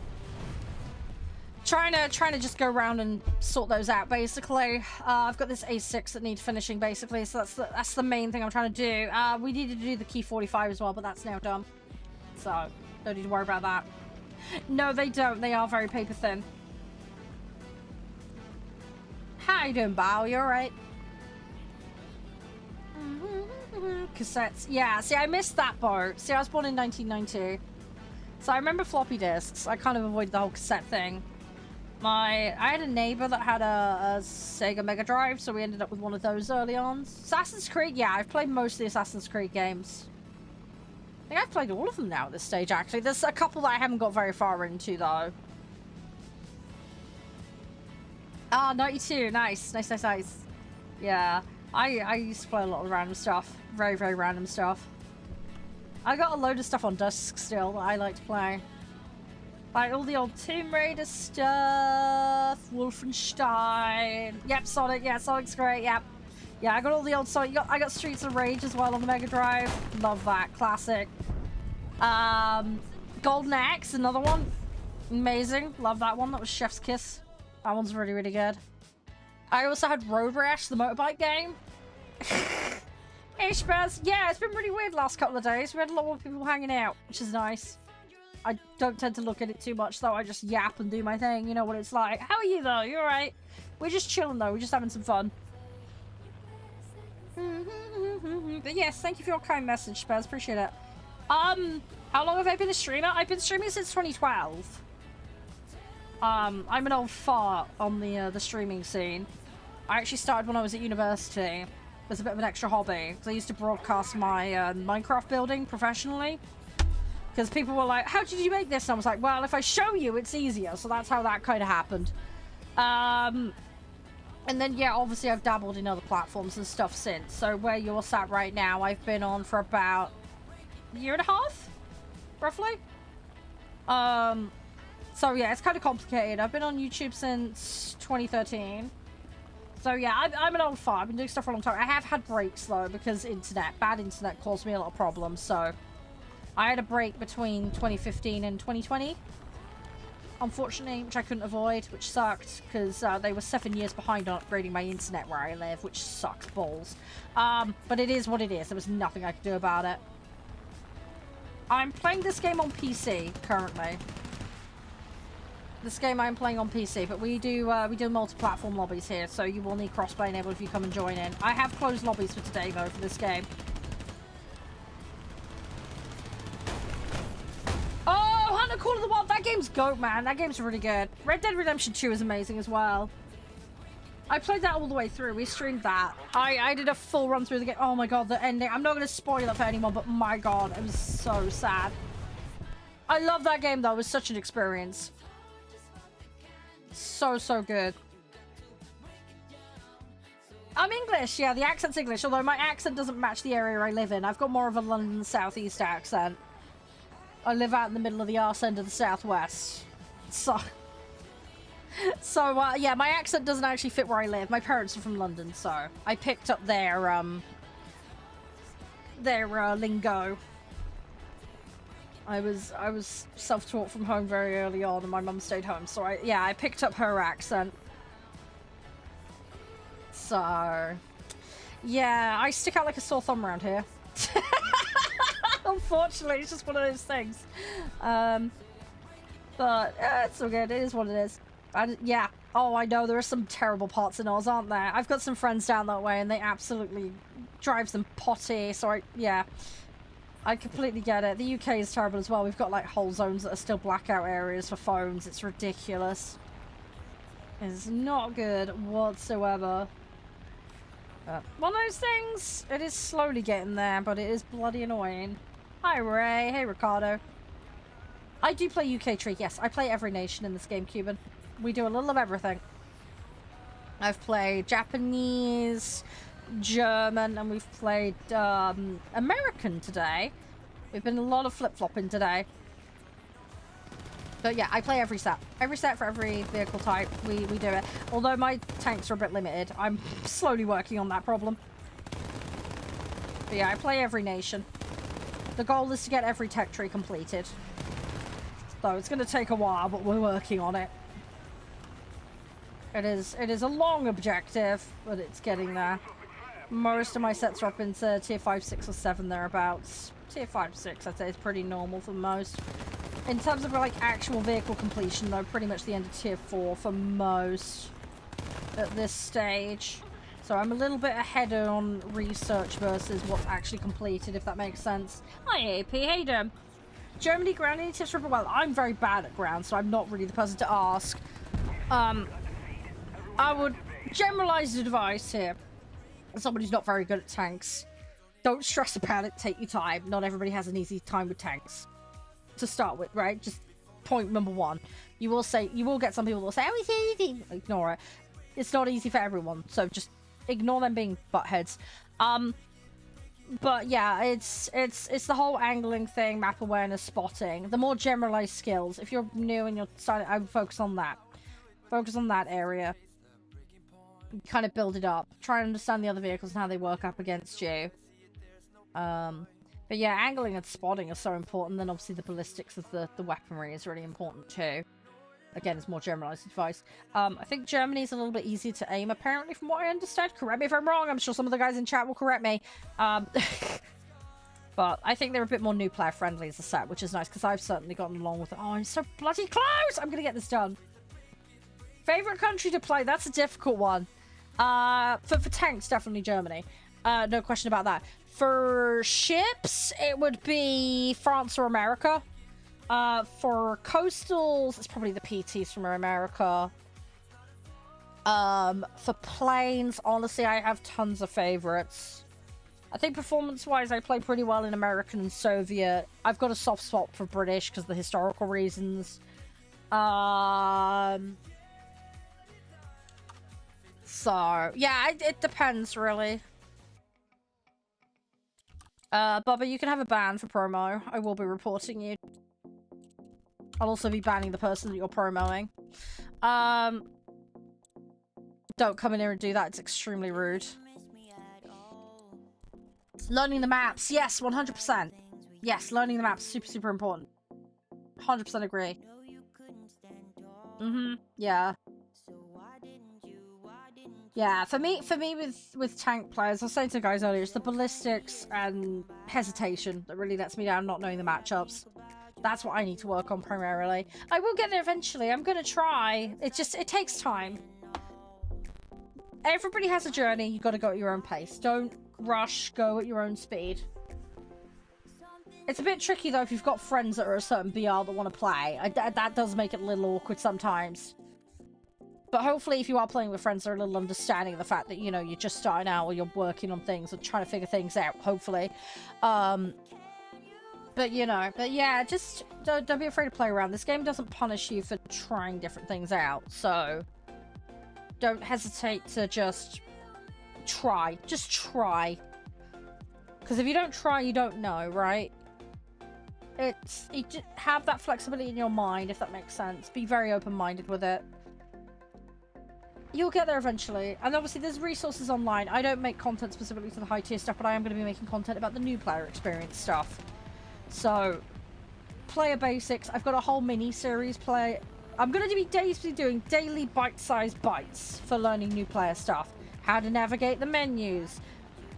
trying to just go around and sort those out basically. I've got this A6 that needs finishing basically, so that's the main thing I'm trying to do. We needed to do the Key 45 as well, but that's now done, so don't need to worry about that. No, they don't. They are very paper thin. How you doing, Bao? You alright? Cassettes. Yeah, see, I missed that part. See, I was born in 1990. So I remember floppy disks. I kind of avoided the whole cassette thing. I had a neighbor that had a Sega Mega Drive, so we ended up with one of those early on. Assassin's Creed, yeah, I've played most of the Assassin's Creed games. I think I've played all of them now at this stage, actually. There's a couple that I haven't got very far into, though. Ah, 92, nice. Nice. Yeah, I used to play a lot of random stuff. Very random stuff. I got a load of stuff on Dusk still that I like to play. Like all the old Tomb Raider stuff, Wolfenstein. Yep, Sonic. Yeah, Sonic's great. Yep. Yeah, I got all the old Sonic. I got Streets of Rage as well on the Mega Drive. Love that. Classic. God Golden Axe, another one. Amazing. Love that one. That was Chef's Kiss. That one's really, really good. I also had Road Rash, the motorbike game. Hey, Spaz. Yeah, it's been really weird last couple of days. We had a lot more people hanging out, which is nice. I don't tend to look at it too much, though. I just yap and do my thing. You know what it's like. How are you, though? You alright? We're just chilling, though. We're just having some fun. But yes, thank you for your kind message, Spaz. Appreciate it. How long have I been a streamer? I've been streaming since 2012. I'm an old fart on the streaming scene. I actually started when I was at university. As a bit of an extra hobby. Because I used to broadcast my Minecraft building professionally. Because people were like, how did you make this? And I was like, well, if I show you, it's easier. So that's how that kind of happened. And then, yeah, obviously I've dabbled in other platforms and stuff since. So where you're sat right now, I've been on for about a year and a half? Roughly? So yeah, it's kind of complicated. I've been on YouTube since 2013. So yeah, I'm an old fart. I've been doing stuff for a long time. I have had breaks though, because bad internet caused me a lot of problems. So I had a break between 2015 and 2020. Unfortunately, which I couldn't avoid, which sucked, because they were 7 years behind on upgrading my internet where I live, which sucks balls. But it is what it is. There was nothing I could do about it. I'm playing this game on PC currently. This game I'm playing on PC, but we do multi-platform lobbies here, so you will need crossplay enabled if you come and join in. I have closed lobbies for today though for this game. Oh, Hunter Call of the Wild! That game's goat, man. That game's really good. Red Dead Redemption 2 is amazing as well. I played that all the way through. We streamed that. I did a full run through the game. Oh my god, the ending. I'm not going to spoil it for anyone, but my god, it was so sad. I love that game though. It was such an experience. So good. I'm English, yeah, the accent's English, although my accent doesn't match the area I live in. I've got more of a London southeast accent. I live out in the middle of the arse end of the southwest. So yeah, my accent doesn't actually fit where I live. My parents are from London, so I picked up their lingo. I was self-taught from home very early on, and my mum stayed home, so I picked up her accent. So, yeah, I stick out like a sore thumb around here. Unfortunately, it's just one of those things. But it's all good. It is what it is. Yeah. Oh, I know there are some terrible parts in Oz, aren't there? I've got some friends down that way, and they absolutely drives them potty. So yeah. I completely get it. The UK is terrible as well. We've got like whole zones that are still blackout areas for phones. It's ridiculous. It's not good whatsoever. One of those things, it is slowly getting there, but it is bloody annoying. Hi Ray, hey Ricardo. I do play UK Tree, yes. I play every nation in this game, Cuban. We do a little of everything. I've played Japanese, German, and we've played American today. We've been a lot of flip-flopping today. But yeah, I play every set. Every set for every vehicle type, we do it. Although my tanks are a bit limited. I'm slowly working on that problem. But yeah, I play every nation. The goal is to get every tech tree completed. So it's going to take a while, but we're working on it. It is a long objective, but it's getting there. Most of my sets are up into tier 5, 6, or 7 thereabouts. Tier 5, 6, I'd say, is pretty normal for most. In terms of like actual vehicle completion, though, pretty much the end of tier 4 for most at this stage. So I'm a little bit ahead on research versus what's actually completed, if that makes sense. Hi AP, hey Dem. Germany ground, any tips for, well, I'm very bad at ground, so I'm not really the person to ask. I would generalize the advice here. Somebody who's not very good at tanks, don't stress about it, take your time. Not everybody has an easy time with tanks to start with, right? Just point number one. You will get some people that will say, oh, it's easy. Ignore it. It's not easy for everyone, so just ignore them being buttheads. But yeah, it's the whole angling thing, map awareness, spotting. The more generalized skills. If you're new and you're starting, I would focus on that. Focus on that area. Kind of build it up. Try and understand the other vehicles and how they work up against you. But yeah, angling and spotting are so important. Then obviously the ballistics of the weaponry is really important too. Again, it's more generalized advice. I think Germany is a little bit easier to aim, apparently, from what I understand. Correct me if I'm wrong. I'm sure some of the guys in chat will correct me. But I think they're a bit more new player friendly as a set, which is nice because I've certainly gotten along with it. Oh, I'm so bloody close! I'm going to get this done. Favorite country to play? That's a difficult one. For tanks, definitely Germany. No question about that. For ships, it would be France or America. For coastals, it's probably the PTs from America. For planes, honestly, I have tons of favorites. I think performance-wise, I play pretty well in American and Soviet. I've got a soft spot for British because of the historical reasons. So, yeah, it depends, really. Bubba, you can have a ban for promo. I will be reporting you. I'll also be banning the person that you're promoting. Don't come in here and do that. It's extremely rude. Learning the maps. Yes, 100%. Yes, learning the maps. Super, super important. 100% agree. Yeah. Yeah, for me with tank players, I was saying to the guys earlier, it's the ballistics and hesitation that really lets me down, not knowing the matchups. That's what I need to work on primarily. I will get there eventually. I'm gonna try. It takes time. Everybody has a journey. You gotta go at your own pace. Don't rush. Go at your own speed. It's a bit tricky though if you've got friends that are a certain BR that want to play. That does make it a little awkward sometimes. But hopefully if you are playing with friends that are a little understanding of the fact that, you know, you're just starting out or you're working on things and trying to figure things out, hopefully. But, you know, but yeah, just don't be afraid to play around. This game doesn't punish you for trying different things out, so don't hesitate to just try. Just try. Because if you don't try, you don't know, right? You just have that flexibility in your mind, if that makes sense. Be very open-minded with it. You'll get there eventually. And obviously there's resources online. I don't make content specifically for the high tier stuff, but I am going to be making content about the new player experience stuff. So, player basics. I've got a whole mini-series play. I'm going to be basically doing daily bite-sized bites for learning new player stuff. How to navigate the menus.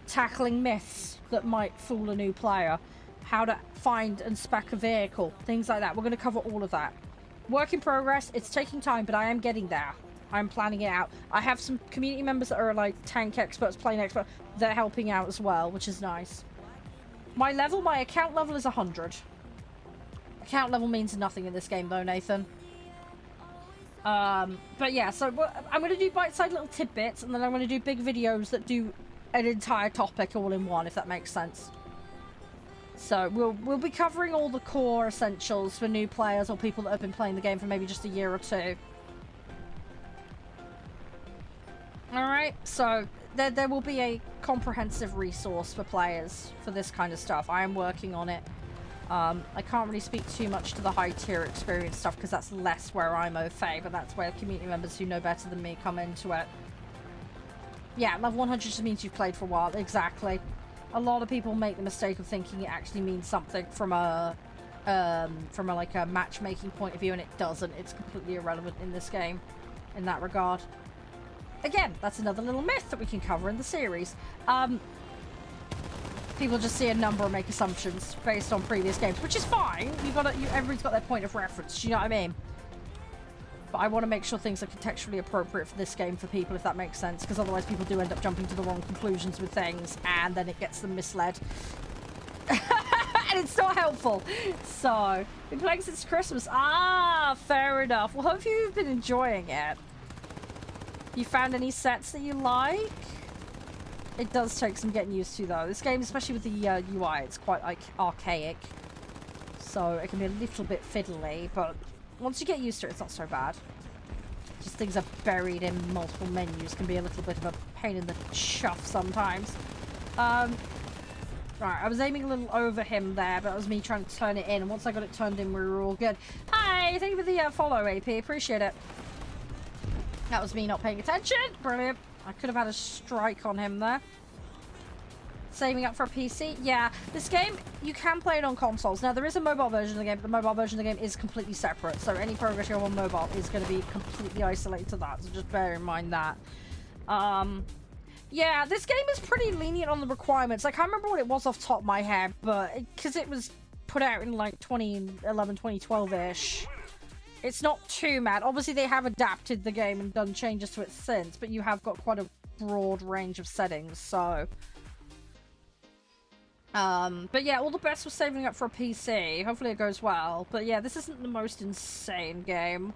Tackling myths that might fool a new player. How to find and spec a vehicle. Things like that. We're going to cover all of that. Work in progress. It's taking time, but I am getting there. I'm planning it out. I have some community members that are like tank experts, plane experts. They're helping out as well, which is nice. My account level is 100. Account level means nothing in this game though, Nathan. But yeah, so I'm going to do bite-sized little tidbits, and then I'm going to do big videos that do an entire topic all in one, if that makes sense. So we'll be covering all the core essentials for new players or people that have been playing the game for maybe just a year or two. Alright, so there will be a comprehensive resource for players for this kind of stuff. I am working on it. I can't really speak too much to the high tier experience stuff because that's less where I'm au fait, but that's where community members who know better than me come into it. Yeah, level 100 just means you've played for a while. Exactly. A lot of people make the mistake of thinking it actually means something from a like a matchmaking point of view, and it doesn't. It's completely irrelevant in this game in that regard. Again, that's another little myth that we can cover in the series. People just see a number and make assumptions based on previous games, which is fine. Everybody's got their point of reference. Do you know what I mean? But I want to make sure things are contextually appropriate for this game for people, if that makes sense, because otherwise people do end up jumping to the wrong conclusions with things, and then it gets them misled. And it's not helpful. So, been playing since Christmas. Ah, fair enough. Well, hope you've been enjoying it. You found any sets that you like? It does take some getting used to, though. This game, especially with the UI, it's quite like archaic. So it can be a little bit fiddly, but once you get used to it, it's not so bad. Just things are buried in multiple menus can be a little bit of a pain in the chuff sometimes. Right, I was aiming a little over him there, but it was me trying to turn it in. And once I got it turned in, we were all good. Hi, thank you for the follow, AP. Appreciate it. That was me not paying attention. Brilliant. I could have had a strike on him there. Saving up for a PC? Yeah, this game, you can play it on consoles. Now, there is a mobile version of the game, but the mobile version of the game is completely separate. So any progress you have on mobile is going to be completely isolated to that. So just bear in mind that. Yeah, this game is pretty lenient on the requirements. I can't remember what it was off the top of my head, but because it was put out in like 2011, 2012-ish, it's not too mad. Obviously, they have adapted the game and done changes to it since, but you have got quite a broad range of settings, so... but yeah, all the best for saving up for a PC. Hopefully it goes well. But yeah, this isn't the most insane game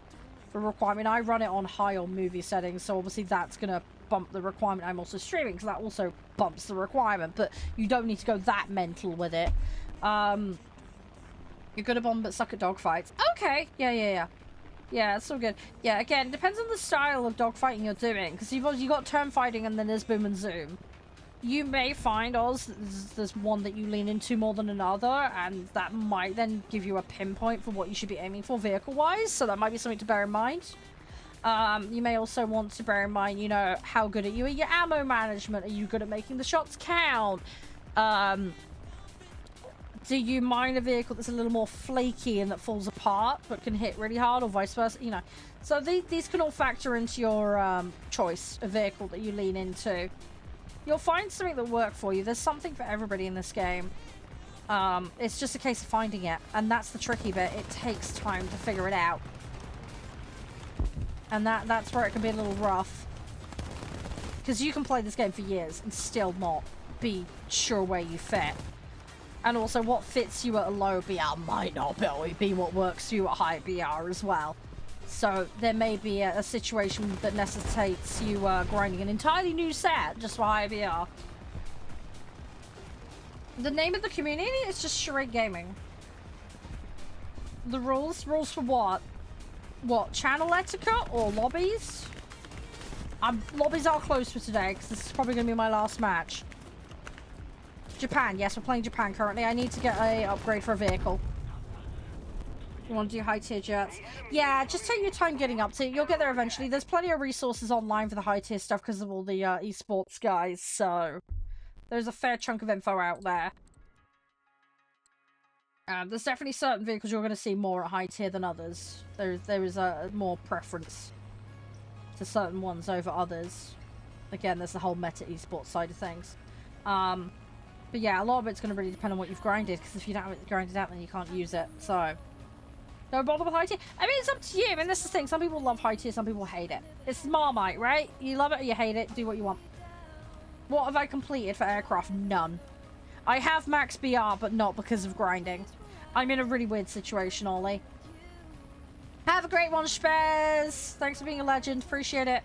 for requirement. I run it on high on movie settings, so obviously that's gonna bump the requirement. I'm also streaming, so that also bumps the requirement, but you don't need to go that mental with it. You're good at bomb but suck at dogfights. Okay, yeah, it's all good. Yeah, again, depends on the style of dogfighting you're doing, because you've got turn fighting and then there's boom and zoom. You may find, Oz, there's one that you lean into more than another, and that might then give you a pinpoint for what you should be aiming for vehicle-wise, so that might be something to bear in mind. You may also want to bear in mind, you know, how good are you at your ammo management? Are you good at making the shots count? Do you mind a vehicle that's a little more flaky and that falls apart but can hit really hard, or vice versa? You know, so these can all factor into your choice of vehicle that you lean into. You'll find something that will work for you. There's something for everybody in this game. It's just a case of finding it, and that's the tricky bit. It takes time to figure it out. And that's where it can be a little rough. Because you can play this game for years and still not be sure where you fit. And also, what fits you at a low BR might not be what works for you at high BR as well. So there may be a situation that necessitates you grinding an entirely new set just for high BR. The name of the community is just CharedeGaming. The rules? Rules for what? What, channel etiquette or lobbies? Lobbies are closed for today because this is probably going to be my last match. Japan, yes, we're playing Japan currently. I need to get a upgrade for a vehicle. You want to do high tier jets? Yeah, just take your time getting up to it. You'll get there eventually. There's plenty of resources online for the high tier stuff because of all the esports guys, so there's a fair chunk of info out there. There's definitely certain vehicles you're going to see more at high tier than others. There is a more preference to certain ones over others. Again, there's the whole meta esports side of things. But yeah, a lot of it's going to really depend on what you've grinded, because if you don't have it grinded out, then you can't use it. So don't bother with high tier. I mean, it's up to you. I mean, this is the thing. Some people love high tier, some people hate it. It's Marmite, right? You love it or you hate it. Do what you want. What have I completed for aircraft? None. I have max BR, but not because of grinding. I'm in a really weird situation, Ollie. Have a great one, Spez. Thanks for being a legend. Appreciate it.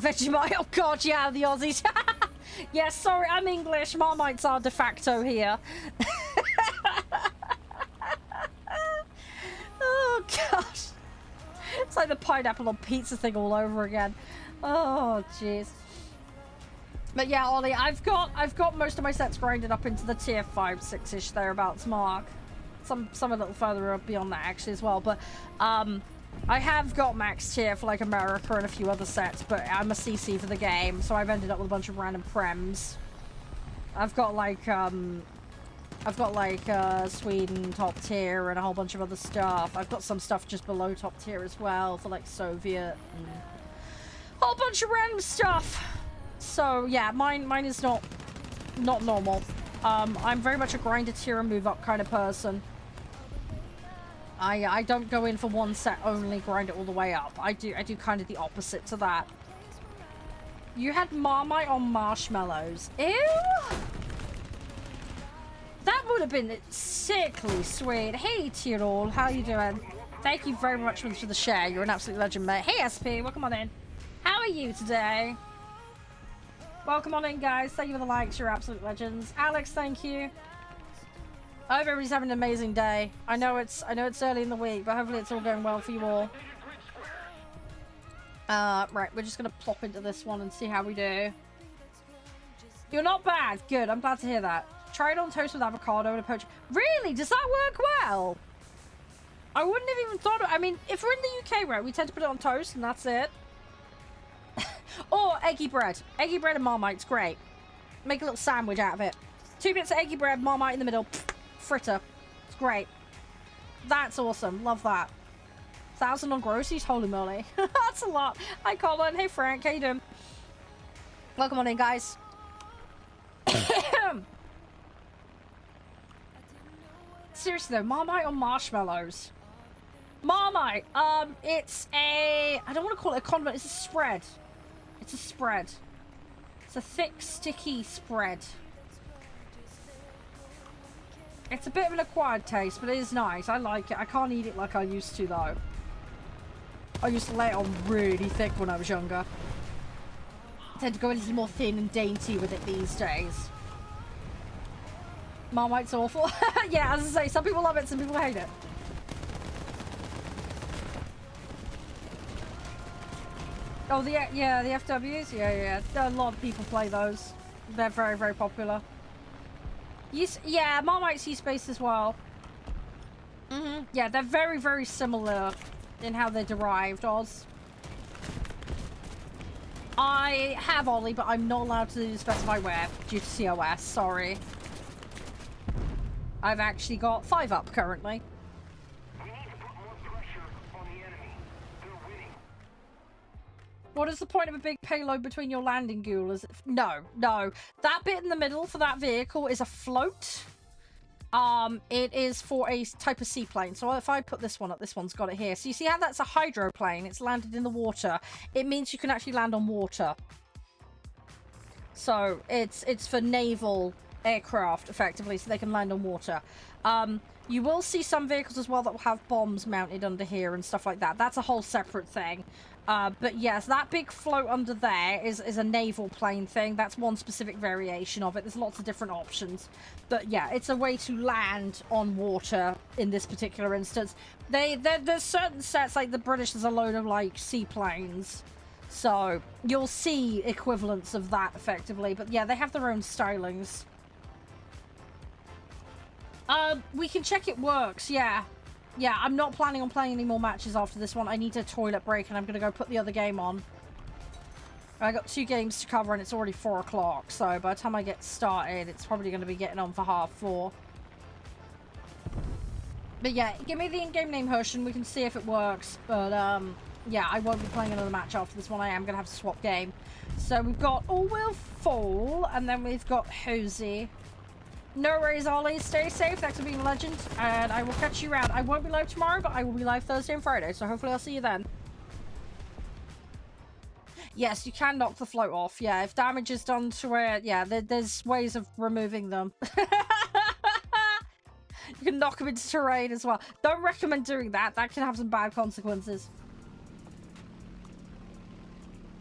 Vegemite. Oh, God, yeah, the Aussies. Yeah, sorry, I'm English. Marmites are de facto here. Oh, gosh. It's like the pineapple on pizza thing all over again. Oh, jeez. But yeah, Ollie, I've got most of my sets grinded up into the tier 5, 6-ish thereabouts mark. Some a little further beyond that actually as well. But I have got max tier for like America and a few other sets, but I'm a CC for the game, so I've ended up with a bunch of random prems. I've got like Sweden top tier and a whole bunch of other stuff. I've got some stuff just below top tier as well for like Soviet and a whole bunch of random stuff. So yeah, mine is not normal. I'm very much a grind a tier and move up kind of person. I don't go in for one set only, grind it all the way up. I do kind of the opposite to that. You had Marmite on marshmallows. Ew! That would have been sickly sweet. Hey, Tyrol, how you doing? Thank you very much for the share. You're an absolute legend, mate. Hey, SP, welcome on in. How are you today? Welcome on in, guys. Thank you for the likes. You're absolute legends. Alex, thank you. I hope everybody's having an amazing day. I know it's early in the week, but hopefully it's all going well for you all. Right, we're just gonna plop into this one and see how we do. You're not bad. Good. I'm glad to hear that. Try it on toast with avocado and a poach. Really? Does that work well? I wouldn't have even thought of. I mean, if we're in the UK, right, we tend to put it on toast and that's it. Or eggy bread. Eggy bread and Marmite's great. Make a little sandwich out of it. 2 bits of eggy bread, Marmite in the middle. Fritter. It's great. That's awesome. Love that. 1,000 on groceries? Holy moly. That's a lot. Hi, Colin. Hey, Frank. How you doing? Welcome on in, guys. Seriously, though, Marmite on marshmallows. Marmite. It's a... I don't want to call it a condiment. It's a spread. It's a spread. It's a thick, sticky spread. It's a bit of an acquired taste, but it is nice. I like it. I can't eat it like I used to, though. I used to lay it on really thick when I was younger. I tend to go a little more thin and dainty with it these days. Marmite's awful. Yeah, as I say, some people love it, some people hate it. Oh, the FWs? Yeah. A lot of people play those. They're very, very popular. Yeah, Marmite's yeast-based as well. Yeah, they're very, very similar in how they're derived, Oz. I have Ollie, but I'm not allowed to specify where due to COS. Sorry. I've actually got 5 up currently. We need to put more pressure on the enemy. They're winning. What is the point of a big payload between your landing gear? No. That bit in the middle for that vehicle is a float. It is for a type of seaplane. So if I put this one up, this one's got it here. So you see how that's a hydroplane? It's landed in the water. It means you can actually land on water. So it's for naval aircraft, effectively, so they can land on water. You will see some vehicles as well that will have bombs mounted under here and stuff like that. That's a whole separate thing. But yes, that big float under there is a naval plane thing. That's one specific variation of it. There's lots of different options. But yeah, it's a way to land on water in this particular instance. There's certain sets, like the British, there's a load of like seaplanes. So you'll see equivalents of that effectively. But yeah, they have their own stylings. We can check it works, yeah. Yeah, I'm not planning on playing any more matches after this one. I need a toilet break and I'm gonna go put the other game on. I got 2 games to cover and it's already 4 o'clock, so by the time I get started, it's probably gonna be getting on for 4:30. But yeah, give me the in-game name, Hershon. We can see if it works. But, yeah, I won't be playing another match after this one. I am gonna have to swap game. So we've got All Will Fall, and then we've got Hozy. No worries, Ollie. Stay safe. Thanks for being a legend. And I will catch you around. I won't be live tomorrow, but I will be live Thursday and Friday. So hopefully I'll see you then. Yes, you can knock the float off. Yeah, if damage is done to it, yeah, there's ways of removing them. You can knock them into Charede as well. Don't recommend doing that. That can have some bad consequences.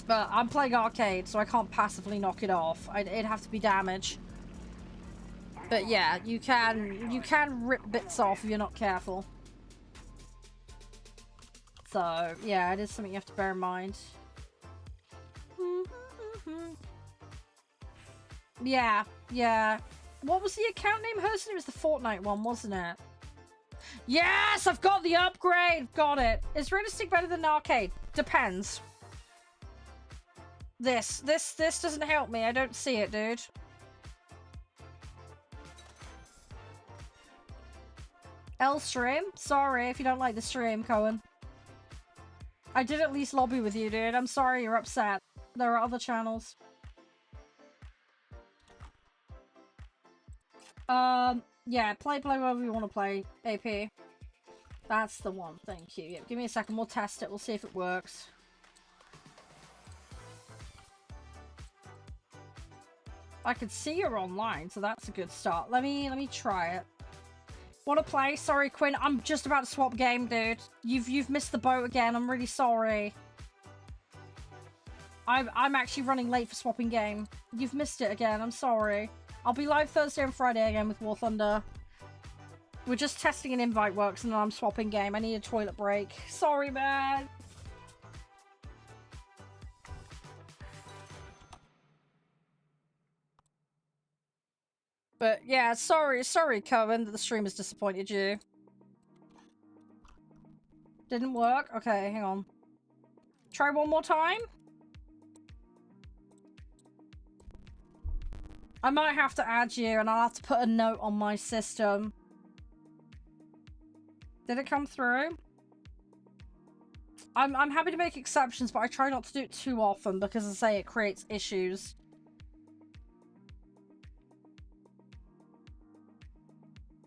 But I'm playing arcade, so I can't passively knock it off. It'd have to be damage. But yeah, you can rip bits off if you're not careful. So yeah, it is something you have to bear in mind. Yeah. What was the account name, Hurston? It was the Fortnite one, wasn't it? Yes, I've got the upgrade. Got it. Is realistic better than arcade? Depends. This doesn't help me. I don't see it, dude. L stream? Sorry if you don't like the stream, Cohen. I did at least lobby with you, dude. I'm sorry you're upset. There are other channels. Yeah, play whatever you want to play, AP. That's the one, thank you. Yeah, give me a second, we'll test it, we'll see if it works. I can see you're online, so that's a good start. Let me try it. Want to play? Sorry, Quinn. I'm just about to swap game, dude. You've missed the boat again. I'm really sorry. I'm actually running late for swapping game. You've missed it again. I'm sorry. I'll be live Thursday and Friday again with War Thunder. We're just testing an invite works and then I'm swapping game. I need a toilet break. Sorry, man. But yeah, sorry, Cohen, that the stream has disappointed you. Didn't work? Okay, hang on. Try one more time? I might have to add you, and I'll have to put a note on my system. Did it come through? I'm happy to make exceptions, but I try not to do it too often because, as I say, it creates issues.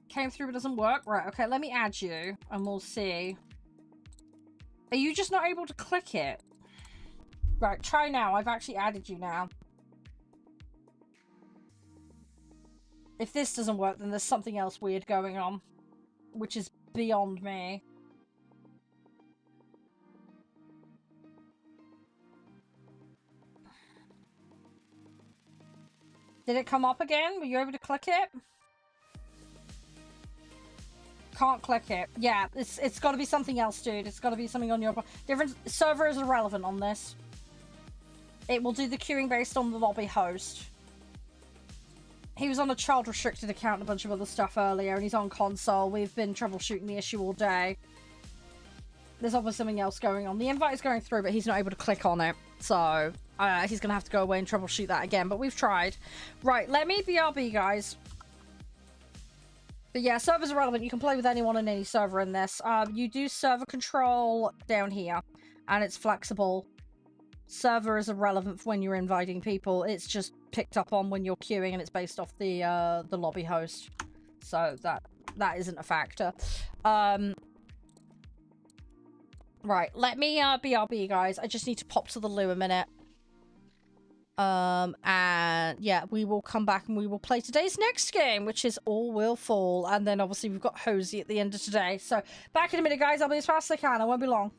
Came through but doesn't work? Right, okay, let me add you, and we'll see. Are you just not able to click it? Right, try now. I've actually added you now. If this doesn't work, then there's something else weird going on, which is beyond me. Did it come up again? Were you able to click it? Can't click it. Yeah, it's got to be something else, dude. It's got to be something on your... Different server is irrelevant on this. It will do the queuing based on the lobby host. He was on a child-restricted account and a bunch of other stuff earlier, and he's on console. We've been troubleshooting the issue all day. There's obviously something else going on. The invite is going through, but he's not able to click on it. So, he's going to have to go away and troubleshoot that again. But we've tried. Right, let me BRB, guys. But yeah, servers are relevant. You can play with anyone on any server in this. You do server control down here, and it's flexible. Server is irrelevant for when you're inviting people. It's just picked up on when you're queuing, and it's based off the lobby host. So that isn't a factor. Right, let me BRB, guys. I just need to pop to the loo a minute. And yeah, we will come back and we will play today's next game, which is All Will Fall. And then obviously we've got Hozy at the end of today. So back in a minute, guys. I'll be as fast as I can. I won't be long.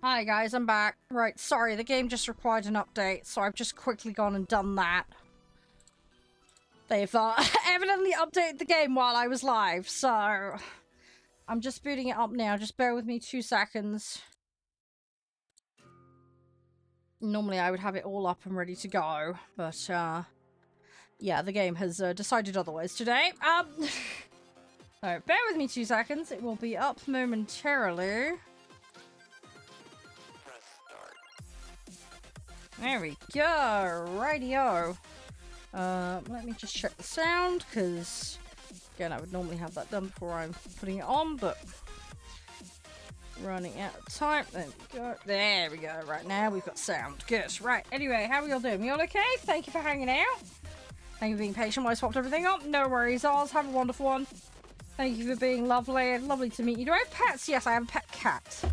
Hi guys, I'm back. Right, sorry, the game just required an update, so I've just quickly gone and done that. They've evidently updated the game while I was live, so I'm just booting it up now. Just bear with me 2 seconds. Normally I would have it all up and ready to go, but yeah, the game has decided otherwise today. So bear with me 2 seconds. It will be up momentarily. There we go. Rightio. Let me just check the sound, because again, I would normally have that done before I'm putting it on, but running out of time. There we go. There we go. Right now we've got sound. Good. Right. Anyway, how are we all doing? We all okay? Thank you for hanging out. Thank you for being patient while I swapped everything up. No worries, Oz. Have a wonderful one. Thank you for being lovely. Lovely to meet you. Do I have pets? Yes, I have a pet cat.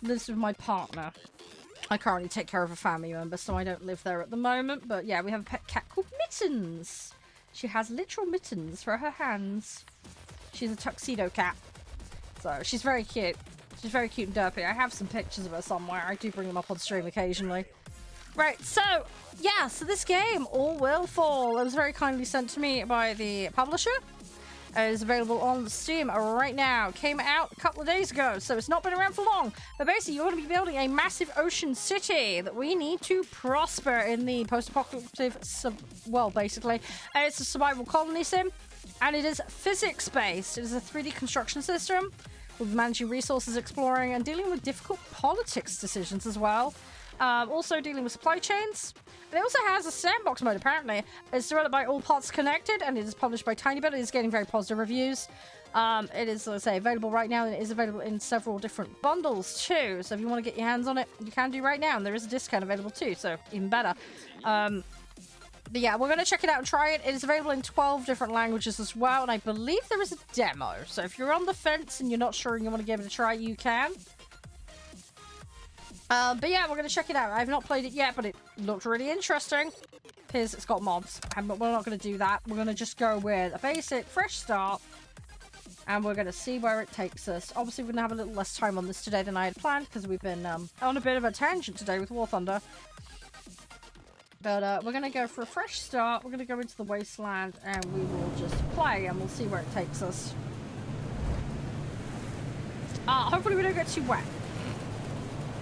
Lives with my partner. I currently take care of a family member, so I don't live there at the moment. But yeah, we have a pet cat called Mittens. She has literal mittens for her hands. She's a tuxedo cat. So she's very cute. She's very cute and derpy. I have some pictures of her somewhere. I do bring them up on stream occasionally. Right, so yeah, so this game, All Will Fall, it was very kindly sent to me by the publisher. It is available on Steam right now. Came out a couple of days ago, so it's not been around for long. But basically, you're going to be building a massive ocean city that we need to prosper in the post-apocalyptic, basically. It's a survival colony sim, and it is physics-based. It is a 3D construction system with managing resources, exploring, and dealing with difficult politics decisions as well. Also dealing with supply chains. And it also has a sandbox mode, apparently. It's developed by All Parts Connected, and it is published by tinyBuild. It is getting very positive reviews. It is, let's say, available right now, and it is available in several different bundles, too. So if you want to get your hands on it, you can do right now. And there is a discount available, too, so even better. But yeah, we're going to check it out and try it. It is available in 12 different languages as well, and I believe there is a demo. So if you're on the fence and you're not sure and you want to give it a try, you can. But yeah, we're going to check it out. I've not played it yet, but it looked really interesting. Here's, it's got mobs, but we're not going to do that. We're going to just go with a basic, fresh start, and we're going to see where it takes us. Obviously, we're going to have a little less time on this today than I had planned, because we've been on a bit of a tangent today with War Thunder. But we're going to go for a fresh start. We're going to go into the wasteland, and we will just play, and we'll see where it takes us. Hopefully we don't get too wet.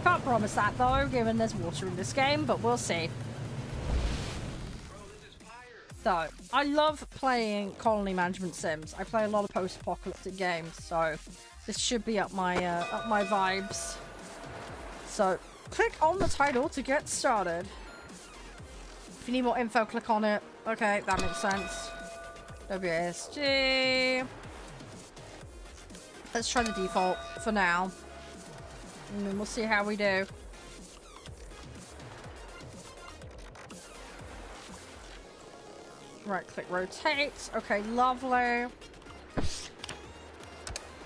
Can't promise that though, given there's water in this game, but we'll see. So, I love playing colony management sims. I play a lot of post-apocalyptic games, so this should be up my vibes. So, click on the title to get started. If you need more info, click on it. Okay, that makes sense. WSG. Let's try the default for now. And then we'll see how we do. Right click rotate. Okay, lovely.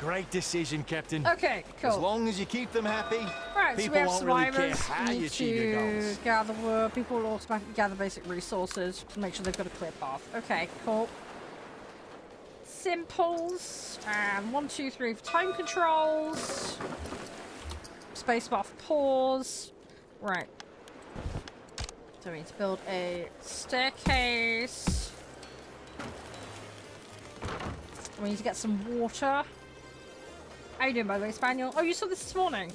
Great decision, Captain. Okay, cool. As long as you keep them happy, right, people so we have won't really care survivors. how you Need achieve your to goals. gather wood. People will automatically gather basic resources to make sure they've got a clear path. Okay, cool. Simples. And 1, 2, 3 for time controls. Spacebar for pause. Right. So we need to build a staircase. We need to get some water. How you doing, by the way, Spaniel? Oh, you saw this morning?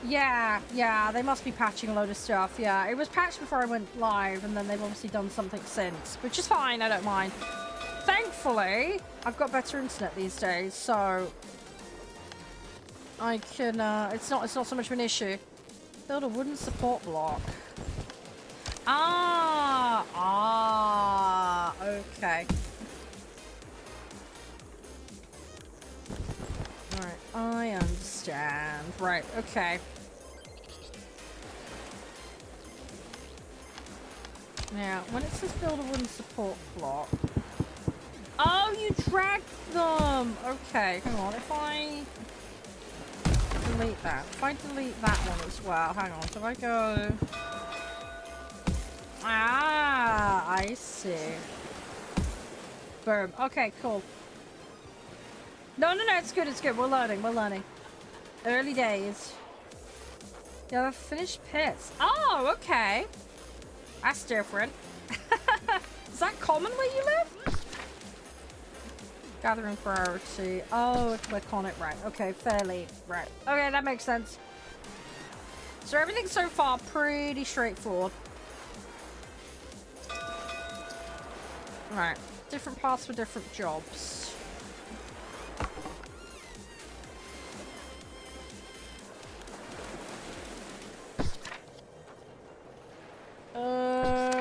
Yeah, they must be patching a load of stuff. Yeah, it was patched before I went live, and then they've obviously done something since, which is fine, I don't mind. Thankfully, I've got better internet these days, so I can, it's not so much of an issue. Build a wooden support block. Okay. Alright, I understand. Right, okay. Now, when it says build a wooden support block... Oh, you dragged them! Okay, hang on, if I... delete that. If I delete that one as well, hang on, so if I go... I see. Boom. Okay, cool. No, it's good, we're learning. Early days. Yeah, the finished pits. Oh, okay. That's different. Is that common where you live? Gathering priority. Oh, click on it. Right. Okay, fairly. Right. Okay, that makes sense. So everything so far pretty straightforward. Right. Different paths for different jobs.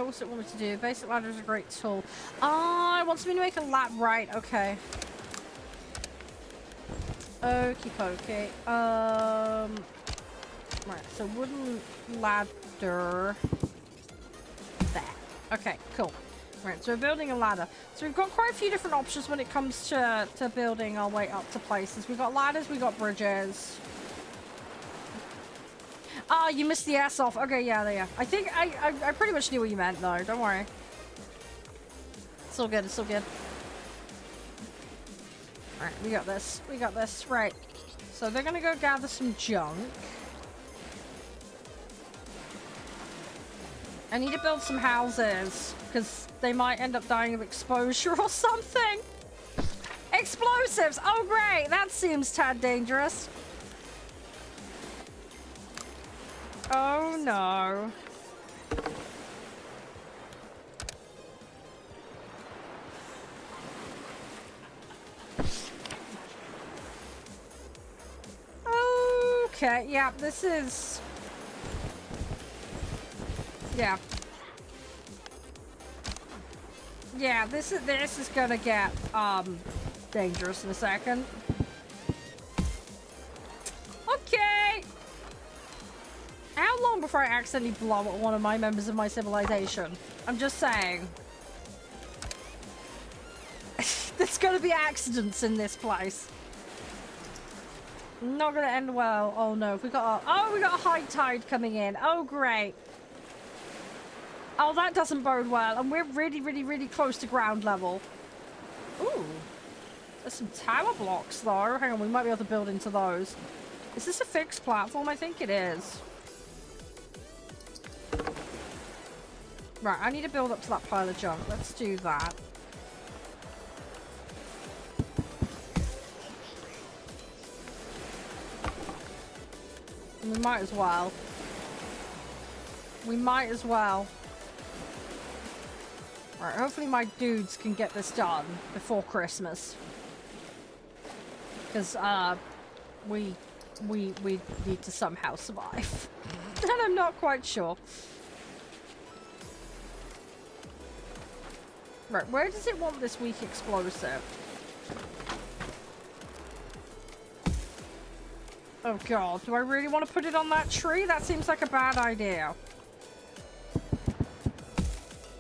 What's it want me to do? Basic ladder is a great tool. Oh, it wants me to make a ladder. Right, okay. Okie dokie. Right, so wooden ladder. There. Okay, cool. Right, so we're building a ladder. So we've got quite a few different options when it comes to building our way up to places. We've got ladders, we've got bridges. Ah, you missed the ass off. Okay, yeah, there. I think I pretty much knew what you meant, though. Don't worry. It's all good. It's all good. All right, we got this. We got this. Right. So they're gonna go gather some junk. I need to build some houses because they might end up dying of exposure or something. Explosives. Oh, great. That seems tad dangerous. Oh no. Okay, yeah, this is... Yeah. Yeah, this is gonna get, dangerous in a second. Okay! How long before I accidentally blow up one of my members of my civilization? I'm just saying. There's gonna be accidents in this place. Not gonna end well. Oh no, we got a high tide coming in. Oh great. Oh, that doesn't bode well. And we're really, really, really close to ground level. Ooh. There's some tower blocks though. Hang on, we might be able to build into those. Is this a fixed platform? I think it is. Right, I need to build up to that pile of junk. Let's do that. We might as well. We might as well. Right, hopefully my dudes can get this done before Christmas. Because, we need to somehow survive. And I'm not quite sure. Right, where does it want this weak explosive? Oh god, do I really want to put it on that tree? That seems like a bad idea.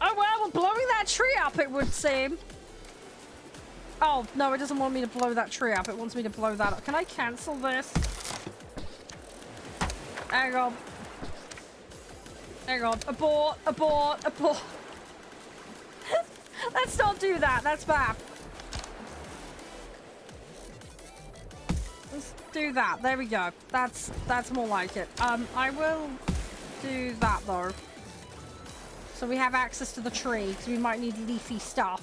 Oh well, we're blowing that tree up, it would seem. Oh, no, it doesn't want me to blow that tree up. It wants me to blow that up. Can I cancel this? Hang on. Hang on. Abort, abort, abort. Let's not do that. That's bad. Let's do that. There we go. That's more like it. I will do that though. So we have access to the tree, because we might need leafy stuff.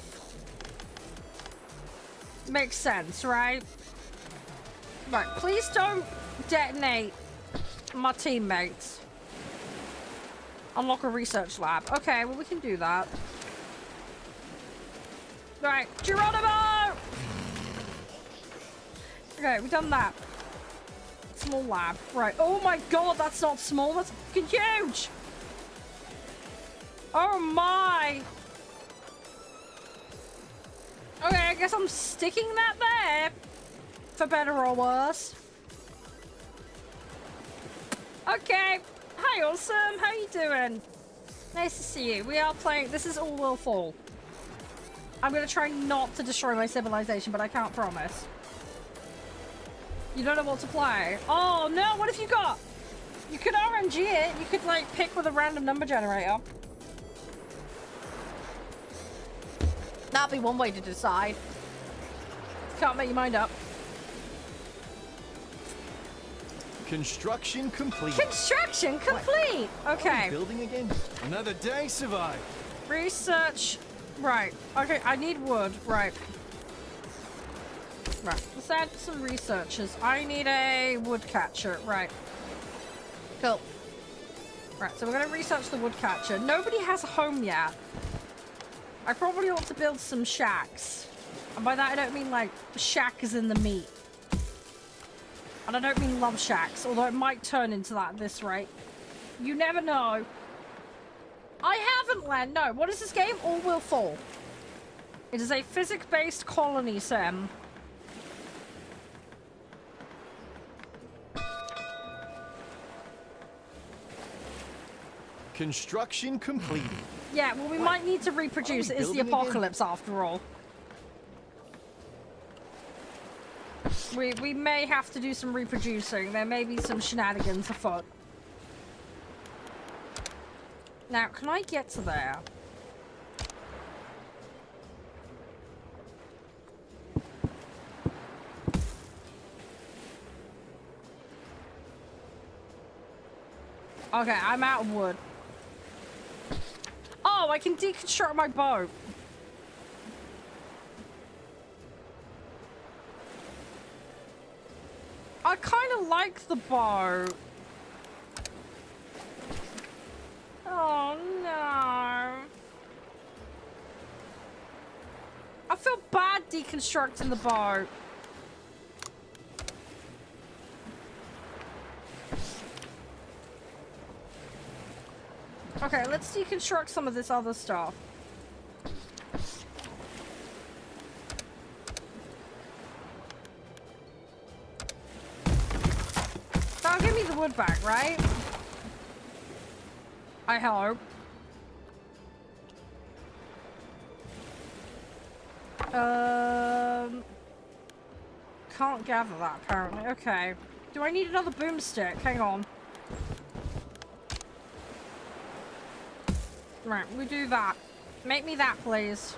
Makes sense, right? Right, please don't detonate my teammates. Unlock a research lab. Okay, well we can do that. Right, Geronimo! Okay, we've done that. Small lab. Right, oh my god, that's not small, that's fucking huge! Oh my! Okay, I guess I'm sticking that there. For better or worse. Okay. Hi, awesome. How you doing? Nice to see you. We are playing... This is All Will Fall. I'm going to try not to destroy my civilization, but I can't promise. You don't know what to play? Oh, no. What have you got? You could RNG it. You could, like, pick with a random number generator. That'd be one way to decide. Can't make your mind up. Construction complete. Construction complete! Okay. Building again. Another day survived. Research. Right. Okay, I need wood. Right. Right. Let's add some researchers. I need a woodcatcher. Right. Cool. Right, so we're gonna research the woodcatcher. Nobody has a home yet. I probably ought to build some shacks. And by that I don't mean like shack as in the meat. And I don't mean love shacks, although it might turn into that at this rate. You never know. I haven't, Len. No. What is this game? All Will Fall. It is a physics-based colony sim. Construction completed. Yeah, well, we might need to reproduce. It is the apocalypse after all. We may have to do some reproducing. There may be some shenanigans afoot. Now, can I get to there? Okay, I'm out of wood. Oh, I can deconstruct my boat. I kind of like the boat. Oh, no. I feel bad deconstructing the boat. Okay, let's deconstruct some of this other stuff. That'll give me the wood back, right? I hope. Can't gather that apparently. Okay. Do I need another boomstick? Hang on. Right, we do that. Make me that, please.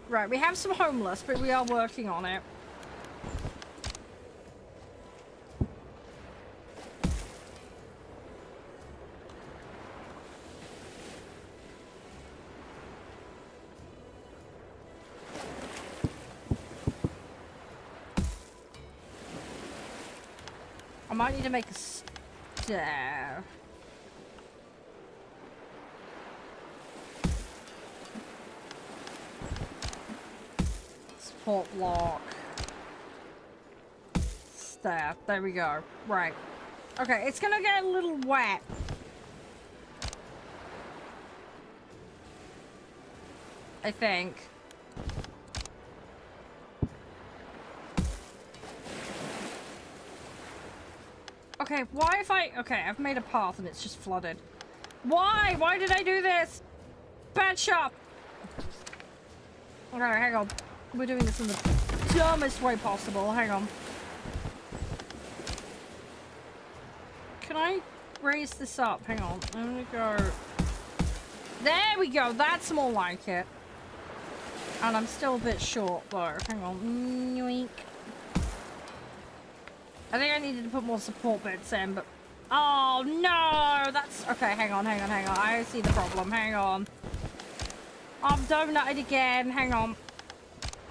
Right, we have some homeless, but we are working on it. I might need to make a stair. Support block. Stair. There we go. Right. Okay, it's gonna get a little wet. I think. Okay, why if I... Okay, I've made a path and it's just flooded. Why? Why did I do this? Bad shop. Okay, hang on. We're doing this in the dumbest way possible. Hang on. Can I raise this up? Hang on. I'm gonna go... There we go. That's more like it. And I'm still a bit short though. Hang on. Yoink. I think I needed to put more support bits in, but... Oh, no! That's... Okay, hang on. I see the problem. Hang on. I'm donutted again. Hang on.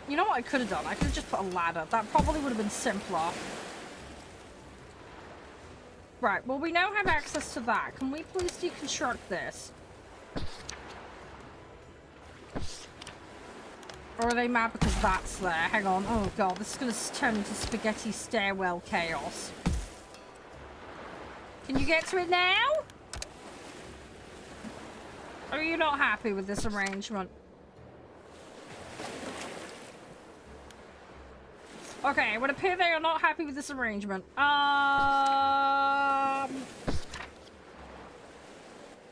You know what I could have done? I could have just put a ladder. That probably would have been simpler. Right, well, we now have access to that. Can we please deconstruct this? Or are they mad because that's there? Hang on. Oh, God. This is going to turn into spaghetti stairwell chaos. Can you get to it now? Or are you not happy with this arrangement? Okay, it would appear they are not happy with this arrangement.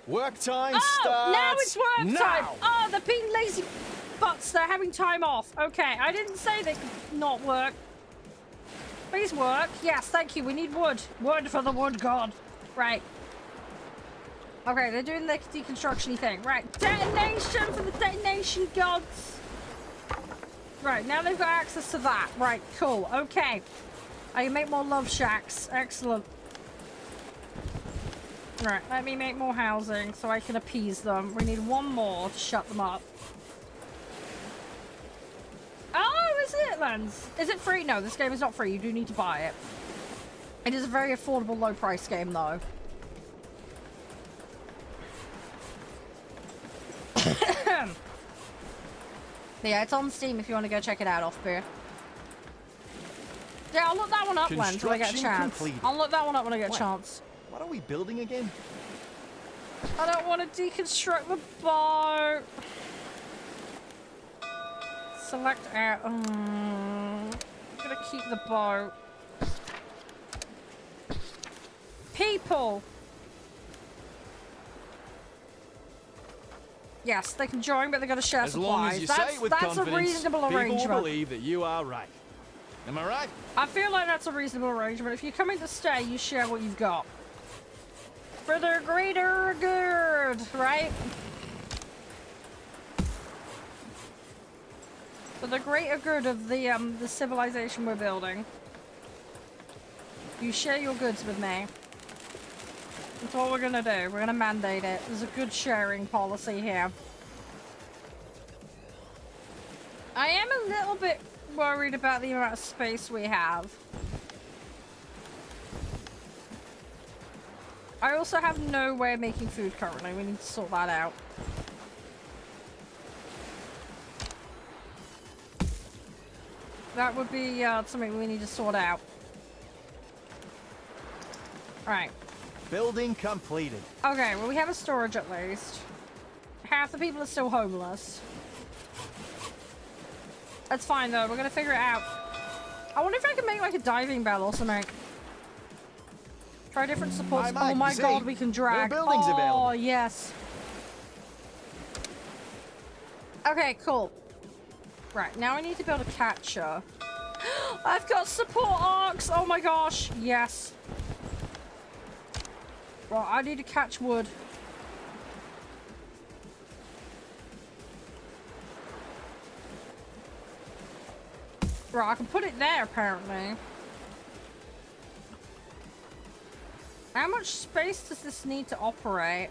Work time oh, starts now it's work now. time! Oh, they're being lazy butts. They're having time off. Okay, I didn't say they could not work. Please work. Yes, thank you. We need wood. Wood for the wood god. Right. Okay, they're doing the deconstruction-y thing. Right, detonation for the detonation gods. Right, now they've got access to that. Right, cool. Okay. I can make more love shacks. Excellent. Right, let me make more housing so I can appease them. We need one more to shut them up. Oh, is it, Lens? Is it free? No, this game is not free. You do need to buy it. It is a very affordable, low-price game, though. Yeah, it's on Steam if you want to go check it out, Off-Beer. Yeah, I'll look that one up, Lens, when I get a chance. Completed. I'll look that one up when I get a What? chance. What are we building again? I don't want to deconstruct the boat. Select out. I'm gonna keep the boat. People. Yes, they can join, but they're gonna share As supplies. long as you say it with that's confidence, a reasonable people will arrangement. believe that you are right. Am I right? I feel like that's a reasonable arrangement. If you're coming to stay, you share what you've got. For the greater good, right? For the greater good of the civilization we're building. You share your goods with me. That's what we're gonna do. We're gonna mandate it. There's a good sharing policy here. I am a little bit worried about the amount of space we have. I also have no way of making food currently. We need to sort that out. That would be something we need to sort out. Alright. Building completed. Okay, well we have a storage at least. Half the people are still homeless. That's fine though, we're gonna figure it out. I wonder if I can make like a diving bell or something. Try different supports. Mike, Oh my you see, god, we can drag. there are buildings oh, available. Yes. Okay, cool. Right, now I need to build a catcher. I've got support arcs! Oh my gosh, yes. Right, I need to catch wood. Right, I can put it there apparently. How much space does this need to operate?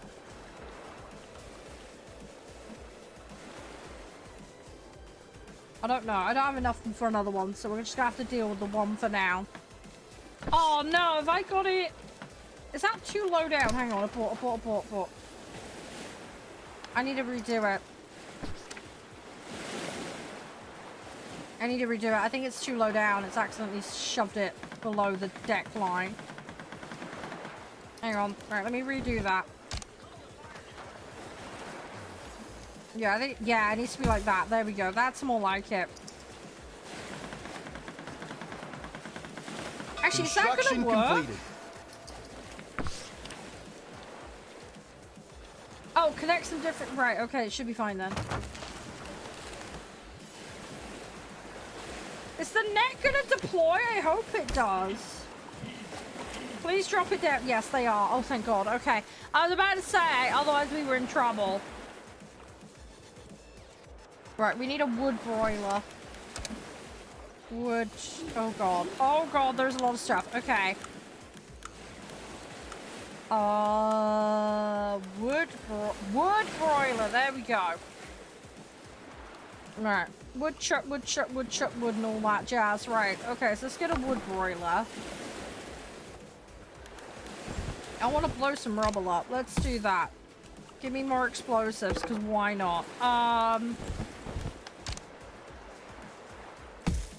I don't know. I don't have enough for another one, so we're just gonna have to deal with the one for now. Oh no, have I got it? Is that too low down? Hang on, abort. I need to redo it. I think it's too low down. It's accidentally shoved it below the deck line. Hang on. Right, let me redo that. Yeah, I think, yeah, it needs to be like that. There we go. That's more like it. Actually, is that gonna Construction work? completed. Oh, connect some different... Right, okay, it should be fine then. Is the net gonna deploy? I hope it does. Please drop it down. Yes, they are. Oh, thank God. Okay. I was about to say, otherwise we were in trouble. Right, we need a wood broiler. Wood. Oh, God. Oh, God, there's a lot of stuff. Okay. Wood broiler. There we go. Right. Wood chuck, and all that jazz. Right. Okay, so let's get a wood broiler. I want to blow some rubble up. Let's do that. Give me more explosives, because why not? I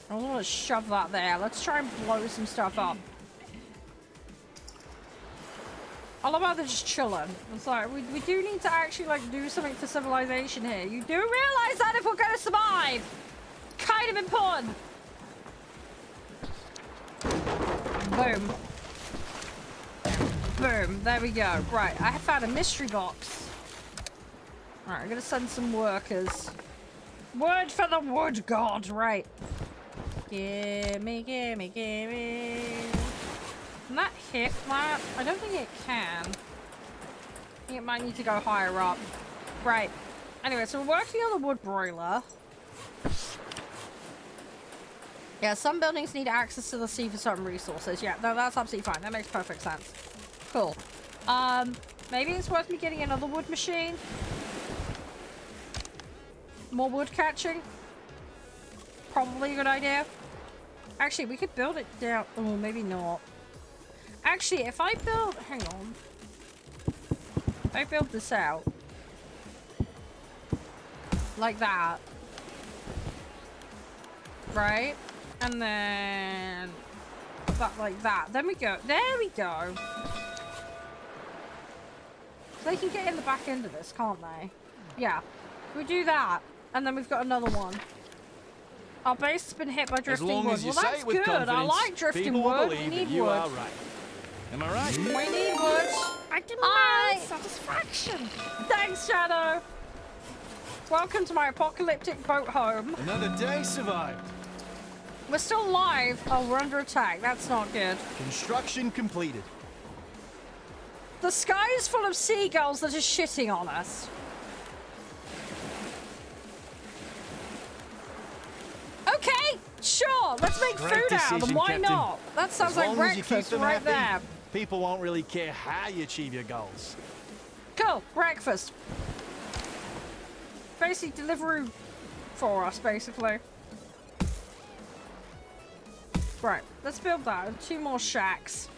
don't want to shove that there. Let's try and blow some stuff up. I love how they're just chilling. It's like, we do need to actually, like, do something for civilization here. You do realize that if we're going to survive? Kind of important. Boom. Boom. There we go. Right, I have found a mystery box. Alright, I'm going to send some workers. Word for the wood god. Right. Gimme. Can that hit that? I don't think it can. I think it might need to go higher up. Right. Anyway, so we're working on the wood broiler. Yeah, some buildings need access to the sea for certain resources. Yeah, no, that's absolutely fine. That makes perfect sense. Cool. Maybe it's worth me getting another wood machine. More wood catching. Probably a good idea. Actually, we could build it down. Oh, maybe not. Actually, if I build... Hang on. If I build this out. Like that. Right? And then... that like that. Then we go. There we go. So they can get in the back end of this, can't they? Yeah. We do that. And then we've got another one. Our base has been hit by drifting wood. Well, that's good. I like drifting wood. We need wood. Are right. Am I right? We need wood. I demand satisfaction. Thanks, Shadow. Welcome to my apocalyptic boat home. Another day survived. We're still alive. Oh, we're under attack. That's not good. Construction completed. The sky is full of seagulls that are shitting on us. Okay, sure. Let's make Great food out of them. decision, Why Captain. not? That sounds As like long as you keep breakfast them right happy, there. people won't really care how you achieve your goals. Cool, breakfast. Basically, delivery for us, basically. Right, let's build that. And 2 more shacks.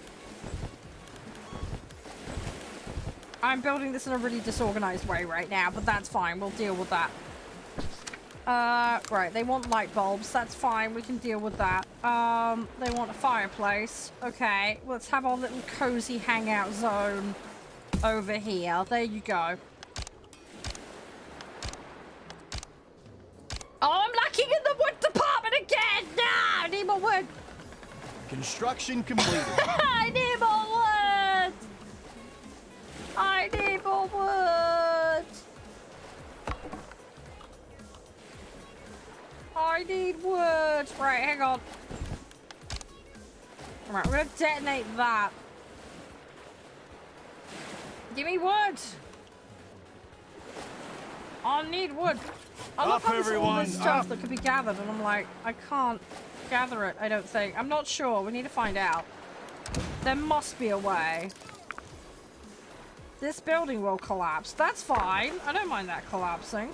I'm building this in a really disorganized way right now, but that's fine. We'll deal with that. Right, they want light bulbs. That's fine. We can deal with that. They want a fireplace. Okay, let's have our little cozy hangout zone over here. There you go. Oh, I'm lacking in the wood department again! No, I need more wood. Construction completed. I need more wood. I need more wood. I need wood. Right, hang on. Alright, we're gonna detonate that. Give me wood. I need wood. I love Up, how there's all everyone, this stuff up. that could be gathered, and I'm like, I can't gather it, I don't think. I'm not sure. We need to find out. There must be a way. This building will collapse. That's fine. I don't mind that collapsing.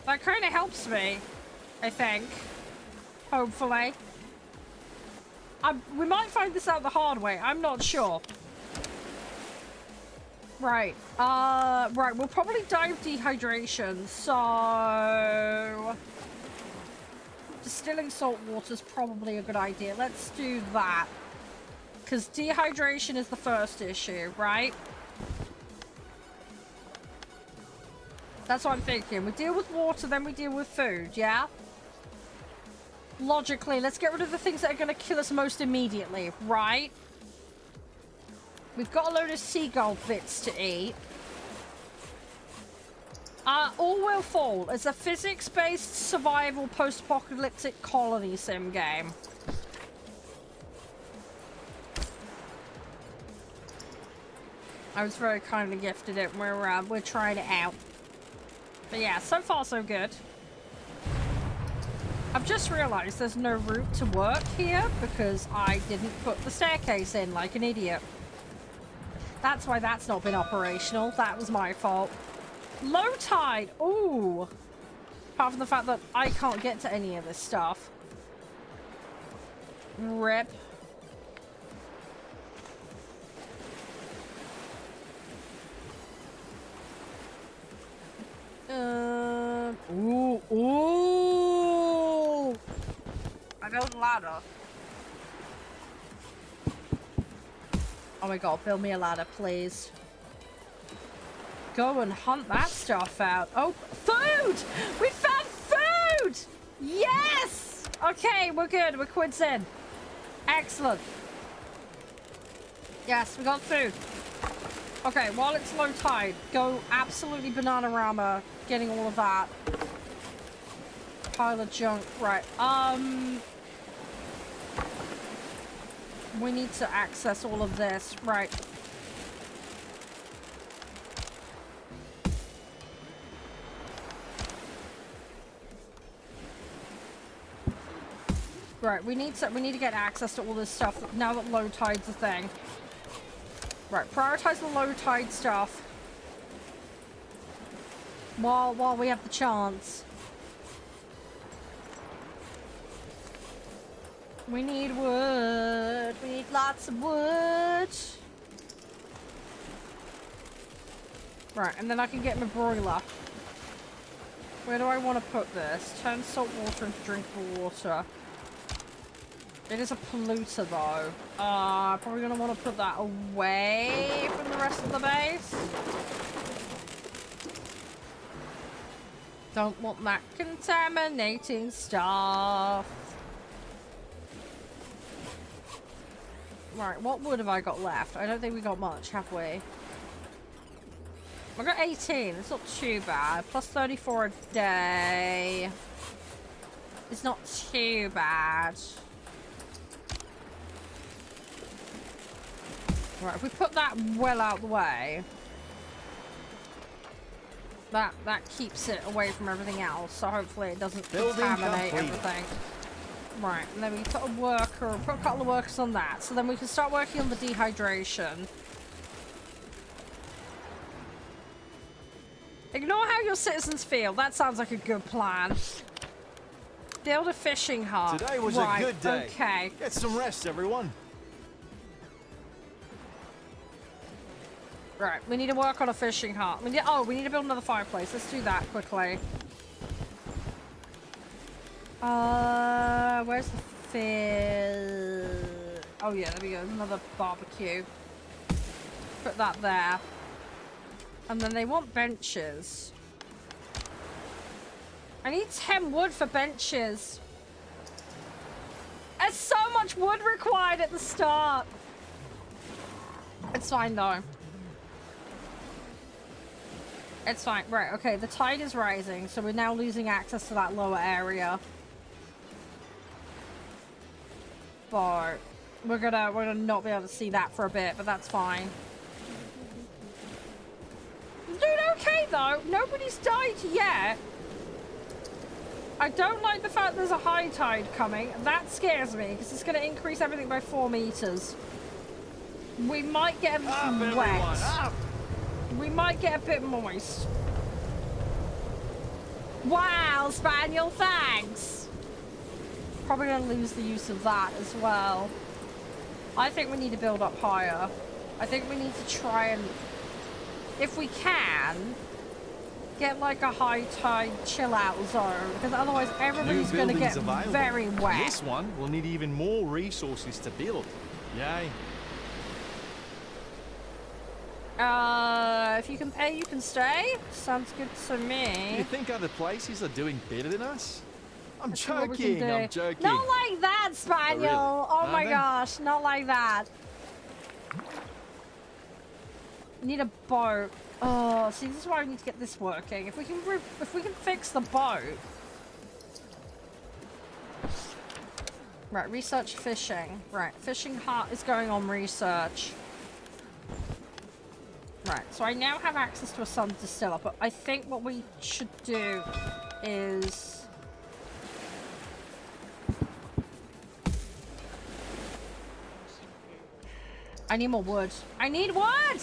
That kind of helps me, I think. Hopefully. We might find this out the hard way. I'm not sure. Right. Right. We'll probably die of dehydration. So... distilling salt water is probably a good idea. Let's do that. Because dehydration is the first issue, right? That's what I'm thinking. We deal with water, then we deal with food, yeah? Logically, let's get rid of the things that are going to kill us most immediately, right? We've got a load of seagull bits to eat. All Will Fall is a physics-based survival post-apocalyptic colony sim game. I was very kindly gifted it. We're trying it out. But yeah, so far so good. I've just realized there's no route to work here because I didn't put the staircase in like an idiot. That's why that's not been operational. That was my fault. Low tide. Ooh. Apart from the fact that I can't get to any of this stuff. Rip. Ooh. Ooh. I built a ladder. Oh my god, build me a ladder, please. Go and hunt that stuff out. Oh, food! We found food! Yes! Okay, we're good. We're quids in. Excellent. Yes, we got food. Okay, while it's low tide, go absolutely banana-rama getting all of that. Pile of junk. Right, we need to access all of this. Right. Right, we need to get access to all this stuff now that low tide's a thing. Right, prioritize the low tide stuff while we have the chance. We need wood. We need lots of wood. Right, and then I can get my broiler. Where do I want to put this? Turn salt water into drinkable water. It is a polluter though. Probably gonna want to put that away from the rest of the base. Don't want that contaminating stuff. Right, what wood have I got left? I don't think we got much, have we? I got 18. It's not too bad. Plus 34 a day. It's not too bad. Right, if we put that well out the way, that keeps it away from everything else. So hopefully it doesn't contaminate everything. Right, and then we put a couple of workers on that. So then we can start working on the dehydration. Ignore how your citizens feel. That sounds like a good plan. Build a fishing hut. Today was a good day. Okay. Get some rest, everyone. Right, we need to work on a fishing hut. We need to build another fireplace. Let's do that quickly. Where's the fish? Oh yeah, there we go. Another barbecue. Put that there. And then they want benches. I need 10 wood for benches. There's so much wood required at the start. It's fine though. It's fine. Right, okay, the tide is rising, so we're now losing access to that lower area. But we're gonna not be able to see that for a bit, but that's fine. Doing okay though. Nobody's died yet. I don't like the fact there's a high tide coming. That scares me because it's going to increase everything by 4 meters. We might get a little wet. We might get a bit moist. Wow, Spaniel, thanks. Probably going to lose the use of that as well. I think we need to build up higher. I think we need to try and, if we can, get like a high tide chill out zone, because otherwise everybody's going to get very wet. This one will need even more resources to build. Yay. If you can pay, you can stay. Sounds good to me. Do you think other places are doing better than us? I'm Let's see what we can joking, do. I'm joking. Not like that, Spaniel. Really? Oh my Nothing? gosh, not like that. Need a boat. Oh, see, this is why we need to get this working. If we can fix the boat. Right, research fishing. Right, fishing hut is going on research. Right, so I now have access to a sun distiller, but I think what we should do is... I need more wood. I need wood!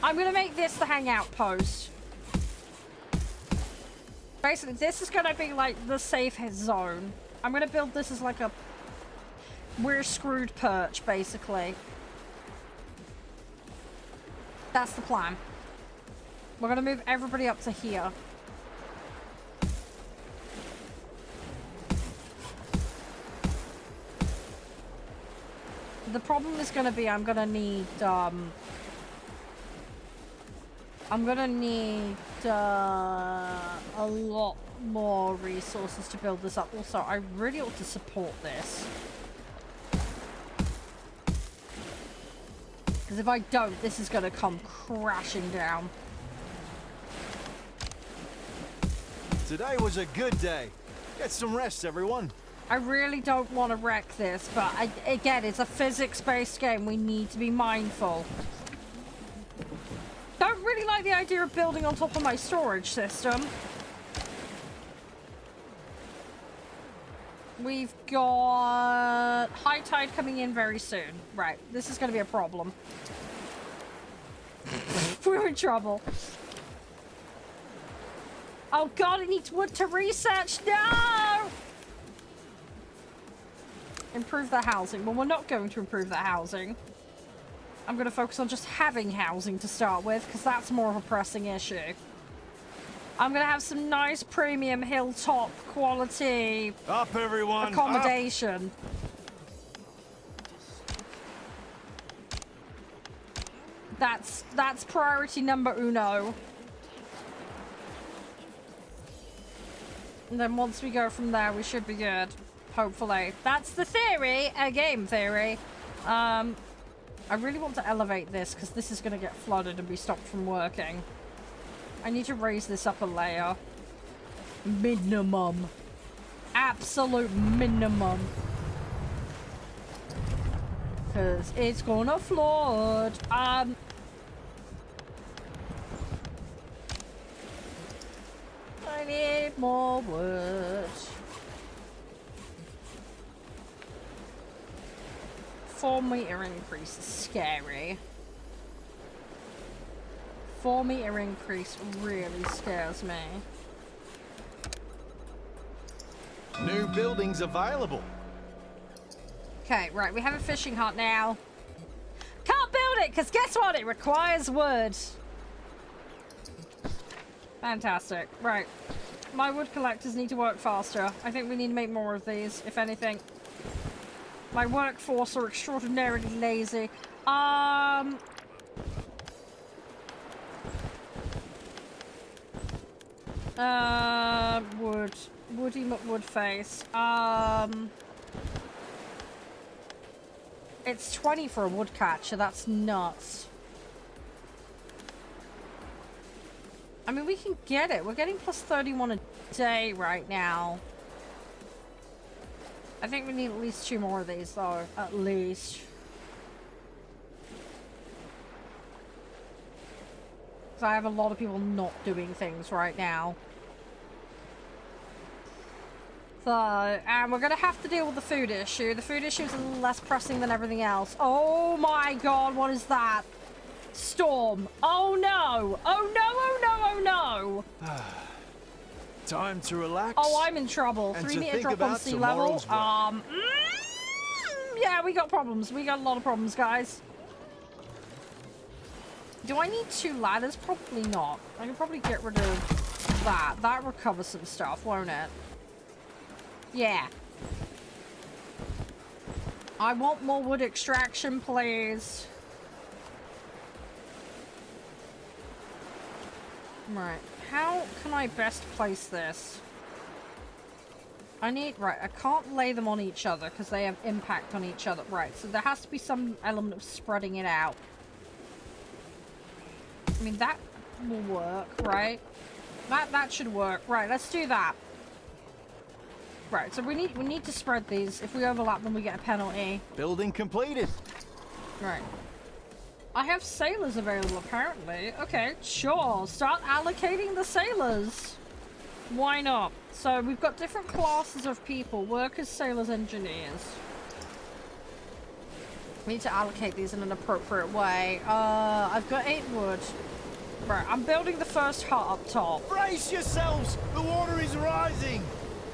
I'm gonna make this the hangout post. Basically, this is gonna be like the safe zone. I'm gonna build this as like a... We're screwed perch, basically. That's the plan. We're gonna move everybody up to here. The problem is gonna be I'm gonna need a lot more resources to build this up. Also, I really ought to support this. Because if I don't, this is going to come crashing down. Today was a good day. Get some rest, everyone. I really don't want to wreck this, but again, it's a physics-based game. We need to be mindful. Don't really like the idea of building on top of my storage system. We've got high tide coming in very soon. Right, this is going to be a problem. We're in trouble. Oh god, it needs wood to research. No! Improve the housing. Well, we're not going to improve the housing. I'm going to focus on just having housing to start with, because that's more of a pressing issue. I'm going to have some nice premium hilltop quality Up, everyone! accommodation. That's priority number uno. And then once we go from there, we should be good. Hopefully. That's the theory. A game theory. I really want to elevate this because this is going to get flooded and be stopped from working. I need to raise this up a layer. Minimum. Absolute minimum. Because it's gonna flood. I need more wood. 4-meter increase is scary. 4-meter increase really scares me. New buildings available. Okay, right, we have a fishing hut now. Can't build it, because guess what? It requires wood. Fantastic. Right. My wood collectors need to work faster. I think we need to make more of these, if anything. My workforce are extraordinarily lazy. Wood. Woody McWoodface. It's 20 for a woodcatcher. That's nuts. I mean, we can get it. We're getting plus 31 a day right now. I think we need at least 2 more of these, though. At least. Because I have a lot of people not doing things right now. So, and we're going to have to deal with the food issue. The food issue is a little less pressing than everything else. Oh my god, what is that? Storm. Oh no. Oh no, oh no, oh no. Time to relax. Oh, I'm in trouble. And 3-meter drop on sea level. Yeah, we got problems. We got a lot of problems, guys. Do I need 2 ladders? Probably not. I can probably get rid of that. That recovers some stuff, won't it? Yeah. I want more wood extraction, please. Right. How can I best place this? I need... Right, I can't lay them on each other because they have impact on each other. Right, so there has to be some element of spreading it out. I mean, that will work, right? That should work. Right, let's do that. Right, so we need to spread these. If we overlap them, we get a penalty. Building completed. Right. I have sailors available, apparently. Okay, sure. Start allocating the sailors. Why not? So we've got different classes of people. Workers, sailors, engineers. We need to allocate these in an appropriate way. I've got 8 wood. Right, I'm building the first hut up top. Brace yourselves! The water is rising!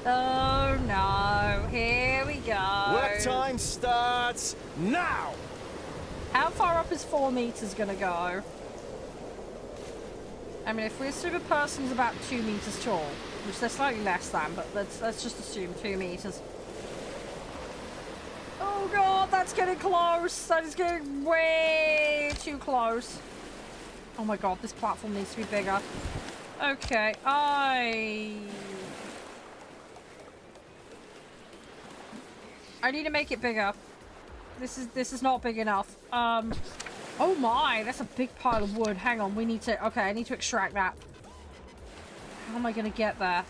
Oh no, here we go. Work time starts now! How far up is 4 meters gonna go? I mean, if we assume a person's about 2 meters tall, which they're slightly less than, but let's just assume 2 meters. Oh god, that's getting close. That is getting way too close. Oh my god, this platform needs to be bigger. Okay, I need to make it bigger. This is not big enough. Oh my, that's a big pile of wood. Hang on, we need to... Okay, I need to extract that. How am I gonna get there?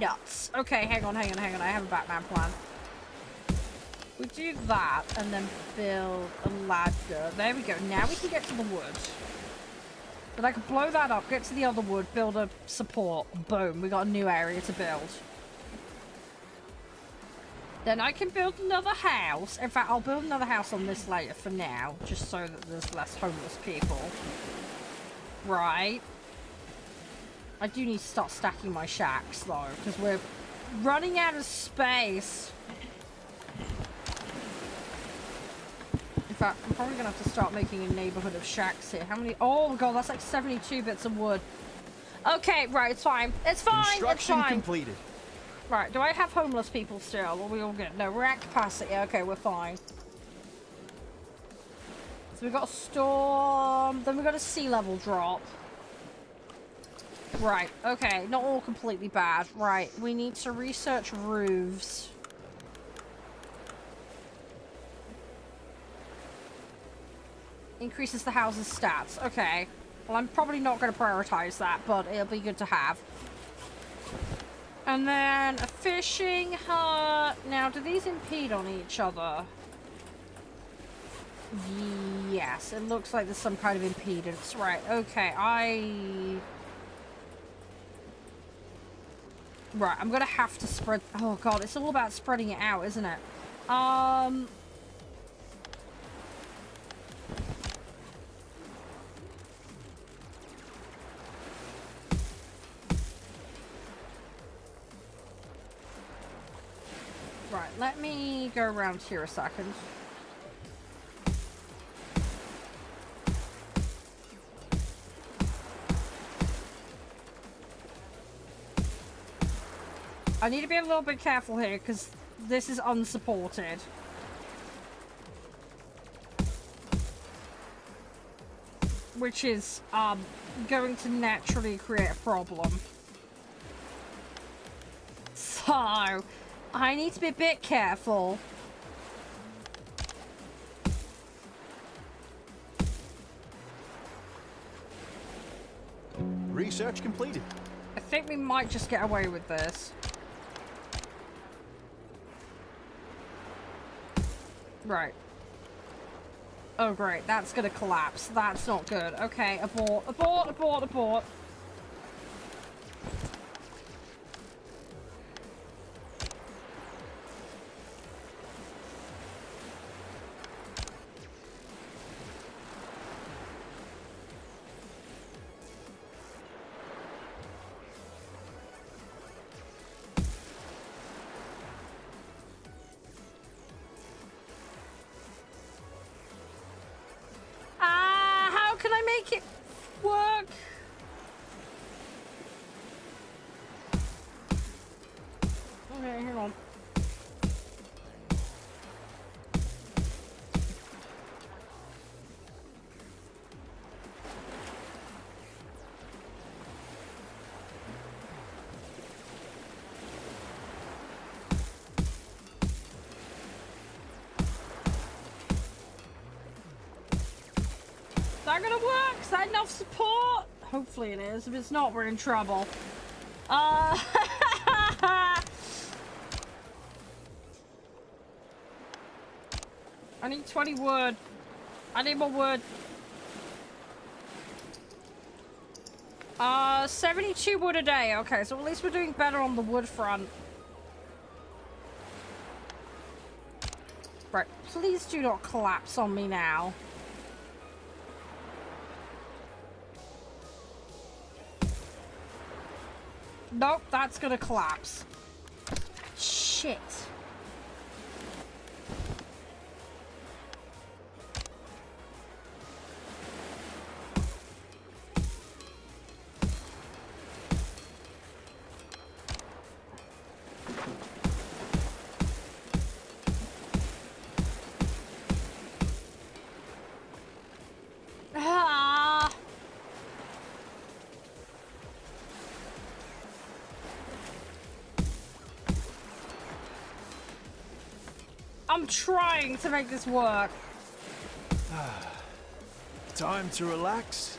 Nuts. Okay, hang on. I have a Batman plan. We do that and then build a ladder. There we go. Now we can get to the wood. Then I can blow that up, get to the other wood, build a support. Boom, we got a new area to build. Then I can build another house. In fact, I'll build another house on this later for now, just so that there's less homeless people. Right. I do need to start stacking my shacks, though, because we're running out of space. In fact, I'm probably going to have to start making a neighborhood of shacks here. How many? Oh, God, that's like 72 bits of wood. Okay, right, it's fine. It's fine, Construction it's fine. completed. Right, do I have homeless people still? Are we all good? No, we're at capacity. Okay, we're fine. So we got a storm, then we got a sea level drop. Right, okay, not all completely bad. Right, we need to research roofs. Increases the house's stats. Okay. Well, I'm probably not going to prioritize that, but it'll be good to have. And then a fishing hut. Now, do these impede on each other? Yes, it looks like there's some kind of impedance. Right, okay, Right, I'm gonna have to spread... Oh god, it's all about spreading it out, isn't it? Right, let me go around here a second. I need to be a little bit careful here because this is unsupported. Which is going to naturally create a problem. So, I need to be a bit careful. Research completed. I think we might just get away with this. Right. Oh, great. That's gonna collapse. That's not good. Okay, abort, abort, abort, abort. How can I make it work? Okay, hang on. Is that gonna work? Is that enough support? Hopefully it is. If it's not, we're in trouble. I need 20 wood. I need more wood. 72 wood a day. Okay, so at least we're doing better on the wood front. Right, please do not collapse on me now. Nope, that's gonna collapse. Shit. Ah. I'm trying to make this work. Time to relax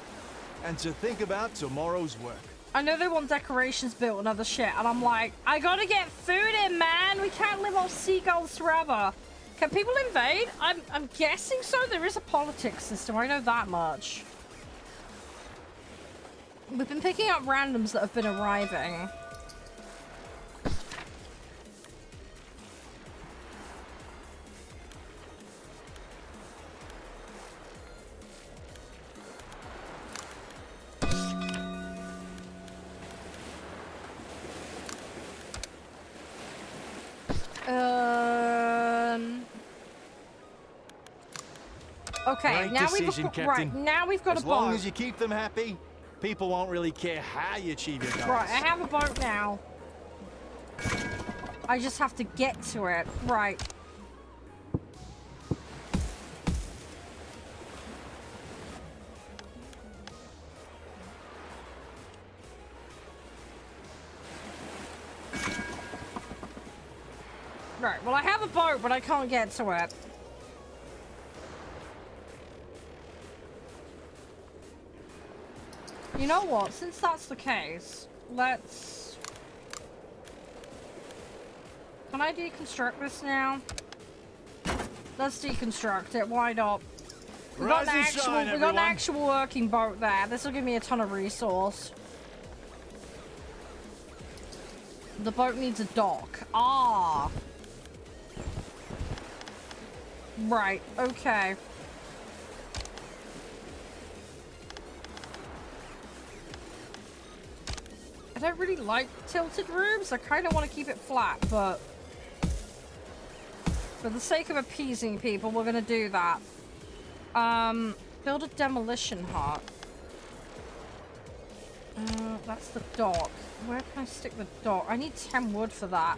and to think about tomorrow's work. I know they want decorations built and other shit, and I'm like, I gotta get food in, man. We can't live off seagulls forever. Can people invade? I'm guessing so. There is a politics system. I know that much. We've been picking up randoms that have been arriving. Okay, Great now decision, we've Captain. right now we've got As a long boat. as you keep them happy, people won't really care how you achieve your goals. Right, I have a boat now. I just have to get to it. Right. Right, well I have a boat, but I can't get to it. You know what? Since that's the case, let's... Can I deconstruct this now? Let's deconstruct it. Why not? We got an actual working boat there. This will give me a ton of resource. The boat needs a dock. Ah. Right. Okay. I don't really like tilted roofs. I kind of want to keep it flat, but for the sake of appeasing people, we're going to do that. Build a demolition hut. That's the dock. Where can I stick the dock? I need 10 wood for that.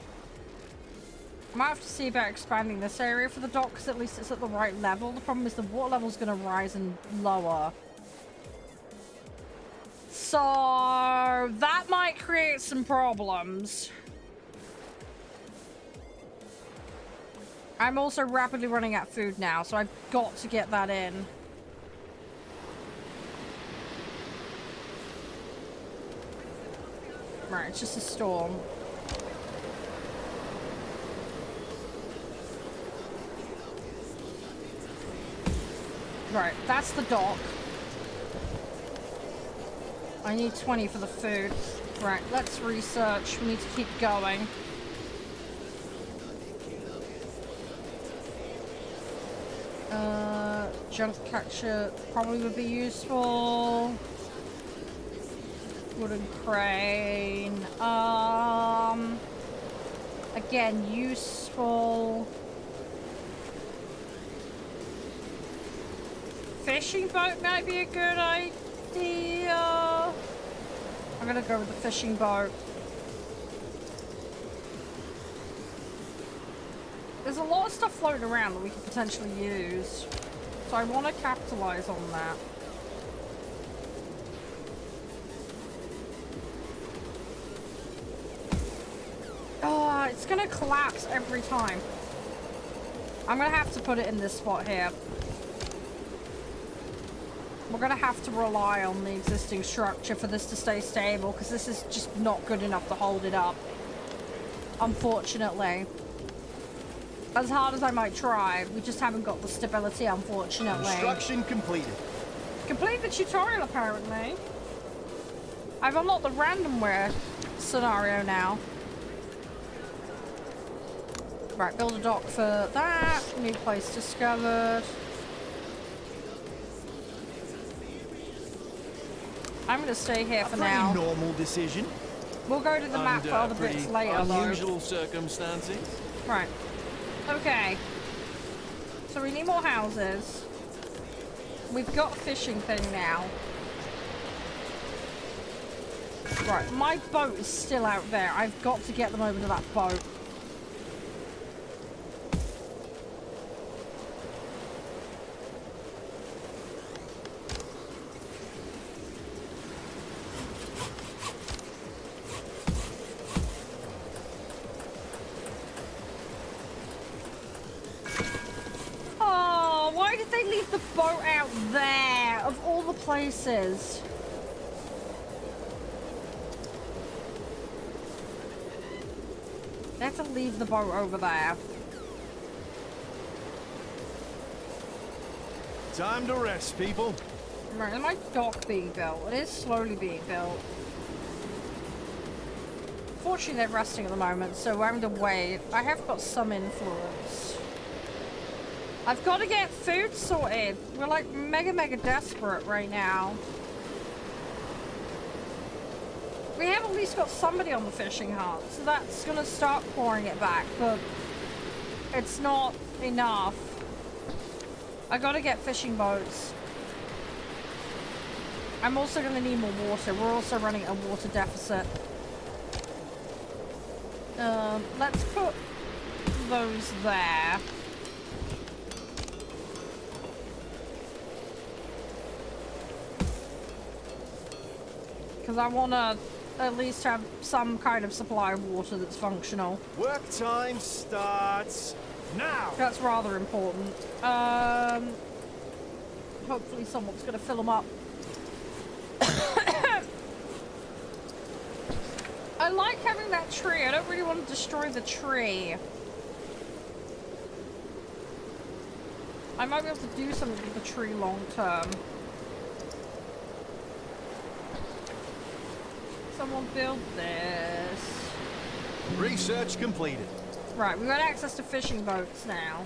I might have to see about expanding this area for the dock, because at least it's at the right level. The problem is the water level is going to rise and lower. So that might create some problems. I'm also rapidly running out of food now, so I've got to get that in. Right, it's just a storm. Right, that's the dock. I need 20 for the food. Right, let's research. We need to keep going. Junk catcher probably would be useful. Wooden crane. Again, useful. Fishing boat might be a good idea. I'm gonna go with the fishing boat. There's a lot of stuff floating around that we could potentially use. So I want to capitalize on that. Oh, it's gonna collapse every time. I'm gonna have to put it in this spot here. We're gonna have to rely on the existing structure for this to stay stable, because this is just not good enough to hold it up. Unfortunately. As hard as I might try, we just haven't got the stability, unfortunately. Construction completed. Complete the tutorial, apparently. I've unlocked the randomware scenario now. Right, build a dock for that. New place discovered. I'm going to stay here for now. Pretty normal decision. We'll go to the map for other bits later, unusual circumstances. Right. Okay. So we need more houses. We've got a fishing thing now. Right, my boat is still out there. I've got to get them over to that boat. Why did they leave the boat out there, of all the places? They have to leave the boat over there. Time to rest, people. Right, is my dock being built? It is slowly being built. Fortunately, they're resting at the moment, so we're having to wait. I have got some influence. I've got to get food sorted. We're like mega desperate right now. We have at least got somebody on the fishing hut, so that's gonna start pouring it back, but it's not enough. I gotta get fishing boats. I'm also gonna need more water. We're also running a water deficit. Let's put those there. Because I want to at least have some kind of supply of water that's functional. Work time starts now. That's rather important. Hopefully someone's going to fill them up. I like having that tree. I don't really want to destroy the tree. I might be able to do something with the tree long term. Someone build this. Research completed. Right, we've got access to fishing boats now.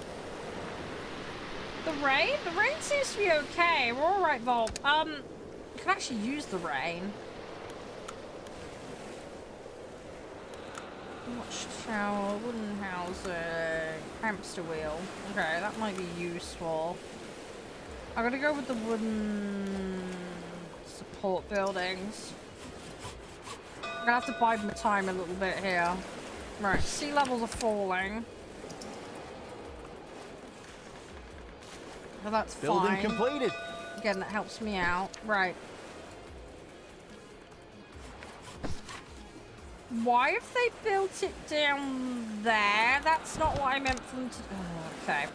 The rain? The rain seems to be okay. We're alright, Volt. You can actually use the rain. Watchtower, wooden housing, hamster wheel. Okay, that might be useful. I'm gonna go with the wooden support buildings. I'm gonna have to bide my time a little bit here. Right, sea levels are falling. So that's Building fine. completed. Again, that helps me out. Right. Why have they built it down there? That's not what I meant for them to... Oh, okay.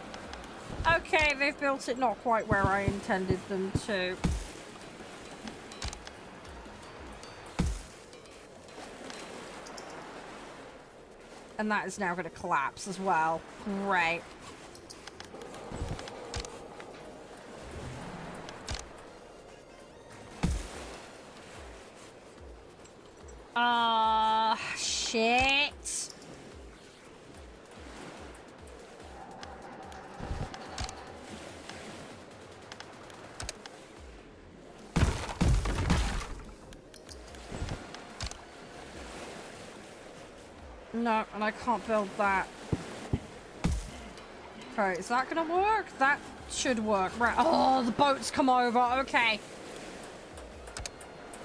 Okay, they've built it not quite where I intended them to. And that is now going to collapse as well. Great. Shit. No, and I can't build that. Okay, is that gonna work? That should work. Right. Oh, the boats come over. Okay.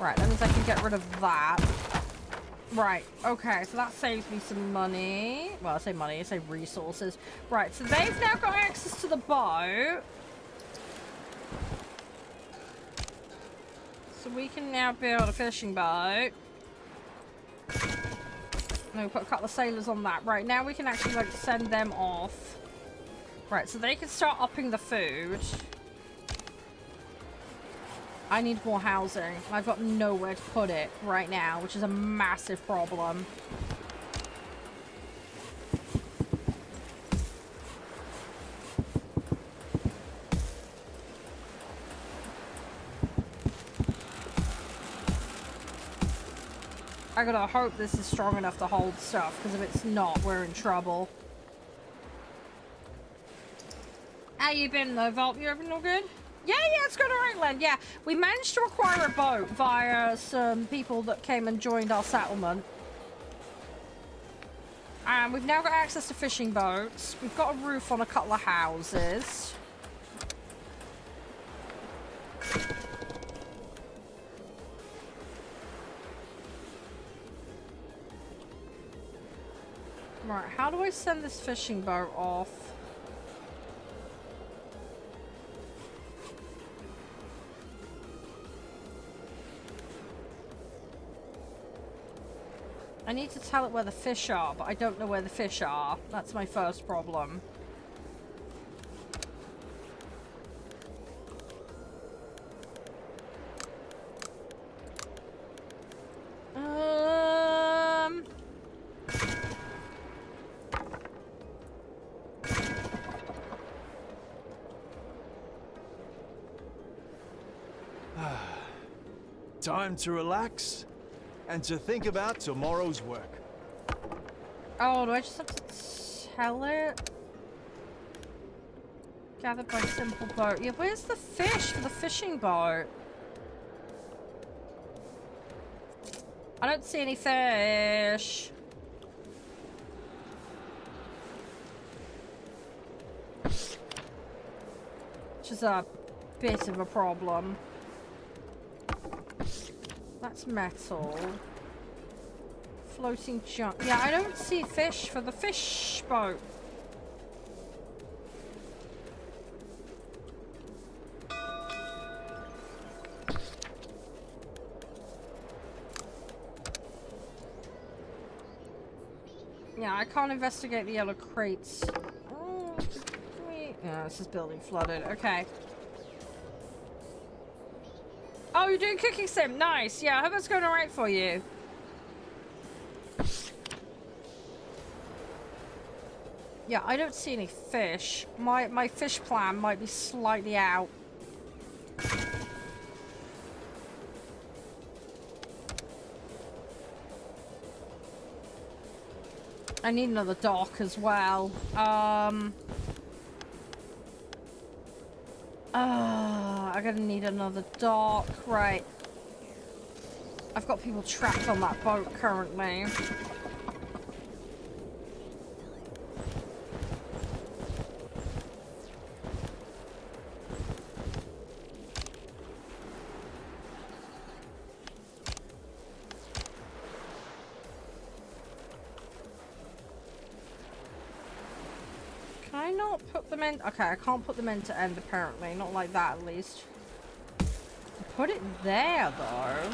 Right, that means I can get rid of that. Right, okay, so that saves me some money. Well, I say money, I say resources. Right, so they've now got access to the boat. So we can now build a fishing boat. And we put a couple of sailors on that. Right, now we can actually, like, send them off. Right, so they can start upping the food. I need more housing. I've got nowhere to put it right now, which is a massive problem. I gotta hope this is strong enough to hold stuff, because if it's not, we're in trouble. How you been though, Volt? You been all good? Yeah, it's going alright, Len. Yeah, we managed to acquire a boat via some people that came and joined our settlement. And we've now got access to fishing boats. We've got a roof on a couple of houses. Right, how do I send this fishing boat off? I need to tell it where the fish are, but I don't know where the fish are. That's my first problem. Time to relax and to think about tomorrow's work. Oh, do I just have to tell it? Gathered by simple boat. Yeah, where's the fish for the fishing boat? I don't see any fish. Which is a bit of a problem. That's metal. Floating junk. Yeah, I don't see fish for the fish boat. Yeah, I can't investigate the yellow crates. Oh, yeah, this is building flooded. Okay. Oh, you're doing cooking sim. Nice. Yeah, I hope it's going alright for you. Yeah, I don't see any fish. My fish plan might be slightly out. I need another dock as well. I'm gonna need another dock. Right. I've got people trapped on that boat currently. Okay, I can't put them into end apparently. Not like that at least. Put it there though.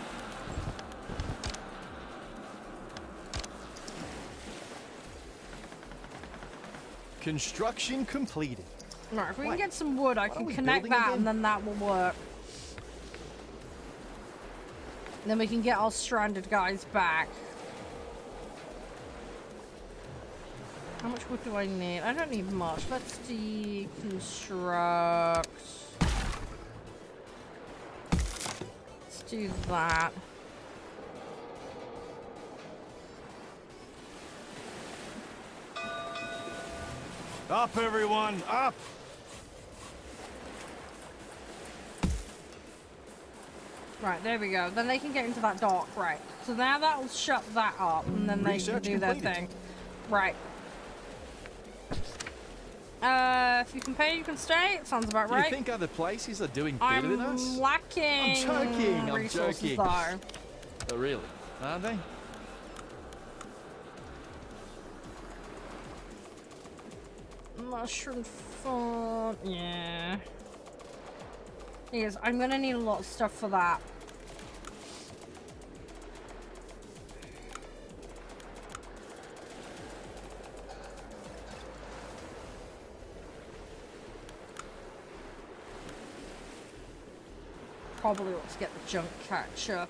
Construction completed. Right, if we can get some wood, I can we connect building that again? and then that will work. Then we can get our stranded guys back. How much wood do I need? I don't need much. Let's deconstruct. Let's do that. Up, everyone, up! Right, there we go. Then they can get into that dock, right. So now that'll shut that up, and then they can do their thing. Right. If you can pay, you can stay. It sounds about right. Do you think other places are doing better than us? I'm lacking I'm resources joking. though. Oh, really? Are they? Mushroom font, yeah. Yes, I'm gonna need a lot of stuff for that. Probably want to get the junk catcher.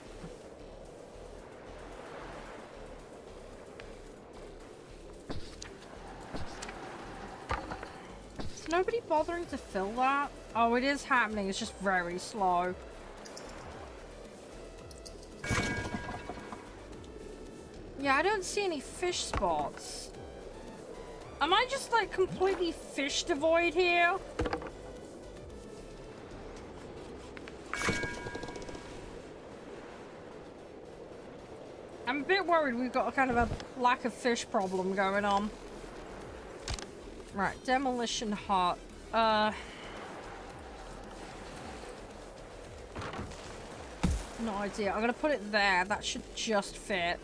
Is nobody bothering to fill that? Oh, it is happening. It's just very slow. Yeah, I don't see any fish spots. Am I just like completely fish devoid here? I'm a bit worried we've got a kind of a lack of fish problem going on. Right, demolition hut. No idea. I'm gonna put it there. That should just fit.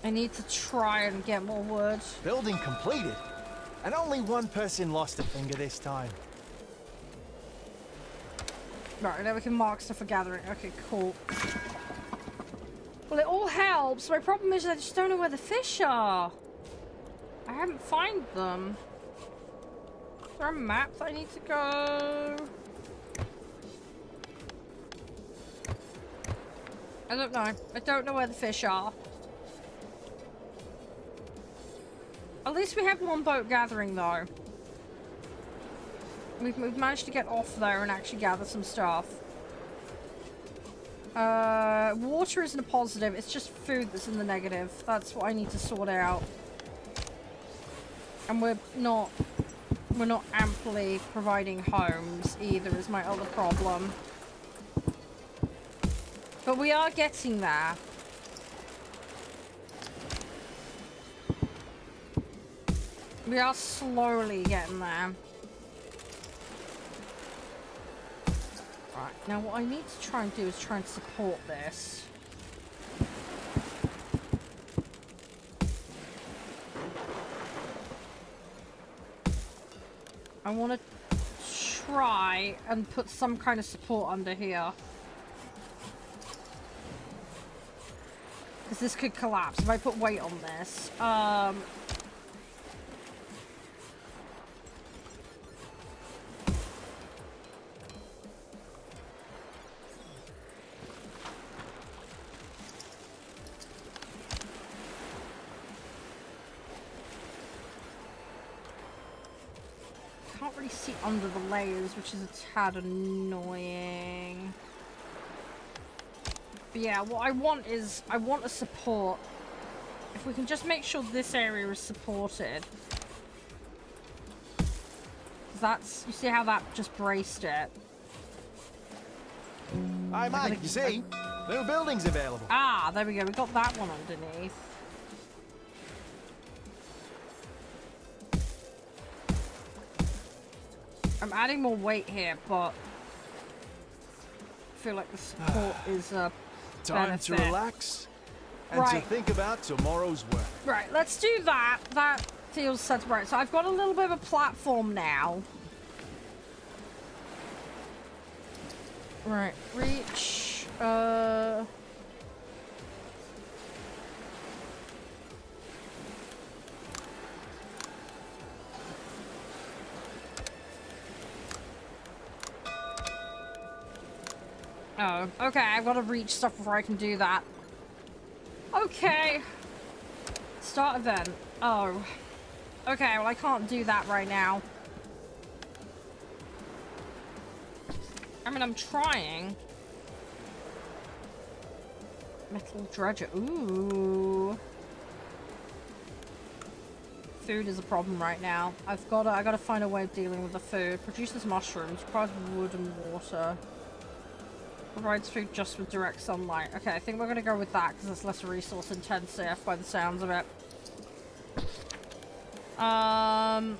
I need to try and get more wood. Building completed. And only one person lost a finger this time. Right, now we can mark stuff for gathering. Okay, cool. Well, it all helps. My problem is I just don't know where the fish are. I haven't found them. Is there a map that I need to go? I don't know. I don't know where the fish are. At least we have one boat gathering, though. We've managed to get off there and actually gather some stuff. Water isn't a positive. It's just food that's in the negative. That's what I need to sort out. And we're not amply providing homes either, is my other problem. But we are getting there. We are slowly getting there. Right, now what I need to try and do is try and support this. I want to try and put some kind of support under here. Because this could collapse if I put weight on this. Can't really see under the layers, which is a tad annoying. But yeah, what I want is, I want a support. If we can just make sure this area is supported. That's, you see how that just braced it? Hi, Mike, you see? New buildings available. Ah, there we go. We got that one underneath. I'm adding more weight here, but I feel like the support is a Time benefit. to relax and to think about tomorrow's work. Right, let's do that. That feels set right. So I've got a little bit of a platform now. Right, reach. Oh, okay, I've got to reach stuff before I can do that. Okay. Start event. Oh. Okay, well I can't do that right now. I mean, I'm trying. Metal dredger. Ooh. Food is a problem right now. I gotta find a way of dealing with the food. Produces mushrooms. Requires wood and water. Provides food just with direct sunlight. Okay, I think we're gonna go with that because it's less resource intensive by the sounds of it. Oh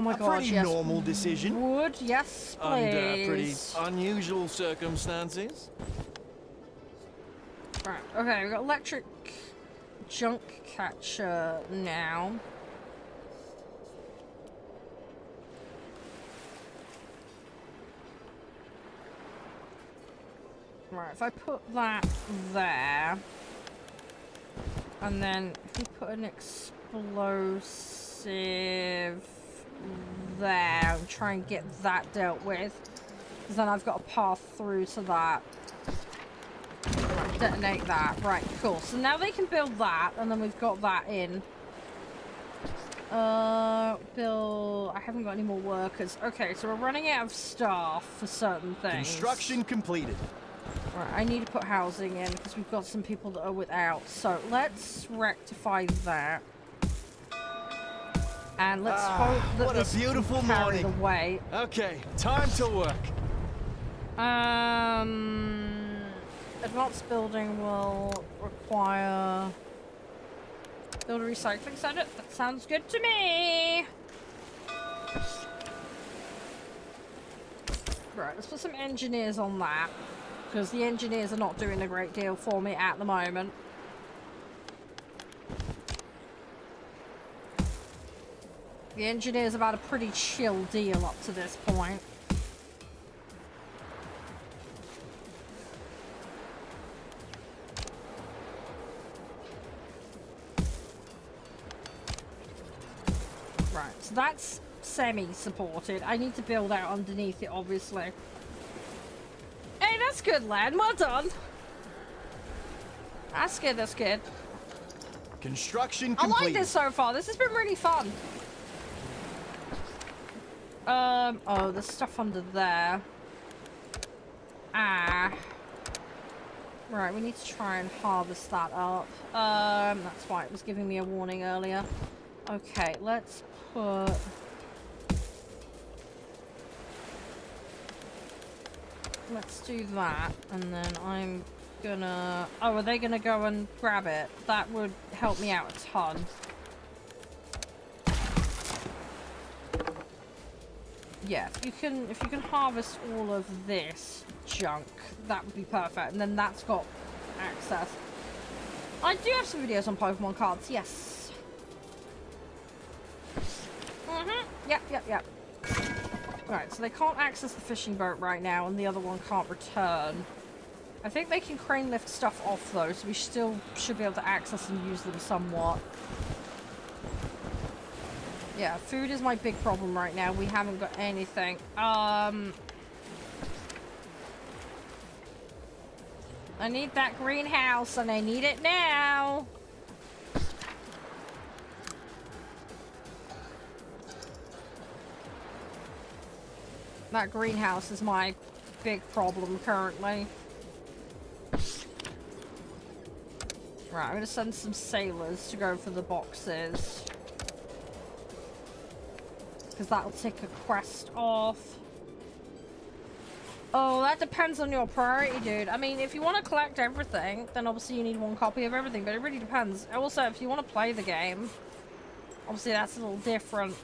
my gosh, Pretty yes. normal decision. Wood, yes, please. Under pretty unusual circumstances. Right, okay, we've got electric junk catcher now. Right, if I put that there, and then if we put an explosive there and try and get that dealt with, because then I've got a path through to that. Right, detonate that. Right, cool. So now they can build that, and then we've got that in. Bill, I haven't got any more workers. Okay, so we're running out of staff for certain things. Construction completed. Right, I need to put housing in because we've got some people that are without. So let's rectify that. And let's hope that what a this beautiful can carry morning. the weight. Okay, time to work. Advanced building will require build a recycling center. That sounds good to me. Right, let's put some engineers on that. Because the engineers are not doing a great deal for me at the moment. The engineers have had a pretty chill deal up to this point. Right, so that's semi-supported. I need to build out underneath it, obviously. Hey, that's good, lad. Well done. That's good, that's good. Construction I complete. like this so far. This has been really fun. Oh, there's stuff under there. Ah. Right, we need to try and harvest that up. That's why it was giving me a warning earlier. Okay, let's put... Let's do that, and then I'm gonna... Oh, are they gonna go and grab it? That would help me out a ton. Yeah, if you can harvest all of this junk, that would be perfect. And then that's got access. I do have some videos on Pokemon cards, yes. Yep. Right, so they can't access the fishing boat right now, and the other one can't return. I think they can crane lift stuff off though, so we still should be able to access and use them somewhat. Yeah, food is my big problem right now. We haven't got anything. I need that greenhouse, and I need it now. That greenhouse is my big problem currently. Right, I'm gonna send some sailors to go for the boxes. Because that'll take a quest off. Oh, that depends on your priority, dude. I mean, if you want to collect everything, then obviously you need one copy of everything, but it really depends. Also, if you want to play the game, obviously that's a little different.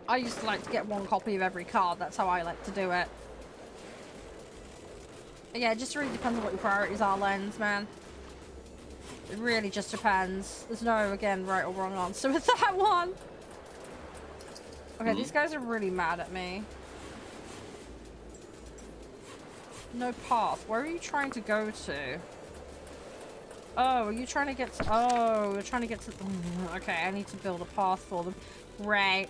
I used to like to get one copy of every card. That's how I like to do it. But yeah, it just really depends on what your priorities are, Lens, man. It really just depends. There's no, again, right or wrong answer with that one. Okay, these guys are really mad at me. No path. Where are you trying to go to? Oh, are you trying to get to... Oh, we're trying to get to... Okay, I need to build a path for them. Right.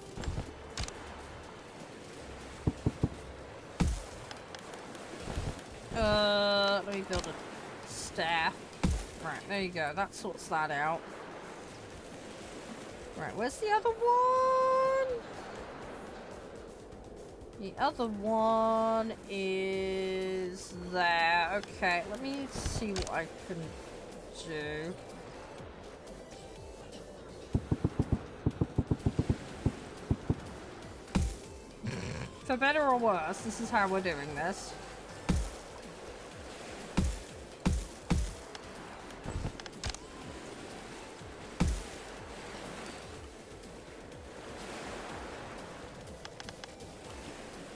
Let me build a stair. Right, there you go. That sorts that out. Right, where's the other one? The other one is there. Okay, let me see what I can do. For better or worse, this is how we're doing this.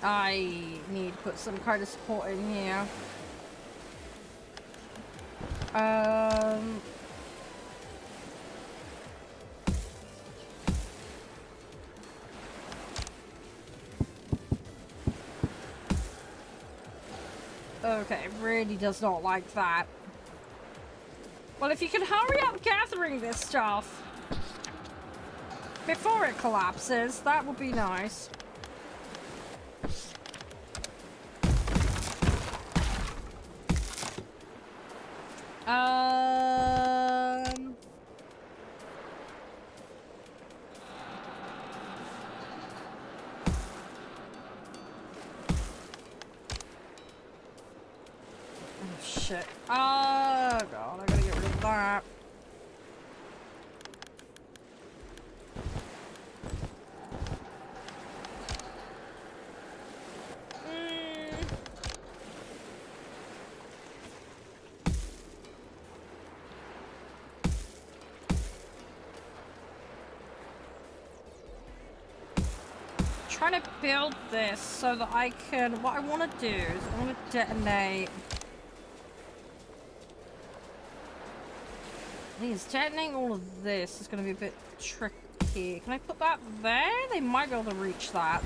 I need to put some kind of support in here. Okay, it really does not like that. Well, if you can hurry up gathering this stuff before it collapses, that would be nice. Oh, shit. Oh, God, I gotta get rid of that. Trying to build this so that I can... What I want to do is I want to detonate... Detonating all of this is going to be a bit tricky. Can I put that there? They might be able to reach that.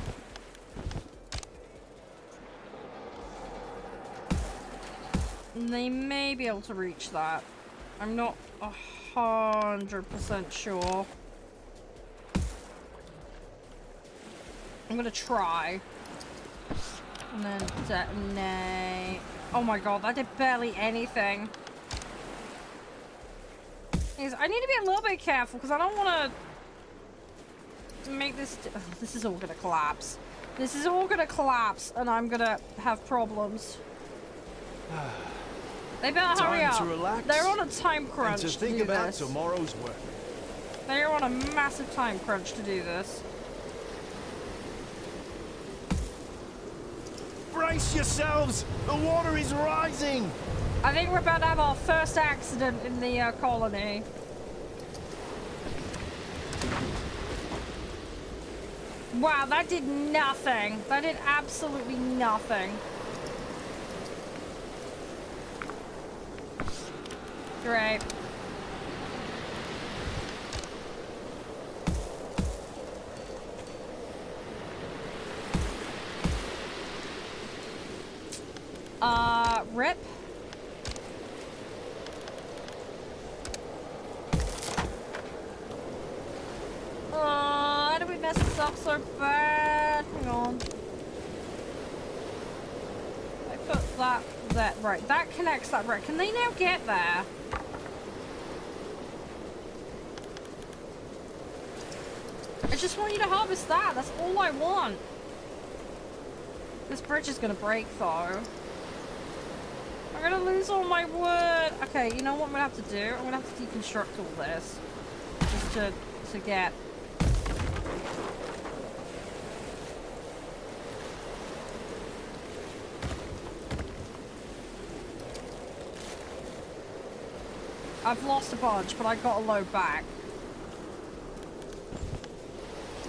They may be able to reach that. I'm not 100% sure. I'm gonna try. And then detonate. Oh my god, that did barely anything. I need to be a little bit careful because I don't want to make this... Oh, this is all going to collapse. This is all going to collapse and I'm going to have problems. They better hurry up. Time to relax. They're on a time crunch And to think do about this. tomorrow's work. They're on a massive time crunch to do this. Brace yourselves! The water is rising! I think we're about to have our first accident in the colony. Wow, that did nothing. That did absolutely nothing. Great. Rip. How did we mess this up so bad? Hang on. I put that right. That connects that right. Can they now get there? I just want you to harvest that. That's all I want. This bridge is gonna break though. I'm gonna lose all my wood. Okay, you know what I'm gonna have to do? I'm gonna have to deconstruct all this. Just to get... I've lost a bunch, but I got a load back.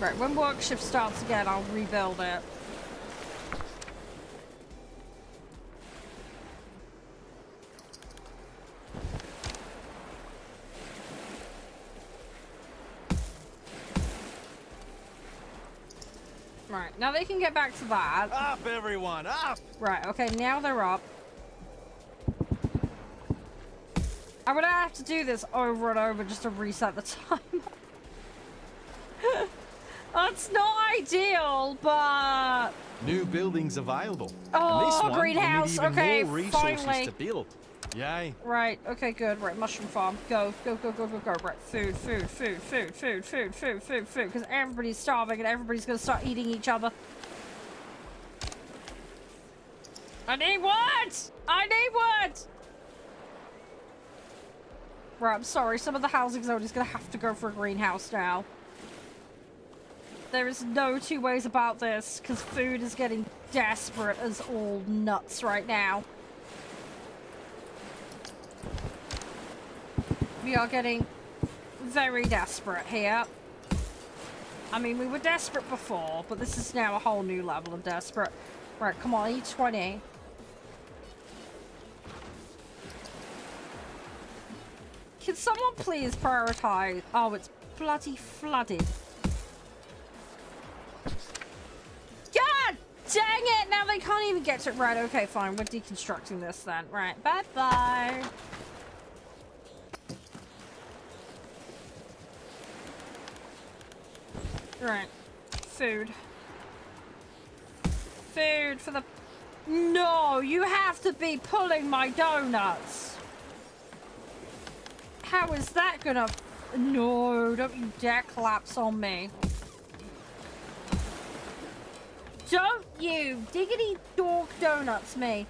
Right, when work shift starts again, I'll rebuild it. Right, now they can get back to that. Up, everyone, up! Right, okay, now they're up. I'm gonna have to do this over and over just to reset the timer. That's not ideal, but... New buildings available. Oh, and this one greenhouse, will need even okay, more resources finally. to build. Yay. Right, okay, good. Right, mushroom farm. Go, go, go, go, go, go. Right, food, food, food, food, food, food, food, food, food. Because everybody's starving and everybody's gonna start eating each other. I need wood! I need wood! Right, I'm sorry. Some of the housing zone is gonna have to go for a greenhouse now. There is no two ways about this, because food is getting desperate as all nuts right now. We are getting very desperate here. I mean, we were desperate before, but this is now a whole new level of desperate. Right, come on, I need 20. Can someone please prioritize? Oh, it's bloody flooded. God dang it! Now they can't even get to it. Right, okay, fine. We're deconstructing this then. Right, bye-bye. Right. Food. Food for the... No! You have to be pulling my donuts! How is that gonna... No, don't you dare collapse on me. Don't you diggity dog donuts me.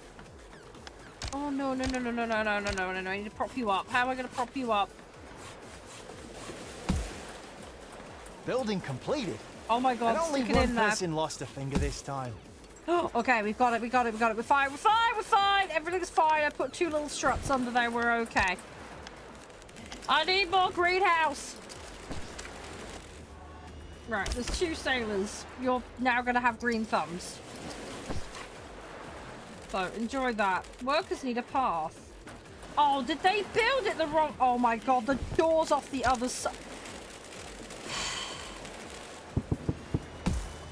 Oh, no, no, no, no, no, no, no, no, no, no, no. I need to prop you up. How am I gonna prop you up? Building completed. Oh my god, And only stick it one in there. person lost a finger this time. Okay, we've got it, we got it, we got it. We're fine, we're fine, we're fine. Everything's fine. I put 2 little struts under there. We're okay. I need more greenhouse. Right, there's 2 sailors. You're now gonna have green thumbs. So, enjoy that. Workers need a path. Oh, did they build it the wrong... Oh my god, the door's off the other side.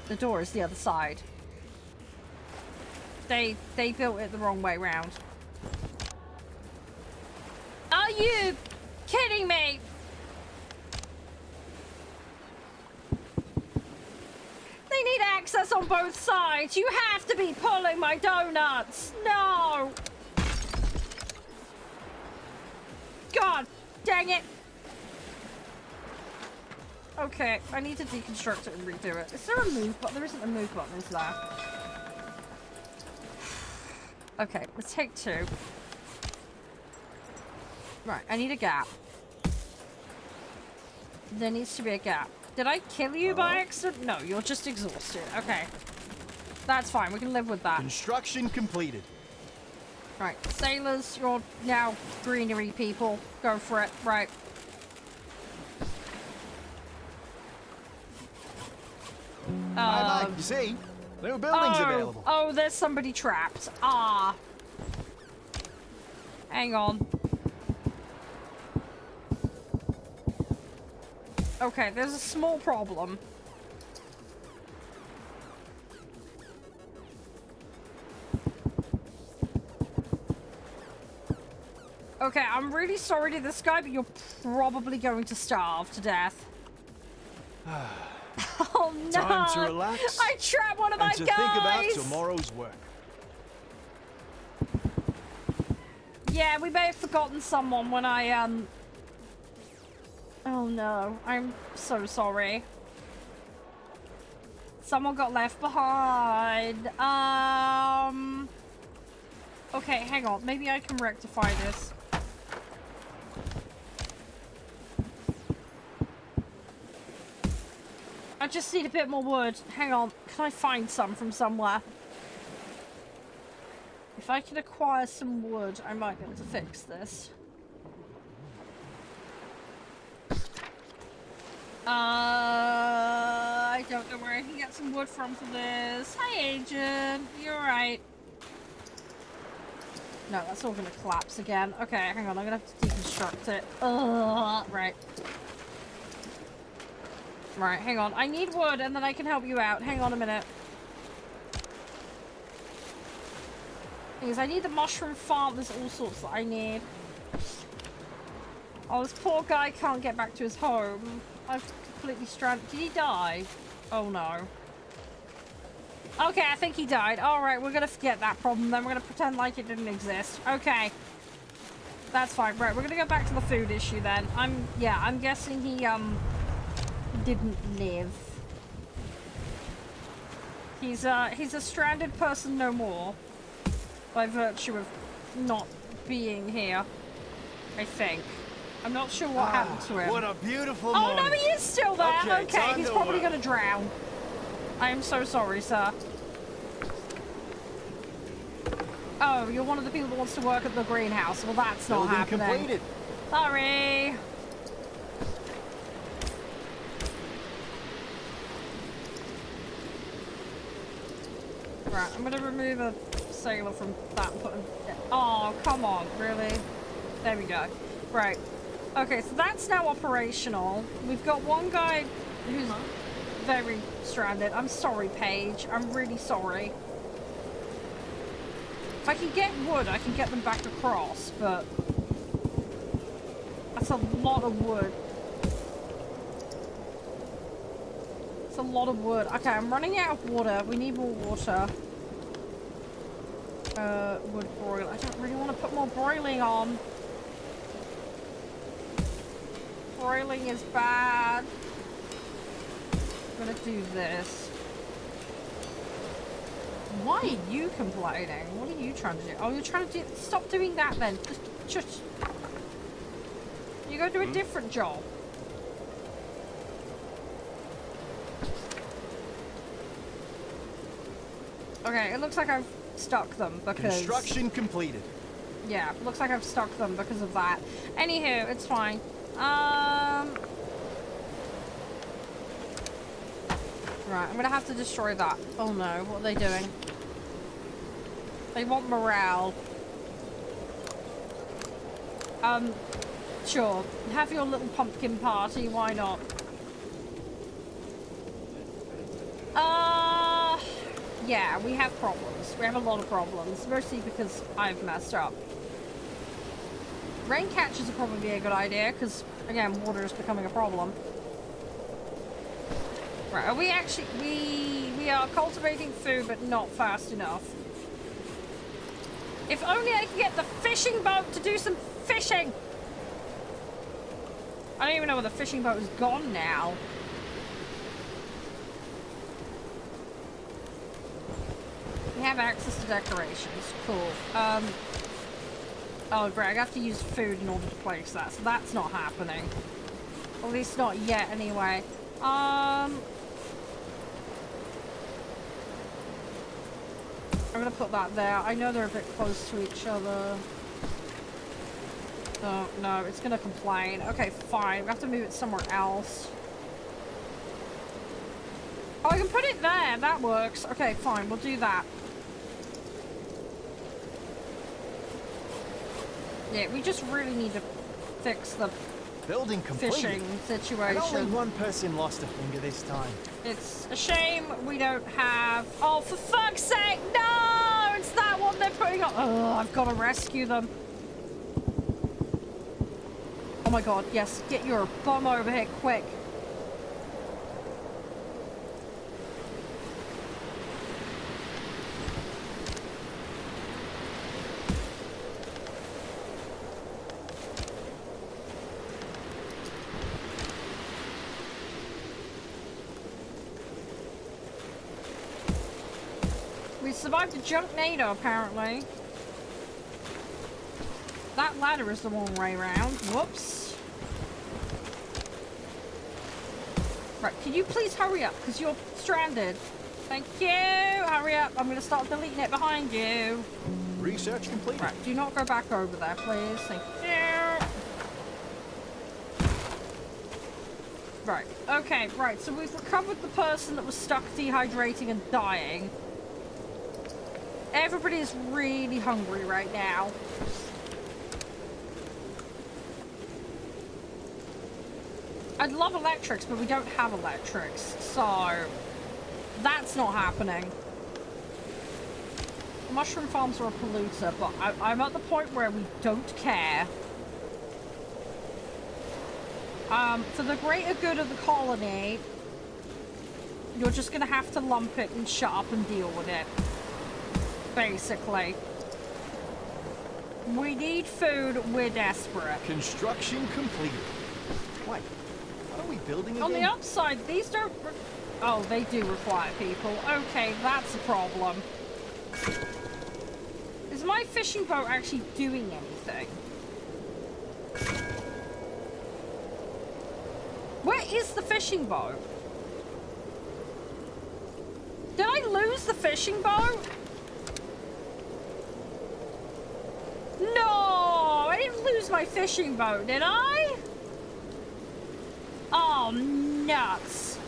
The door is the other side. They built it the wrong way round. Are you kidding me? They need access on both sides. You have to be pulling my donuts. No. God! Dang it! Okay, I need to deconstruct it and redo it. Is there a move button? There isn't a move button, is there? Okay, let's take 2. Right, I need a gap. There needs to be a gap. Did I kill you by accident? No, you're just exhausted. Okay. That's fine, we can live with that. Construction completed. Right, sailors, you're now greenery people. Go for it, right. You see, new buildings available. Oh, there's somebody trapped. Ah. Hang on. Okay, there's a small problem. Okay, I'm really sorry to this guy, but you're probably going to starve to death. Oh no! Time to relax. I trapped one of my guys! And to think about tomorrow's work. Yeah, we may have forgotten someone when I, Oh no, I'm so sorry. Someone got left behind. Okay, hang on. Maybe I can rectify this. I just need a bit more wood. Hang on. Can I find some from somewhere? If I can acquire some wood, I might be able to fix this. I don't know where I can get some wood from for this. Hi, Agent. You're right. No, that's all gonna collapse again. Okay, hang on. I'm gonna have to deconstruct it. Right. Right, hang on. I need wood and then I can help you out. Hang on a minute. Because I need the mushroom farm. There's all sorts that I need. Oh, this poor guy can't get back to his home. I've completely stranded. Did he die? Oh no. Okay, I think he died. Alright, we're gonna forget that problem then. We're gonna pretend like it didn't exist. Okay. That's fine. Right, we're gonna go back to the food issue then. I'm guessing he, didn't live. He's a stranded person no more. By virtue of not being here. I think. I'm not sure what happened to him. What a beautiful Oh morning. no, he is still there! Okay, he's probably gonna drown. I am so sorry, sir. Oh, you're one of the people that wants to work at the greenhouse. Well, that's not Building happening. completed. Sorry. Right, I'm gonna remove a sailor from that and put him... Oh, come on, really? There we go. Right. Okay, so that's now operational. We've got one guy who's very stranded. I'm sorry, Paige. I'm really sorry. If I can get wood, I can get them back across, but... That's a lot of wood. It's a lot of wood. Okay, I'm running out of water. We need more water. Wood broil. I don't really want to put more broiling on. Broiling is bad. I'm gonna do this. Why are you complaining? What are you trying to do? Oh, you're trying to do... Stop doing that then. Just... You go do a different job. Okay, it looks like I've stuck them because... Construction completed. Yeah, looks like I've stuck them because of that. Anywho, it's fine. Right, I'm gonna have to destroy that. Oh no, what are they doing? They want morale. Sure. Have your little pumpkin party, why not? Yeah, we have problems. We have a lot of problems. Mostly because I've messed up. Rain catchers would probably be a good idea, because, again, water is becoming a problem. Right, are we actually... We are cultivating food, but not fast enough. If only I could get the fishing boat to do some fishing! I don't even know where the fishing boat is gone now. We have access to decorations. Cool. Oh, great. I have to use food in order to place that, so that's not happening. At least not yet, anyway. I'm gonna put that there. I know they're a bit close to each other. Oh, no, it's gonna complain. Okay, fine. We have to move it somewhere else. Oh, I can put it there. That works. Okay, fine. We'll do that. Yeah, we just really need to fix the Building completed. fishing And situation. only one person lost a finger this time. It's a shame we don't have... Oh, for fuck's sake, no! It's that one they're putting on... Oh, I've got to rescue them. Oh my god, yes. Get your bum over here, quick. We survived a junk NATO, apparently. That ladder is the wrong way around. Whoops. Right, can you please hurry up? Because you're stranded. Thank you. Hurry up. I'm going to start deleting it behind you. Research completed. Right, do not go back over there, please. Thank you. Right, okay, right. So we've recovered the person that was stuck dehydrating and dying. Everybody is really hungry right now. I'd love electrics, but we don't have electrics, so that's not happening. Mushroom farms are a polluter, but I'm at the point where we don't care. For the greater good of the colony, you're just gonna have to lump it and shut up and deal with it. Basically. We need food, we're desperate. Construction completed. Wait, are we building again? On the upside, these don't... Oh, they do require people. Okay, that's a problem. Is my fishing boat actually doing anything? Where is the fishing boat? Did I lose the fishing boat? No! I didn't lose my fishing boat, did I? Oh, nuts.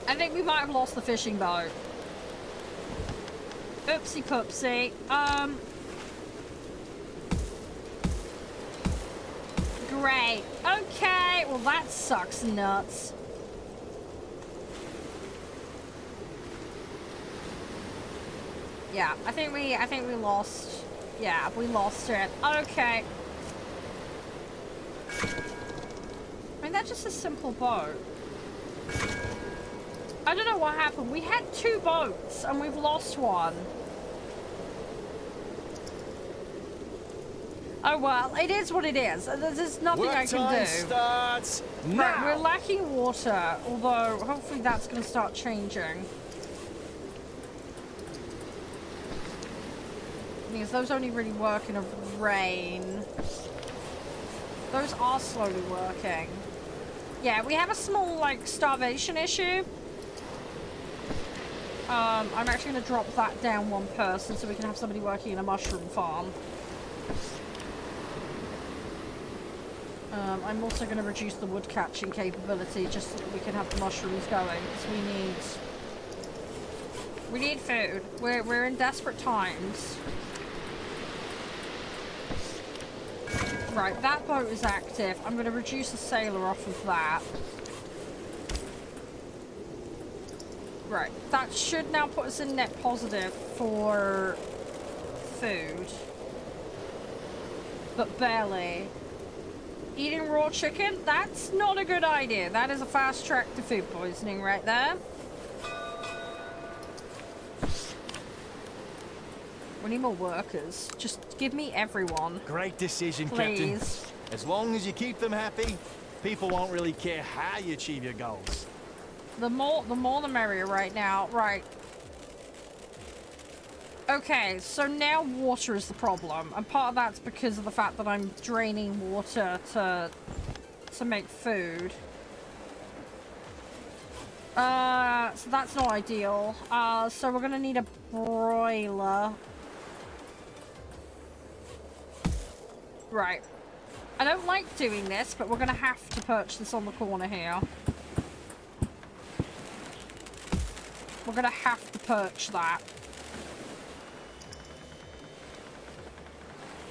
I think we might have lost the fishing boat. Oopsie poopsie. Great. Okay. Well, that sucks nuts. Yeah, I think we lost. Yeah, we lost it. Okay. I mean, that's just a simple boat. I don't know what happened. We had two boats and we've lost one. Oh well, it is what it is. There's nothing I can do. Work time starts now. Right, we're lacking water, although hopefully that's going to start changing. Because those only really work in a rain. Those are slowly working. Yeah, we have a small, like, starvation issue. I'm actually going to drop that down one person so we can have somebody working in a mushroom farm. I'm also going to reduce the wood catching capability just so that we can have the mushrooms going, because we need food. We're in desperate times. Right, that boat is active. I'm going to reduce the sailor off of that. Right, that should now put us in net positive for food. But barely. Eating raw chicken? That's not a good idea. That is a fast track to food poisoning right there. We need more workers. Just give me everyone. Great decision, Please. Captain. As long as you keep them happy, people won't really care how you achieve your goals. The more the merrier right now. Right. Okay, so now water is the problem. And part of that's because of the fact that I'm draining water to make food. So that's not ideal. So we're gonna need a broiler. Right. I don't like doing this, but we're gonna have to perch this on the corner here. We're gonna have to perch that.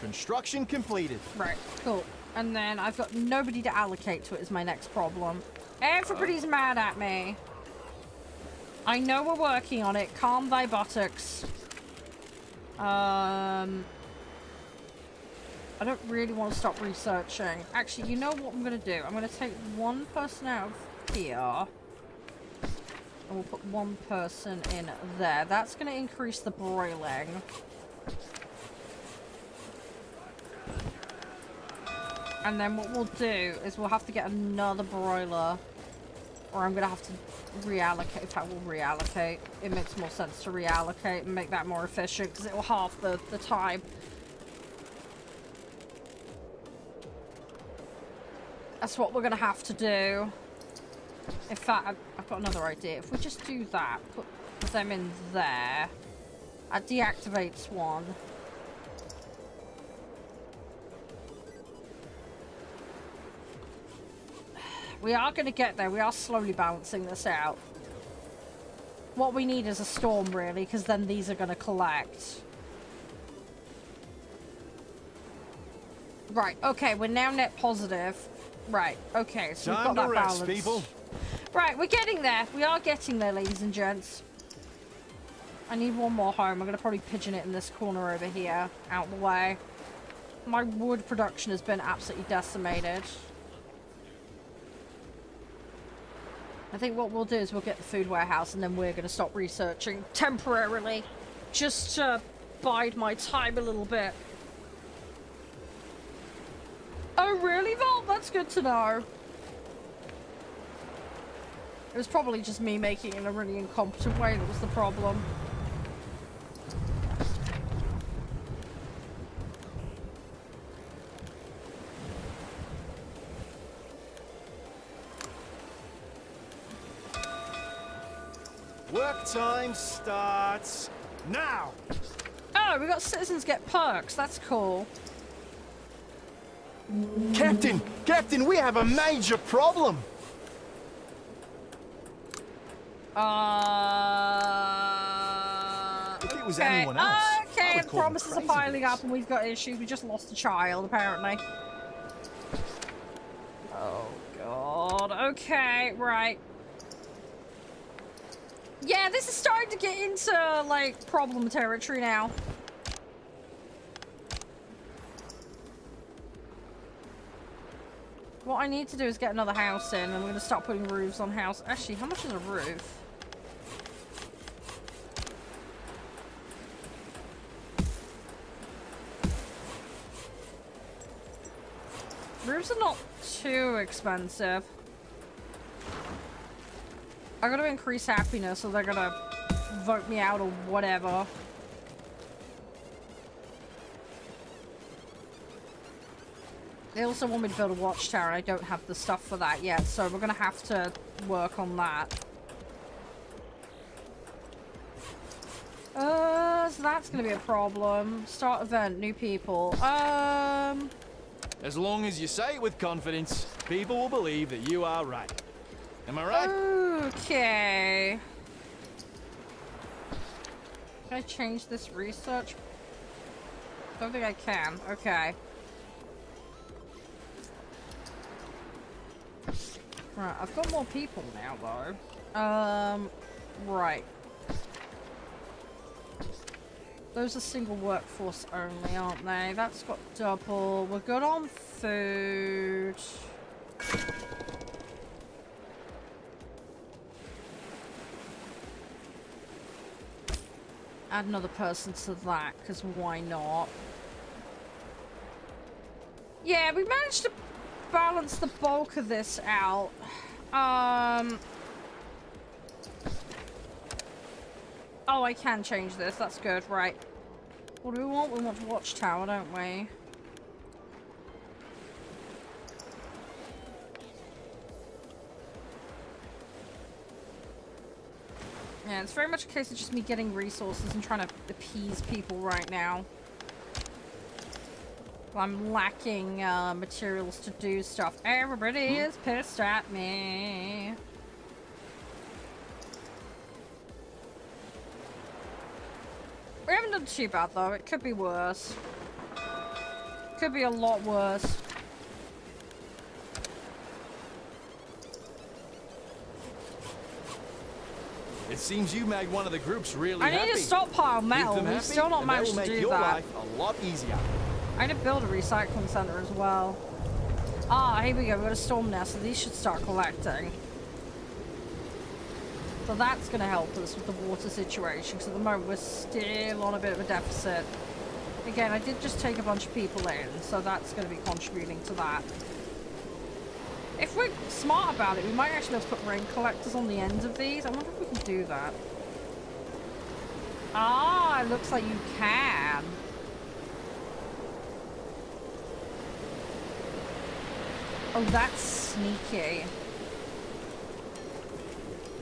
Construction completed. Right, cool. And then I've got nobody to allocate to it is my next problem. Everybody's mad at me. I know we're working on it. Calm thy buttocks. I don't really want to stop researching. Actually, you know what I'm going to do? I'm going to take one person out of here. And we'll put one person in there. That's going to increase the broiling. And then what we'll do is we'll have to get another broiler. Or I'm going to have to reallocate. In fact, we'll reallocate. It makes more sense to reallocate and make that more efficient because it will halve the time. That's what we're going to have to do. In fact, I've got another idea. If we just do that, put them in there. That deactivates one. We are going to get there. We are slowly balancing this out. What we need is a storm, really, because then these are going to collect. Right, okay, we're now net positive. Right, okay, so we've got that balance. Time to rest, people. Right, we're getting there. We are getting there, ladies and gents. I need one more home. I'm going to probably pigeon it in this corner over here, out the way. My wood production has been absolutely decimated. I think what we'll do is we'll get the food warehouse and then we're going to stop researching temporarily. Just to bide my time a little bit. Oh, really, Vault? That's good to know. It was probably just me making it in a really incompetent way that was the problem. Work time starts now. Oh, we got citizens get perks. That's cool. Captain, we have a major problem. If it was anyone else, I okay, would the call them promises are crazy piling bits. up and we've got issues. We just lost a child, apparently. Oh, God. Okay, right. Yeah, this is starting to get into, like, problem territory now. What I need to do is get another house in, and we're going to start putting roofs on house. Actually, how much is a roof? Roofs are not too expensive. I gotta increase happiness, so they're gonna vote me out or whatever. They also want me to build a watchtower, and I don't have the stuff for that yet, so we're gonna have to work on that. So that's gonna be a problem. Start event, new people. As long as you say it with confidence, people will believe that you are right. Am I right? Okay. Can I change this research? Don't think I can. Okay. Right, I've got more people now, though. Right. Those are single workforce only, aren't they? That's got double. We're good on food. Add another person to that, because why not? Yeah, we managed to balance the bulk of this out. Oh, I can change this. That's good. Right. What do we want? We want the watchtower, don't we? Yeah, it's very much a case of just me getting resources and trying to appease people right now. I'm lacking materials to do stuff. Everybody is pissed at me. We haven't done too bad though. It could be worse. Could be a lot worse. It seems you made one of the groups really I happy. need to stockpile metal. Keep them We've happy, still not and managed that to will make do your that. life a lot easier. I need to build a recycling center as well. Ah, here we go. We've got a storm nest, so these should start collecting. So that's going to help us with the water situation, because at the moment we're still on a bit of a deficit. Again, I did just take a bunch of people in, so that's going to be contributing to that. If we're smart about it, we might actually have put rain collectors on the ends of these. I wonder if we can do that. Ah, it looks like you can. Oh, that's sneaky.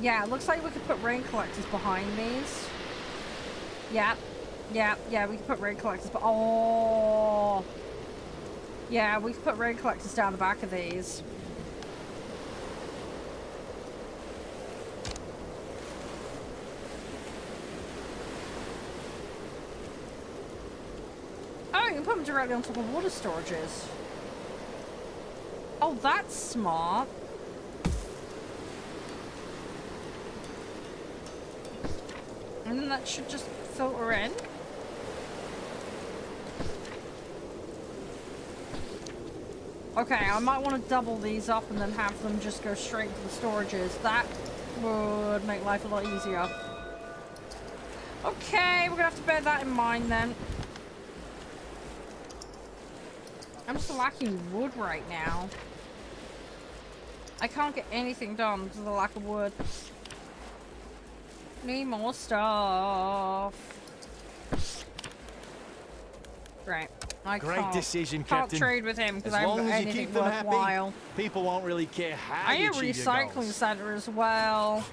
Yeah, it looks like we could put rain collectors behind these. Yeah, we can put rain collectors, but oh. Yeah, we can put rain collectors down the back of these. Oh, you can put them directly on top of water storages. Oh, that's smart. And then that should just filter in. Okay, I might want to double these up and then have them just go straight to the storages. That would make life a lot easier. Okay, we're gonna have to bear that in mind then. I'm just lacking wood right now. I can't get anything done because of the lack of wood. Need more stuff. Right. Great decision, can't Captain. trade with him because I As haven't long got as you anything keep them worthwhile. happy, people won't really care how I you need a achieve your recycling goals. center as well.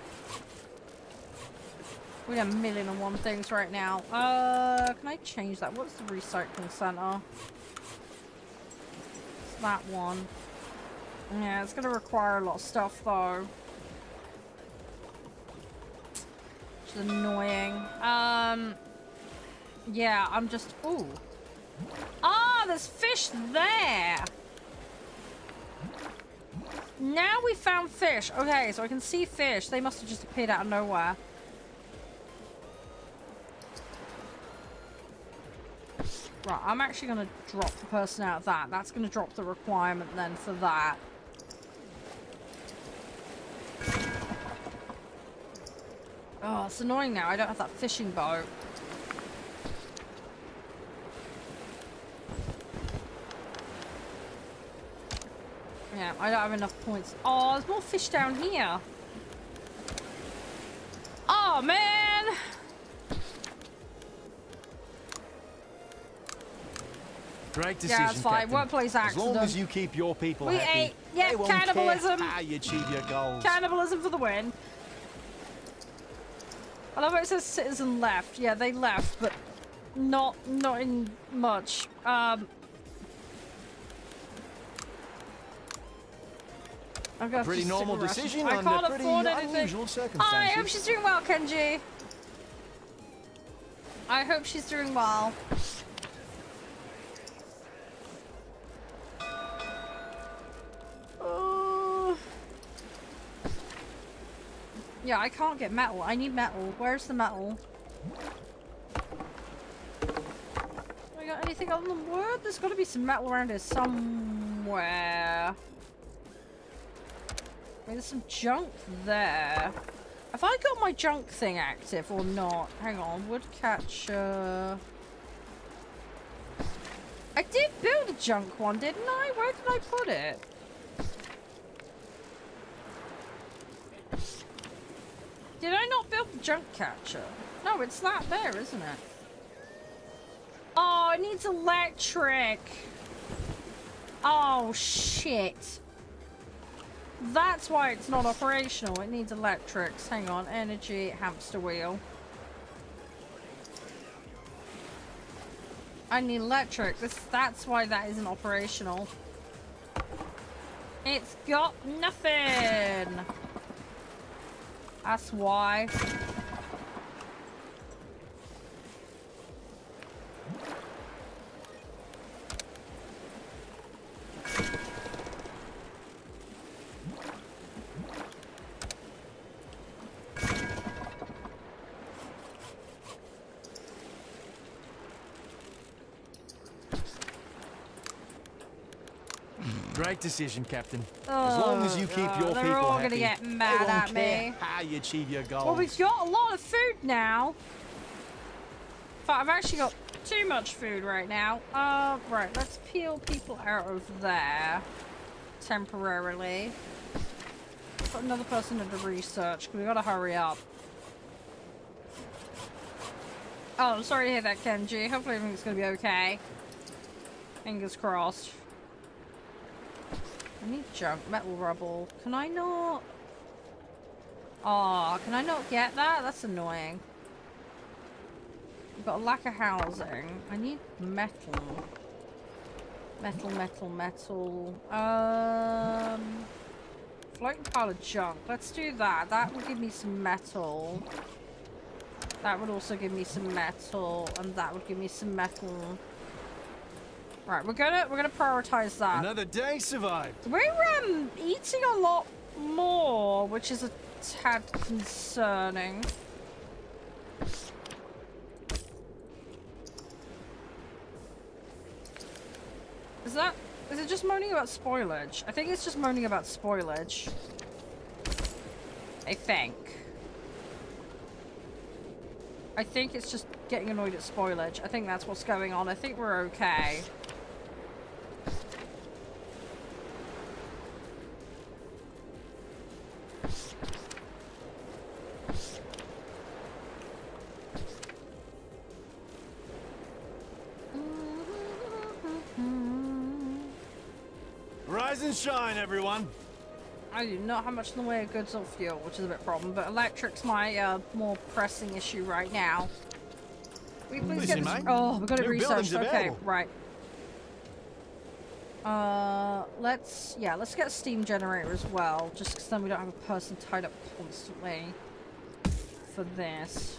We got 1,000,001 things right now. Can I change that? What's the recycling center? It's that one. Yeah, it's gonna require a lot of stuff though. Which is annoying. Yeah, I'm just. Ooh. Ah, there's fish there. Now we found fish. Okay, so I can see fish. They must have just appeared out of nowhere. Right, I'm actually going to drop the person out of that. That's going to drop the requirement then for that. Oh, it's annoying now. I don't have that fishing boat. Yeah, I don't have enough points. Oh, there's more fish down here. Oh, man! Great decision, Yeah, it's fine. Captain. Workplace As accident. long as you keep your people We happy, ate. Yeah, they won't cannibalism. care how you achieve your goals. Cannibalism for the win. I love how it says citizen left. Yeah, they left, but not in much. I'm gonna Pretty normal decision I under can't pretty afford anything. unusual I circumstances. hope she's doing well, Kenji. I hope she's doing well. Yeah, I can't get metal. I need metal. Where's the metal? I got anything other than wood? There's got to be some metal around here somewhere. Maybe there's some junk there. Have I got my junk thing active or not? Hang on. Woodcatcher. I did build a junk one, didn't I? Where did I put it? Did I not build the junk catcher? No, it's that there, isn't it? Oh, it needs electric. Oh, shit. That's why it's not operational. It needs electrics. Hang on. Energy, hamster wheel. I need electric. That's why that isn't operational. It's got nothing. That's why. Great decision, Captain. As long as you keep your they're people all happy, gonna get mad they won't at care me. how you achieve your goals. Well, we've got a lot of food now. In fact, I've actually got too much food right now. Right, let's peel people out of there. Temporarily. Put another person into research, because we gotta hurry up. Oh, I'm sorry to hear that, Kenji. Hopefully everything's gonna be okay. Fingers crossed. I need junk, metal rubble. Can I not? Oh, can I not get that? That's annoying. We've got a lack of housing. I need metal. Metal. Floating pile of junk. Let's do that. That will give me some metal. That would also give me some metal, and that would give me some metal. Right, we're gonna prioritize that. Another day survived. We're eating a lot more, which is a tad concerning. Is it just moaning about spoilage? I think it's just moaning about spoilage. I think it's just getting annoyed at spoilage. I think that's what's going on. I think we're okay. Rise and shine, everyone. I do not have much in the way of goods or fuel, which is a bit of a problem, but electric's my more pressing issue right now. We please Listen, get this. mate. Oh, we've got it New researched. building's Okay, available. right. Let's get a steam generator as well, just because then we don't have a person tied up constantly for this.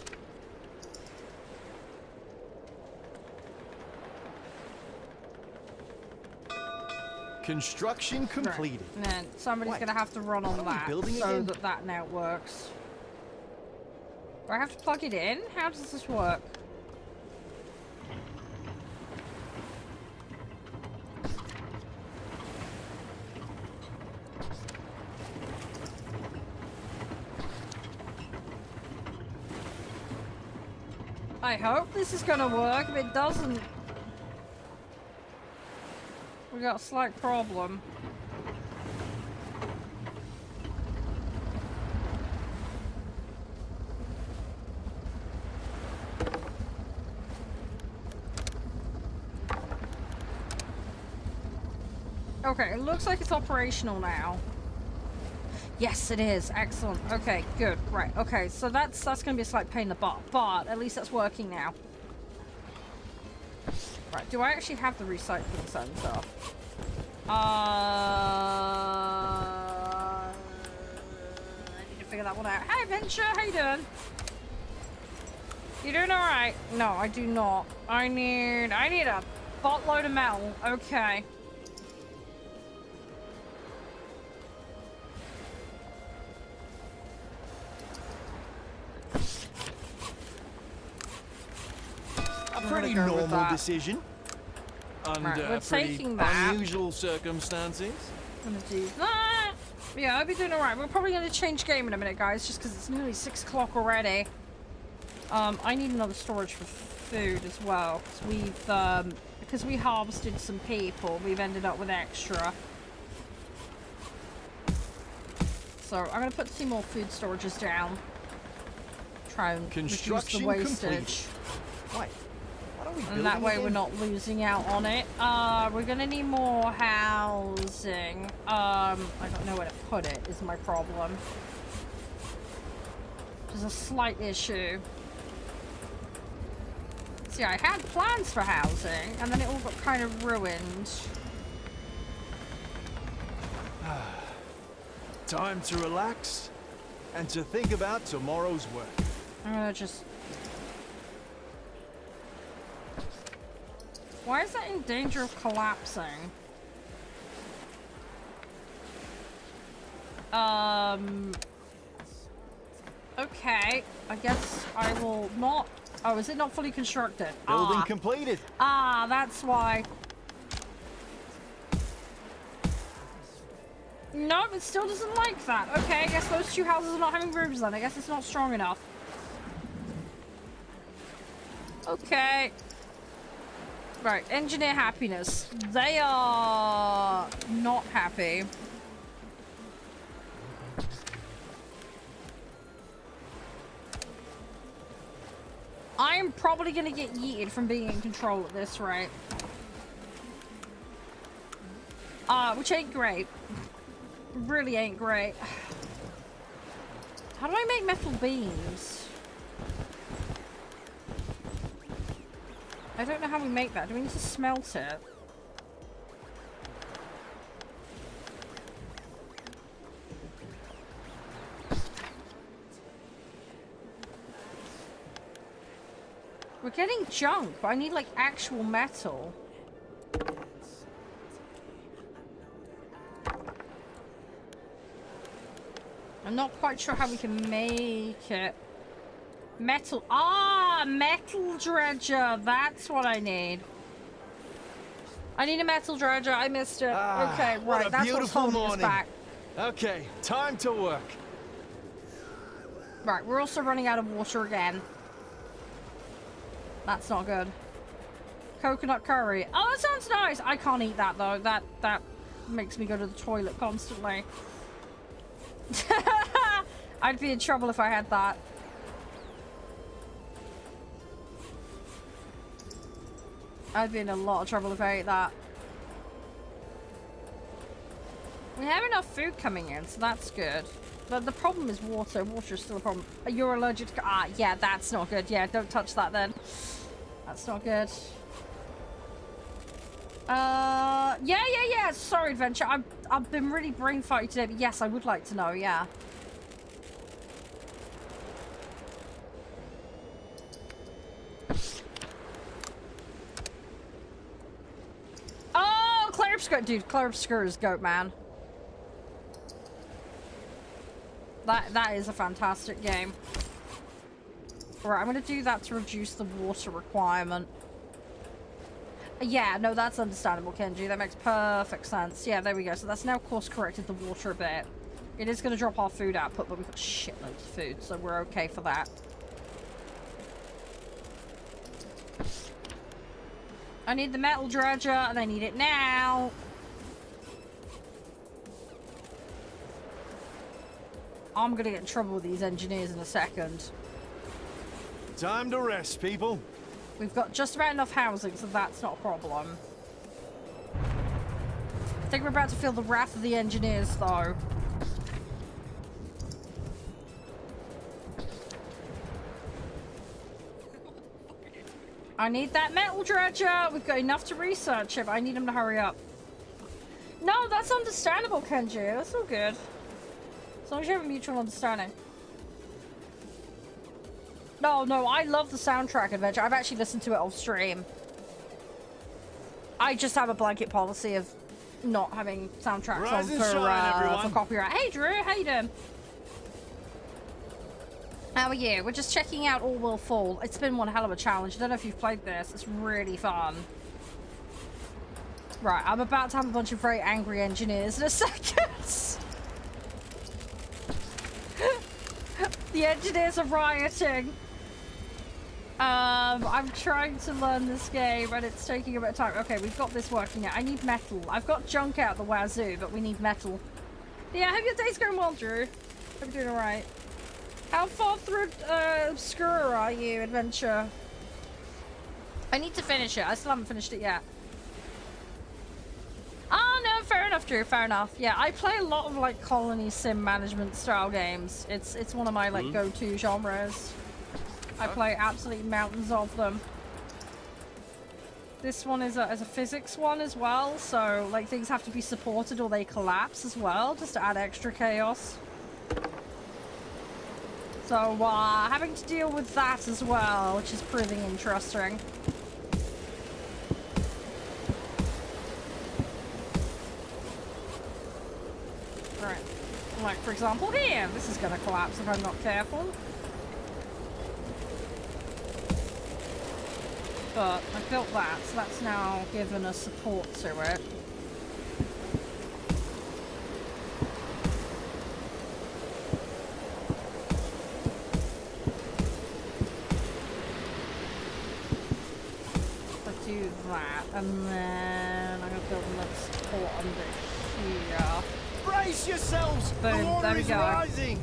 Construction completed. Right. And then somebody's Wait, gonna have to run on are we that building so again? that now works. Do I have to plug it in? How does this work? I hope this is gonna work. If it doesn't, we got a slight problem. Okay, it looks like it's operational now. Yes, it is. Excellent. Okay, good. Right. Okay, so that's gonna be a slight pain in the butt, but at least that's working now. Right. Do I actually have the recycling center? I need to figure that one out. Hey, Venture, how you doing? You doing all right? No, I do not. I need a buttload of metal. Okay. A gonna pretty go with normal that. decision. Under we're pretty taking that. unusual circumstances. I'm gonna do that. Yeah, I'll be doing alright. We're probably gonna change game in a minute, guys, just because it's nearly 6 o'clock already. I need another storage for food as well, because we've because we harvested some people, we've ended up with extra. So I'm going to put some more food storages down. Try and reduce the wastage. Wait, what are we And that way we're not losing out on it. We're going to need more housing. I don't know where to put it is my problem. There's a slight issue. See, I had plans for housing, and then it all got kind of ruined. Time to relax and to think about tomorrow's work. I'm gonna just... Why is that in danger of collapsing? Okay, I guess I will not... Oh, is it not fully constructed? Building completed. Ah, that's why. No, it still doesn't like that. Okay, I guess those two houses are not having roofs then. I guess it's not strong enough. Okay. Right, engineer happiness. They are not happy. I'm probably gonna get yeeted from being in control at this rate. Which ain't great. Really ain't great. How do I make metal beams? I don't know how we make that. Do we need to smelt it? We're getting junk, but I need like actual metal. I'm not quite sure how we can make it. Metal. Ah, metal dredger. That's what I need. I need a metal dredger. I missed it. Okay, right. That's what's holding us back. Okay, time to work. Right, we're also running out of water again. That's not good. Coconut curry. Oh, that sounds nice. I can't eat that though. That makes me go to the toilet constantly. I'd be in trouble if I had that. I'd be in a lot of trouble if I ate that. We have enough food coming in, so that's good. But the problem is water. Water is still a problem. You're allergic to... Ah, yeah, that's not good. Yeah, don't touch that then. That's not good. Yeah. Sorry, Adventure. I've been really brain fighting today, but yes, I would like to know, yeah. Oh, Claire Obscure. Dude, Claire Obscure is goat, man. That is a fantastic game. Alright, I'm gonna do that to reduce the water requirement. Yeah, no, that's understandable, Kenji. That makes perfect sense. Yeah, there we go. So that's now course corrected the water a bit. It is going to drop our food output, but we've got shitloads of food, so we're okay for that. I need the metal dredger, and I need it now. I'm going to get in trouble with these engineers in a second. Time to rest, people. We've got just about enough housing, so that's not a problem. I think we're about to feel the wrath of the engineers, though. I need that metal dredger. We've got enough to research it, but I need him to hurry up. No, that's understandable, Kenji. That's all good. As long as you have a mutual understanding. No, I love the soundtrack, Adventure. I've actually listened to it off stream. I just have a blanket policy of not having soundtracks Rise on and shine, for everyone. copyright. Hey, Drew, how you doing? How are you? We're just checking out All Will Fall. It's been one hell of a challenge. I don't know if you've played this. It's really fun. Right, I'm about to have a bunch of very angry engineers in a second. The engineers are rioting. I'm trying to learn this game and it's taking a bit of time. Okay, we've got this working out. I need metal. I've got junk out the wazoo, but we need metal. Yeah, I hope your day's going well, Drew. Hope you're doing alright. How far through Obscura are you, Adventure? I need to finish it. I still haven't finished it yet. Oh, no, fair enough, Drew. Fair enough. Yeah, I play a lot of, like, colony sim management style games. It's one of my, like, go-to genres. I play absolutely mountains of them. This one is a physics one as well, so, like, things have to be supported or they collapse as well, just to add extra chaos. So, having to deal with that as well, which is proving interesting. Right. Like, for example, here. This is going to collapse if I'm not careful. But I built that, so that's now given a support to it. I do that, and then I'm going to build another support under here. Brace yourselves! Boom, The water there we is go. rising!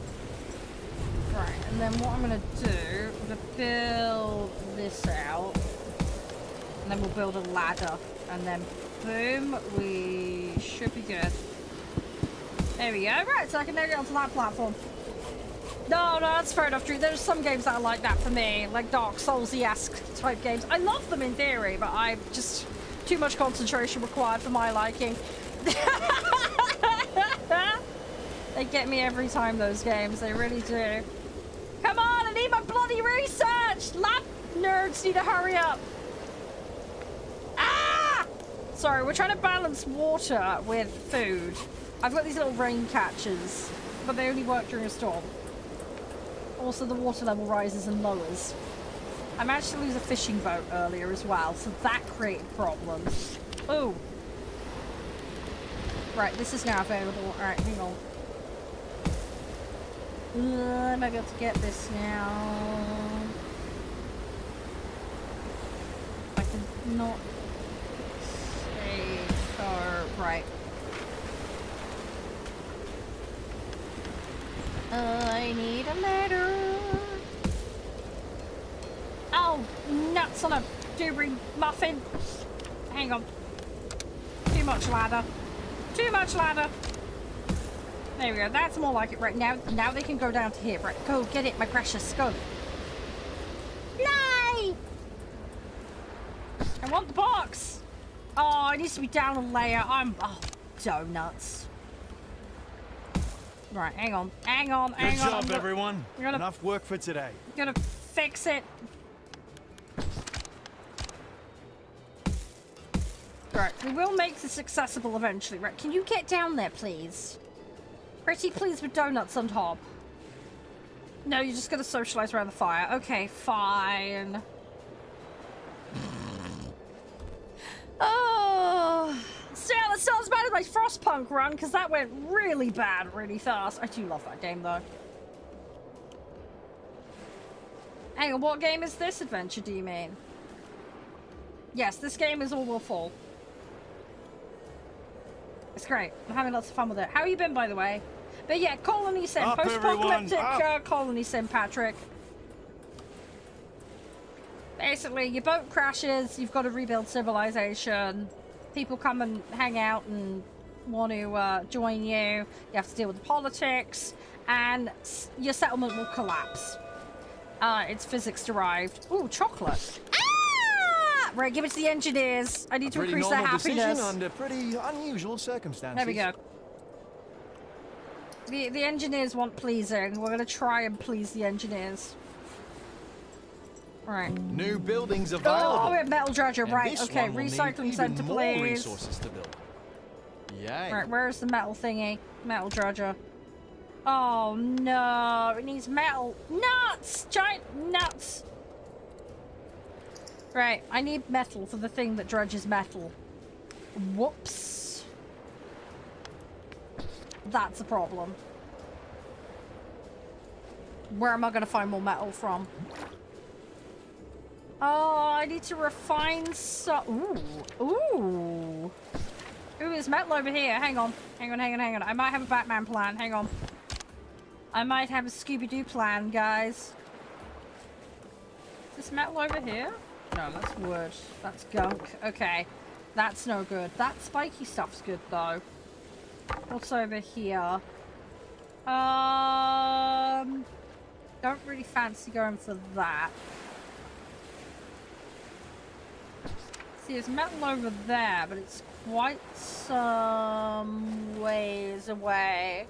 Right, and then what I'm going to do, I'm going to build this out. And then we'll build a ladder. And then, boom, we should be good. There we go. Right, so I can now get onto that platform. No, that's fair enough, Drew. There's some games that are like that for me. Like Dark Souls-esque type games. I love them in theory, but I'm just too much concentration required for my liking. They get me every time, those games. They really do. Come on, I need my bloody research! Lab nerds need to hurry up. Ah! Sorry, we're trying to balance water with food. I've got these little rain catchers, but they only work during a storm. Also, the water level rises and lowers. I managed to lose a fishing boat earlier as well, so that created problems. Ooh. Right, this is now available. Alright, hang on. I might be able to get this now. I can not save car. Right. I need a ladder. Oh, nuts on a doobery muffin. Hang on. Too much ladder. Too much ladder. There we go. That's more like it. Right, now they can go down to here. Right, go get it, my precious. Go. Fly! I want the box. Oh, it needs to be down a layer. Oh, donuts. Right, hang on. Hang on, hang Good on. job, everyone. Enough work for today. I'm gonna fix it. Right, we will make this accessible eventually. Right, can you get down there, please? Pretty please with donuts on top. No, you're just gonna socialize around the fire. Okay, fine. Oh, still, it's not as bad as my Frostpunk run, because that went really bad really fast. I do love that game, though. Hang on, what game is this adventure, do you mean? Yes, this game is All Will Fall. It's great. I'm having lots of fun with it. How have you been, by the way? But yeah, Colony Sim. Post-apocalyptic Colony Sim, Patrick. Basically, your boat crashes, you've got to rebuild civilization. People come and hang out and want to join you. You have to deal with the politics, and your settlement will collapse. It's physics-derived. Ooh, chocolate. Ah! Right, give it to the engineers. I need to increase their happiness. Under pretty unusual circumstances. There we go. The engineers want pleasing. We're going to try and please the engineers. Right. New buildings available. Oh, we have metal dredger. And right, this okay. one will Recycling need center, even more please. resources to build. Yay. Right, where's the metal thingy? Metal dredger. Oh, no. It needs metal. Nuts! Giant nuts! Right, I need metal for the thing that dredges metal. Whoops. That's a problem. Where am I going to find more metal from? Oh, I need to refine some. Ooh. Ooh. Ooh, there's metal over here. Hang on. Hang on, hang on, hang on. I might have a Batman plan. Hang on. I might have a Scooby-Doo plan, guys. Is this metal over here? No, that's wood. That's gunk. Okay. That's no good. That spiky stuff's good, though. What's over here? Don't really fancy going for that. See, there's metal over there, but it's quite some ways away.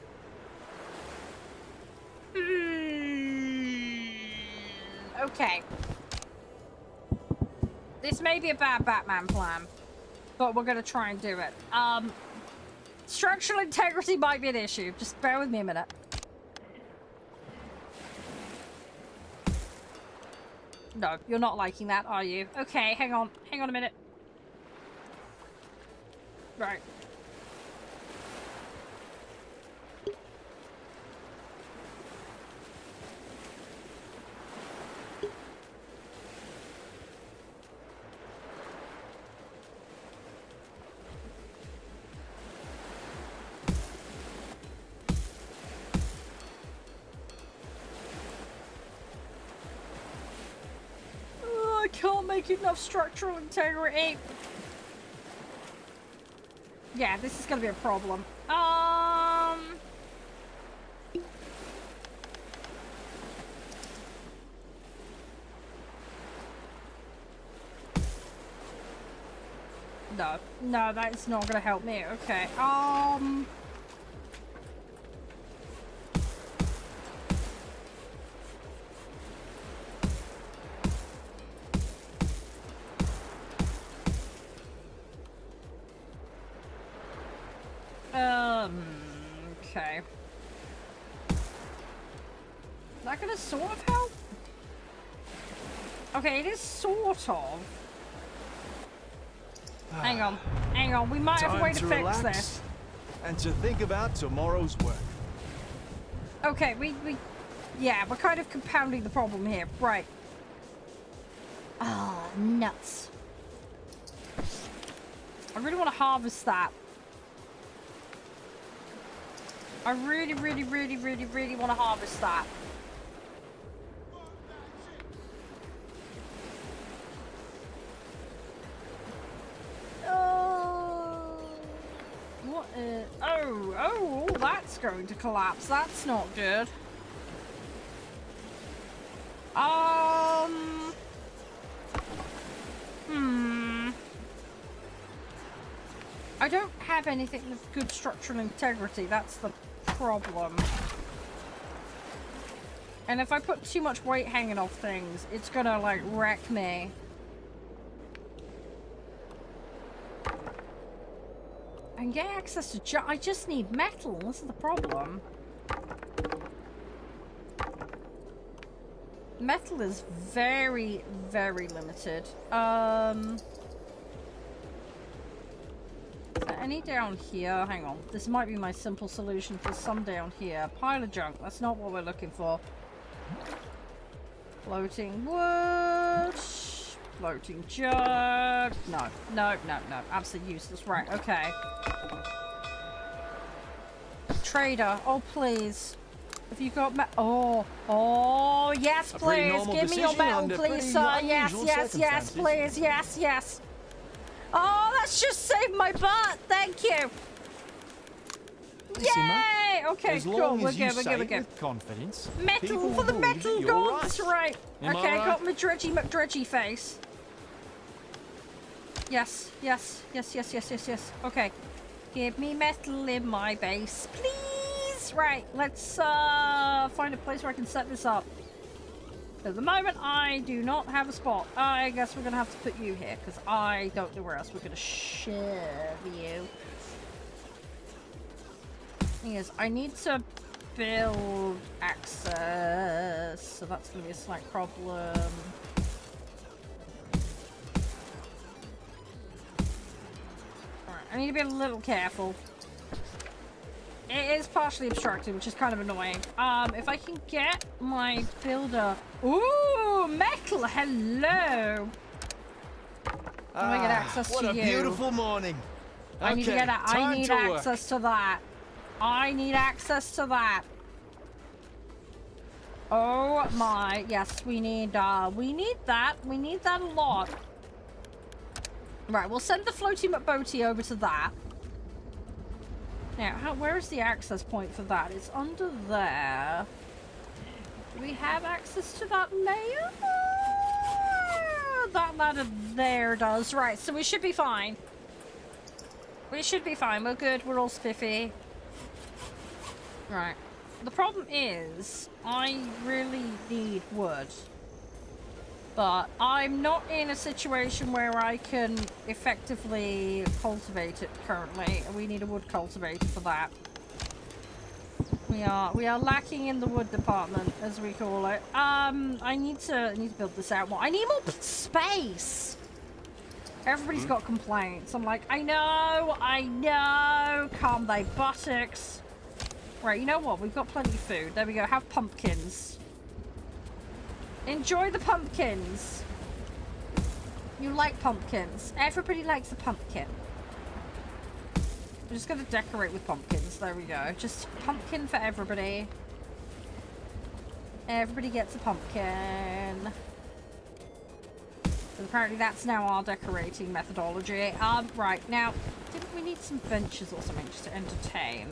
Okay. This may be a bad Batman plan, but we're gonna try and do it. Structural integrity might be an issue. Just bear with me a minute. No, you're not liking that, are you? Okay, hang on. Hang on a minute. Right. Oh, I can't make enough structural integrity. Yeah, this is gonna be a problem. No, no, that's not gonna help me. Okay, okay. Is that gonna sort of help? Okay, it is sort of. Hang on, hang on. We might have a way to fix relax this. and to think about tomorrow's work. Okay, yeah, we're kind of compounding the problem here. Right. Oh, nuts. I really want to harvest that. I really want to harvest that. What is... Oh, that's going to collapse. That's not good. I don't have anything with good structural integrity. That's the problem. And if I put too much weight hanging off things, it's gonna, like, wreck me. I can get access to I just need metal. This is the problem. Metal is very limited. Is there any down here? Hang on. This might be my simple solution. There's some down here. Pile of junk. That's not what we're looking for. Floating wood. Floating jug. No. Absolutely useless. Right, okay. Trader. Oh, please. Have you got Oh, yes, please. Give me your metal, please, sir. Yes, please. Yes. Oh, that's just saved my butt. Thank you. Listen, Yay! Okay, as cool. long We're as you good. say it with confidence, Metal people for the will believe metal that you're gods, right? Am I Okay, right? got my dredgy McDredgy face. Yes. Okay. Give me metal in my base, please. Right, let's find a place where I can set this up. At the moment, I do not have a spot. I guess we're gonna have to put you here because I don't know where else we're gonna shove you. Thing is, I need to build access, so that's gonna be a slight problem. Alright, I need to be a little careful. It is partially obstructed, which is kind of annoying. If I can get my builder... Ooh, metal, hello! Can I get access what to a you? beautiful morning. I need to Okay, get that. I time need to work. access to that. I need access to that. Oh my, yes, we need that. We need that a lot. Right, we'll send the floaty McBoaty over to that. Now, where is the access point for that? It's under there. Do we have access to that layer? That ladder there does. Right, so we should be fine. We should be fine. We're good. We're all spiffy. Right. The problem is, I really need wood. But I'm not in a situation where I can effectively cultivate it currently. We need a wood cultivator for that. We are lacking in the wood department, as we call it. I need to build this out more. I need more space. Everybody's got complaints. I'm like, I know. Calm thy buttocks. Right, you know what? We've got plenty of food. There we go. Have pumpkins. Enjoy the pumpkins. You like pumpkins. Everybody likes a pumpkin. I'm just going to decorate with pumpkins. There we go. Just pumpkin for everybody. Everybody gets a pumpkin. And apparently that's now our decorating methodology. Right, now, didn't we need some benches or something just to entertain?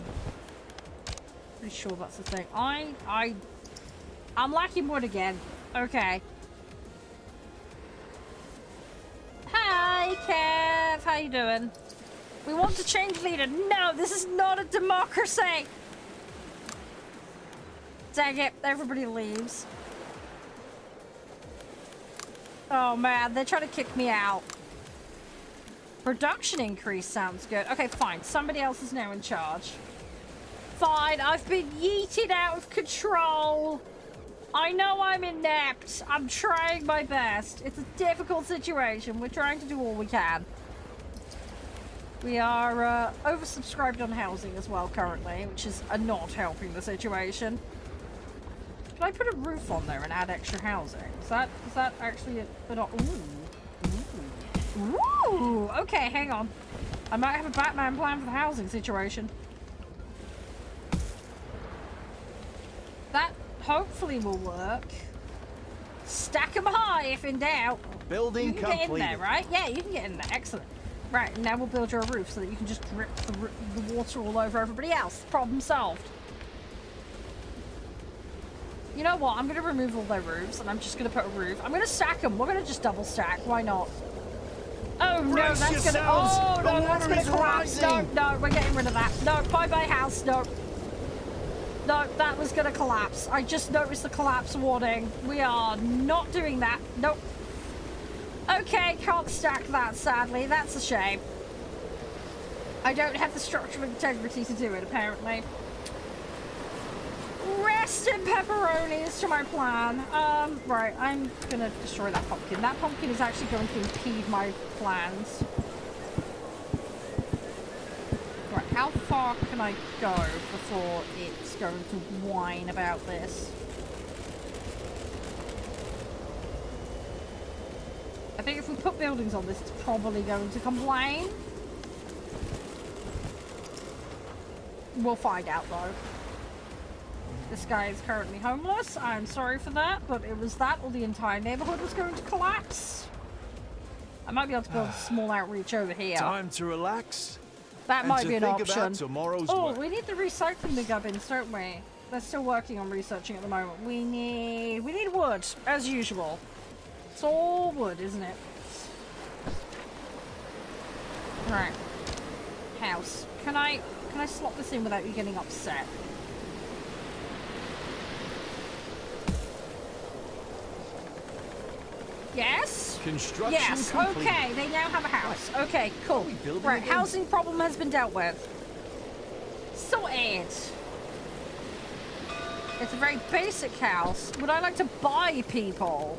Pretty sure that's the thing. I'm lacking wood again. Okay. Hi, Kev. How you doing? We want to change leader. No, this is not a democracy. Dang it. Everybody leaves. Oh, man. They're trying to kick me out. Production increase sounds good. Okay, fine. Somebody else is now in charge. Fine. I've been yeeted out of control. I know I'm inept. I'm trying my best. It's a difficult situation. We're trying to do all we can. We are oversubscribed on housing as well currently, which is not helping the situation. Can I put a roof on there and add extra housing? Is that actually an Ooh! Okay, hang on. I might have a Batman plan for the housing situation. That hopefully will work. Stack them high if in doubt. Building you can completed. get in there, right? Yeah, you can get in there. Excellent. Right, and now we'll build you a roof so that you can just drip the water all over everybody else. Problem solved. You know what? I'm going to remove all their roofs and I'm just going to put a roof. I'm going to stack them. We're going to just double stack. Why not? Oh, no, Brace that's going to... yourselves. Oh, no, The that's water going is to collapse. No, rising. no, we're getting rid of that. No, bye-bye house. No. No, that was going to collapse. I just noticed the collapse warning. We are not doing that. Nope. Okay, can't stack that, sadly. That's a shame. I don't have the structural integrity to do it, apparently. Rest in pepperonis to my plan. Right, I'm gonna destroy that pumpkin. That pumpkin is actually going to impede my plans. Right, how far can I go before it's going to whine about this? I think if we put buildings on this, it's probably going to complain. We'll find out, though. This guy is currently homeless. I'm sorry for that, but it was that or the entire neighborhood was going to collapse. I might be able to build a small outreach over here. Time to relax. That and might to be an think option. about tomorrow's Oh, work. we need the recycling the gubbins, don't we? They're still working on researching at the moment. We need wood, as usual. It's all wood, isn't it? Right. House. Can I slot this in without you getting upset? Yes? Construction Yes, complete. okay, they now have a house. Okay, cool. we building Right, again? housing problem has been dealt with. Sorted. It's a very basic house. Would I like to buy people?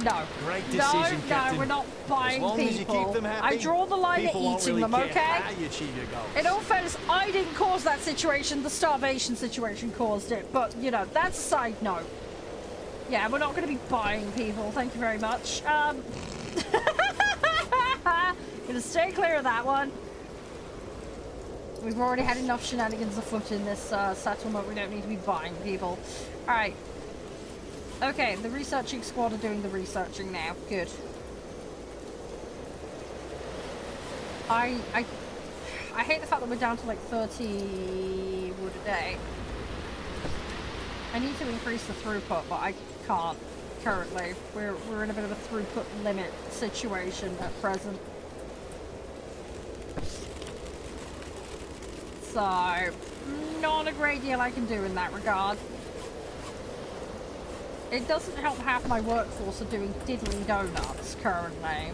No. Great decision, no, Captain. we're not buying As long people. as you keep them happy, I draw the line at people won't eating really them, care okay? how you achieve your goals. In all fairness, I didn't cause that situation. The starvation situation caused it. But, you know, that's a side note. Yeah, we're not going to be buying people. Thank you very much. Gonna stay clear of that one. We've already had enough shenanigans afoot in this settlement. We don't need to be buying people. Alright. Okay, the researching squad are doing the researching now. Good. I hate the fact that we're down to like 30 wood a day. I need to increase the throughput, but I can't currently. We're in a bit of a throughput limit situation at present. So, not a great deal I can do in that regard. It doesn't help half my workforce are doing diddly donuts currently.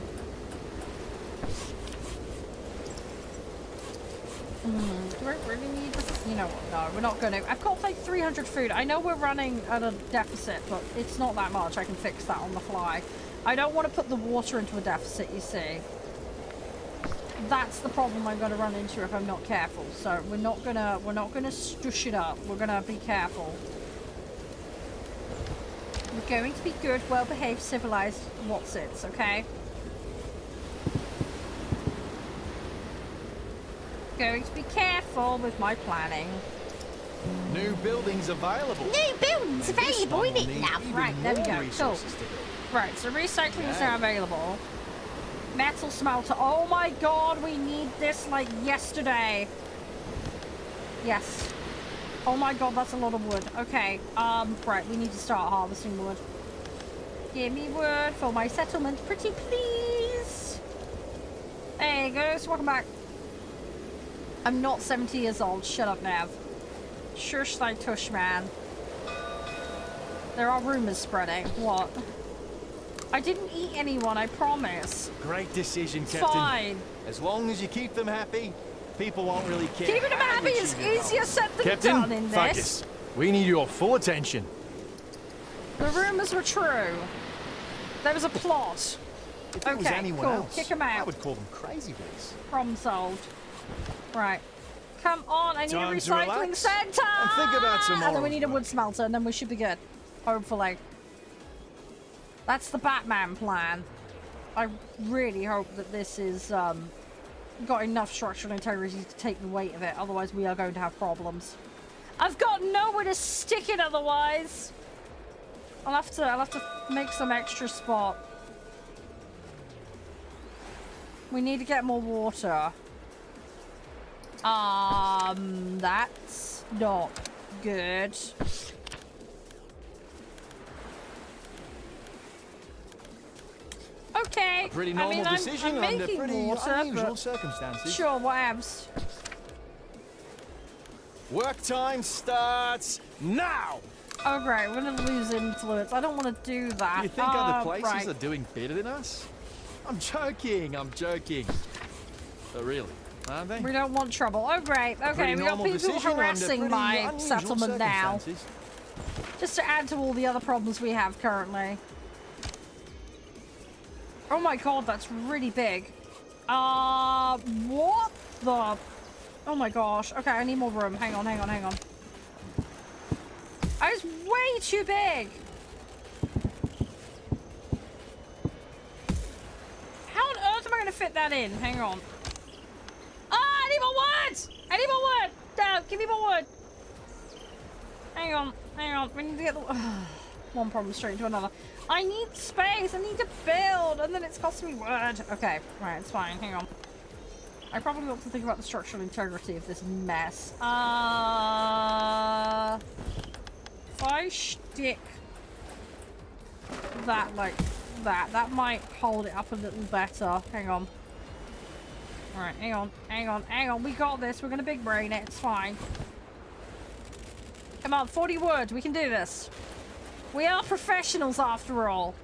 Do I really need this? You know what? No, we're not going to. I've got like 300 food. I know we're running at a deficit, but it's not that much. I can fix that on the fly. I don't want to put the water into a deficit, you see. That's the problem I'm going to run into if I'm not careful. So we're not gonna stush it up. We're gonna be careful. We're going to be good, well-behaved, civilized what's-its, okay? Going to be careful with my planning. New buildings available. New buildings available, This one will isn't it, need love? even Right, there we more go. Cool. resources to build. Right, so recycling is now available. Metal smelter. Oh my god, we need this like yesterday. Yes. Oh my god, that's a lot of wood. Okay, right, we need to start harvesting wood. Give me wood for my settlement, pretty please. There you go, so welcome back. I'm not 70 years old, shut up, Nav. Shush thy tush, man. There are rumors spreading. What? I didn't eat anyone, I promise. Great decision, It's Captain. fine. As long as you keep them happy, people won't really care. Keeping them how happy you is achieve your easier goals. said than Captain, done in this. focus. We need your full attention. The rumors were true. There was a plot. If it was Okay, anyone cool. else, Kick 'em I out. would call them crazy boys. Problem solved. Right. Come on, I need Time a to recycling relax center! and think about And then we tomorrow's need a work. wood smelter, and then we should be good. Hopefully. That's the Batman plan. I really hope that this is, got enough structural integrity to take the weight of it, otherwise we are going to have problems. I've got nowhere to stick it otherwise! I'll have to make some extra spot. We need to get more water. That's not good. Okay. A pretty normal decision I'm under making pretty water, unusual but circumstances. sure, whatevs. Work time starts now. Oh great, we're gonna lose influence. I don't want to do that. Do you think other places right. are doing better than us? I'm joking. But really, aren't they? We don't want trouble. Oh great. Okay, Pretty we got normal people decision under harassing pretty my unusual settlement now. circumstances. Just to add to all the other problems we have currently. Oh my god, that's really big. What the? Oh my gosh. Okay, I need more room. Hang on. I was way too big. How on earth am I going to fit that in? Hang on. I need more wood! No, give me more wood. Hang on. We need to get the... one problem straight into another. I need space. I need to build. And then it's costing me wood. Okay. Right, it's fine. Hang on. I probably want to think about the structural integrity of this mess. If I stick that like that might hold it up a little better. Hang on. Alright, hang on. We got this. We're gonna big brain it. It's fine. Come on, 40 wood. We can do this. We are professionals after all.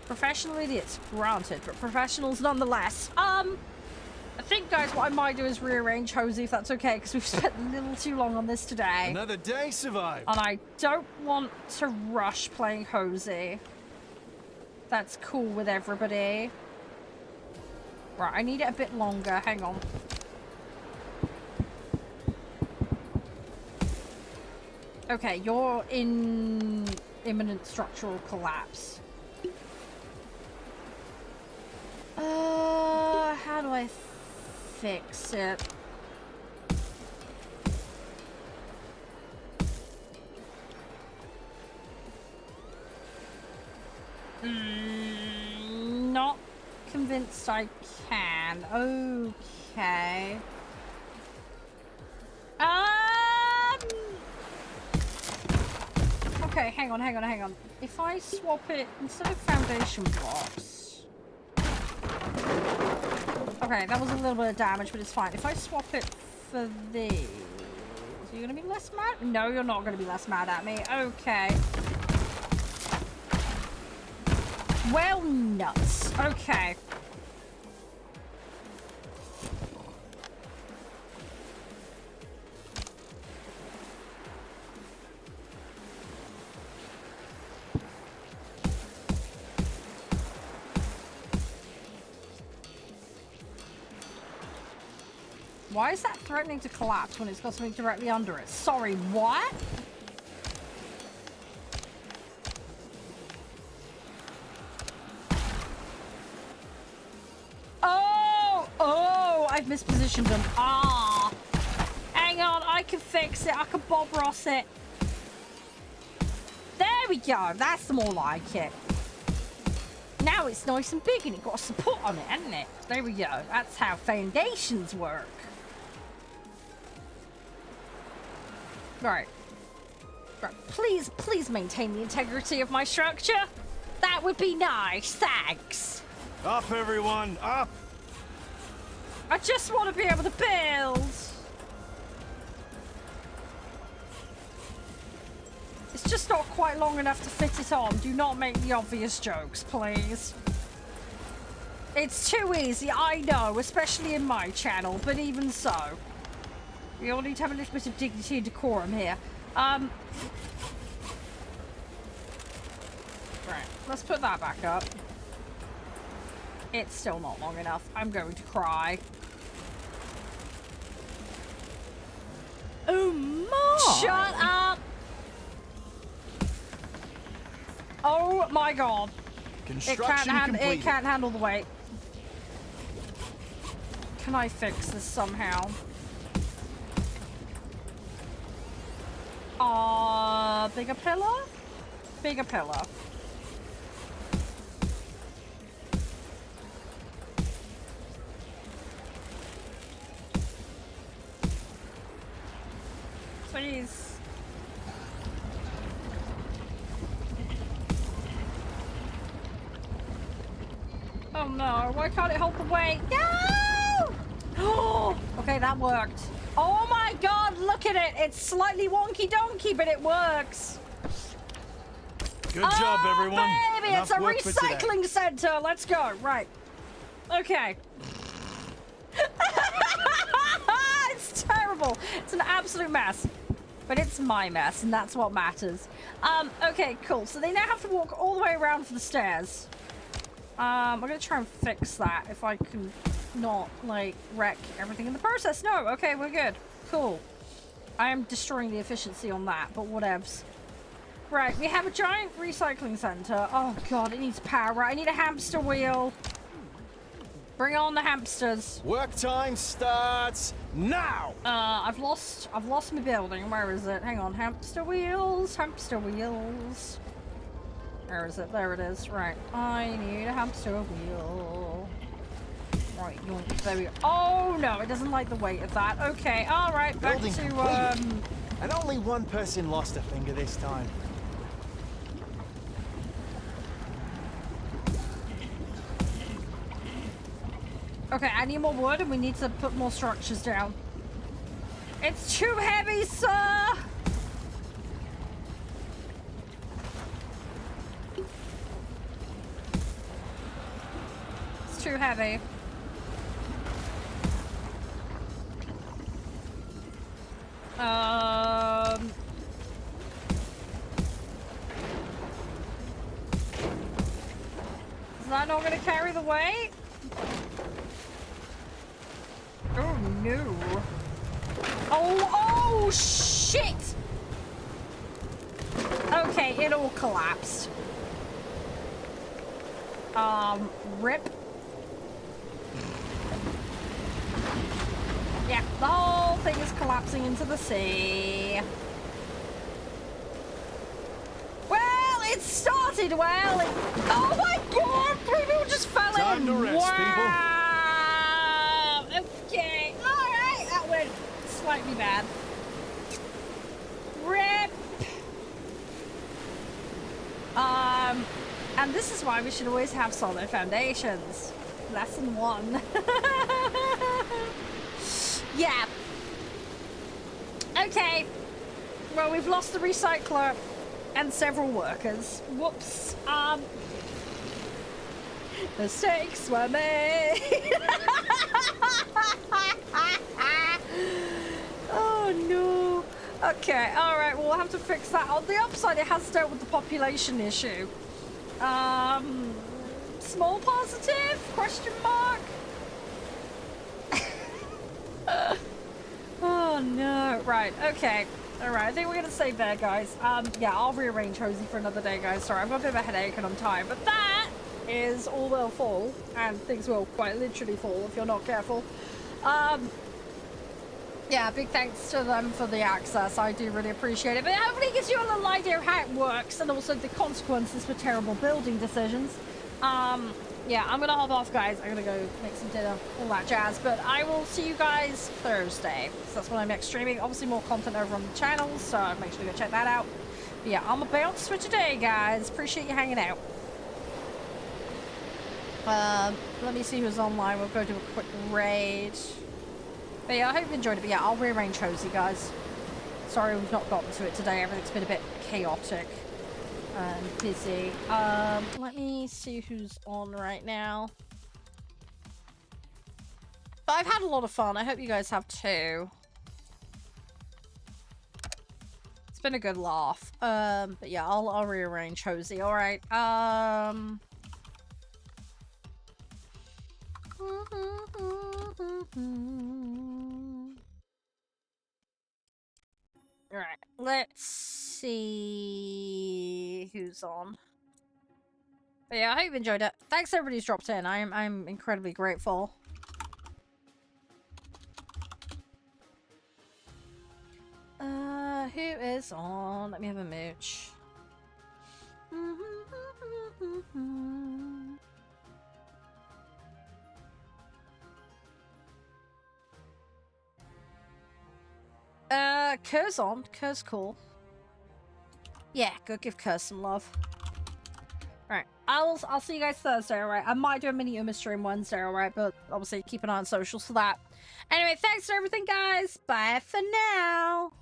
Professional idiots, granted, but professionals nonetheless. I think, guys, what I might do is rearrange Hozy, if that's okay, because we've spent a little too long on this today. Another day survived. And I don't want to rush playing Hozy. that's cool with everybody. Right, I need it a bit longer. Hang on. Okay, you're in imminent structural collapse. How do I fix it? Not convinced I can. Okay. Okay, hang on. If I swap it instead of foundation blocks. Okay, that was a little bit of damage, but it's fine. If I swap it for these, are you gonna be less mad? No, you're not gonna be less mad at me. Okay. Well, nuts. Okay. Why is that threatening to collapse when it's got something directly under it? Sorry, what? Oh, I've mispositioned them. Ah. Hang on, I can fix it. I can Bob Ross it. There we go. That's more like it. Now it's nice and big and it got a support on it, hasn't it? There we go. That's how foundations work. Right. Please maintain the integrity of my structure. That would be nice. Thanks. Up, everyone, up! I just want to be able to build. It's just not quite long enough to fit it on. Do not make the obvious jokes, please. It's too easy, I know, especially in my channel, but even so. We all need to have a little bit of dignity and decorum here. Right, let's put that back up. It's still not long enough. I'm going to cry. Oh my! Shut up! Oh my god. Construction It can't handle the weight. Can I fix this somehow? Bigger pillar? Bigger pillar. Please. Oh no, why can't it hold the weight? No! Oh, okay, that worked. Oh my god, look at it. It's slightly wonky donkey, but it works. Good job, everyone. Baby, it's a recycling center. Let's go. Right. Okay. It's terrible. It's an absolute mess. But it's my mess, and that's what matters. Okay, cool. So they now have to walk all the way around for the stairs. I'm gonna try and fix that if I can not, like, wreck everything in the process. No, okay, we're good. Cool. I am destroying the efficiency on that, but whatevs. Right, we have a giant recycling center. Oh god, it needs power. Right, I need a hamster wheel. Bring on the hamsters. Work time starts now! I've lost my building. Where is it? Hang on, hamster wheels, hamster wheels. Where is it? There it is. Right, I need a hamster wheel. Right, yoink, there we go. Oh no, it doesn't like the weight of that. Okay, alright, back Building to, complete. And only one person lost a finger this time. Okay, I need more wood and we need to put more structures down. It's too heavy, sir! It's too heavy. not gonna carry the weight? Oh no. Oh shit! Okay, it all collapsed. Rip. Yeah, the whole thing is collapsing into the sea. Well, it started well. Oh my god! 3 people just fell Time in. to rest, wow. Okay. Alright, that went slightly bad. Rip. And this is why we should always have solid foundations. Lesson 1. Yeah. Okay. Well, we've lost the recycler and several workers. Whoops. Mistakes were made. Oh no. Okay, alright, we'll have to fix that. On the upside, it has dealt with the population issue. Small positive? Question mark? Oh no. Right, okay. Alright, I think we're gonna save there, guys. Yeah, I'll rearrange Hozy for another day, guys. Sorry, I've got a bit of a headache and I'm tired. But that is all will fall. And things will quite literally fall if you're not careful. Yeah, big thanks to them for the access. I do really appreciate it. But hopefully it gives you a little idea of how it works and also the consequences for terrible building decisions. Yeah, I'm gonna hop off, guys. I'm gonna go make some dinner, all that jazz. But I will see you guys Thursday. So that's when I'm next streaming. Obviously more content over on the channel, so make sure to go check that out. But yeah, I'm about to switch today, guys. Appreciate you hanging out. Let me see who's online. We'll go do a quick raid. But yeah, I hope you enjoyed it. But yeah, I'll rearrange Hozy, guys. Sorry we've not gotten to it today. Everything's been a bit chaotic and busy. Let me see who's on right now. But I've had a lot of fun. I hope you guys have too. It's been a good laugh. But yeah, I'll rearrange Hozy. All right. Alright, let's see who's on. But yeah, I hope you enjoyed it. Thanks everybody who's dropped in. I'm incredibly grateful. Who is on? Let me have a mooch. Kerr's on. Kerr's cool. Yeah, go give Kerr some love. Alright, I'll see you guys Thursday, alright? I might do a mini Uma stream Wednesday, alright? But obviously keep an eye on socials for that. Anyway, thanks for everything, guys. Bye for now.